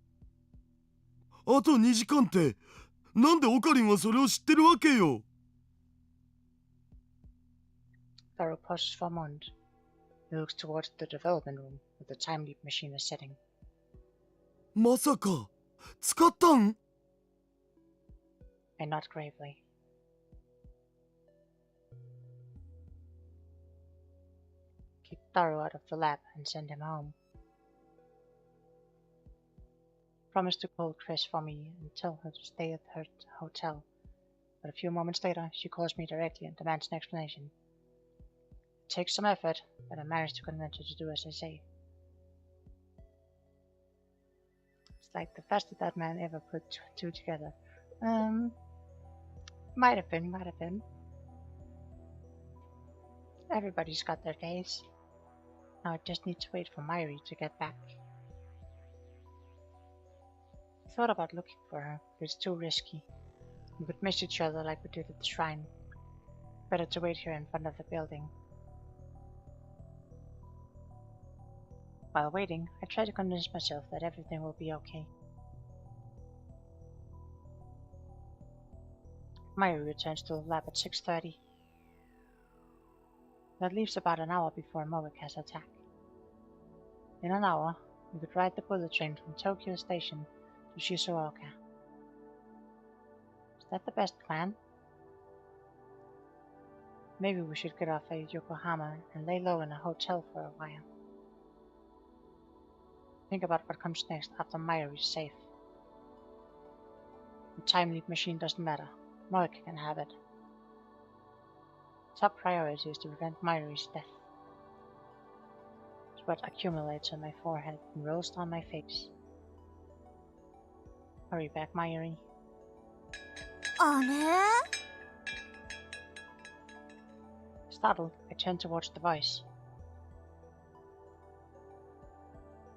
あと2時間って、なんでオカリンはそれを知ってるわけよ。 Tharo pauses for a moment. He looks towards the development room where the time leap machine is sitting. まさか使ったん？ I nod gravely. Kick Tharo out of the lab and send him home. Promise to call Chris for me and tell her to stay at her hotel. But a few moments later, she calls me directly and demands an explanation. It takes some effort, but I manage to convince her to do as I say. It's like the fastest that man ever put two together. Might have been. Everybody's got their days. Now I just need to wait for Myri to get back. I thought about looking for her, but it's too risky. We could miss each other like we did at the shrine. Better to wait here in front of the building. While waiting, I try to convince myself that everything will be okay. Myri returns to the lab at 6:30. That leaves about an hour before Moek has attack. In an hour, we could ride the bullet train from Tokyo Station to Shizuoka. Is that the best plan? Maybe we should get off at Yokohama and lay low in a hotel for a while. Think about what comes next after Myri is safe. The time leap machine doesn't matter. Moek can have it. Top priority is to prevent Myri's death. Sweat accumulates on my forehead and rolls down my face. Hurry back, Myri. あれ？ Startled, I turn towards the voice.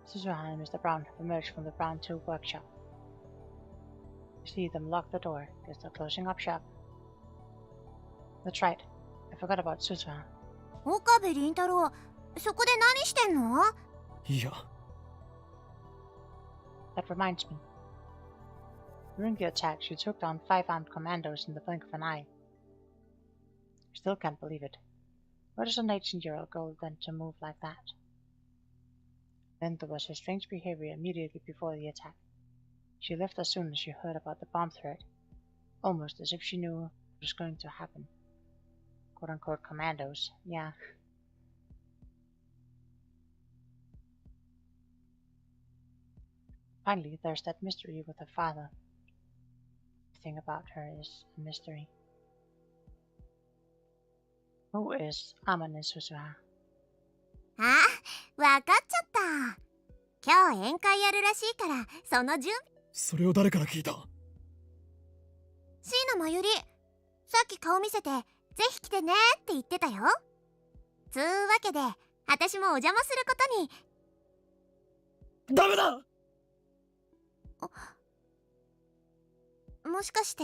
Suzuha and Mr. Brown have emerged from the Brown 2 workshop. I see them lock the door, guess they're closing up shop. That's right, I forgot about Suzuha. 岡部倫太郎、そこで何してんの？いや、 That reminds me. During the attack, she took down 5 armed commandos in the blink of an eye. I still can't believe it. Where does an 18-year-old go then to move like that? Then there was her strange behavior immediately before the attack. She left as soon as she heard about the bomb threat, almost as if she knew what was going to happen. Quote-unquote commandos, yeah. Finally, there's that mystery with her father. Everything about her is a mystery. Who is Amane Suzuha? あ、わかっちゃった。今日宴会やるらしいからその準備。それを誰から聞いた？椎名まゆり、さっき顔見せてぜひ来てねって言ってたよ。つうわけで私もお邪魔することに。ダメだ。もしかして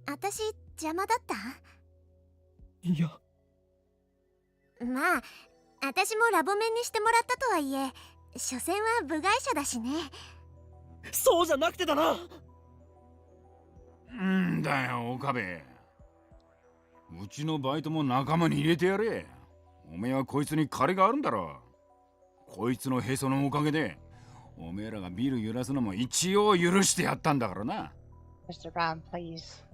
私邪魔だった？いや、まあ私もラボ面にしてもらったとはいえ、所詮は部外者だしね。そうじゃなくてだな。んだよ岡部、うちのバイトも仲間に入れてやれ。おめえはこいつに借りがあるんだろ。こいつのへそのおかげでおめえらがビル揺らすのも一応許してやったんだからな。 Mr. Brown, please.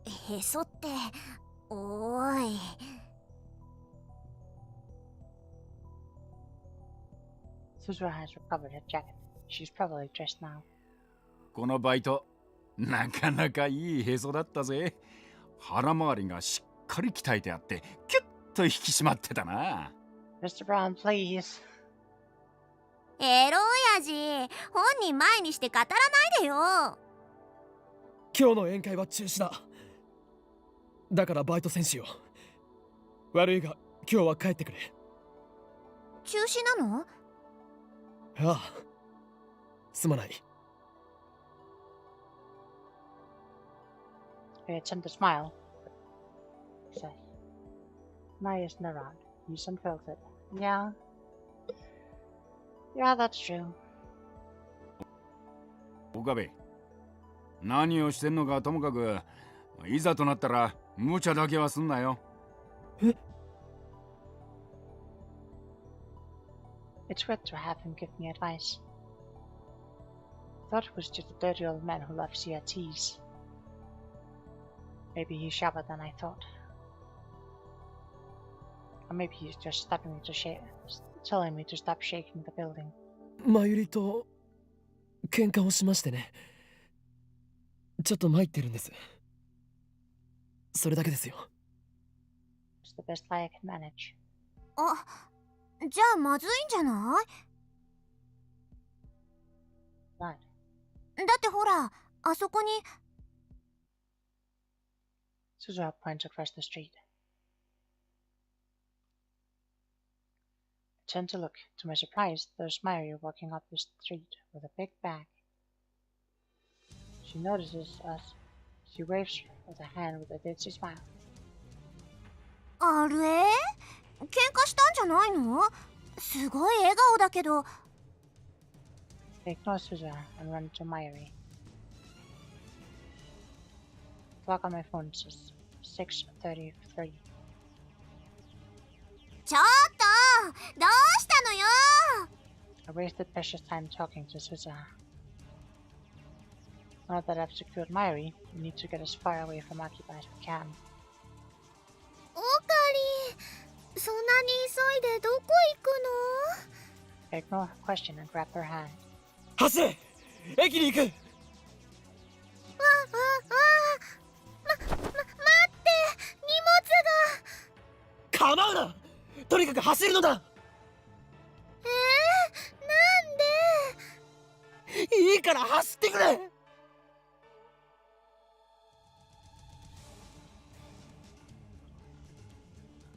へそっておーい。Suzura has recovered her jacket. She's probably dressed now. このバイトなかなかいいへそだったぜ。腹回りがしっかり鍛えてあってキュッと引き締まってたな。 Mr. Brown, please. エロ親父、本人前にして語らないでよ。今日の宴会は中止だ。だからバイト選手よ。悪いが今日は帰ってくれ。中止なの？ああ、すまない。I attempt to smile. He says, Maya's not around. He's unfiltered. Yeah. Yeah, that's true. 岡部、何をしてんのかともかくいざとなったら無茶だけはすんなよ。え？ It's good to have him give me advice. Thought it was just a dirty old man who loved CRTs. Maybe he's sharper than I thought. Or maybe he's just stopping me to telling me to stop shaking the building. マユリと喧嘩をしましてね。ちょっと参ってるんです。それだけですよ。It's the best I can manage. あ、じゃあまずいんじゃない？ But だってほら、あそこに。Suzura points across the street. I turn to look. To my surprise, there's Mary walking up the street with a big bag. She notices us. She waves with a hand with a ditzy smile. あれ？喧嘩したんじゃないの？すごい笑顔だけど。They ignore Suzura and run to Mayuri. Clock on my phone says 6:33. ちょっと、どうしたのよ。 I wasted precious time talking to Suzura. Now that I've secured Mayuri, we need to get as far away from Akiba as we can. オカリン、そんなに急いでどこ行くの？ I ignore her question and grab her hand. 走れ！駅に行く！待って、荷物が。構うな！とにかく走るのだ！なんで？いいから走ってくれ！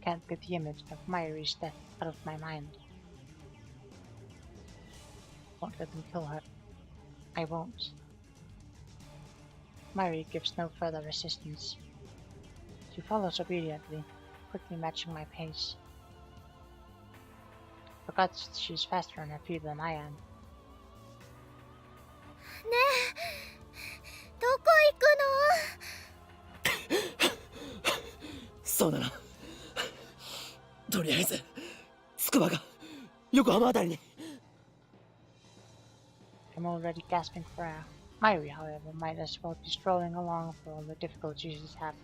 Can't get the image of Mayuri's death out of my mind. Won't let them kill her. I won't. Mayuri gives no further resistance. She follows obediently, quickly matching my pace. Forgot she's faster on her feet than I am. ねえ、どこ行くの？そうだな。とりあえずつくばが横浜あたりに。 I'm already gasping for air. Mayuri, however, might as well be strolling along for all the difficulties she's having.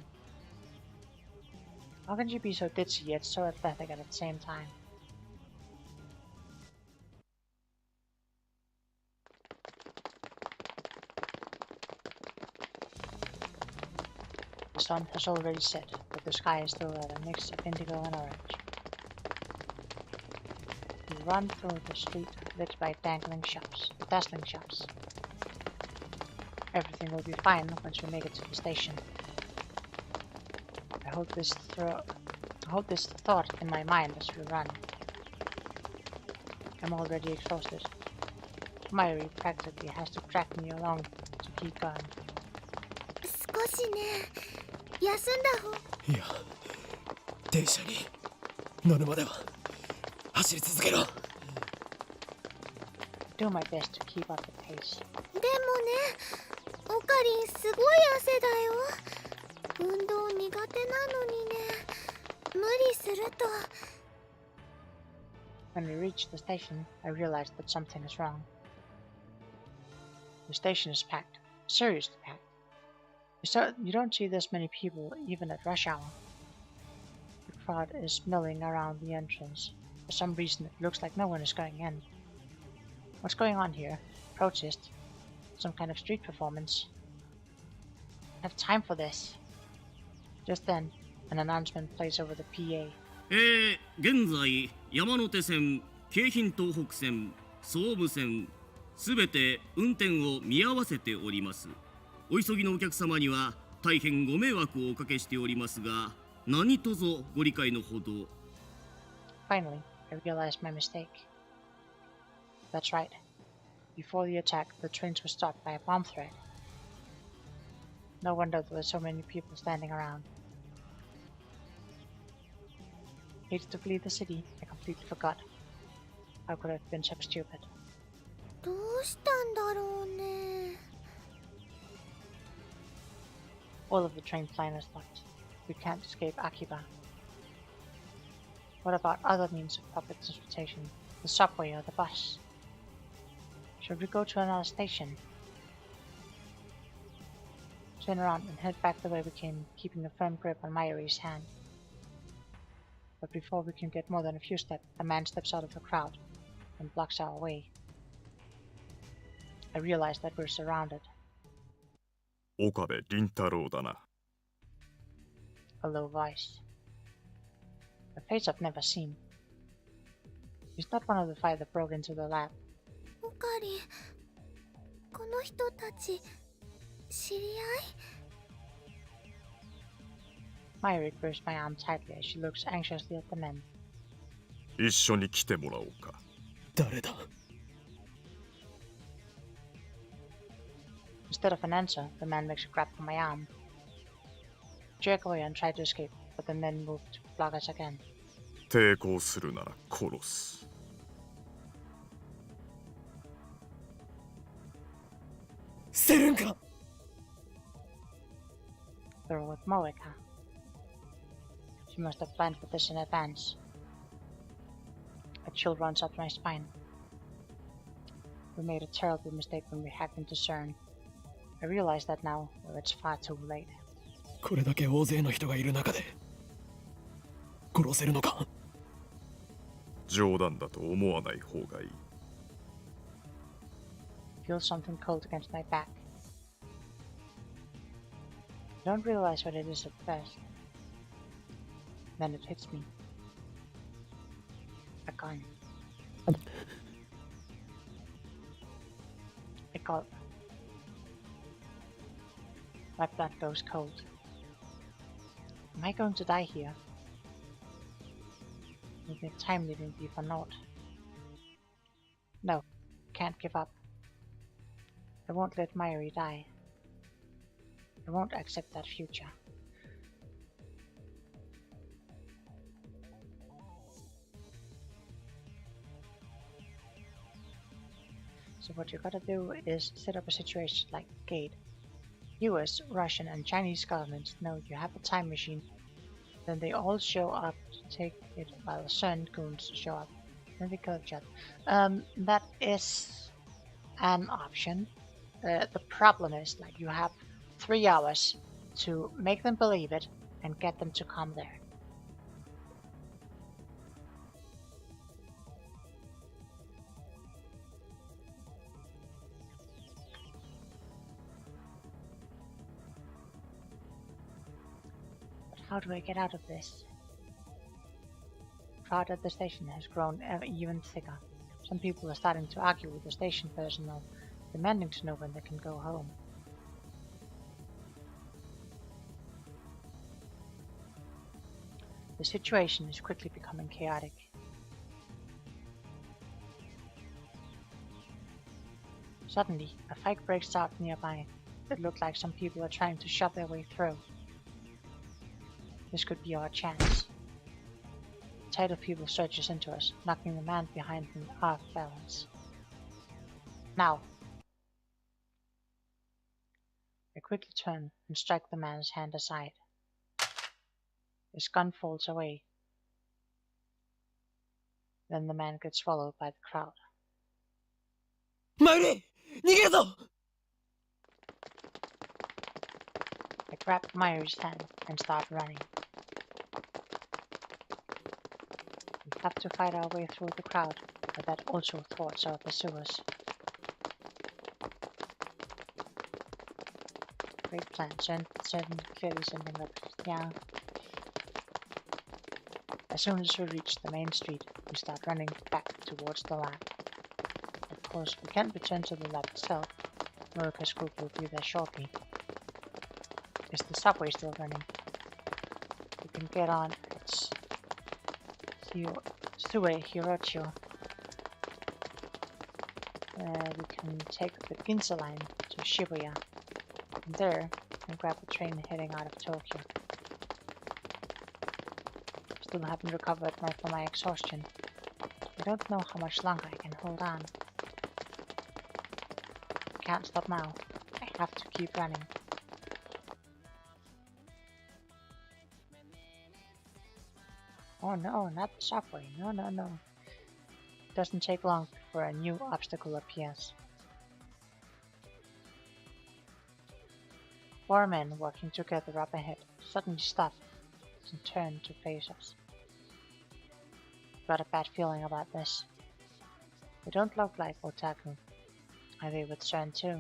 How can she be so ditzy yet so athletic at the same time? The sun has already set, but the sky is still at a mix of indigo and orange. run through the street lit by dazzling shops. Everything will be fine once we make it to the station. I hold this thought in my mind as we run. I'm already exhausted. Myri practically has to drag me along to keep going. 少しね、休んだ方。いや、電車に乗るまでは走り続けろ。Do my best to keep up the pace. でもね、オカリンすごい汗だよ。運動苦手なのにね、無理すると。When we reach the station, I realize that something is wrong. The station is packed, seriously packed. You don't see this many people even at rush hour. The crowd is milling around the entrance. For some reason, it looks like no one is going in. What's going on here? Protest? Some kind of street performance? I have time for this. Just then, an announcement plays over the PA. 現在山手線、京浜東北線、総武線すべて運転を見合わせております。お急ぎのお客様には大変ご迷惑をおかけしておりますが、何卒ご理解のほど。 Finally, I realized my mistake. That's right. Before the attack, the trains were stopped by a bomb threat. No wonder there were so many people standing around. Hated to flee the city, I completely forgot. How could I have been so stupid? どうしたんだろうね。All of the train line is locked. We can't escape Akiba. What about other means of public transportation? The subway or the bus? Should we go to another station? Turn around and head back the way we came, keeping a firm grip on Mayuri's hand. But before we can get more than a few steps, a man steps out of the crowd and blocks our way. I realize that we're surrounded. 岡部倫太郎だな。 A low voice. A face I've never seen. He's not one of the five that broke into the lab. オカリン、この人たち知り合い？ Mayuri grips my arm tightly as she looks anxiously at the men. 一緒に来てもらおうか。誰だ？ Instead of an answer, the man makes a grab for my arm. I jerk away and try to escape, but the men move to block us again. 抵抗するなら殺す。捨てるんか？ They're with Moeka. She must have planned for this in advance. A chill runs up my spine. We made a terrible mistake when we hacked into CERN. I realize that now, though it's far too late. これだけ大勢の人がいる中で殺せるのか？冗談だと思わない方がいい。I feel something cold against my back. I don't realize what it is at first. Then it hits me. A gun. I gulp. My blood goes cold. Am I going to die here? Maybe time leaving me for naught. No, can't give up. I won't let Mayuri die. I won't accept that future. So what you gotta do is set up a situation like Gate. US, Russian and Chinese governments know you have a time machine. Then they all show up to take it while the CERN goons show up. Then they kill each other. That is an option. The problem is like you have 3 hours to make them believe it and get them to come there. But how do I get out of this? crowd at the station has grown even thicker. Some people are starting to argue with the station personnel, demanding to know when they can go home. The situation is quickly becoming chaotic. Suddenly, a fight breaks out nearby. It looks like some people are trying to shove their way through. This could be our chance. A tide of people surges into us, knocking the man behind them off balance. Now! I quickly turn and strike the man's hand aside. His gun falls away. Then the man gets swallowed by the crowd. マイリー逃げるぞ I grab Myers' hand and start running. We have to fight our way through the crowd, but that also thwarts our pursuers. Great plan, clearly sending up. Yeah. As soon as we reach the main street, we start running back towards the lab. Of course, we can't return to the lab itself. Morica's group will be there shortly. Is the subway still running? We can get on its Sue Hirocho. We can take the Ginza line to Shibuya. From there, we can grab a train heading out of Tokyo. Still haven't recovered from my exhaustion. I don't know how much longer I can hold on. I can't stop now. I have to keep running. Oh no, not the subway. No, no, no. It doesn't take long before a new obstacle appears. 4 men working together up ahead suddenly stop and turn to face us. Got a bad feeling about this. They don't look like otaku. Are they with Stern too?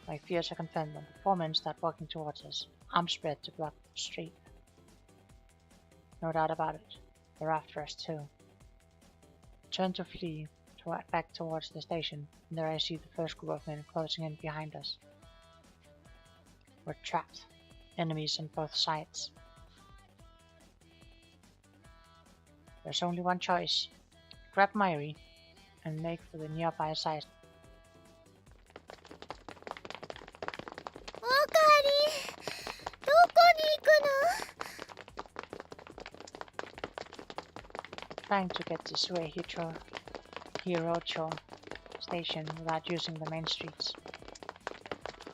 My fears are confirmed when the 4 men start walking towards us, arms spread to block the street. No doubt about it, they're after us too. I turn to flee back towards the station, and there I see the first group of men closing in behind us. We're trapped. Enemies on both sides. There's only one choice. Grab Myri and make for the nearby side. おかえり。どこに行くの？ Trying to get to Hirocho station without using the main streets.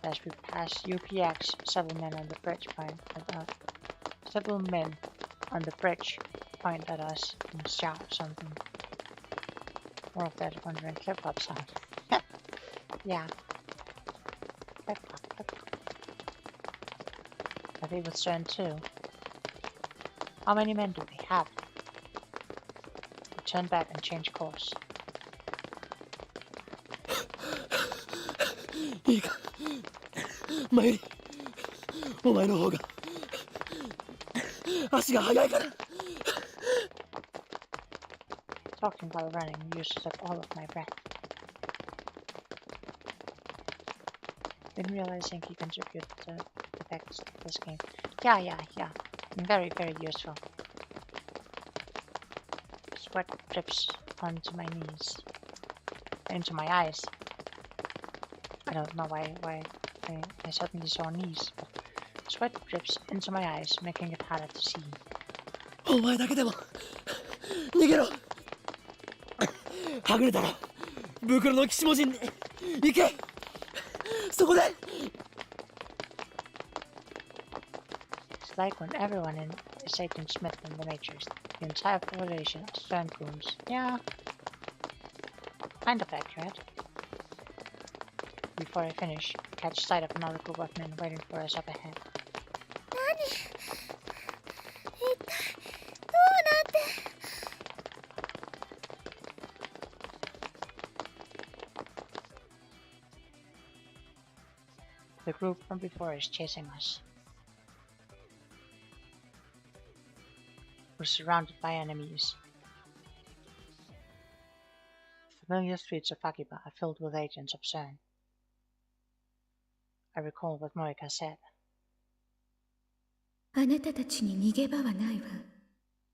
As we pass UPX, several men on the bridge point at us and shout something. More of that wandering clip-hop sound. Yeah. Clip-hop, clip-hop. Are they with Stern too? How many men do they have? We turn back and change course. いいかマイリーお前の方が足が速いから Talking while running uses up all of my breath. Didn't realize Yankee contributed to effects of this game. Yeah. Very, very useful. Sweat drips onto my knees. Into my eyes. I don't know why I suddenly saw knees, but sweat drips into my eyes, making it harder to see. お前だけでも逃げろはぐれたら袋の岸文字に行けそこで It's like when everyone is Agent Smith in the Matrix. The entire population of Stern goons. Yeah. Kind of accurate. Before I finish, I catch sight of another group of men waiting for us up ahead. 一体どうなって。 The group from before is chasing us. We're surrounded by enemies. The familiar streets of Akiba are filled with agents of CERN. I recall what Moika said. あなたたちに逃げ場はないわ。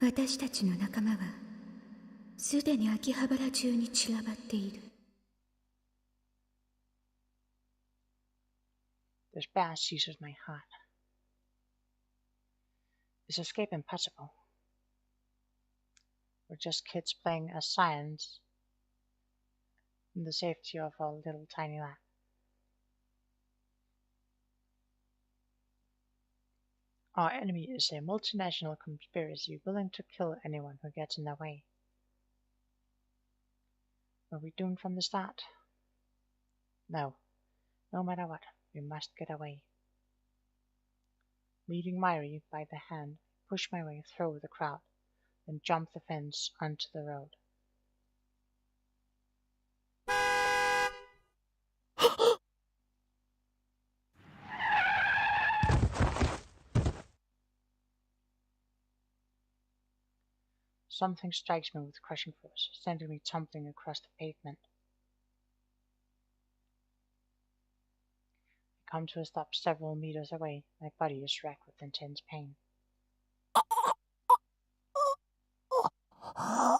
私たちの仲間はすでに秋葉原中に散らばっている。 Despair seizes my heart. Is escape impossible? We're just kids playing as science in the safety of our little tiny lab. Our enemy is a multinational conspiracy willing to kill anyone who gets in their way. Were we doomed from the start? No. No matter what, we must get away. Leading Myri by the hand, I push my way through the crowd, then jump the fence onto the road. Something strikes me with crushing force, sending me tumbling across the pavement. I come to a stop several meters away. My body is racked with intense pain. A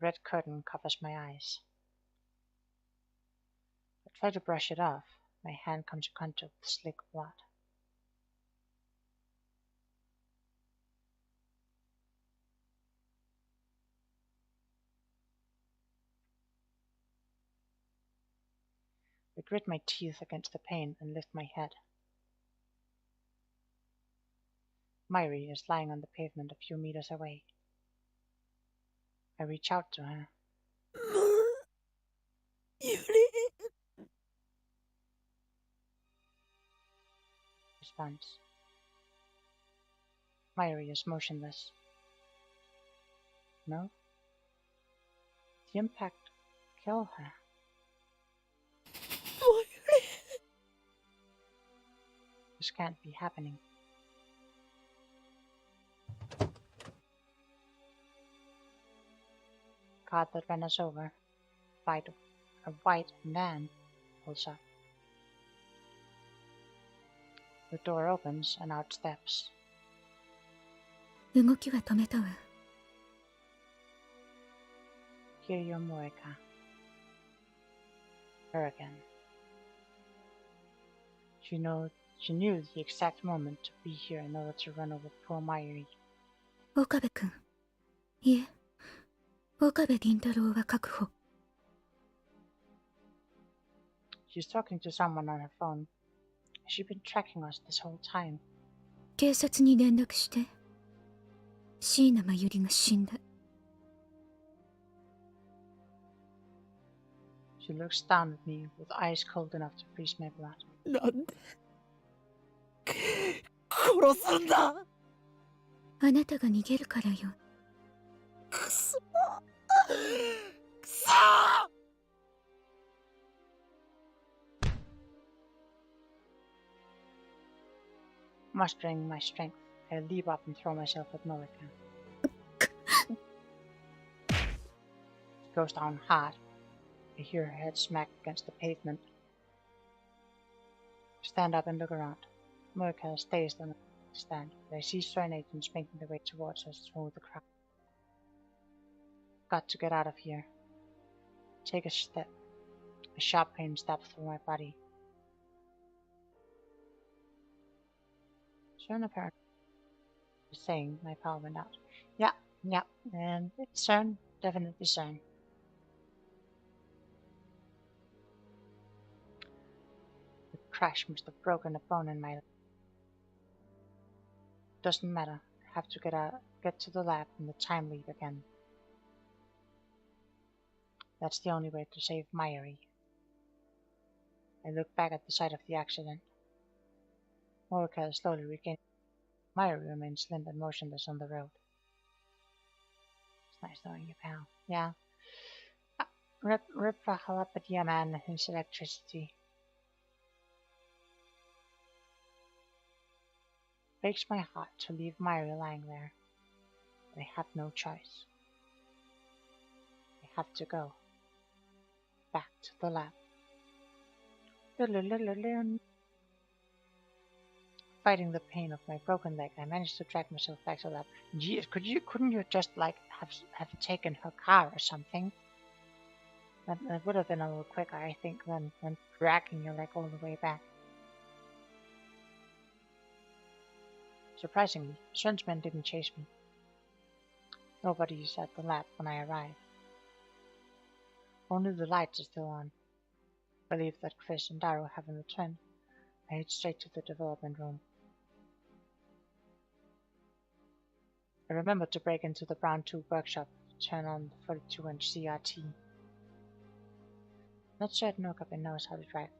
red curtain covers my eyes. I try to brush it off. My hand comes in contact with slick blood. I grit my teeth against the pain and lift my head. Myri is lying on the pavement a few meters away. I reach out to her. Response. Myri is motionless. No? The impact killed her. This can't be happening. Car that ran us over. A white van pulls up. The door opens and out steps. 動きは止めたわ。 Kiryu Moeka. Her again. She knew the exact moment to be here in order to run over poor Myri. 岡部君。いえ、岡部倫太郎は確保。 She's talking to someone on her phone. Has she been tracking us this whole time? 警察に連絡して。椎名真由里が死んだ。 She looks down at me with eyes cold enough to freeze my blood. なんで殺すんだ。あなたが逃げるからよ。くそくそ。 Mustering my strength, I leap up and throw myself at Moeka. She goes down hard. I hear her head smack against the pavement. I stand up and look around. Moeka stays on the stand, but I see CERN agents making their way towards us through the crowd. Got to get out of here. Take a step. A sharp pain stabs through my body. CERN apparently is saying my power went out. Yeah, and it's CERN, definitely CERN. The crash must have broken a bone in my leg. Doesn't matter. I have to get to the lab in the time leap again. That's the only way to save Myri. I look back at the site of the accident. Moeka is slowly regaining. Myri remains limp and motionless on the road. It's nice knowing you, pal. Yeah. Rip Rahalapadia man and his electricity. breaks my heart to leave Myri lying there. But I have no choice. I have to go. Back to the lab. Fighting the pain of my broken leg, I managed to drag myself back to the lab. Geez, couldn't you just like have taken her car or something? That would have been a little quicker, I think, than dragging your leg all the way back. Surprisingly, Sven's men didn't chase me. Nobody's at the lab when I arrive. Only the lights are still on. Relieved that Chris and Daryl haven't returned, I head straight to the development room. I remembered to break into the Brown 2 workshop to turn on the 42-inch CRT. Not certain Okabe knows how to drive.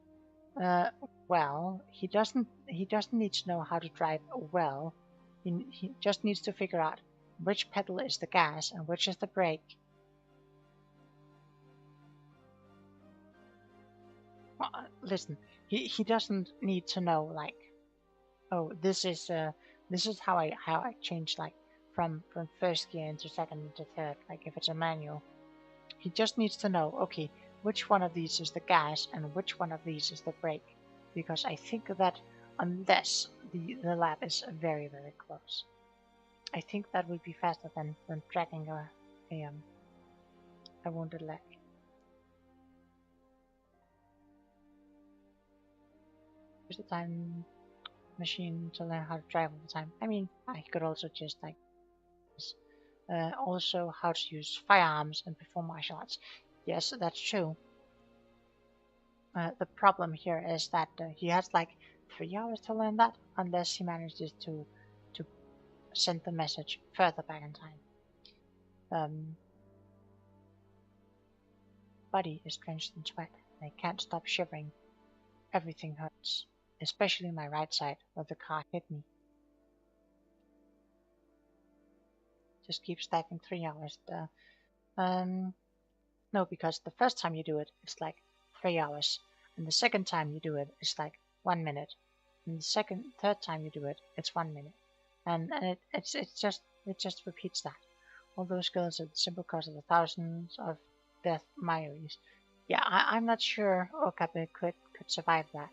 Well, he doesn't need to know how to drive well. He just needs to figure out which pedal is the gas and which is the brake. Well, listen, he doesn't need to know like, oh, this is how I change like from first gear into second into third, like if it's a manual. He just needs to know, okay, which one of these is the gas and which one of these is the brake, because I think that unless the lab is very, very close, I think that would be faster than dragging a wounded leg. Use the time machine to learn how to drive all the time. I mean, I could also just like also how to use firearms and perform martial arts. Yes, that's true. The problem here is that he has like 3 hours to learn that, unless he manages to send the message further back in time. Body is drenched in sweat, and I can't stop shivering. Everything hurts, especially my right side where the car hit me. Just keep stacking 3 hours. No, because the first time you do it, it's like 3 hours, and the second time you do it, it's like 1 minute, and the third time you do it, it's 1 minute, and it just repeats that. All those skills are the simple cause of the thousands of death Myris. Yeah, I'm not sure Okabe could survive that.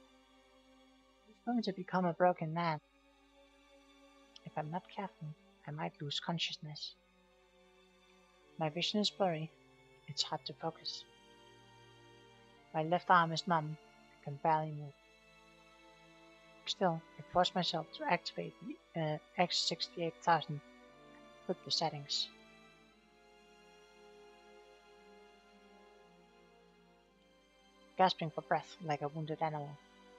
He's going to become a broken man. If I'm not careful, I might lose consciousness. My vision is blurry. It's hard to focus. My left arm is numb. I can barely move. Still, I force myself to activate the X68000 with the settings. Gasping for breath like a wounded animal,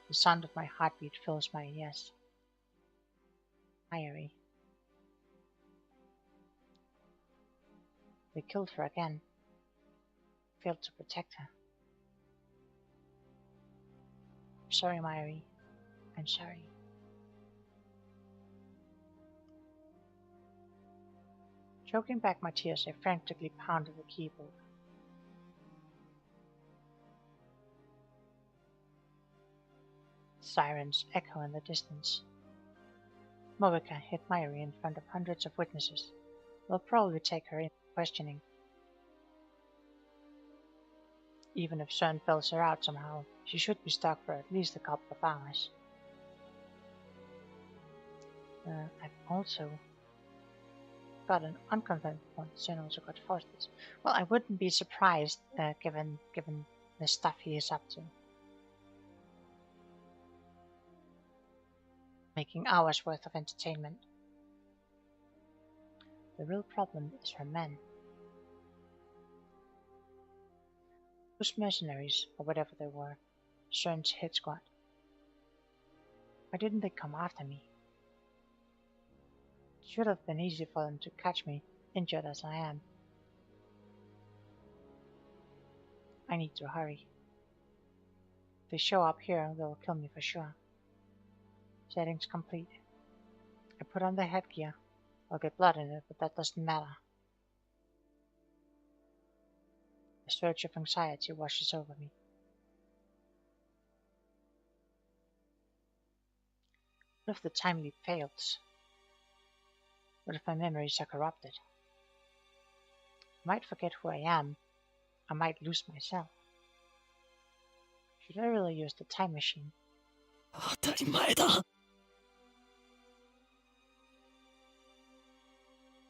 the sound of my heartbeat fills my ears. Myri. They killed her again. Failed to protect her. I'm sorry, Myri. I'm sorry. Choking back my tears, I frantically pounded the keyboard. Sirens echo in the distance. Movica hit Myri in front of hundreds of witnesses. They'll probably take her in for questioning. Even if Cern bells her out somehow, she should be stuck for at least a couple of hours. I've also got an unconfirmed point. Cern also got forces. Well, I wouldn't be surprised given the stuff he is up to. Making hours worth of entertainment. The real problem is her men. Those mercenaries, or whatever they were, Cern's hit squad. Why didn't they come after me? It should have been easy for them to catch me, injured as I am. I need to hurry. If they show up here, they'll kill me for sure. Settings complete. I put on the headgear. I'll get blood in it, but that doesn't matter. A surge of anxiety washes over me. What if the time leap fails? What if my memories are corrupted? I might forget who I am. I might lose myself. Should I really use the time machine? 当たり前だ。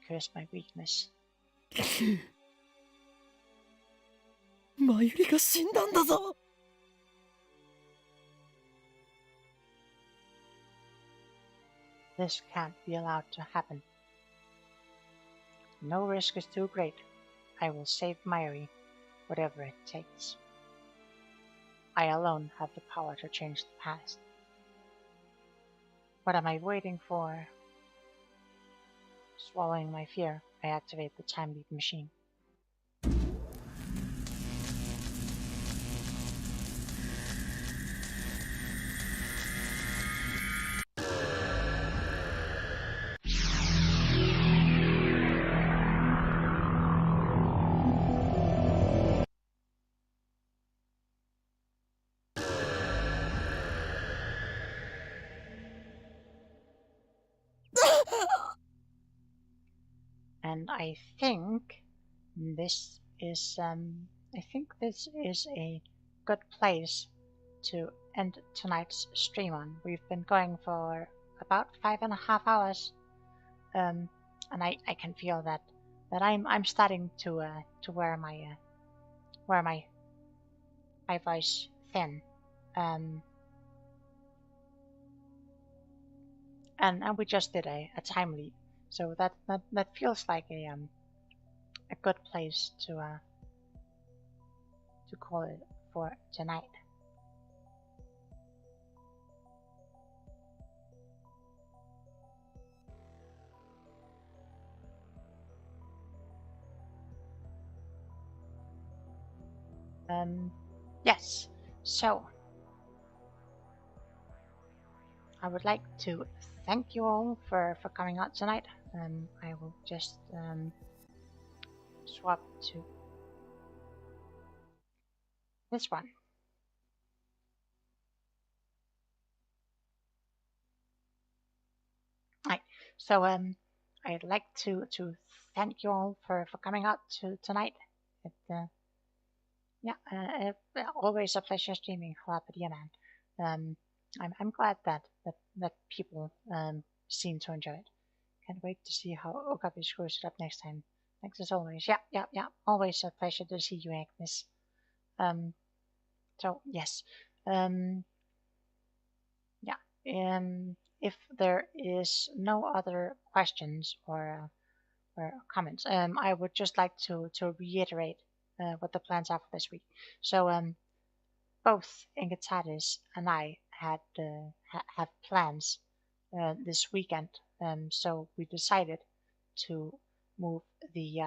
Curse my weakness. マユリが死んだんだぞ。 This can't be allowed to happen. No risk is too great. I will save Mayuri, whatever it takes. I alone have the power to change the past. What am I waiting for? Swallowing my fear, I activate the time leap machine. And I think this is a good place to end tonight's stream on. We've been going for about 5.5 hours, and I can feel that I'm starting to wear my voice thin, and we just did a time leap, so that feels like a good place to call it for tonight. Yes, so I would like to thank you all for coming out tonight. I will just swap to this one. Right. So I'd like to thank you all for coming out tonight. It, always a pleasure streaming Jalapeno Man. I'm glad that people seem to enjoy it. Can't wait to see how Okabe screws it up next time. Thanks as always. Yeah. Always a pleasure to see you, Agnes. So yes. If there is no other questions or comments, I would just like to reiterate what the plans are for this week. So both Ingataris and I had have plans this weekend. So we decided to move the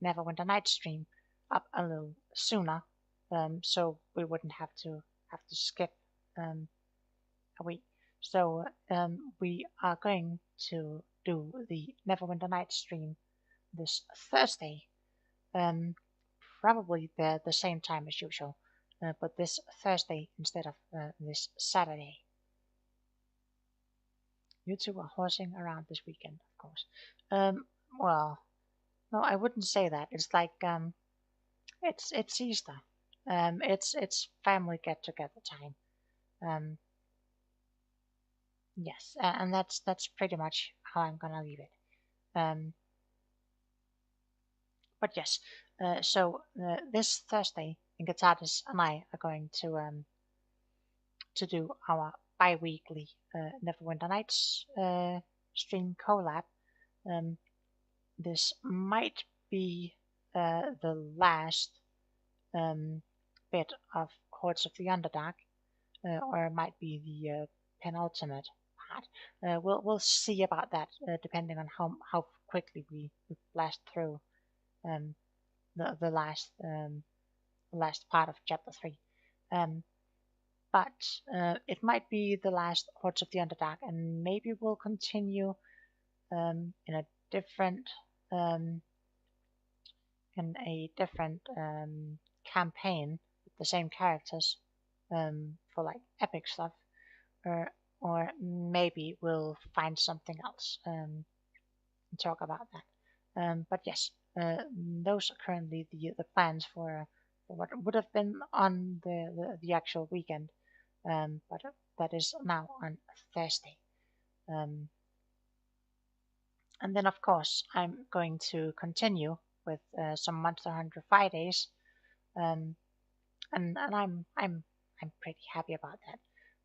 Neverwinter Night stream up a little sooner, so we wouldn't have to skip a week. So we are going to do the Neverwinter Night stream this Thursday, probably the same time as usual, but this Thursday instead of this Saturday. You two are horsing around this weekend, of course. Well, no, I wouldn't say that. It's like it's Easter. It's family get together time. Yes, and that's pretty much how I'm gonna leave it. But yes, so this Thursday, Ingatatis and I are going to do our bi-weekly Neverwinter Nights stream collab. This might be the last bit of Hordes of the Underdark, or it might be the penultimate part. We'll see about that, depending on how quickly we blast through the last part of chapter 3. But it might be the last Hordes of the Underdark, and maybe we'll continue in a different campaign with the same characters for like epic stuff, or maybe we'll find something else. talk about that. But yes, those are currently the plans for what would have been on the actual weekend, but that is now on Thursday. Um, and then of course I'm going to continue with some Monster Hunter Fridays, um, and I'm pretty happy about that.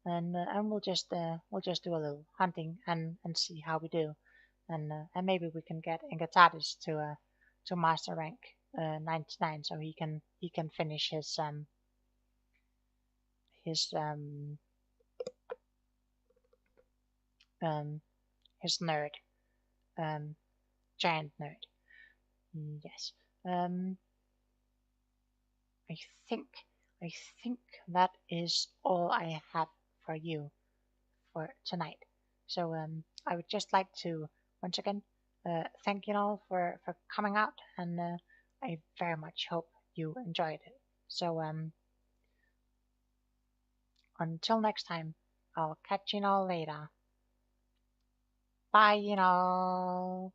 And we'll just do a little hunting and see how we do, and maybe we can get Ingatatis to master rank 99, so he can finish his um um his nerd, um giant nerd. Yes. Um, I think I think that is all I have for you for tonight. So I would just like to once again thank you all for coming out, and I very much hope you enjoyed it. So until next time, I'll catch you all later. Bye, you all.